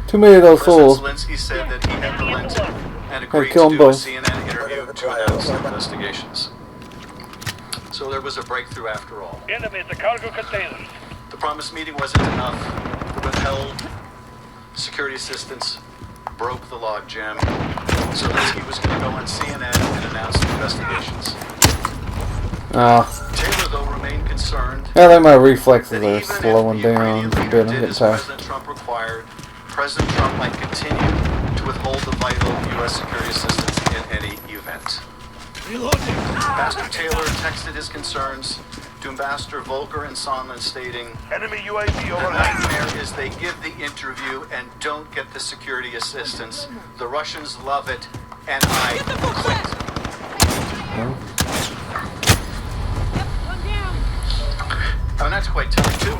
Too many of those President fools. Zelensky said that he had relented and I'd agreed kill to them do a both. CNN interview to announce the investigations. So there was a breakthrough after all. Enemy at the cargo containers. The promised meeting wasn't enough. The withheld security assistance broke the logjam. Zelensky was going to go on CNN and announce the investigations. Taylor, though, remained concerned. I think my reflexes that are even slowing if the down Ukrainian a leader bit. I'm did getting as tired. President Trump required, President Trump might continue to withhold the vital U.S. security assistance in any event. Ambassador Taylor texted his concerns to Ambassador Volker and Sondland, stating, Enemy UAV "The overhead. nightmare is they give the interview and don't get the security assistance. The Russians love it, and I quit." And that's quite telling too.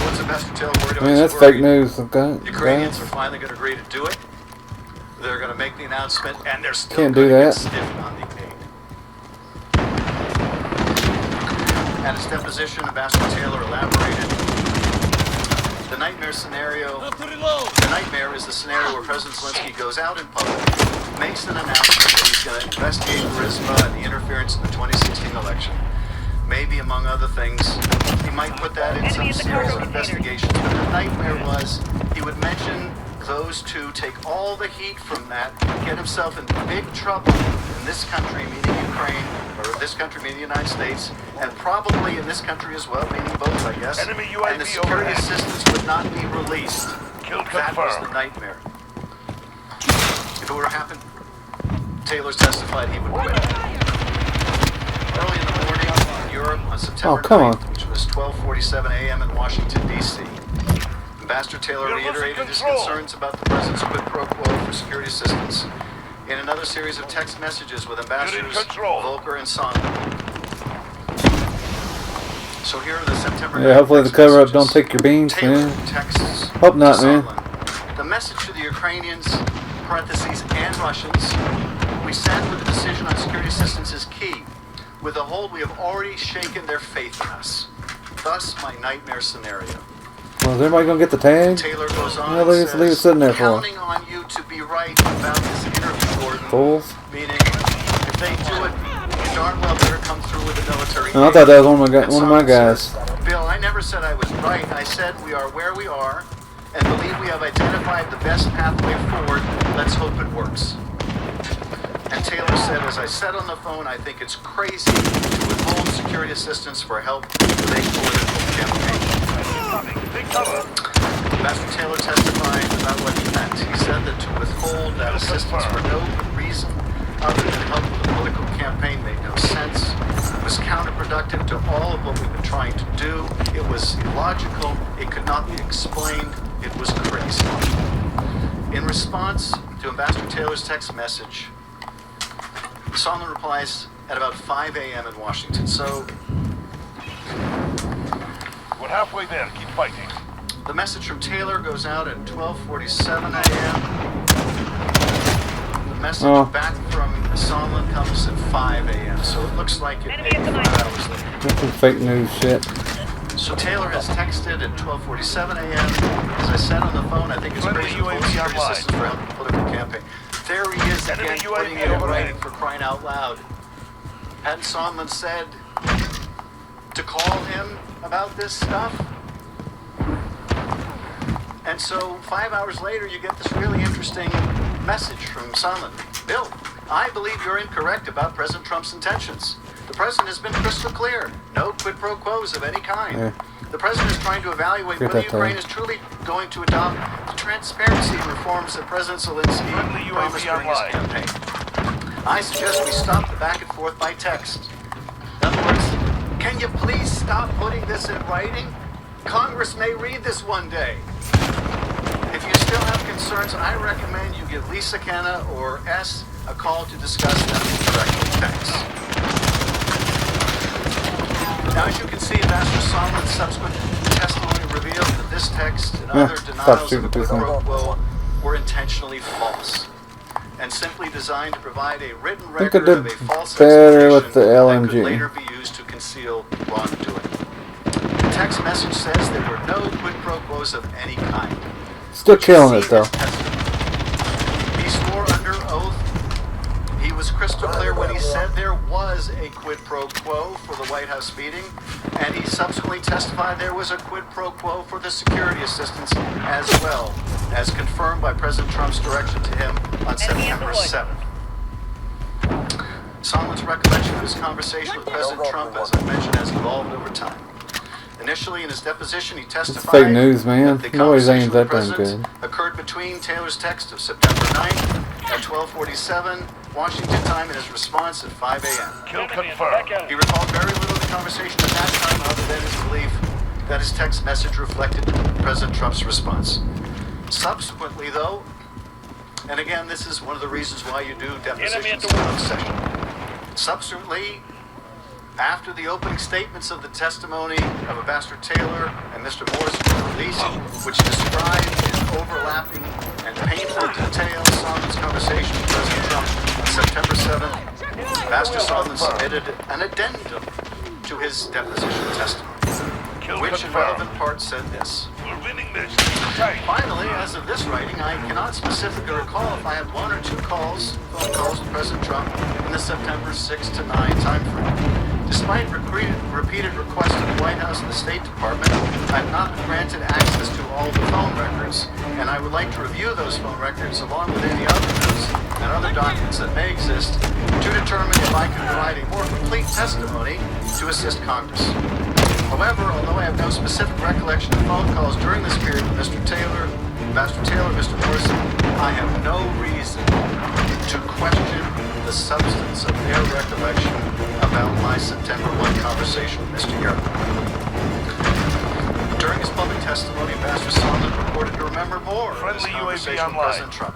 What's Ambassador Taylor worried I about? mean, He's that's worried fake news. Okay, Ukrainians guys. are finally going to agree to do it. They're going to make the announcement, and they're still Can't going do to that. get stiff on the aid. At his deposition, Ambassador Taylor elaborated. The nightmare scenario. The nightmare is the scenario where President Zelensky goes out in public, makes an announcement that he's going to investigate Burisma and the interference in the 2016 election. Maybe, among other things, he might put that in some series of investigations. But the nightmare was he would mention those two, take all the heat from that, get himself in big trouble in this country, meaning Ukraine, or this country, meaning the United States, and probably in this country as well, meaning both, I guess. Enemy And UAV the security overhead. assistance would not be released. Kill That was the confirmed. nightmare. If it were to happen, Taylor's testified he would quit. Early in the morning in Europe on September 9th, which was 12:47 a.m. in Washington, D.C., Ambassador Taylor reiterated his concerns about the president's quid pro quo for security assistance in another series of text messages with Ambassadors Volker and Sondland. So here are the September 9th Yeah, hopefully the text cover up messages. don't take your beans, Taylor man. texts Hope not, to man. Sondland. The message to the Ukrainians, parentheses, and Russians, we stand with the decision on security assistance is key. With the hold, we have already shaken their faith in us. Thus, my nightmare scenario. Well, is everybody gonna get the tag? Taylor goes on Yeah, and leave it sitting there says, for. counting on you to be right about this interview, Gordon. Fools. Meaning, if they do it, you darn well better come through with the military. Oh, I thought that was one And of my guys. says, Bill, I never said I was right. I said we are where we are and believe we have identified the best pathway forward. Let's hope it works. And Taylor said, as I said on the phone, I think it's crazy to withhold security assistance for help with a political campaign. Ambassador Taylor testified about what he meant. He said that to withhold that assistance for no reason other than help with a political campaign made no sense. It was counterproductive to all of what we've been trying to do. It was illogical. It could not be explained. It was crazy. In response to Ambassador Taylor's text message, Sondland replies at about 5 a.m. in Washington. So We're halfway there. Keep fighting. the message from Taylor goes out at 12:47 a.m. The message back from Sondland comes at 5 a.m. So it looks like it may be 5 hours later. That's some fake news shit. So Taylor has texted at 12:47 a.m. As I said on the phone, I think it's crazy to hold security assistance for help in the political campaign. There he is again, putting it in writing for crying out loud. Hadn't Sondland said to call him about this stuff? And so 5 hours later, you get this really interesting message from Sondland. Bill, I believe you're incorrect about President Trump's intentions. The president has been crystal clear. No quid pro quos of any kind. Yeah. The president is trying to evaluate Get whether that Ukraine time. is truly going to adopt the transparency and reforms that President Zelensky promised during his campaign. I suggest we stop the back and forth by text. In other words, can you please stop putting this in writing? Congress may read this one day. If you still have concerns, I recommend you give Lisa Kenna or S a call to discuss them directly. Thanks. Now, as you can see, Ambassador Sondland's subsequent testimony revealed that this text and Yeah, other stop denials of shooting a quid people. pro quo were intentionally false and simply designed to provide a written I think I record of did a false better with the explanation that could LMG. later be used to conceal wrongdoing. The text message says there were no quid pro quos of any kind. Still killing it though. He swore under oath. He was crystal clear when he said there was a quid pro quo for the White House meeting, and he subsequently testified there was a quid pro quo for the security assistance as well, as confirmed by President Trump's direction to him on September 7th. Sondland's recollection of his conversation with President Trump, as I mentioned, has evolved over time. Initially, in his deposition, he testified fake news, man. that the Nobody's conversation saying with that the damn President good. occurred between Taylor's text of September 9th at 12:47 Washington time and his response at 5 a.m. Kill confirmed. He recalled very little of the conversation at that time other than his belief that his text message reflected President Trump's response. Subsequently, though, and again, this is one of the reasons why you do depositions in one session. Subsequently, after the opening statements of the testimony of Ambassador Taylor and Mr. Morrison were released, which described in overlapping and painful detail Sondland's conversation with President Trump on September 7th, Ambassador Sondland submitted an addendum to his deposition testimony, which in relevant parts said this. Finally, as of this writing, I cannot specifically recall if I had one or two phone calls with President Trump in the September 6 to 9 timeframe. Despite repeated requests to the White House and the State Department, I have not been granted access to all the phone records, and I would like to review those phone records along with any other notes and other documents that may exist to determine if I can provide a more complete testimony to assist Congress. However, although I have no specific recollection of phone calls during this period with Mr. Taylor, Ambassador Taylor, Mr. Morrison, I have no reason to question the substance of their recollection about my September 1 conversation with Mr. Yermak. During his public testimony, Ambassador Sondland purported to remember more of his conversation with President Trump.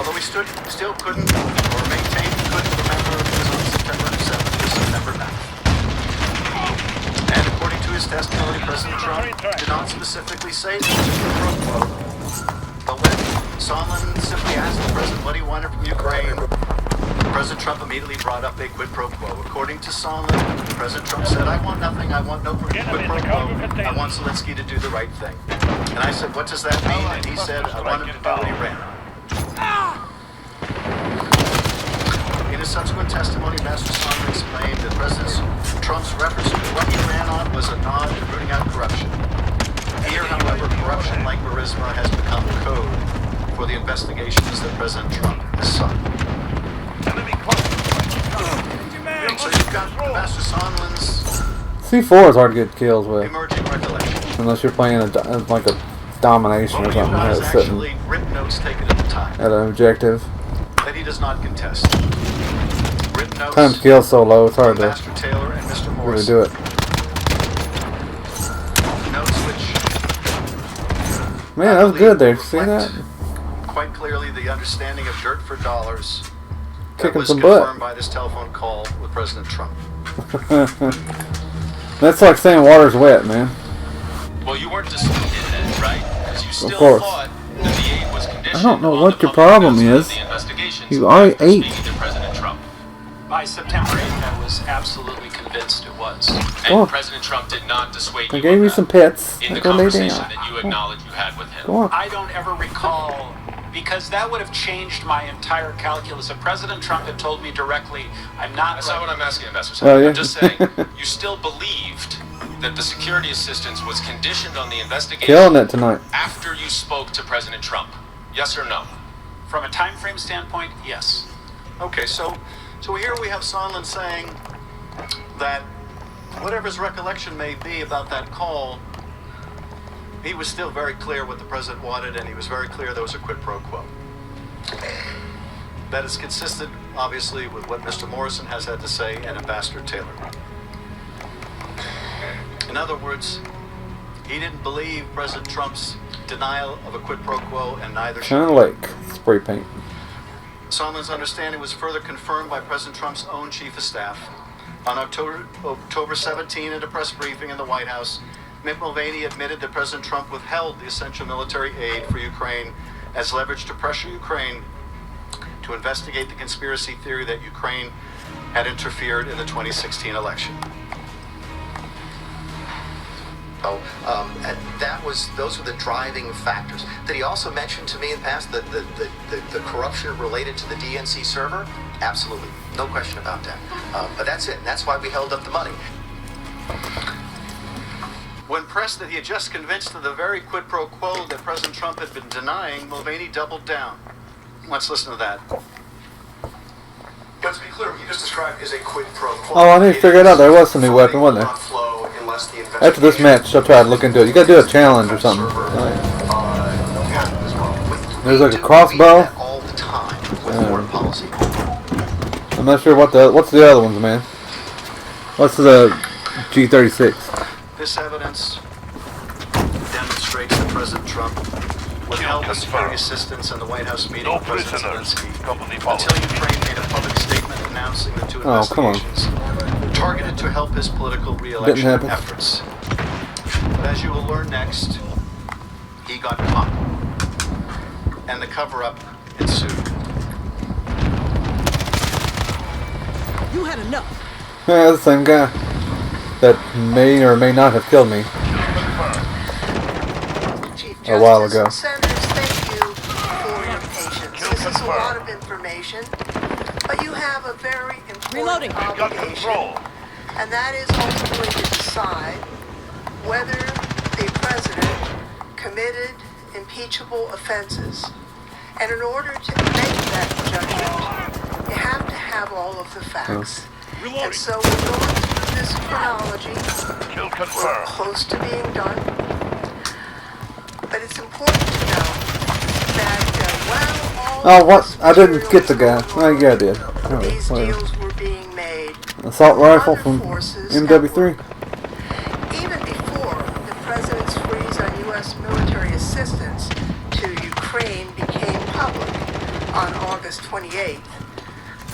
Although he still couldn't, or maintained he couldn't remember if it was on September 7th or September 9th. And according to his testimony, President Trump did not specifically say that it was a quid pro quo. But when Sondland simply asked the President what he wanted from Ukraine, President Trump immediately brought up a quid pro quo. According to Sondland, President Trump said, I want nothing, I want no quid pro quo, I want Zelensky to do the right thing. And I said, what does that mean? And he said, I want him to do what he ran on. In his subsequent testimony, Ambassador Sondland explained that President Trump's reference to what he ran on was a nod to rooting out corruption. Here, however, corruption like charisma has become code for the investigations that President Trump has sought. So you've got Ambassador Sondland's C4 is hard to get kills with, emerging recollection. unless you're playing like a domination or something. Has That's sitting actually written notes taken at the time at an objective. that he does not contest. Written notes Time to kill is so low, it's hard to Ambassador Taylor and Mr. really Morrison. do it. Notes which Man, that was good there. Did you see that? quite clearly the understanding of dirt for dollars that Kicking was some confirmed butt. by this telephone call with President Trump. That's like saying water's wet, man. Well, you weren't dissuaded then, right? Because you still course. thought that the aid was conditioned I don't know on what the your public problem announcement is. of the investigations You already after ate. speaking to President Trump. By September 8th, I was absolutely convinced it was. Go on. And President Trump did not dissuade I you gave of you that some pets. in the Go lay conversation down. that you acknowledge you had with him. Go on. I don't ever recall, because that would have changed my entire calculus. If President Trump had told me directly, I'm not... That's not what I'm asking, Ambassador Well, Sondland. yeah. I'm just saying, you still believed that the security assistance was conditioned on the investigation Killing it tonight. after you spoke to President Trump. Yes or no? From a time frame standpoint, yes. Okay, so here we have Sondland saying that whatever his recollection may be about that call, he was still very clear what the president wanted, and he was very clear there was a quid pro quo. That is consistent, obviously, with what Mr. Morrison has had to say and Ambassador Taylor. In other words, he didn't believe President Trump's denial of a quid pro quo, and neither should China Lake. Spray paint. Sondland's understanding was further confirmed by President Trump's own chief of staff, On October 17, at a press briefing in the White House, Mick Mulvaney admitted that President Trump withheld the essential military aid for Ukraine as leverage to pressure Ukraine to investigate the conspiracy theory that Ukraine had interfered in the 2016 election. Those were the driving factors. Did he also mention to me in the past that the corruption related to the DNC server? Absolutely, no question about that. But that's it, and that's why we held up the money. When pressed that he had just convinced of the very quid pro quo that President Trump had been denying, Mulvaney doubled down. Let's listen to that. But to be clear, what you just described is a quid pro quo. Oh, I need to figure it out. There was some new weapon, wasn't there? After this match, I'll try to look into it. You gotta do a challenge or something. There's like a crossbow. I'm not sure what's the other ones, man. What's the G36? This evidence demonstrates that President Trump withheld the security assistance in the White House meeting with President Zelensky until Ukraine made a public statement announcing the two investigations targeted to help his political re-election efforts. But as you will learn next, he got caught, and the cover-up ensued. You had enough. Yeah, the same guy that may or may not have killed me a while ago. Senators, thank you for your patience. This is a lot of information, but you have a very important obligation, and that is ultimately to decide whether a president committed impeachable offenses. And in order to make that judgment, you have to have all of the facts. And so we're going through this chronology. We're close to being done. But it's important to know that while all what? I didn't get the guy. Oh, yeah, I did. these deals were being made, Assault rifle from MW3. even before the president's freeze on U.S. military assistance to Ukraine became public on August 28th,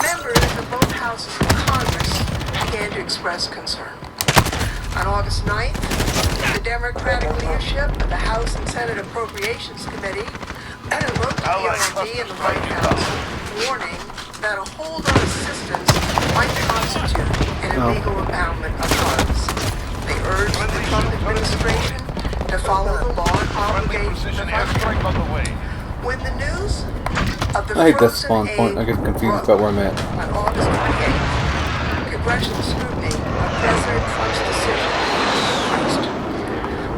members of both houses of Congress began to express concern. On August 9th, the Democratic leadership of the House and Senate Appropriations Committee wrote to the OMB and the White House warning that a hold on assistance might constitute an illegal impoundment of funds. They urged the Trump administration to follow the law and obligate the funding. When the news of the I hate this frozen spawn point. I get confused about where I'm at. on August 28th, congressional scrutiny of President Trump's decision increased.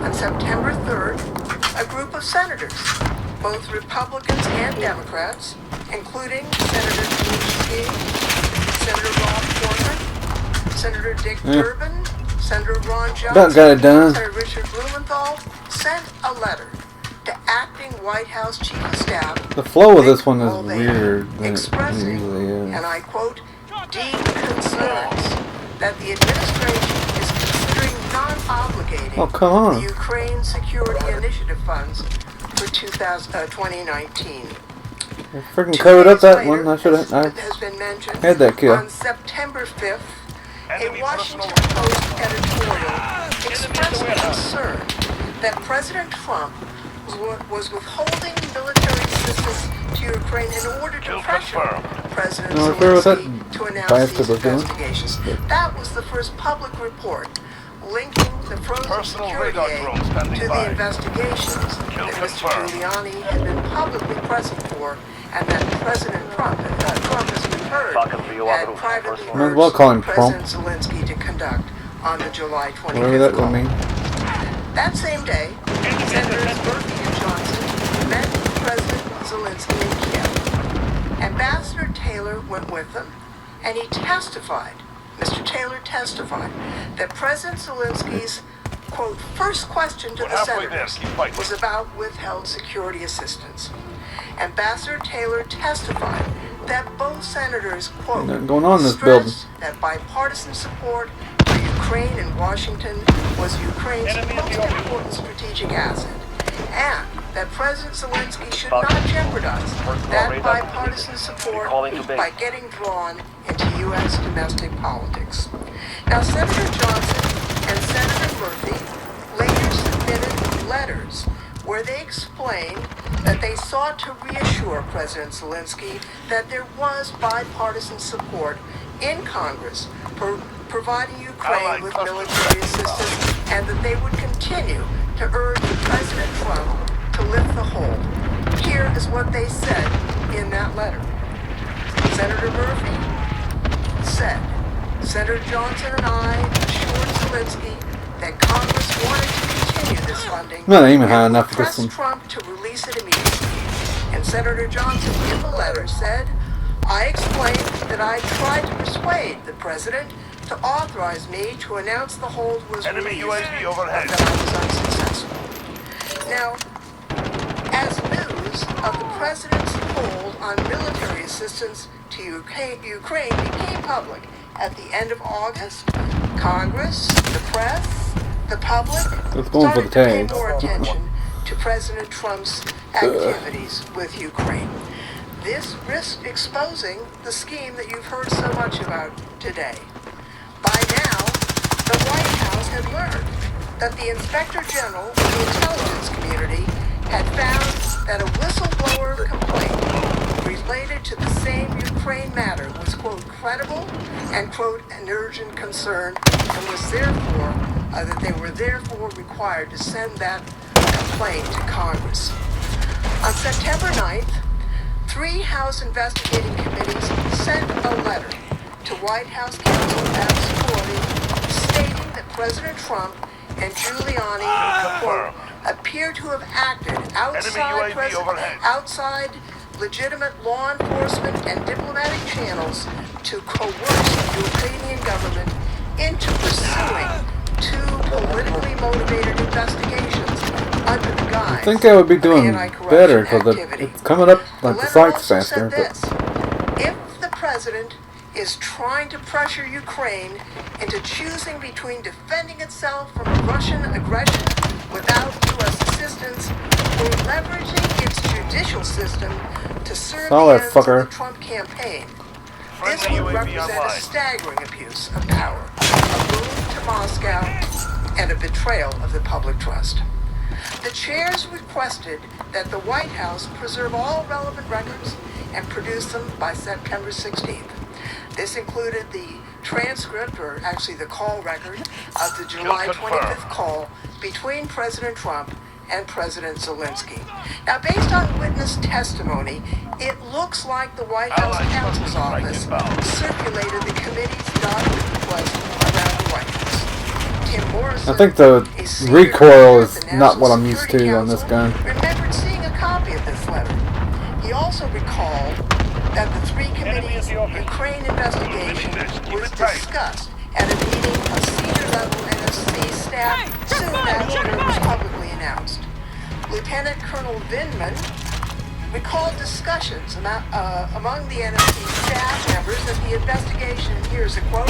On September 3rd, a group of senators, both Republicans and Democrats, including Senator Gene King, Senator Rob Portman, Senator Dick Durbin, Senator Ron Johnson, got it done. Senator Richard Blumenthal, sent a letter to acting White House Chief of Staff The flow of this one is weird than it expressing, usually is. and I quote, deep concerns that the administration is considering non-obligating Oh, come on. the Ukraine Security Initiative funds for 2019. I freaking covered up that one. I should have. I Has been mentioned had that kill. on September 5th, a Washington Post editorial expressed concern that President Trump was withholding military assistance to Ukraine in order to pressure President Zelensky to announce these investigations. That was the first public report linking the frozen security aid to the investigations that Mr. Giuliani had been publicly pressing for, and that President Trump has been heard, had privately Might as well call him urged Trump. President Zelensky to conduct on the July 25th Whatever that call. would mean. That same day, Senators Murphy and Johnson met President Zelensky in Kiev. Ambassador Taylor went with them, and he testified, Mr. Taylor testified, that President Zelensky's, quote, first question to the senators was about withheld security assistance. Ambassador Taylor testified that both senators, quote, Nothing going on in this building. stressed that bipartisan support for Ukraine and Washington was Ukraine's most important strategic asset, and that President Zelensky should not jeopardize that bipartisan support by getting drawn into U.S. domestic politics. Now, Senator Johnson and Senator Murphy later submitted letters where they explained that they sought to reassure President Zelensky that there was bipartisan support in Congress for providing Ukraine with military assistance, and that they would continue to urge President Trump to lift the hold. Here is what they said in that letter. Senator Murphy said, Senator Johnson and I assured Zelensky that Congress wanted to continue this funding Not aiming high enough for this pressed one. Trump to release it immediately. And Senator Johnson in the letter said, I explained that I tried to persuade the president to authorize me to announce the hold was released, but that I was unsuccessful. Now, as news of the president's hold on military assistance to Ukraine became public at the end of August, Congress, the press, the public started to pay more attention to President Trump's activities with Ukraine. This risked exposing the scheme that you've heard so much about today. By now, the White House had learned that the Inspector General of the intelligence community had found that a whistleblower complaint related to the same Ukraine matter was, quote, credible and, quote, an urgent concern, and was therefore, that they were therefore required to send that complaint to Congress. On September 9th, 3 House investigating committees sent a letter to White House counsel Adam Scolari stating that President Trump and Giuliani, quote, appear to have acted outside legitimate law enforcement and diplomatic channels to coerce the Ukrainian government into pursuing 2 politically motivated investigations under the guise I think I would be doing better because it's coming up like the site's faster. But if the president is trying to pressure Ukraine into choosing between defending itself from Russian aggression without U.S. assistance or leveraging its judicial system to serve the ends of the Trump campaign, this would represent a staggering abuse of power, a boon to Moscow, and a betrayal of the public trust. The chairs requested that the White House preserve all relevant records and produce them by September 16th. This included the transcript, or actually the call record, of the July 25th call between President Trump and President Zelensky. Now, based on witness testimony, it looks like the White House counsel's office circulated the committee's document request around the White House. Tim Morrison, I think the recoil is not what I'm used to on this gun. remembered seeing a copy of this letter. He also recalled that the 3 committees' Ukraine investigation was discussed at a meeting of senior-level NSC staff soon after it was publicly announced. Lieutenant Colonel Vindman recalled discussions among the NSC staff members that the investigation, and here's a quote,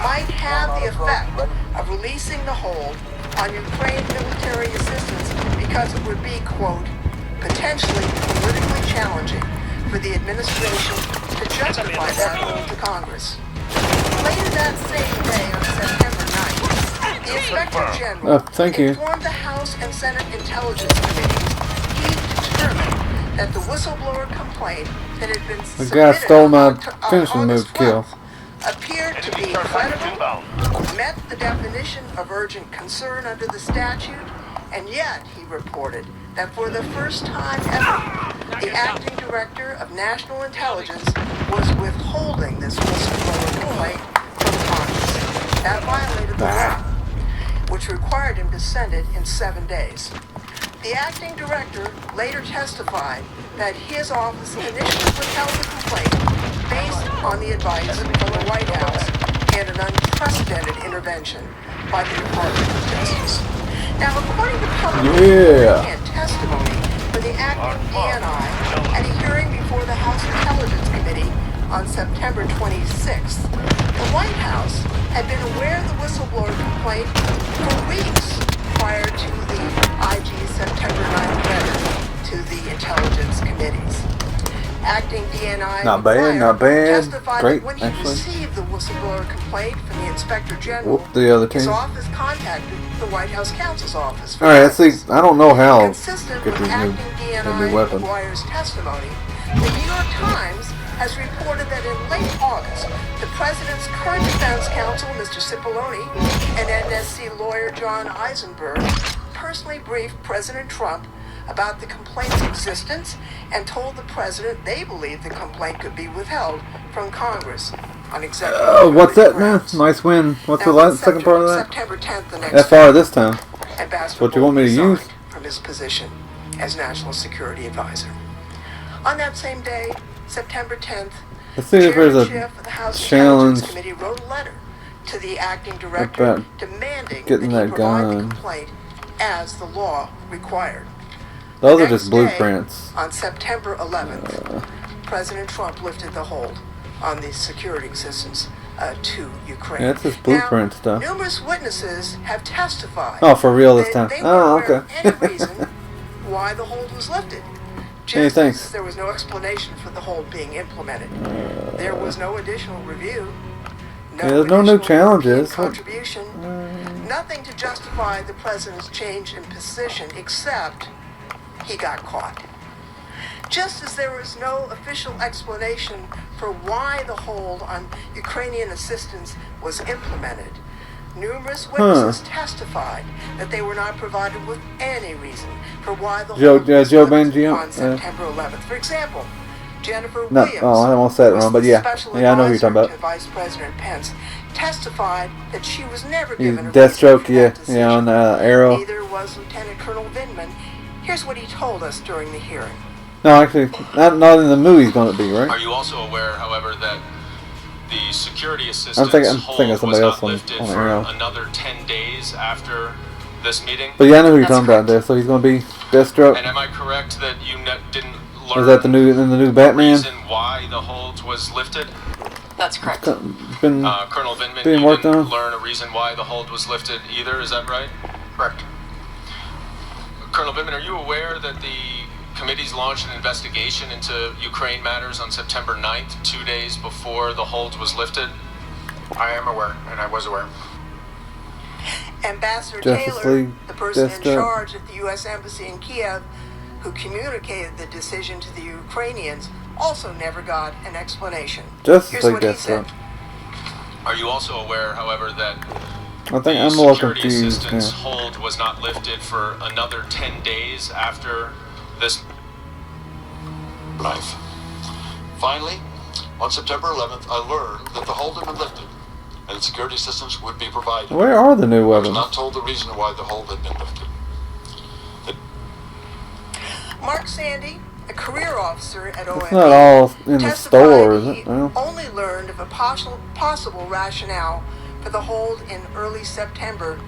might have the effect of releasing the hold on Ukraine military assistance because it would be, quote, potentially politically challenging for the administration to justify that hold to Congress. Later that same day, on September 9th, the Inspector General informed the House and Senate Intelligence Committees he determined that the whistleblower complaint that had been the guy stole my finishing move kill. Appeared to be credible, met the definition of urgent concern under the statute, and yet, he reported, that for the first time ever, the acting director of national intelligence was withholding this whistleblower complaint from Congress. That violated the law, which required him to send it in 7 days. The acting director later testified that his office initially withheld the complaint based on the advice from the White House and an unprecedented intervention by the Department of Justice. Now, according to public and testimony for the acting DNI at a hearing before the House Intelligence Committee on September 26th, the White House had been aware of the whistleblower complaint for weeks prior to the IG September 9th letter to the intelligence committees. acting DNI Not bad, McGuire not bad. testified Great, that when he actually. received the whistleblower complaint from the Inspector General, Whoop the other his team. office contacted the White House counsel's office for Alright, let's see. guidance. I don't know how to Consistent get with these acting new DNI weapons. McGuire's testimony, the New York Times has reported that in late August, the president's current defense counsel, Mr. Cipollone, and NSC lawyer John Eisenberg personally briefed President Trump about the complaint's existence and told the president they believed the complaint could be withheld from Congress on executive Oh, what's that grounds. now? Nice win. What's the Now, on second part of that? September 10th, the next FR this time. Ambassador What you want me to Bolton use? resigned from his position as National Security Advisor. On that same day, September 10th, Let's see if there's Chairman a Schiff of the House challenge Intelligence Committee wrote a letter to the acting director about demanding getting that he that provide the gun. complaint as the law required. Those are Next just blueprints. day, on September 11th, President Trump lifted the hold on the security assistance to Ukraine. Yeah, it's just blueprint now, stuff. Numerous witnesses have testified. Oh, for real this that time. They Oh, weren't aware okay. of any reason why the hold was lifted. Hey, Just thanks. as there was no explanation for the hold being implemented. There was no additional review. Yeah, there's no new additional challenges. contribution. Nothing to justify the president's change in position except he got caught. Just as there was no official explanation for why the hold on Ukrainian assistance was implemented, numerous witnesses testified that they were not provided with any reason for why the hold was Joe lifted Bengio? on September 11th. For example, Jennifer No, Williams, oh, I almost said it was wrong, but the yeah. special Yeah, I know who you're advisor talking to about. Vice President Pence, testified that she was never He's given a Deathstroke, reason for yeah. that Yeah, on decision. Arrow. Neither was Lieutenant Colonel Vindman. Here's what he told us during the hearing. No, actually, not in the movie's going to be, right? Are you also aware, however, that the security assistance I'm thinking hold of was somebody not else on lifted for Arrow. another 10 days after this meeting? But yeah, I know who you're talking about there. So he's going to be Deathstroke. And am I correct that you didn't learn Is that the new Batman? reason why the hold was lifted? That's correct. Been Colonel Vindman, being you worked didn't on. learn a reason why the hold was lifted either, is that right? Correct. Colonel Vindman, are you aware that the committees launched an investigation into Ukraine matters on September 9th, 2 days before the hold was lifted? I am aware, and I was aware. Ambassador Justice Taylor, League, the person in Deathstroke. charge at the U.S. Embassy in Kiev, who communicated the decision to the Ukrainians, also never got an explanation. Justice Here's League what he said. Deathstroke. Are you also aware, however, that I think the I'm a little security confused. assistance Yeah. hold was not lifted for another 10 days after this? Life. Finally, on September 11th, I learned that the hold had been lifted and security assistance would be provided. Where are the new I was weapons? not told the reason why the hold had been lifted. Mark Sandy, a career officer at OMB, It's not all in the testified store, is he it? Well, only learned of a possible rationale for the hold in early September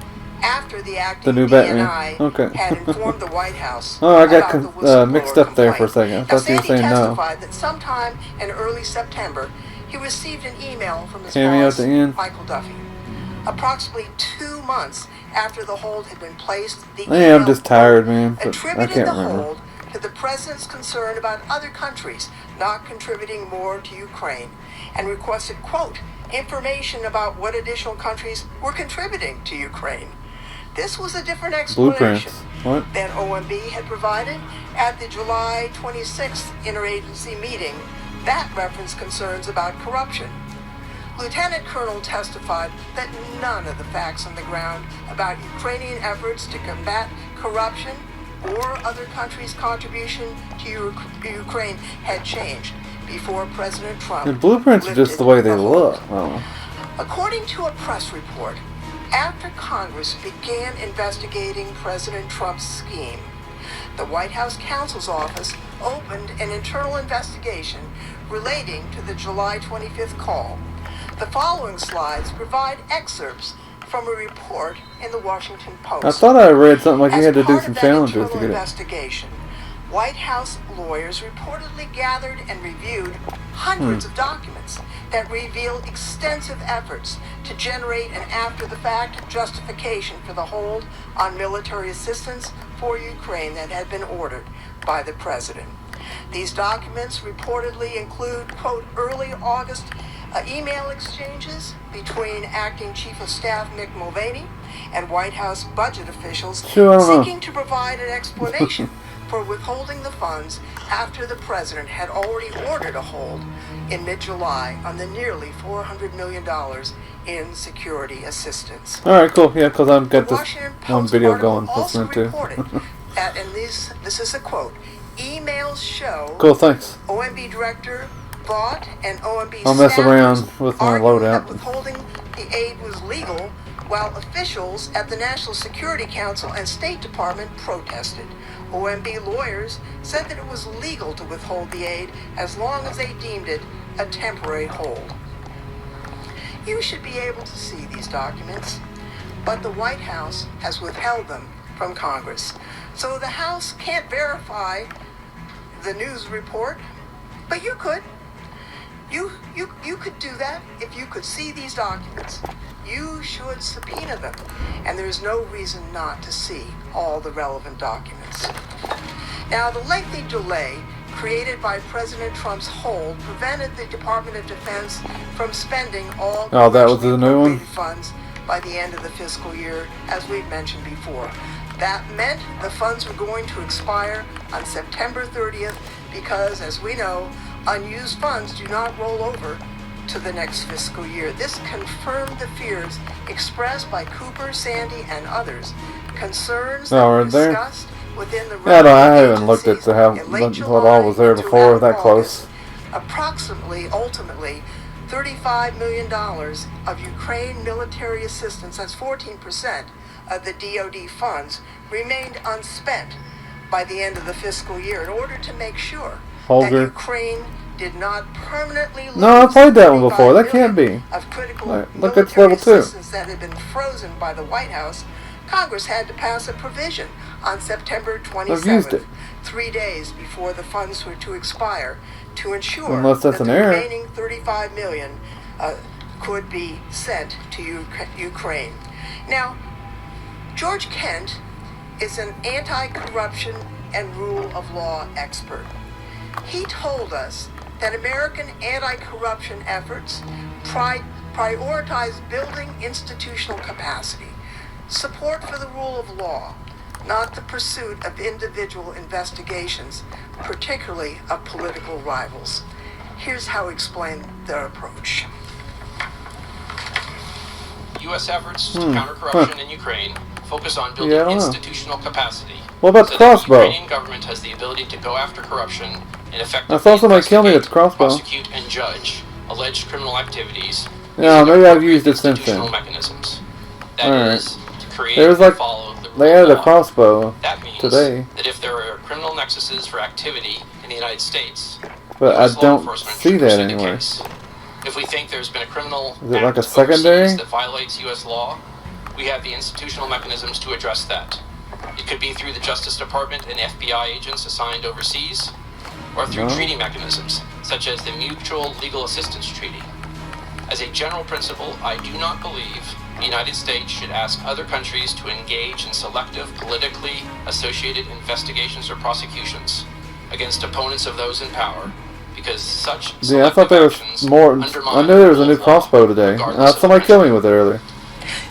after the acting the new DNI Batman. Okay. had informed the White House Oh, I got about the whistleblower mixed up there for a complaint. second. I Now, thought you were Sandy saying no. testified that sometime in early September, he received an email from his Cameo at boss, the end. Michael Duffy. Approximately 2 months after the hold had been placed, the Yeah, I'm email just tired, man. But I attributed can't the remember. hold to the president's concern about other countries not contributing more to Ukraine and requested, quote, information about what additional countries were contributing to Ukraine. This was a different explanation Blueprints. What? than OMB had provided at the July 26th interagency meeting. That referenced concerns about corruption. Lieutenant Colonel testified that none of the facts on the ground about Ukrainian efforts to combat corruption or other countries' contribution to Ukraine had changed before President Trump. The blueprints are just the way they look. Oh. According to a press report, after Congress began investigating President Trump's scheme, the White House counsel's office opened an internal investigation relating to the July 25th call. The following slides provide excerpts from a report in the Washington Post. I thought I read something like you As had to do part some of that challenges to internal get it. investigation, White House lawyers reportedly gathered and reviewed hundreds of documents that reveal extensive efforts to generate an after-the-fact justification for the hold on military assistance for Ukraine that had been ordered by the president. These documents reportedly include, quote, early August email exchanges between Acting Chief of Staff Mick Mulvaney and White House budget officials seeking to provide an explanation for withholding the funds after the president had already ordered a hold in mid-July on the nearly $400 million in security assistance. Alright, cool. Yeah, because I've got this one video going. Listening to. And this is a quote. Emails show Cool, thanks. OMB director bought and OMB I'll mess staffers around with my arguing loadout. that withholding the aid was legal, while officials at the National Security Council and State Department protested. OMB lawyers said that it was legal to withhold the aid as long as they deemed it a temporary hold. You should be able to see these documents, but the White House has withheld them from Congress. So the House can't verify the news report, but you could. You could do that if you could see these documents. You should subpoena them, and there's no reason not to see all the relevant documents. Now, the lengthy delay created by President Trump's hold prevented the Department of Defense from spending all that was the new one? funds by the end of the fiscal year, as we've mentioned before. That meant the funds were going to expire on September 30th because, as we know, unused funds do not roll over to the next fiscal year. This confirmed the fears expressed by Cooper, Sandy, and others. Concerns that were discussed within the I haven't looked at what all was there before that close. Ultimately, $35 million of Ukraine military assistance, that's 14% of the DoD funds, remained unspent by the end of the fiscal year in order to make sure that Ukraine did not permanently lose. No, I played that one before. That can't be. Of critical look, it's level 2. Assistance that had been frozen by the White House. Congress had to pass a provision on September 27th, 3 days before the funds were to expire, to ensure that the remaining $35 million could be sent to Ukraine. Now, George Kent is an anti-corruption and rule of law expert. He told us that American anti-corruption efforts prioritize building institutional capacity, support for the rule of law, not the pursuit of individual investigations, particularly of political rivals. Here's how he explained their approach. U.S. efforts to counter corruption in Ukraine focus on building institutional capacity. What about the crossbow? The Ukrainian government has the ability to go after corruption and effectively I saw somebody kill me with the crossbow. Prosecute and judge alleged criminal activities. Yeah, maybe I've used it since then. Mechanisms. That is, to create There's and follow the rule they added of a crossbow that means today. That if there are criminal nexuses for activity in the United States, but I don't see that anywhere. If we think there's been a criminal is it like a secondary that violates U.S. law, we have the institutional mechanisms to address that. It could be through the Justice Department and FBI agents assigned overseas, or through treaty mechanisms, such as the Mutual Legal Assistance Treaty. As a general principle, I do not believe the United States should ask other countries to engage in selective, politically associated investigations or prosecutions against opponents of those in power, because such I thought there was more. I knew there was a new crossbow today. Somebody killed me with it earlier.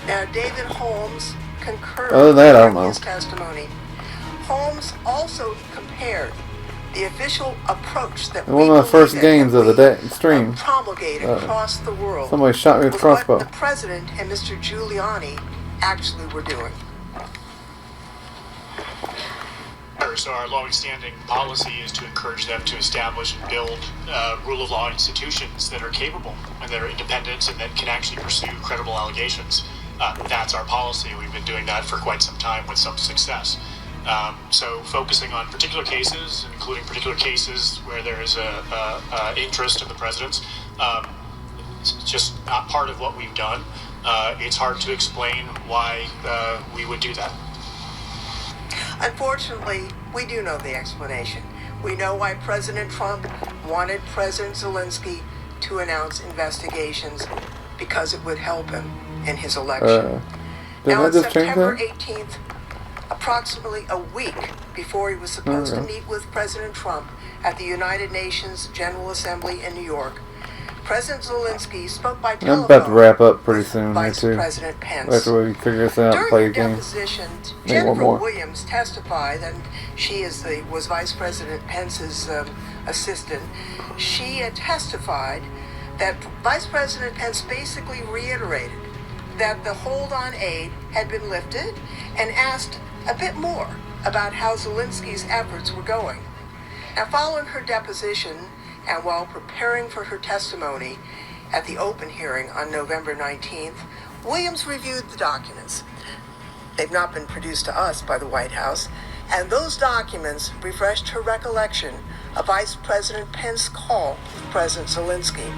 Now, David Holmes concurred Other than that, I don't know. with his testimony. Holmes also compared the official approach that one of the first games of the day stream promulgated across the world. Somebody shot me with a crossbow. What the president and Mr. Giuliani actually were doing. So our long-standing policy is to encourage them to establish and build rule of law institutions that are capable and that are independent and that can actually pursue credible allegations. That's our policy. We've been doing that for quite some time with some success. So focusing on particular cases, including particular cases where there is a interest of the president's, it's just not part of what we've done. It's hard to explain why we would do that. Unfortunately, we do know the explanation. We know why President Trump wanted President Zelensky to announce investigations, because it would help him in his election. Didn't Now, I on just change September that? 18th, approximately a week before he was supposed to meet with President Trump at the United Nations General Assembly in New York, President Zelensky spoke by telephone. I'm about to wrap up pretty soon here Vice too. President Pence. After we figure this out and play a game. Deposition, Maybe one Jennifer more. Williams testified, and she was Vice President Pence's assistant. She testified that Vice President Pence basically reiterated that the hold on aid had been lifted and asked a bit more about how Zelensky's efforts were going. Now, following her deposition and while preparing for her testimony at the open hearing on November 19th, Williams reviewed the documents. They've not been produced to us by the White House, and those documents refreshed her recollection of Vice President Pence's call with President Zelensky.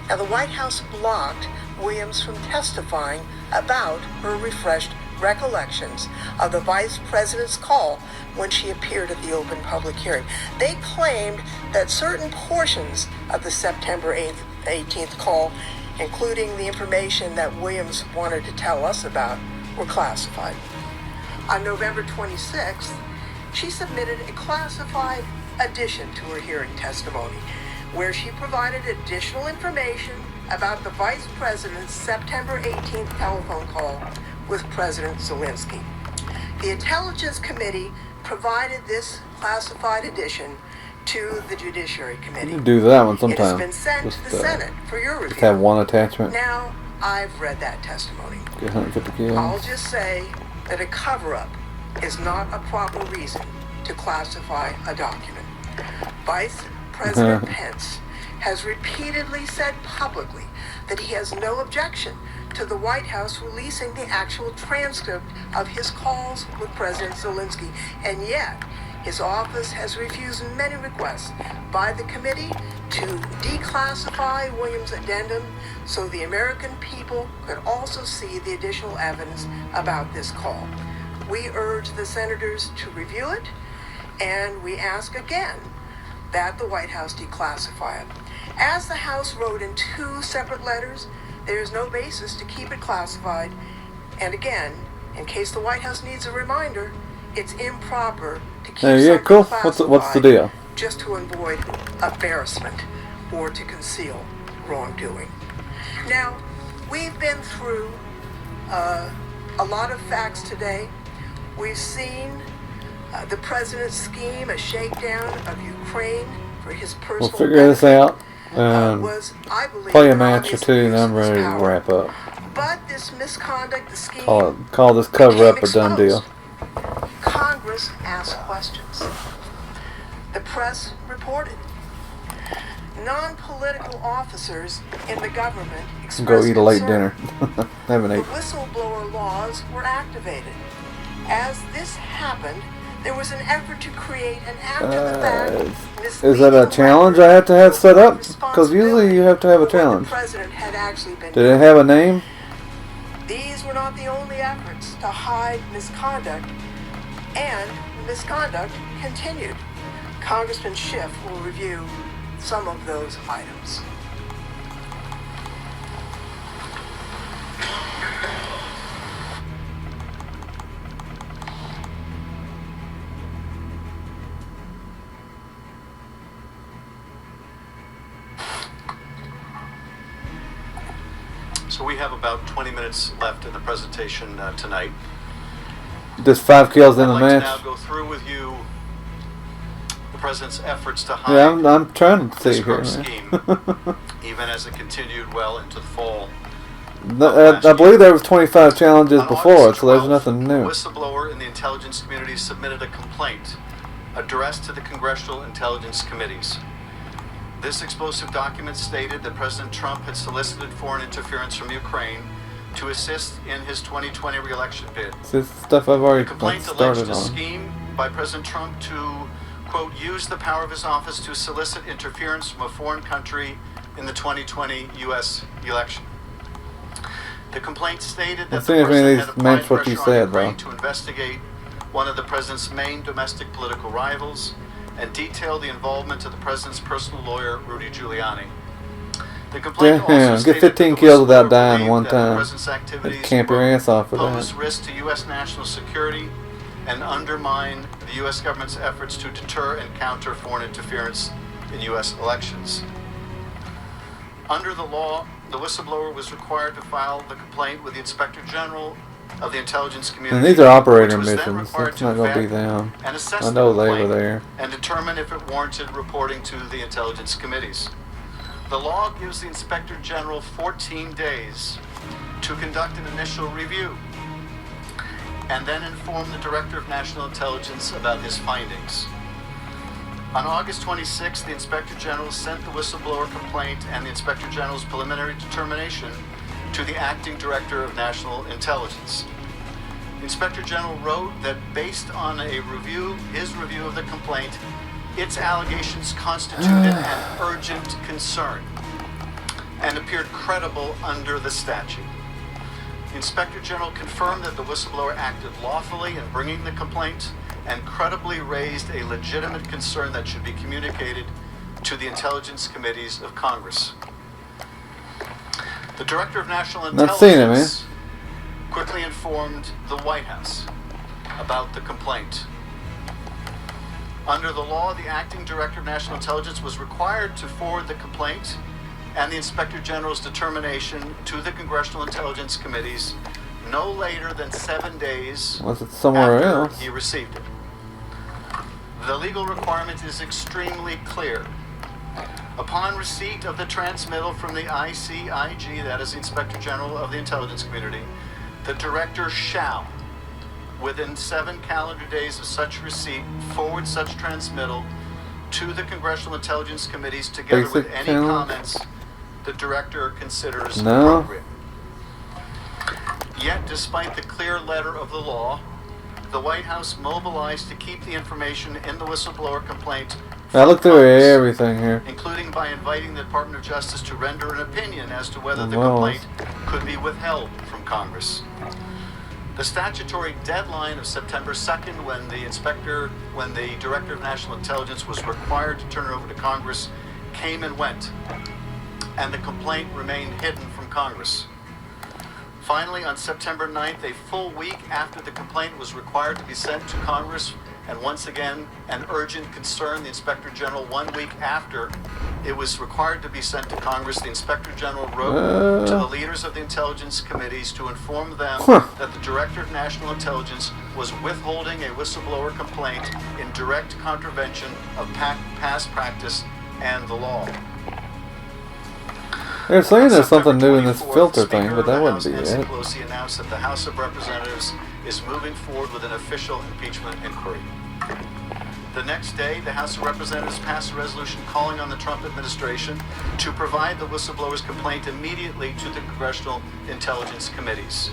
Now, the White House blocked Williams from testifying about her refreshed recollections of the Vice President's call when she appeared at the open public hearing. They claimed that certain portions of the September 18th call, including the information that Williams wanted to tell us about, were classified. On November 26th, she submitted a classified addition to her hearing testimony, where she provided additional information about the Vice President's September 18th telephone call with President Zelensky. The Intelligence Committee provided this classified addition to the Judiciary Committee. You can do that one It sometime. has been sent to the Senate for your review. Just have one attachment. Now, I've read that testimony. Get 150 kilos. I'll just say that a cover-up is not a proper reason to classify a document. Vice President Pence has repeatedly said publicly that he has no objection to the White House releasing the actual transcript of his calls with President Zelensky, and yet his office has refused many requests by the committee to declassify Williams' addendum so the American people could also see the additional evidence about this call. We urge the senators to review it, and we ask again that the White House declassify it. As the House wrote in 2 separate letters, there is no basis to keep it classified. And again, in case the White House needs a reminder, it's improper to keep something cool. classified What's the deal? just to avoid embarrassment or to conceal wrongdoing. Now, we've been through a lot of facts today. We've seen the president's scheme, a shakedown of Ukraine for his personal We'll figure this out and was, I believe, play a match or two, and I'm ready to wrap up. But this misconduct, the scheme, Call this cover up a done deal. Congress asked questions. The press reported. Non-political officers in the government expressed Go eat a late concern. dinner. Have an The egg. whistleblower laws were activated. As this happened, there was an effort to create an after-the-fact Is that a challenge I have to have set up? Because usually you have to have a challenge. president had actually been Did it have a name? These were not the only efforts to hide misconduct, and the misconduct continued. Congressman Schiff will review some of those items. So we have about 20 minutes left in the presentation tonight. Just 5 kills in I'd the like match. to now go through with you the president's efforts to hide Yeah, I'm trying to this see here. crook Man. scheme, even as it continued well into the fall. I believe there was 25 challenges On before, August so there's 12th, nothing A new. whistleblower in the intelligence community submitted a complaint addressed to the Congressional Intelligence Committees. This explosive document stated that President Trump had solicited foreign interference from Ukraine to assist in his 2020 re-election bid. This is stuff I've already The complaint started alleged a on. scheme by President Trump to, quote, use the power of his office to solicit interference from a foreign country in the 2020 U.S. election. The complaint stated that Let's the see if any of president these had applied match what you pressure on said, Ukraine though. to investigate one of the president's main domestic political rivals and detail the involvement of the president's personal lawyer, Rudy Giuliani. The complaint also Damn, stated get 15 that the kills without whistleblower dying believed one that the time. president's activities Camp your ass off with pose that. risk to U.S. national security and undermine the U.S. government's efforts to deter and counter foreign interference in U.S. elections. Under the law, the whistleblower was required to file the complaint with the Inspector General of the intelligence community. And these are operator which was then missions. required It's to not going to be vet them. and assess I the know they complaint were there. and determine if it warranted reporting to the intelligence committees. The law gives the Inspector General 14 days to conduct an initial review and then inform the Director of National Intelligence about his findings. On August 26, the Inspector General sent the whistleblower complaint and the Inspector General's preliminary determination to the Acting Director of National Intelligence. The Inspector General wrote that based on his review of the complaint, its allegations constituted an urgent concern and appeared credible under the statute. The Inspector General confirmed that the whistleblower acted lawfully in bringing the complaint and credibly raised a legitimate concern that should be communicated to the intelligence committees of Congress. The Director of National Intelligence quickly informed the White House about the complaint. Under the law, the Acting Director of National Intelligence was required to forward the complaint and the Inspector General's determination to the Congressional Intelligence Committees no later than 7 days Unless it's somewhere after else. he received it. The legal requirement is extremely clear. Upon receipt of the transmittal from the ICIG, that is the Inspector General of the Intelligence Community, the Director shall, within 7 calendar days of such receipt, forward such transmittal to the Congressional Intelligence Committees together with any comments the Director considers appropriate. Yet, despite the clear letter of the law, the White House mobilized to keep the information in the whistleblower complaint I looked through everything here. including by inviting the Department of Justice to render an opinion as to whether the complaint could be withheld from Congress. The statutory deadline of September 2nd, when the Director of National Intelligence was required to turn it over to Congress, came and went, and the complaint remained hidden from Congress. Finally, on September 9th, a full week after the complaint was required to be sent to Congress, and once again, an urgent concern, the Inspector General, 1 week after it was required to be sent to Congress, the Inspector General wrote to the leaders of the intelligence committees to inform them that the Director of National Intelligence was withholding a whistleblower complaint in direct contravention of past practice and the law. They're saying there's something new in this filter thing, but that wouldn't be Nancy it. Pelosi announced that the House of Representatives is moving forward with an official impeachment inquiry. The next day, the House of Representatives passed a resolution calling on the Trump administration to provide the whistleblower's complaint immediately to the Congressional Intelligence Committees.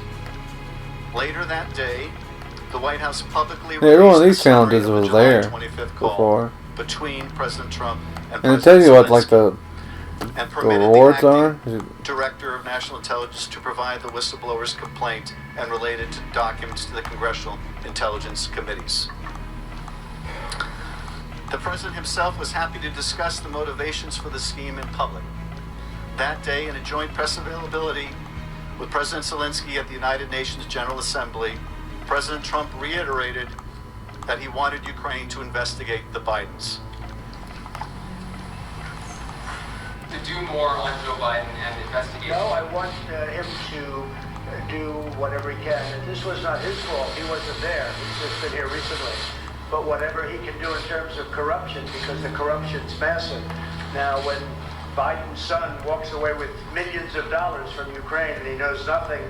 Later that day, the White House publicly Yeah, every one of released these a summary challenges of the was July there 25th call before. between President Trump and And it tells you what, like, Zelensky, the and permitted rewards the are. acting Director of National Intelligence to provide the whistleblower's complaint and related documents to the Congressional Intelligence Committees. The President himself was happy to discuss the motivations for the scheme in public. That day, in a joint press availability with President Zelensky at the United Nations General Assembly, President Trump reiterated that he wanted Ukraine to investigate the Bidens. To do more on Joe Biden and investigate. No, I want him to do whatever he can. And this was not his fault. He wasn't there. He's just been here recently. But whatever he can do in terms of corruption, because the corruption's massive. Now, when Biden's son walks away with millions of dollars from Ukraine and he knows nothing,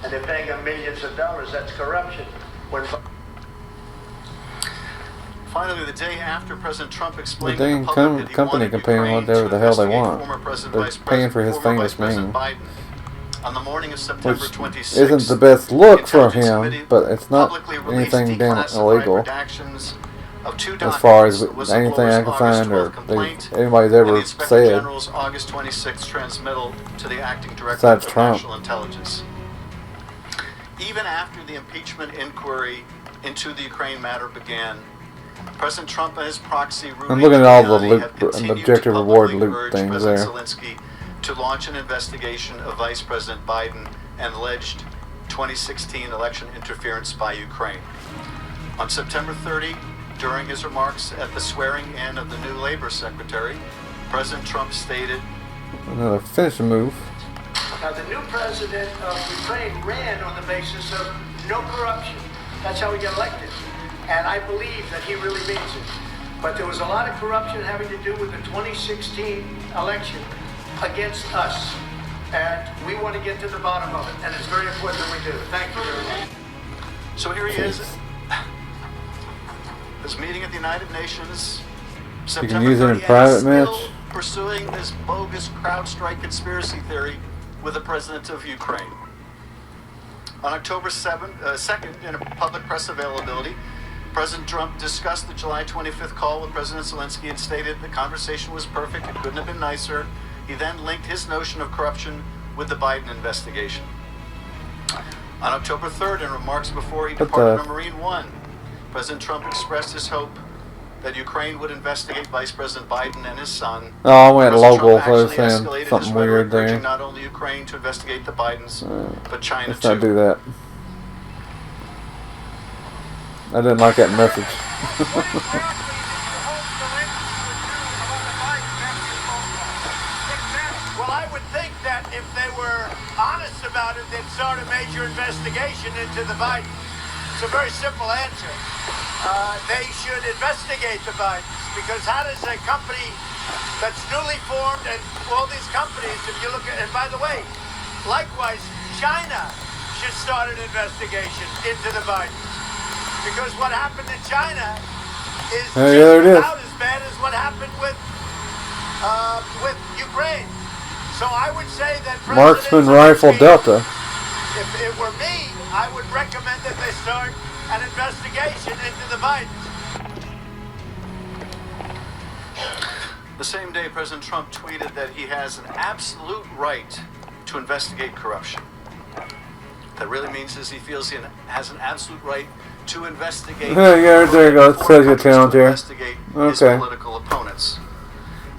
and they're paying him millions of dollars, that's corruption. When Finally, the day after President Trump The explained to dang the public that he company wanted can pay him Ukraine whatever to the hell they investigate want. former President, They're Vice paying for his former famous Vice President name. Biden, on the morning of September Which 26th, isn't the best look for Intelligence him, Committee but it's not publicly released anything damn declassified illegal. redactions of two As far as documents, the anything I can whistleblower's find or August 12th complaint anybody's and the ever Inspector said. General's August 26th transmittal to the Acting Director Besides of Trump. National Intelligence. Even after the impeachment inquiry into the Ukraine matter began, President Trump and his proxy I'm looking at all the Giuliani loop, have continued objective to reward publicly loop urge things President there. Zelensky to launch an investigation of Vice President Biden and alleged 2016 election interference by Ukraine. On September 30, during his remarks at the swearing-in of the new Labor Secretary, President Trump stated, Another finishing move. Now, the new president of Ukraine ran on the basis of no corruption. That's how he got elected. And I believe that he really means it. But there was a lot of corruption having to do with the 2016 election against us. And we want to get to the bottom of it. And it's very important that we do. Thank you very much. so here he is. This meeting at the United Nations. You can use it in a private match. Pursuing this bogus CrowdStrike conspiracy theory with the president of Ukraine. On October 2nd, in a public press availability, President Trump discussed the July 25th call with President Zelensky and stated the conversation was perfect, it couldn't have been nicer. He then linked his notion of corruption with the Biden investigation. On October 3rd, in remarks before he departed on Marine One, President Trump expressed his hope that Ukraine would investigate Vice President Biden and his son. Oh, I went President local, Trump so I was actually saying escalated something his weird rhetoric, urging there. not only Ukraine to investigate the Bidens, but China Let's too. not do that. I didn't like that message. Well, I would think that if they were honest about it, they'd start a major investigation into the Bidens. It's a very simple answer. They should investigate the Bidens, because how does a company that's newly formed, and all these companies, if you look at, and by the way, likewise, China should start an investigation into the Bidens, because what happened in China is about as bad as what happened with Ukraine. So I would say that Marksman Rifle Delta. if it were me, I would recommend that they start an investigation into the Bidens. The same day, President Trump tweeted that he has an absolute right to investigate corruption. That really means is he feels he has an absolute right to investigate. Yeah, there you go. It says your talent here. His political opponents.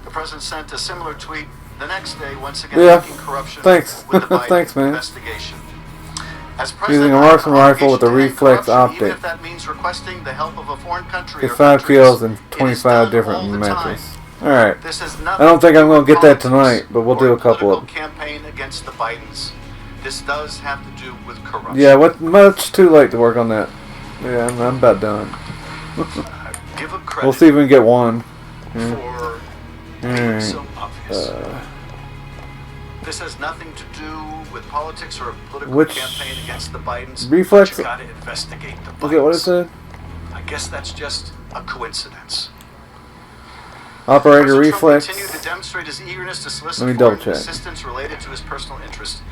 The president sent a similar tweet the next day, once again linking corruption with the Biden Thanks, man. investigation. As Using a marksman rifle with a reflex optic. Even if that means requesting the help of a foreign country Get 5 kills in 25 different matches. Alright. I don't think I'm going to get that tonight, but we'll do a couple of them. Campaign against the Bidens. This does have to do with corruption. Yeah, much too late to work on that. Yeah, I'm about done. Give him credit We'll see if we can get one. for being so obvious. This has nothing to do with politics or a political campaign against the Bidens. Reflex? You gotta investigate the Bidens. Is that what it said? I guess that's just a coincidence. Operator President reflex. Trump continued to demonstrate his eagerness to solicit Let me double foreign check. assistance related to his personal interest.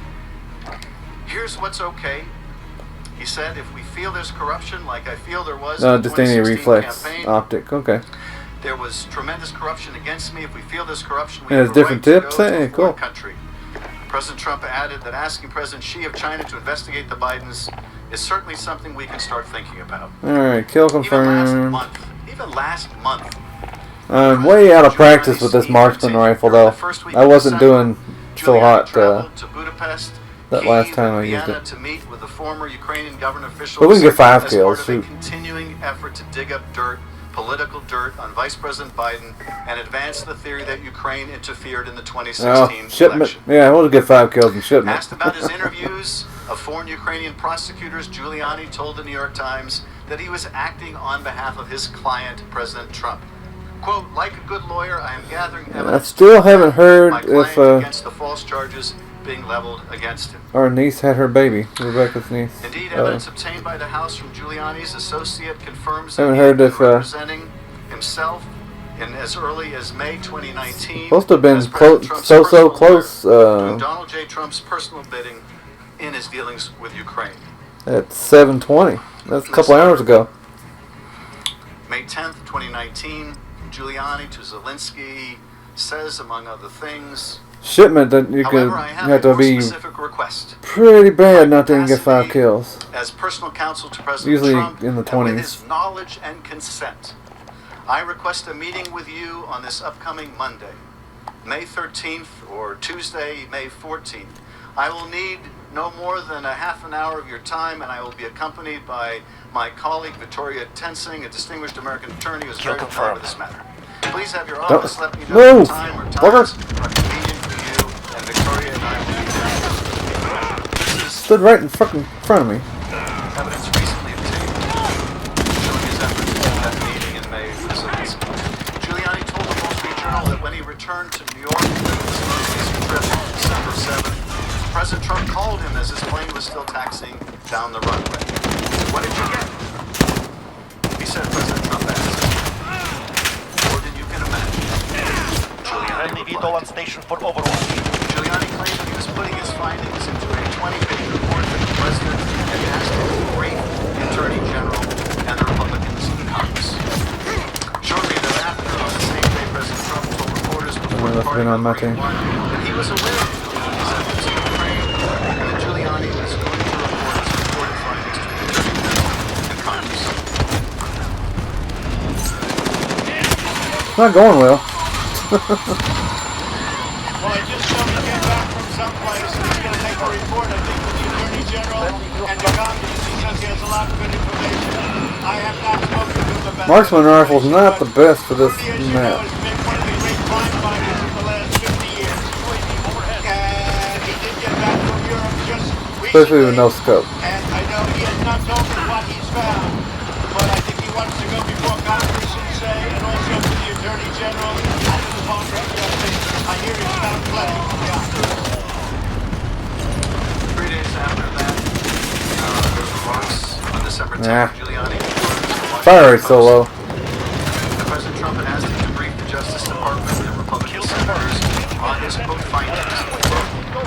Here's what's okay. He said, if we feel there's corruption, like I feel there was in the Just any 2016 reflex campaign, optic. Okay. there was tremendous corruption against me. If we feel there's corruption, we Yeah, have there's a different right to tips. go to Hey, a foreign cool. country. President Trump added that asking President Xi of China to investigate the Bidens is certainly something we can start thinking about. Alright, kill confirmed. Even last month, I'm way out of practice with this marksman rifle though. I wasn't doing so hot to Budapest, that last time I used Vienna, it. to meet with the former Ukrainian government officials. But we can get 5 as kills, part of a shoot. continuing effort to dig up political dirt on Vice President Biden and advance the theory that Ukraine interfered in the 2016 shipment. election. Yeah, we'll get 5 kills in shipment. Asked about his interviews of foreign Ukrainian prosecutors, Giuliani told the New York Times that he was acting on behalf of his client, President Trump. Quote, like a good lawyer, I am gathering evidence. I still haven't heard my client if against the false charges being leveled against him. our niece had her baby, Rebecca's niece. Indeed, evidence obtained by the House from Giuliani's associate confirms that Haven't he had heard been if, representing himself in as early as May 2019. Supposed to have been as President Trump's so personal close lawyer, doing Donald J. Trump's personal bidding in his dealings with Ukraine. at 7:20. That's a couple hours ago. May 10th, 2019, Giuliani to Zelensky says, among other things, Shipment that you could however, I have to a more be specific request. pretty bad not to even get 5 kills. As personal counsel to President Usually Trump, in the and with 20s. his knowledge and consent, I request a meeting with you on this upcoming Monday, May 13th, or Tuesday, May 14th. I will need no more than a half an hour of your time, and I will be accompanied by my colleague Victoria Tensing, a distinguished American attorney who is very familiar with this matter. Please have your office let me know the time or times are convenient for you, and Victoria and I will be there. Stood right in fucking front of me. Evidence recently obtained showing his efforts at that meeting in May for Zelensky. Giuliani told the Wall Street Journal that when he returned to New York for his most recent trip on December 7th, President Trump called him as his plane was still taxiing down the runway. What did you get? He said, President Trump asked. More than you can imagine. Giuliani replied. Station for Overwatch. Giuliani claimed that he was putting his findings into a 20-page report that the President had asked him to brief the Attorney General and the Republicans in Congress. Shortly thereafter, on the same day, President Trump told reporters before the party that he was aware of his efforts in Ukraine and that Giuliani was going to report his reported findings to the Attorney General and Congress. It's not going well. Well, I just saw him get back from someplace and he's going to make a report, I think, to the Attorney General and to Congress because he has a lot of good information. I have not spoken to him about Marksman rifle's not the best for this map. has been one of the great crime fighters in the last 50 years. And he did get back from Europe just Especially with recently. no scope. And I know he has not told me what he's found, but I think he wants to go before Congress and say, and also to the Attorney General and to the Department of Justice. I hear he's found plenty. Yeah. 3 days after that, those remarks on December 10th, Giuliani Fire rate so low. President Trump had asked him to brief the Justice Department and Republican senators on his quote findings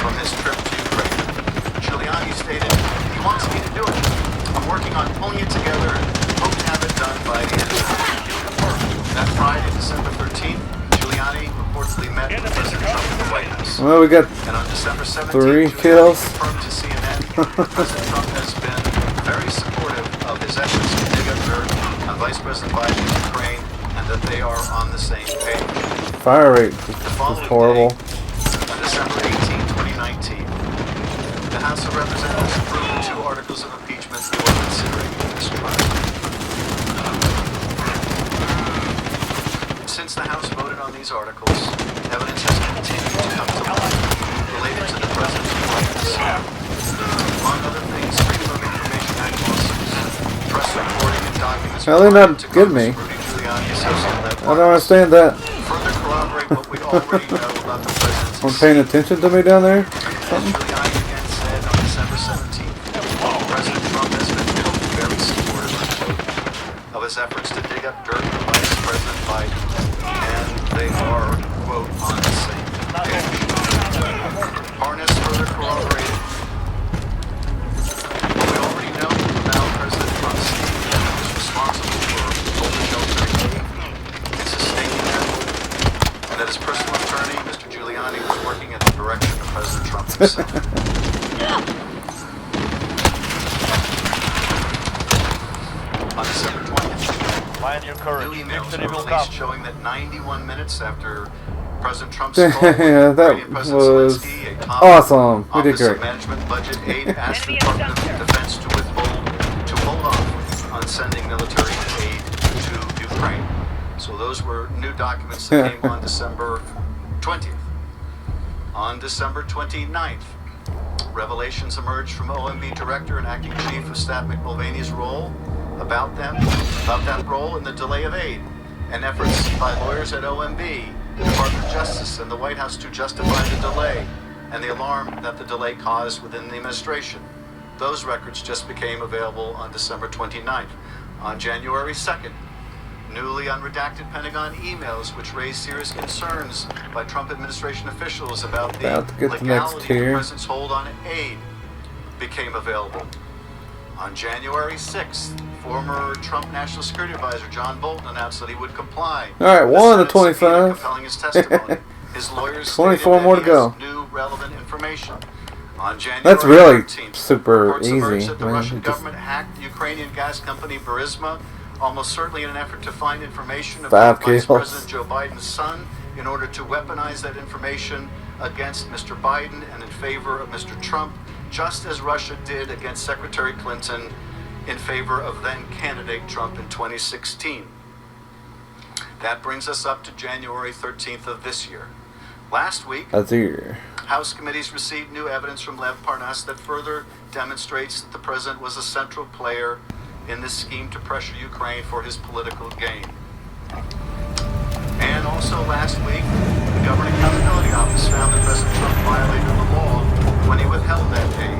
from his trip to Ukraine. Giuliani stated, he wants me to do it. I'm working on pulling it together and hope to have it done by the end of the week. That Friday, December 13th, Giuliani reportedly met with President Trump in the White House. Well, we got And on December 17th, 3 Giuliani kills. confirmed to CNN that President Trump has been very supportive of his efforts to dig up dirt on Vice President Biden's Ukraine and that they are on the same page. Fire rate is horrible. On December 18, 2019, the House of Representatives approved 2 articles of impeachment for considering this trial. Since the House voted on these articles, evidence has continued to come to light related to the President's rights. Among other things, Freedom of Information Act lawsuits, press reporting and documents How they not to give me? Rudy Giuliani, associate I don't understand that. further corroborate what we already know about the President's Someone paying attention to me down there? Giuliani again said on December 17th, President Trump has been very supportive of his efforts to dig up dirt on Vice President Biden, and they are, quote, on the same page. Harness further corroborated what we already know about President Trump's scheme that he was responsible for holding military aid and sustaining that, and that his personal attorney, Mr. Giuliani, was working at the direction of President Trump himself. On December 20th, new emails were released showing that 91 minutes after President Trump's call with Yeah, that Ukrainian President was Zelensky, a top awesome. We did Office of great. Management Budget Aid asked the Department of Defense to hold off on sending military aid to Ukraine. So those were new documents that came on December 20th. On December 29th, revelations emerged from OMB Director and Acting Chief of Staff McMulvaney's role about that role in the delay of aid, and efforts by lawyers at OMB, the Department of Justice, and the White House to justify the delay, and the alarm that the delay caused within the administration. Those records just became available on December 29th. On January 2nd, newly unredacted Pentagon emails which raised serious concerns by Trump administration officials about the About to get the next legality of the tier. president's hold on aid became available. On January 6th, former Trump National Security Advisor John Bolton announced that he would comply. All right, with 1 to the Senate subpoena 25. compelling his testimony. His lawyers 24 stated more that to he go. has new relevant information. On January That's really 13th, super reports emerged easy. that the Man, Russian it just- government hacked the Ukrainian gas company Burisma, almost certainly in an effort to find information 5 about Vice kills. President Joe Biden's son, in order to weaponize that information against Mr. Biden and in favor of Mr. Trump just as Russia did against Secretary Clinton in favor of then candidate Trump in 2016. That brings us up to January 13th of this year. Last week, House committees received new evidence from Lev Parnas that further demonstrates that the president was a central player in this scheme to pressure Ukraine for his political gain. And also last week, the Government Accountability Office found that President Trump violated the law when he withheld that aid.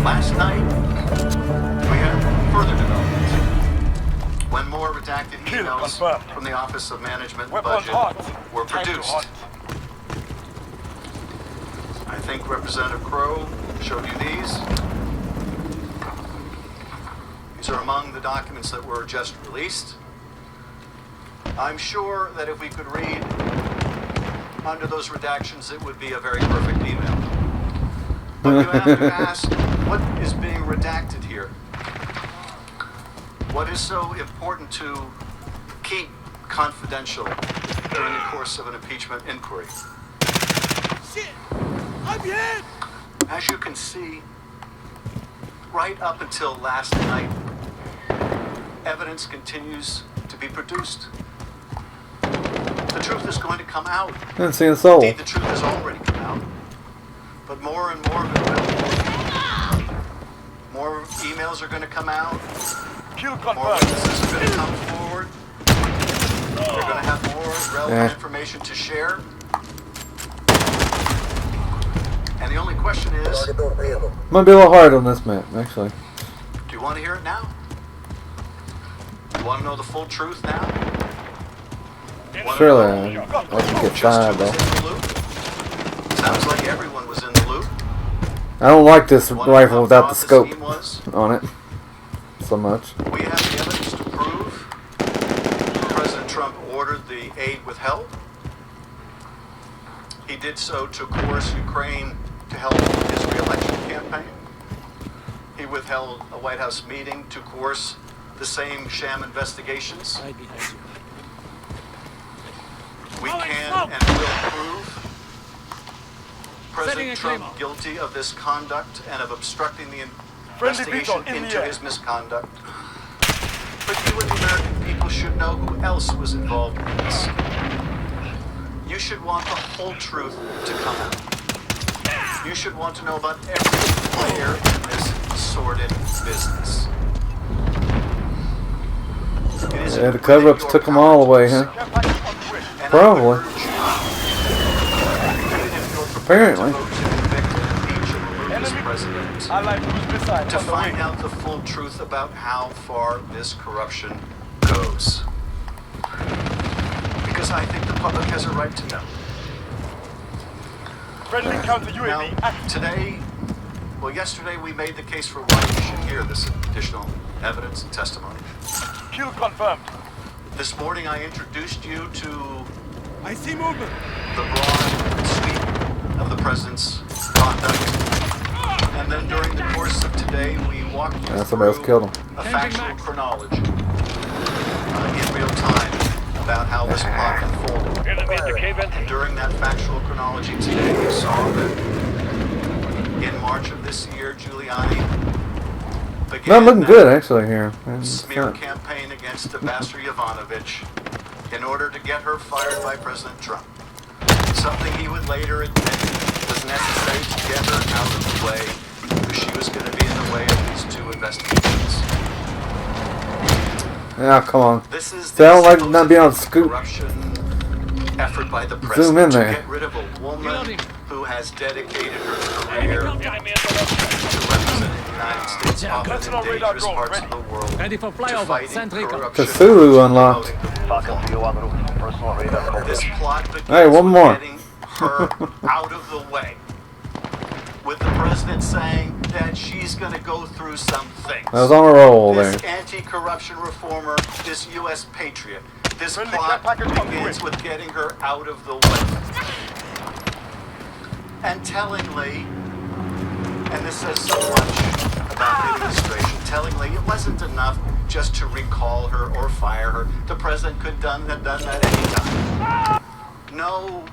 Last night, we had further developments when more redacted emails from the Office of Management and Budget were produced. I think Representative Crow showed you these. These are among the documents that were just released. I'm sure that if we could read under those redactions, it would be a very perfect email. But you have to ask, what is being redacted here? What is so important to keep confidential during the course of an impeachment inquiry? Shit! I'm hit! As you can see, right up until last night, evidence continues to be produced. The truth is going to come out. Didn't see a soul. Indeed, the truth has already come out. But more and more of it will. More emails are going to come out. More witnesses are going to come forward. They're going to have more relevant information to share. And the only question is... Might be a little hard on this map, actually. Do you want to hear it now? Do you want to know the full truth now? Surely I can get 5 though. Sounds like everyone was in the loop. I don't like this rifle without the scope on it so much. We have the evidence to prove President Trump ordered the aid withheld. He did so to coerce Ukraine to help his re-election campaign. He withheld a White House meeting to coerce the same sham investigations. We can and will prove President Trump guilty of this conduct and of obstructing the investigation into his misconduct. But you and the American people should know who else was involved in this. You should want the whole truth to come out. You should want to know about every player in this sordid business. Yeah, the cover-ups took them all away, huh? Probably. Apparently. To find out the full truth about how far this corruption goes. Because I think the public has a right to know. Now, yesterday we made the case for why you should hear this additional evidence and testimony. Kill confirmed. This morning I introduced you to I see movement. The broad sweep of the president's conduct. And then during the course of today, we walked you through a factual chronology in real time about how this plot unfolded. And during that factual chronology today, you saw that in March of this year, Giuliani began not looking good, actually, here. Smear campaign against Ambassador Yovanovitch in order to get her fired by President Trump. Something he would later admit was necessary to get her out of the way, because she was going to be in the way of these 2 investigations. Yeah, come on. This is I don't like not being able to scoop. Effort by the Zoom president in to there. get rid of a woman who has dedicated her career to representing the United States often in dangerous parts of the world, to fighting corruption. Cthulhu unlocked. This plot begins Hey, one more. getting her out of the way, with the president saying that she's going to go through some things. I was on a roll there. This anti-corruption reformer, this U.S. patriot, this plot begins with getting her out of the way. And tellingly, and this says so much about the administration, tellingly, it wasn't enough just to recall her or fire her. The president could have done that any time. No,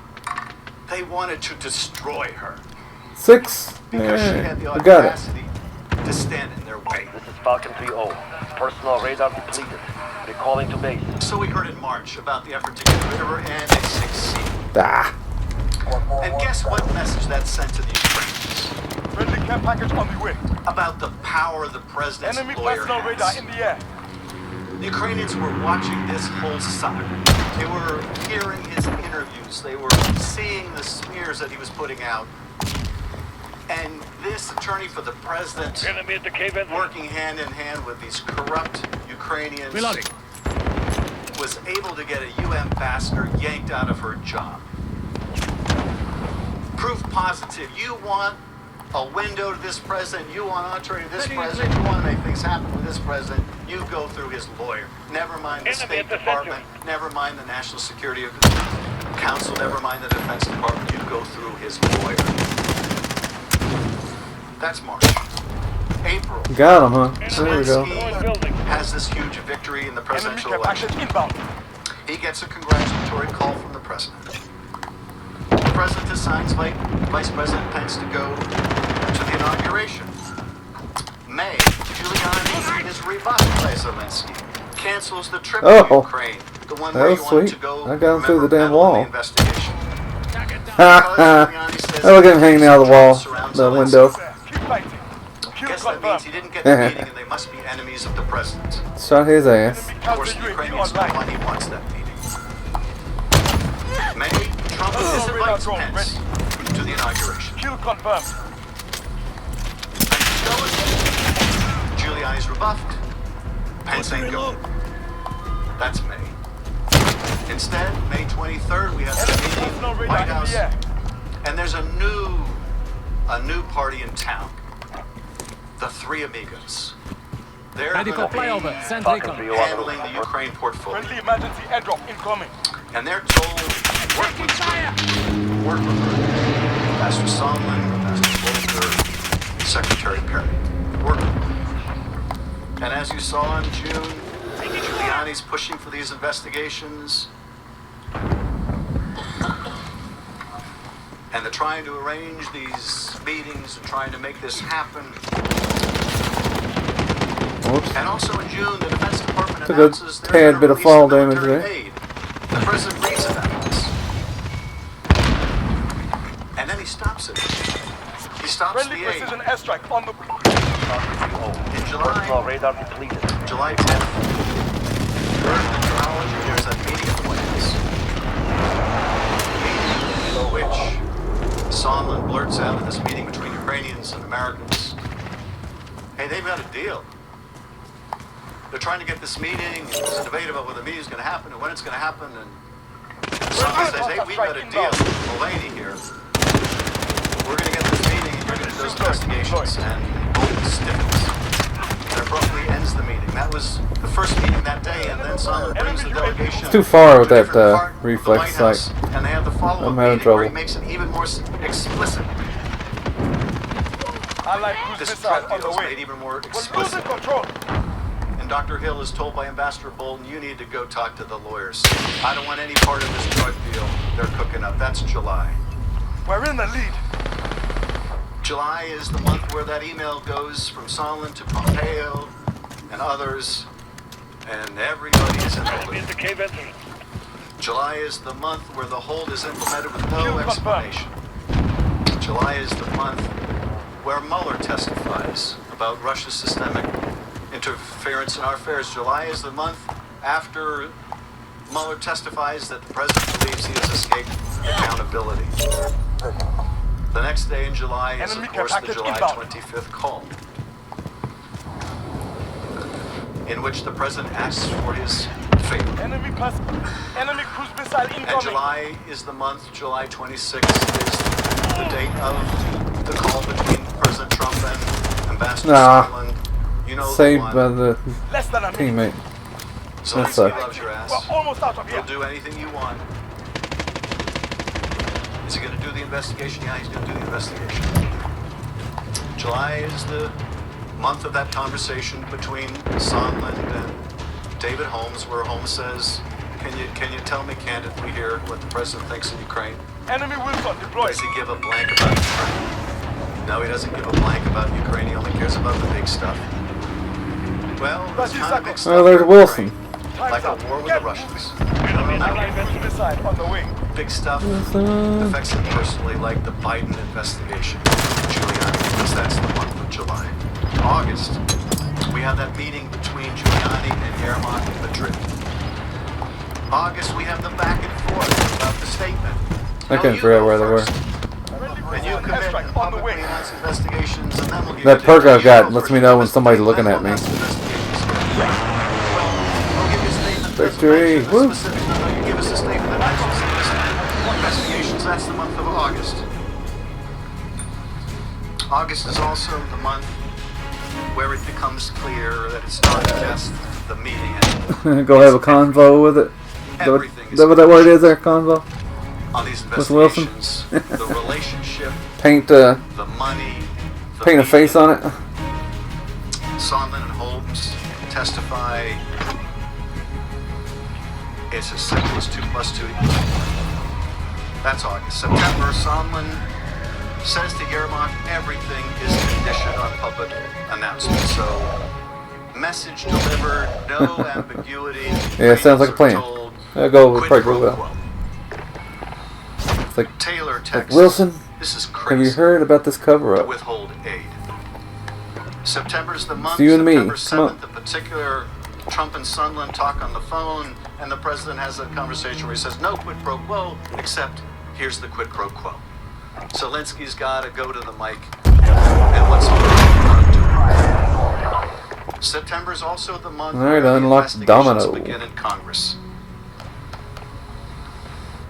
They wanted to destroy her 6. because she had the We got it. audacity to stand in their way. This is Falcon 3-0. Personal radar depleted. Recalling to base. So we heard in March about the effort to get rid of her, and it succeeded. Ah. And guess what message that sent to the Ukrainians? Friendly care package on the way. About the power the president's Enemy lawyer personal radar has. in the air. The Ukrainians were watching this whole saga. They were hearing his interviews. They were seeing the smears that he was putting out. And this attorney for the president, working hand in hand with these corrupt Ukrainians, was able to get a UN ambassador yanked out of her job. Proof positive. You want a window to this president, you want entree to this president, you want to make things happen with this president, you go through his lawyer. Never mind the State Department, never mind the National Security Council, never mind the Defense Department, you go through his lawyer. That's March. April. Got him, huh? There we go. Zelensky has this huge victory in the presidential election. He gets a congratulatory call from the president. The president assigns Vice President Pence to go to the inauguration. May, Giuliani is rebuffed by Zelensky. Cancels the trip to Ukraine. The one where he wanted to go. I got him through the damn wall. Investigation. Look at him hanging out of the wall, the window. Guess that means he didn't get the meeting and they must be enemies of the president. Shot his ass. Of course, the Ukrainians know why he wants that meeting. May, Trump disinvites Pence to the inauguration. Kill confirmed. Giuliani's rebuffed. Pence ain't going. That's May. Instead, May 23rd, we have the meeting in the White House, and there's a new party in town. The Three Amigos. They're going to be handling the Ukraine portfolio. Friendly emergency airdrop incoming. And they're told, work with her. Pastor Sondland, Pastor Volker, Secretary Perry. Work with her. And as you saw in June, Giuliani's pushing for these investigations. And they're trying to arrange these meetings and trying to make this happen. Whoops. And also in June, the Defense Department Took announces a they're tad bit of fall damage there. aid. The president reads about this. And then he stops it. He stops Friendly the aid. precision airstrike on the... In July, radar depleted. July 10th, there's a meeting at the White House. Which Sondland blurts out in this meeting between Ukrainians and Americans, hey, they've got a deal. They're trying to get this meeting. There's a debate about whether the meeting is going to happen and when it's going to happen. And Sondland says, hey, we've got a deal with Mulaney here. We're going to get this meeting and you're going to do those investigations. And boom, stiffens. And abruptly ends the meeting. That was the first meeting that day. And then Sondland brings the delegation. It's too far with that reflex White sight. House, and they have the follow-up I'm having meeting where he trouble. makes it even more explicit. This drug deal is made even more explicit. And Dr. Hill is told by Ambassador Bolton, you need to go talk to the lawyers. I don't want any part of this drug deal they're cooking up. That's July. We're in the lead. July is the month where that email goes from Sondland to Pompeo and others, and everybody is in the lead. July is the month where the hold is implemented with no explanation. July is the month where Mueller testifies about Russia's systemic interference in our affairs. July is the month after Mueller testifies that the president believes he has escaped accountability. The next day in July is, of course, the July 25th call, in which the president asks for his favor. Enemy cruise missile incoming. And July is the month, July 26th is the date of the call between President Trump and Ambassador Sondland. You know, saved by the teammate. Zelensky loves your ass. We're almost out of here. He'll do anything you want. Is he going to do the investigation? Yeah, he's going to do the investigation. July is the month of that conversation between Sondland and David Holmes, where Holmes says, Can you tell me candidly here what the president thinks of Ukraine? Enemy Wilson deployed. Does he give a blank about Ukraine? No, he doesn't give a blank about Ukraine. He only cares about the big stuff. Well, there's kind of big stuff. Oh, there's Wilson. Like a war with the Russians. On the wing. Big stuff affects him personally, like the Biden investigation into Giuliani, because that's the month of July. August, we have that meeting between Giuliani and Yermak in Madrid. August, we have the back and forth about the statement. I couldn't figure out where they were. And you commit and publicly announce investigations, and then we'll give That you perk I've got details lets for me know when somebody's looking at me. Victory! Woo! You give us a statement that actually investigations. That's the month of August. August is also the month where it becomes clear that it's not just the meeting. Go have a convo with it. Is that what that word is there? Convo? On these With Wilson? investigations, the relationship, Paint the money, the paint a face on it. Sondland and Holmes testify. It's as simple as 2 + 2 =. That's August. September, Sondland says to Yermak, everything is conditioned on public announcement. So, message delivered, no ambiguity. Yeah, it sounds like a plan. I'll go with probably go well. It's like, Taylor like texts, Wilson, this is have you crazy. heard about this cover To up? withhold aid. September's the month. It's you and me. September Come on. 7th, in particular, Trump and Sondland talk on the phone, and the president has a conversation where he says, no quid pro quo, except here's the quid pro quo. Zelensky's got to go to the mic, and what's he going to do? September's also the month All right, where the unlock investigations Domino. begin in Congress.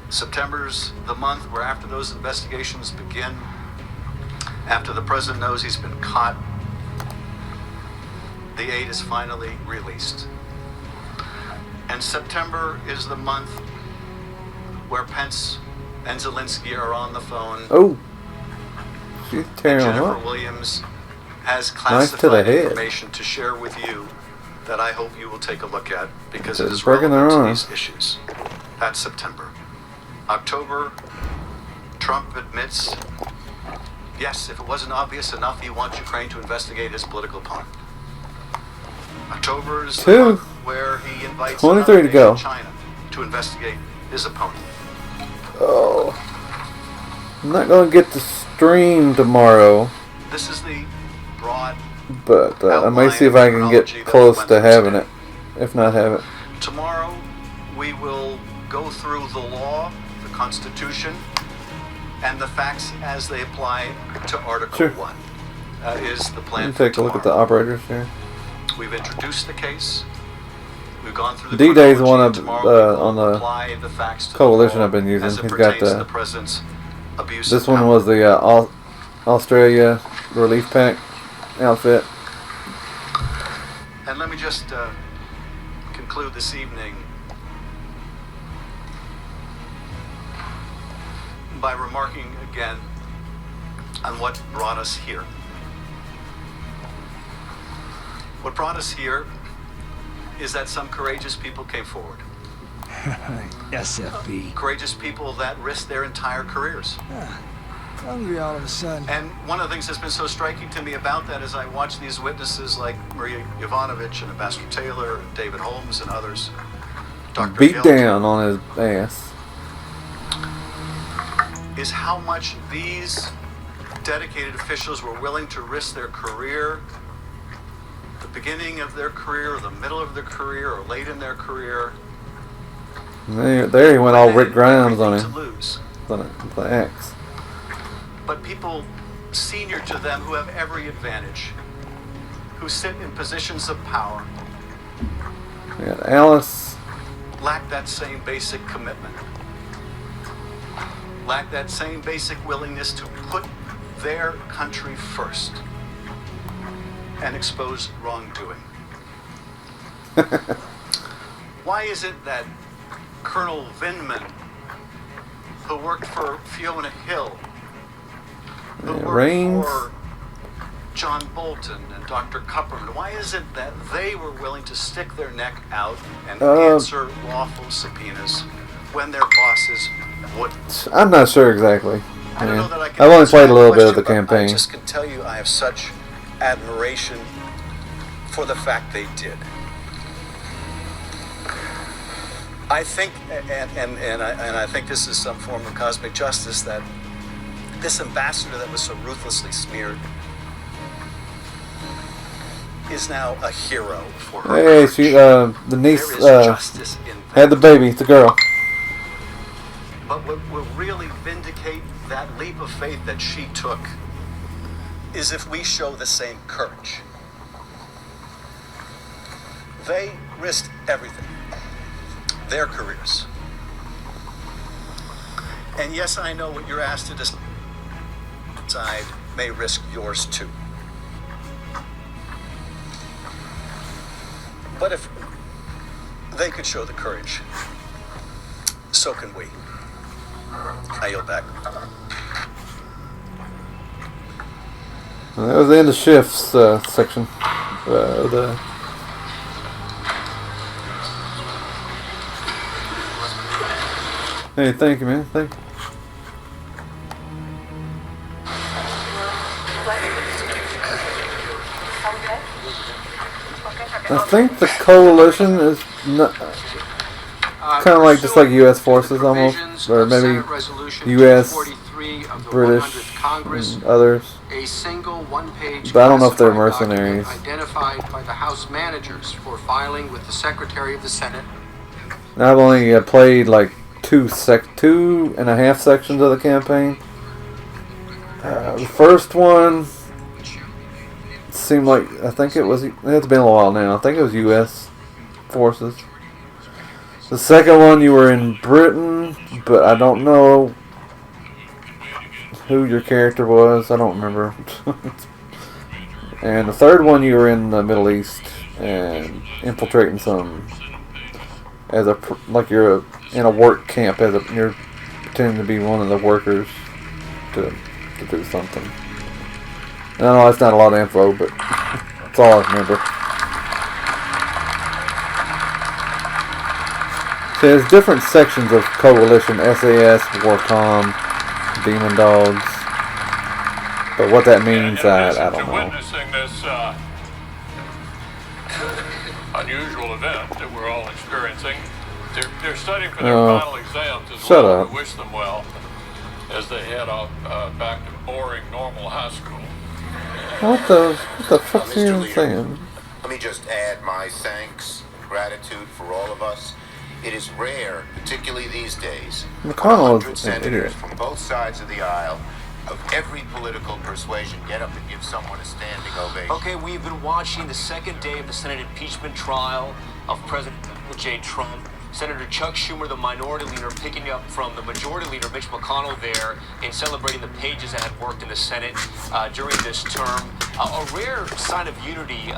September's the month where after those investigations begin, after the president knows he's been caught, the aid is finally released. And September is the month where Pence and Zelensky are on the phone. Oh, she's And tearing them Jennifer up. Williams has Nice to the classified head. information to share with you that I hope you will take a look at because it It's is breaking their relevant to arms. these issues. That's September. October, Trump admits, yes, if it wasn't obvious enough, he wants Ukraine to investigate his political opponent. October is the 2. month where he invites 23 another to go. nation, China, to investigate his opponent. Oh, I'm not gonna get the stream tomorrow, This is the broad but I may see if I can get close to having it. If not, have it. Tomorrow, we will go through the law, the Constitution, and the facts as they apply to Article Sure. 1. That is the plan Let me for take a look at the tomorrow. operators here. We've introduced the case. We've gone through the D-Day's the chronology. one Tomorrow we will on the apply the facts to the coalition law I've been using. as it He's got pertains to the. the president's abuse This of one power. was the Australia relief pack outfit. And let me just conclude this evening by remarking again on what brought us here. What brought us here is that some courageous people came forward. SFB. Courageous people that risked their entire careers. Hungry all of a sudden. And one of the things that's been so striking to me about that is I watch these witnesses like Maria Yovanovitch and Ambassador Taylor and David Holmes and others. Dr. Beat Hill, down on his ass. is how much these dedicated officials were willing to risk their career, the beginning of their career, or the middle of their career, or late in their career. There he went all Rick Grimes on to him. lose. With the axe. But people senior to them who have every advantage, who sit in positions of power, We got Alice. lack that same basic commitment, lack that same basic willingness to put their country first and expose wrongdoing. Why is it that Colonel Vindman, who worked for Fiona Hill, who It worked rains. for John Bolton and Dr. Kupperman? Why is it that they were willing to stick their neck out and answer lawful subpoenas when their bosses wouldn't? I'm not sure exactly. I don't know that I can I've only answer played a that little bit of question, the but campaign. I just can tell you I have such admiration for the fact they did. I think, and I think this is some form of cosmic justice, that this ambassador that was so ruthlessly smeared is now a hero for her. Hey, she, the niece, had the baby. It's a girl. But what will really vindicate that leap of faith that she took is if we show the same courage. They risked everything. Their careers. And yes, I know what you're asked to decide may risk yours too. But if they could show the courage, so can we. I yield back. Well, that was the end of shifts section. Hey, thank you, man. Thank you. I think the coalition is not, kind of like just like U.S. forces almost, or maybe U.S., British, and others. A single one-page but I don't know if they're classified mercenaries. document identified by the House managers for filing with the Secretary of the Senate. And I've only played like 2.5 sections of the campaign. The first one seemed like, I think it was, it's been a while now, I think it was U.S. forces. The second one you were in Britain, but I don't know who your character was, I don't remember. And the third one you were in the Middle East and infiltrating some, as a, like you're in a work camp, you're pretending to be one of the workers to do something. And I know that's not a lot of info, but that's all I remember. So there's different sections of Coalition, SAS, Warcom, Demon Dogs. But what that means, I don't know. Witnessing this unusual event that we're all experiencing, they're studying for their final exams as shut well. up. We wish them well as they head off back to boring normal high school. What the fuck's he even saying? Let me just add my thanks, gratitude for all of us. It is rare, particularly these days, McConnell is 100 an senators idiot. from both sides of the aisle, of every political persuasion, get up and give someone a standing ovation. Okay, we've been watching the second day of the Senate impeachment trial of President J. Trump. Senator Chuck Schumer, the minority leader, picking up from the majority leader, Mitch McConnell, there in celebrating the pages that had worked in the Senate during this term. A rare sign of unity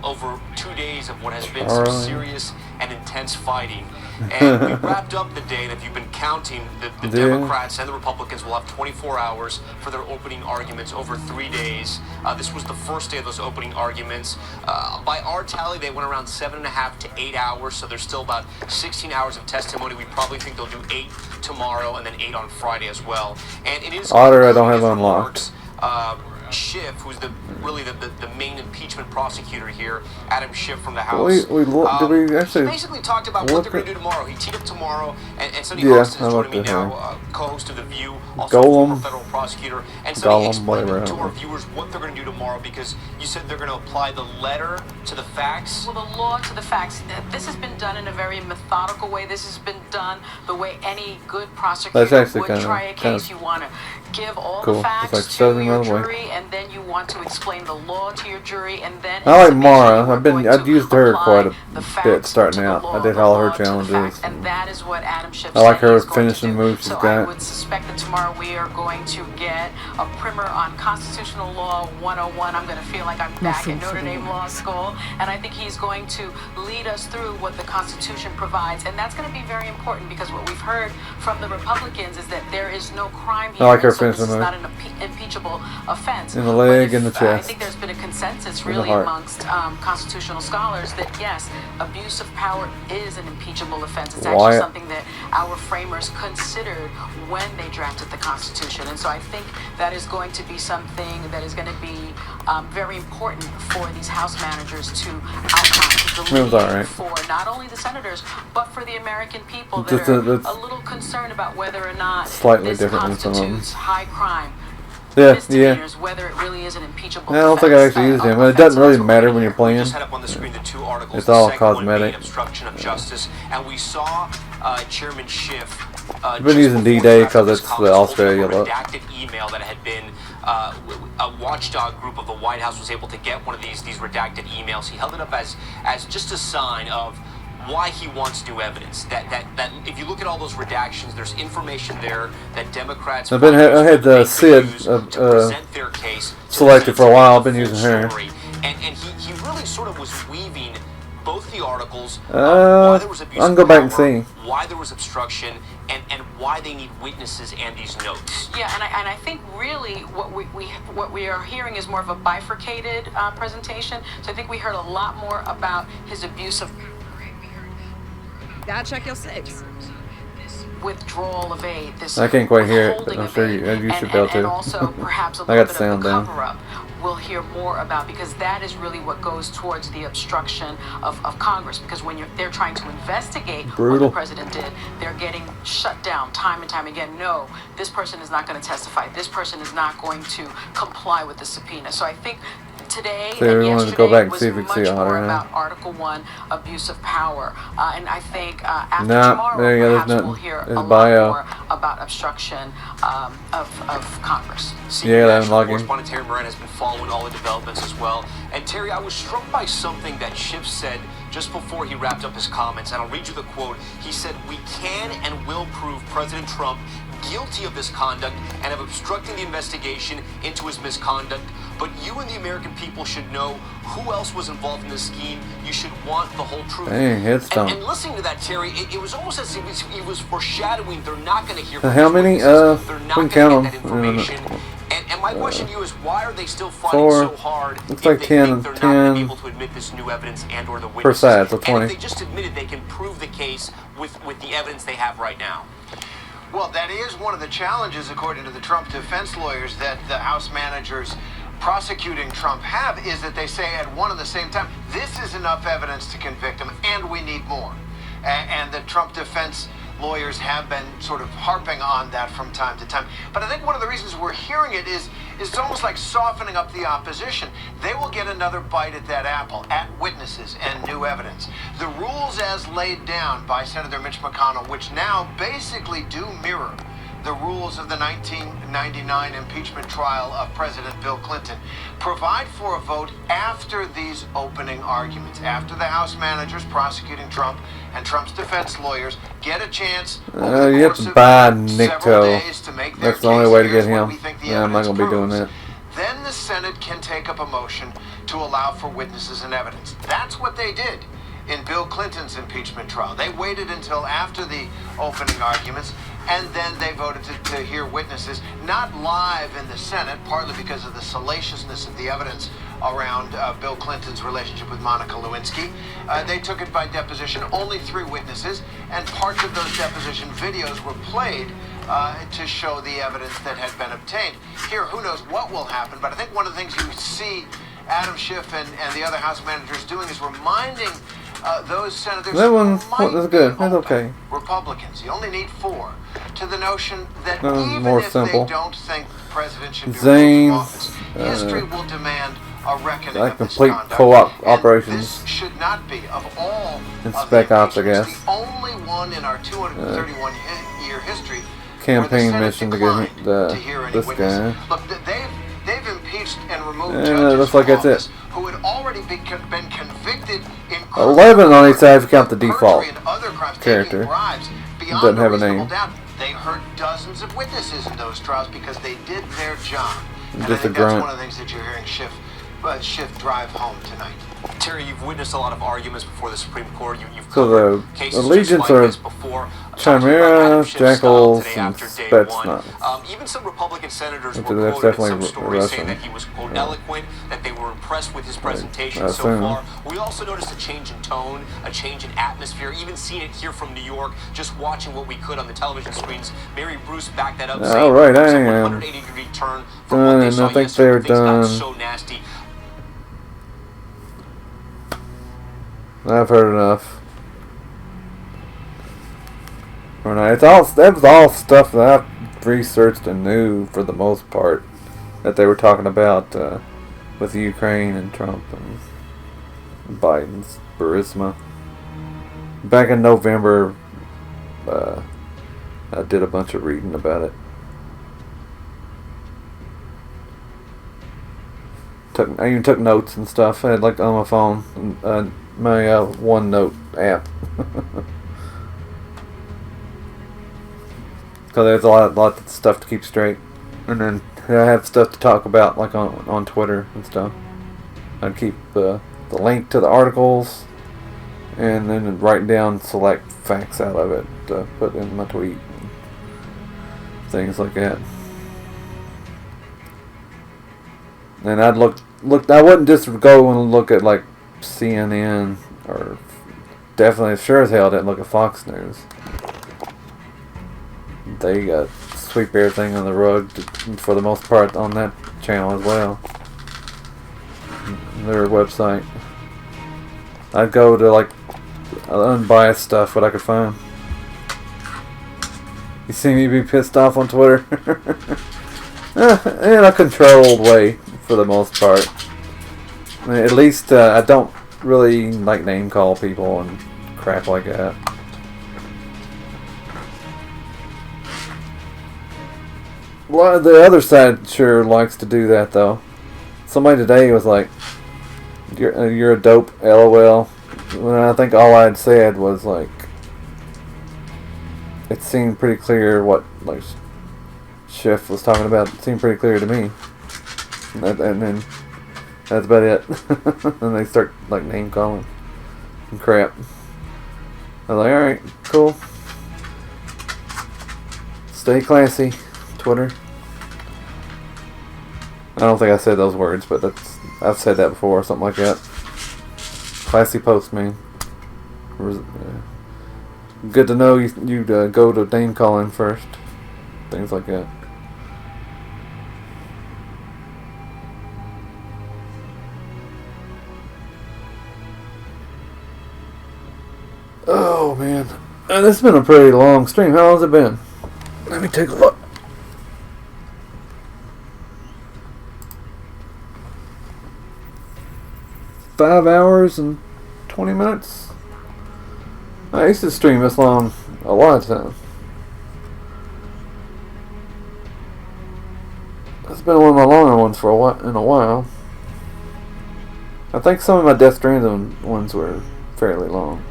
over 2 days of what has been some serious and intense fighting. And we wrapped up the day, and if you've been counting, the Democrats and the Republicans will have 24 hours for their opening arguments over 3 days. This was the first day of those opening arguments. By our tally, they went around 7.5 to 8 hours, so there's still about 16 hours of testimony. We probably think they'll do 8 tomorrow and then 8 on Friday as well. And it is Otter I don't have unlocked. Schiff, who's really the main impeachment prosecutor here, Adam Schiff from the House. Did we actually basically talked about what they're going to do tomorrow. He teed up tomorrow, and Sonny yeah, Austin is joining me now, co-host of The View, also Golem. former federal prosecutor. And Sonny, explain whatever, to our viewers what they're going to do tomorrow, because you said they're going to apply the letter to the facts. Well, the law to the facts. This has been done in a very methodical way. This has been done the way any good prosecutor would try a case. You want to give all the facts to your jury, and then you want to explain the law to your jury, and then I like Mara. I've used her quite a bit starting out. I did all her challenges. And that is what Adam Schiff I like her finishing moves she's so got. I would suspect that tomorrow we are going to get a primer on Constitutional Law 101. I'm going to feel like I'm back at Notre Dame Law School, and I think he's going to lead us through what the Constitution provides, and that's going to be very important, because what we've heard from the Republicans is that there is no crime here. I like her So finish this is him not an impeachable offense. in the leg and the I chest. think there's been a consensus In the really heart. amongst constitutional scholars that yes, abuse of power is an impeachable offense. It's Why? actually something that our framers considered when they drafted the Constitution. And so I think that is going to be something that is going to be very important for these House managers to outline, to It was all right. for not only the senators, but for the American people that Just are a little concerned about whether or not slightly this different than some of them. constitutes high crime. Yeah, Misdemeanors, whether it really is an impeachable I don't think I actually used him. It doesn't really matter when you're playing. Just had up on the screen the two articles. It's The all second one being cosmetic. obstruction of justice, and we saw Chairman Schiff. I've been using D-Day because it's the Australia look. Redacted email that had been a watchdog group of the White House was able to get one of these redacted emails. He held it up as just a sign of why he wants new evidence. That if you look at all those redactions, there's information there that Democrats. I had Sid selected for a while. I've been using her. And he really sort of was weaving both the articles. I can go back and see. Why there was obstruction and why they need witnesses and these notes. Yeah, and I think really what we are hearing is more of a bifurcated presentation. So I think we heard a lot more about his abuse of. Gotta check your six. Withdrawal of aid. This I can't quite hear it, but I'm withholding sure of you aid, should be able to. And also perhaps a I little got bit the sound of the down. cover-up. We'll hear more about, because that is really what goes towards the obstruction of Congress. Because when they're trying to investigate what the president did, they're getting shut down time and time again. No, this person is not going to testify. This person is not going to comply with the subpoena. So I think today So we and wanted to go back yesterday and was see if we much can see Otter more now. about Article 1, abuse of power. And I think after Nah, tomorrow, there you go, there's perhaps we'll nothing. hear There's a lot bio. more about obstruction of Congress. Yeah, that unlocking. Correspondent Terry Moran has been following all the developments as well. And Terry, I was struck by something that Schiff said just before he wrapped up his comments, and I'll read you the quote. He said, "We can and will prove President Trump guilty of this conduct and of obstructing the investigation into his misconduct. But you and the American people should know who else was involved in this scheme. You should want the whole truth." Dang, headstone. And listening to that, Terry, it was almost as if he was foreshadowing they're not going to hear. How many? They're We not can going to count get that them. information. And my question to you is, why are they still fighting 4. so hard Looks if like they 10, think they're not going to be 10 able to admit this new evidence and or the per witnesses? side, so And 20. if they just admitted they can prove the case with the evidence they have right now? Well, that is one of the challenges, according to the Trump defense lawyers, that the House managers prosecuting Trump have, is that they say at one and the same time, this is enough evidence to convict him, and we need more. And the Trump defense lawyers have been sort of harping on that from time to time. But I think one of the reasons we're hearing it is it's almost like softening up the opposition. They will get another bite at that apple, at witnesses and new evidence. The rules as laid down by Senator Mitch McConnell, which now basically do mirror the rules of the 1999 impeachment trial of President Bill Clinton, provide for a vote after these opening arguments, after the House managers prosecuting Trump and Trump's defense lawyers get a chance over the You have course to of buy Nick several Toe. days to make their That's the only case. way to Here's get what him. we think the Yeah, I'm not evidence going to be doing proves. that. Then the Senate can take up a motion to allow for witnesses and evidence. That's what they did in Bill Clinton's impeachment trial. They waited until after the opening arguments, and then they voted to hear witnesses, not live in the Senate, partly because of the salaciousness of the evidence around Bill Clinton's relationship with Monica Lewinsky. They took it by deposition, only 3 witnesses, and parts of those deposition videos were played to show the evidence that had been obtained. Here, who knows what will happen, but I think one of the things you see Adam Schiff and the other House managers doing is reminding those senators That one who was good. That's okay. Republicans, you only need 4, to the notion that That was even more if simple. they don't think the president should be Zane's, removed from office, history will demand a reckoning like of this complete conduct. co-op And operations. this should not be, of all And of Spec the Ops, I impeachments, guess. the only one in our 231-year history Campaign where the mission to Senate get declined to hear any this witnesses. guy. Look, they've impeached and removed Yeah, judges looks like from that's it. office who had already been convicted in 11 on each side if you count the default and other crimes, character. taking bribes beyond Doesn't have a reasonable name. doubt. They heard dozens of witnesses in those trials because they did their job. And I Just a think that's grunt. one of the things that you're hearing Schiff Schiff drive home tonight? Terry, you've witnessed a lot of arguments before the Supreme Court. You've So covered the cases allegiance just like are this before. Chimera, Jackals, Today and after day Spetsnaz. Even some Republican senators Which were that's quoted in some definitely stories saying Russian. that he was, quote, eloquent, that they were impressed with his presentation I so assume. far. We also noticed a change in tone, a change in atmosphere, even seeing it here from New York, just watching what we could on the television screens. Mary Bruce backed that up, saying All right, it was I a am 180-degree turn from done, what they and saw I think yesterday. they're Things got done. so nasty. I've heard enough. Or not. That was all stuff that I've researched and knew for the most part that they were talking about with Ukraine and Trump and Biden's Burisma. Back in November, I did a bunch of reading about it. I even took notes and stuff. I had like on my phone, my OneNote app. Because there's a lot of stuff to keep straight, and then I have stuff to talk about like on Twitter and stuff. I'd keep the link to the articles, and then write down select facts out of it to put in my tweet, and things like that. And I'd look. I wouldn't just go and look at like CNN, or definitely sure as hell didn't look at Fox News. They sweep everything on the rug for the most part on that channel as well. Their website. I'd go to like unbiased stuff, what I could find. You see me be pissed off on Twitter? In a controlled way, for the most part. I mean, at least I don't really like name call people and crap like that. Well, the other side sure likes to do that though. Somebody today was like, "You're a dope, LOL." When I think all I'd said was like, it seemed pretty clear what like Schiff was talking about. It seemed pretty clear to me, and then that's about it. And they start like name calling and crap. I was like, all right, cool. Stay classy, Twitter. I don't think I said those words, but I've said that before, or something like that. Classy post, man. Good to know you'd go to name calling first. Things like that. Oh man, this has been a pretty long stream. How long has it been? Let me take a look. $5 hours and 20 minutes. I used to stream this long a lot of times. It's been one of my longer ones for a while. I think some of my Death Stranding ones were fairly long.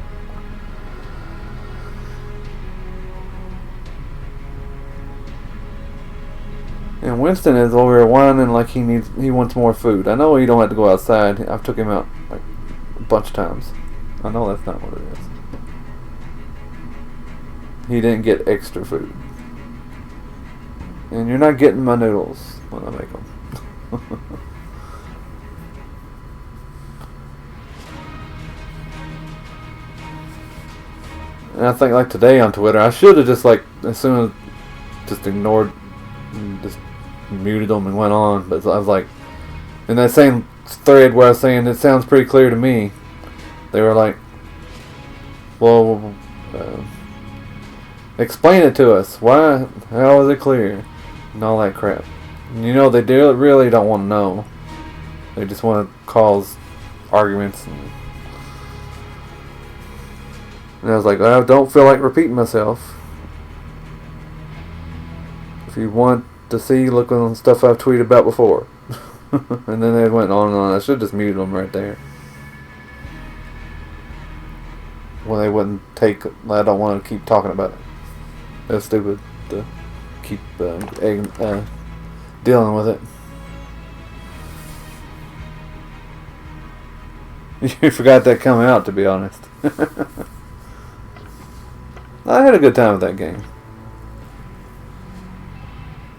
And Winston is over here whining like he wants more food. I know he don't have to go outside. I've took him out like a bunch of times. I know that's not what it is. He didn't get extra food. And you're not getting my noodles when I make them. And I think like today on Twitter, I should have just like as soon as just ignored, just muted them and went on. But I was like, in that same thread where I was saying it sounds pretty clear to me, they were like, well, explain it to us. Why? How is it clear? And all that crap. And you know, they really don't want to know. They just want to cause arguments. And I was like, I don't feel like repeating myself. If you want to see, look on stuff I've tweeted about before. And then they went on and on. I should just mute them right there. Well, they wouldn't take. I don't want to keep talking about it. That's stupid to keep dealing with it. You forgot that come out, to be honest. I had a good time with that game.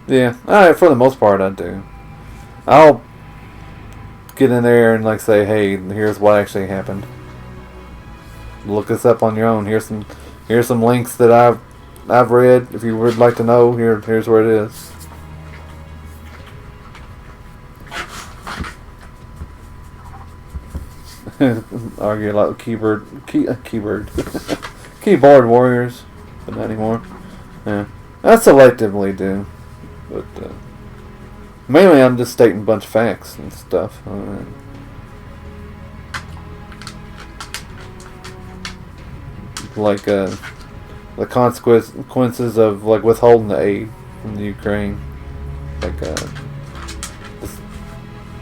Yeah, for the most part I do. I'll get in there and like say, hey, here's what actually happened. Look this up on your own. Here's some links that I've read. If you would like to know, here's where it is. Argue like keyboard warriors, but not anymore. Yeah, I selectively do, but mainly I'm just stating a bunch of facts and stuff. Like the consequences of like withholding the aid from the Ukraine.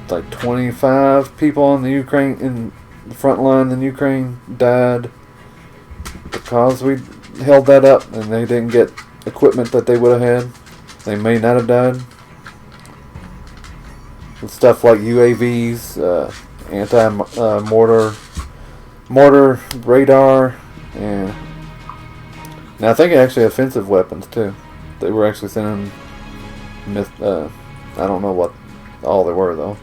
Like 25 people in the front line in Ukraine died because we held that up and they didn't get equipment that they would have had. They may not have died. With stuff like UAVs, mortar radar, and now I think actually offensive weapons too. They were actually sending I don't know what all they were though.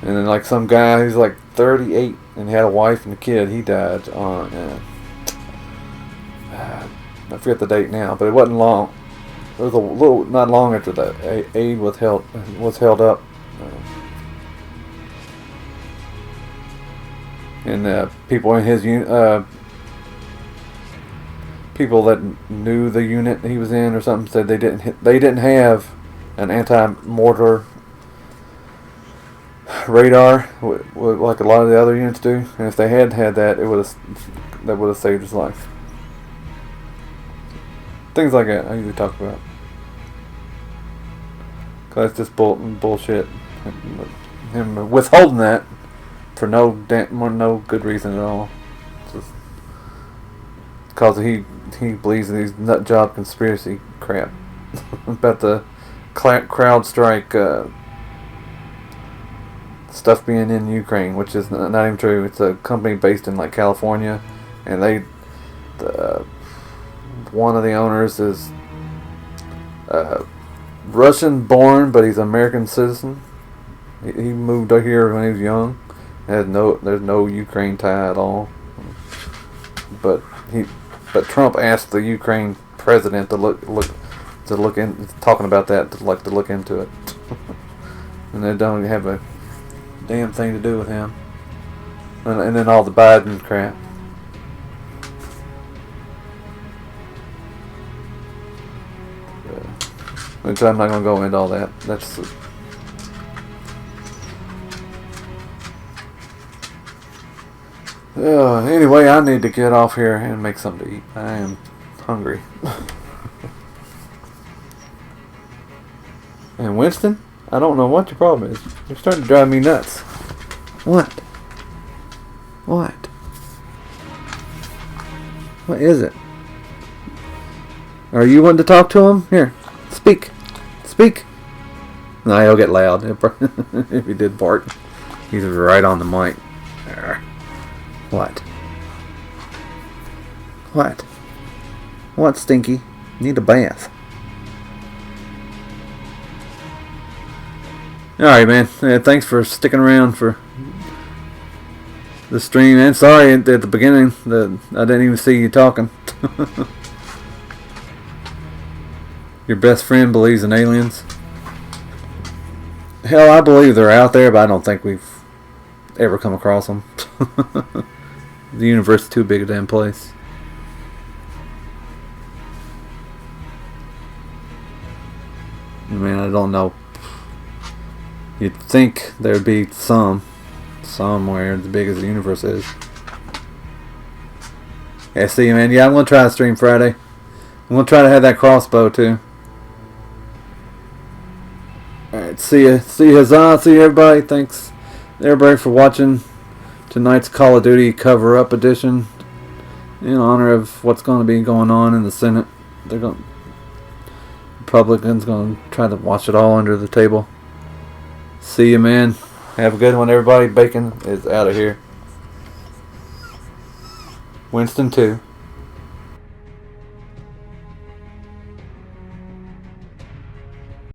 And then like some guy who's like 38 and had a wife and a kid, he died on I forget the date now, but it wasn't long. It was a little not long after the aid was held up. And people in his people that knew the unit he was in or something said they didn't have an anti-mortar radar like a lot of the other units do, and if they had had that, that would have saved his life. Things like that I usually talk about, cause it's just bullshit. Him withholding that for no good reason at all, just cause he believes in these nut job conspiracy crap about the crowd strike. Stuff being in Ukraine, which is not even true. It's a company based in like California, and one of the owners is Russian born, but he's an American citizen. He moved here when he was young. There's no Ukraine tie at all. But Trump asked the Ukraine president to look in, talking about that, to look into it, and they don't have a damn thing to do with him, and then all the Biden crap. Which I'm not gonna go into all that. That's anyway. I need to get off here and make something to eat. I am hungry. And Winston, I don't know what your problem is. You're starting to drive me nuts. What? What is it? Are you wanting to talk to him? Here, speak. No, he'll get loud if he did bark. He's right on the mic. What? What, Stinky? Need a bath. Alright, man. Thanks for sticking around for the stream. And sorry at the beginning that I didn't even see you talking. Your best friend believes in aliens. Hell, I believe they're out there, but I don't think we've ever come across them. The universe is too big a damn place. I mean, I don't know. You'd think there'd be somewhere as big as the universe is. Yeah, see you, man. Yeah, I'm gonna try to stream Friday. I'm gonna try to have that crossbow too. Alright, see ya, Huzzah, see you everybody. Thanks everybody for watching tonight's Call of Duty cover-up edition in honor of what's going to be going on in the Senate. Republicans going to try to wash it all under the table. See you, man. Have a good one, everybody. Bacon is out of here. Winston, too.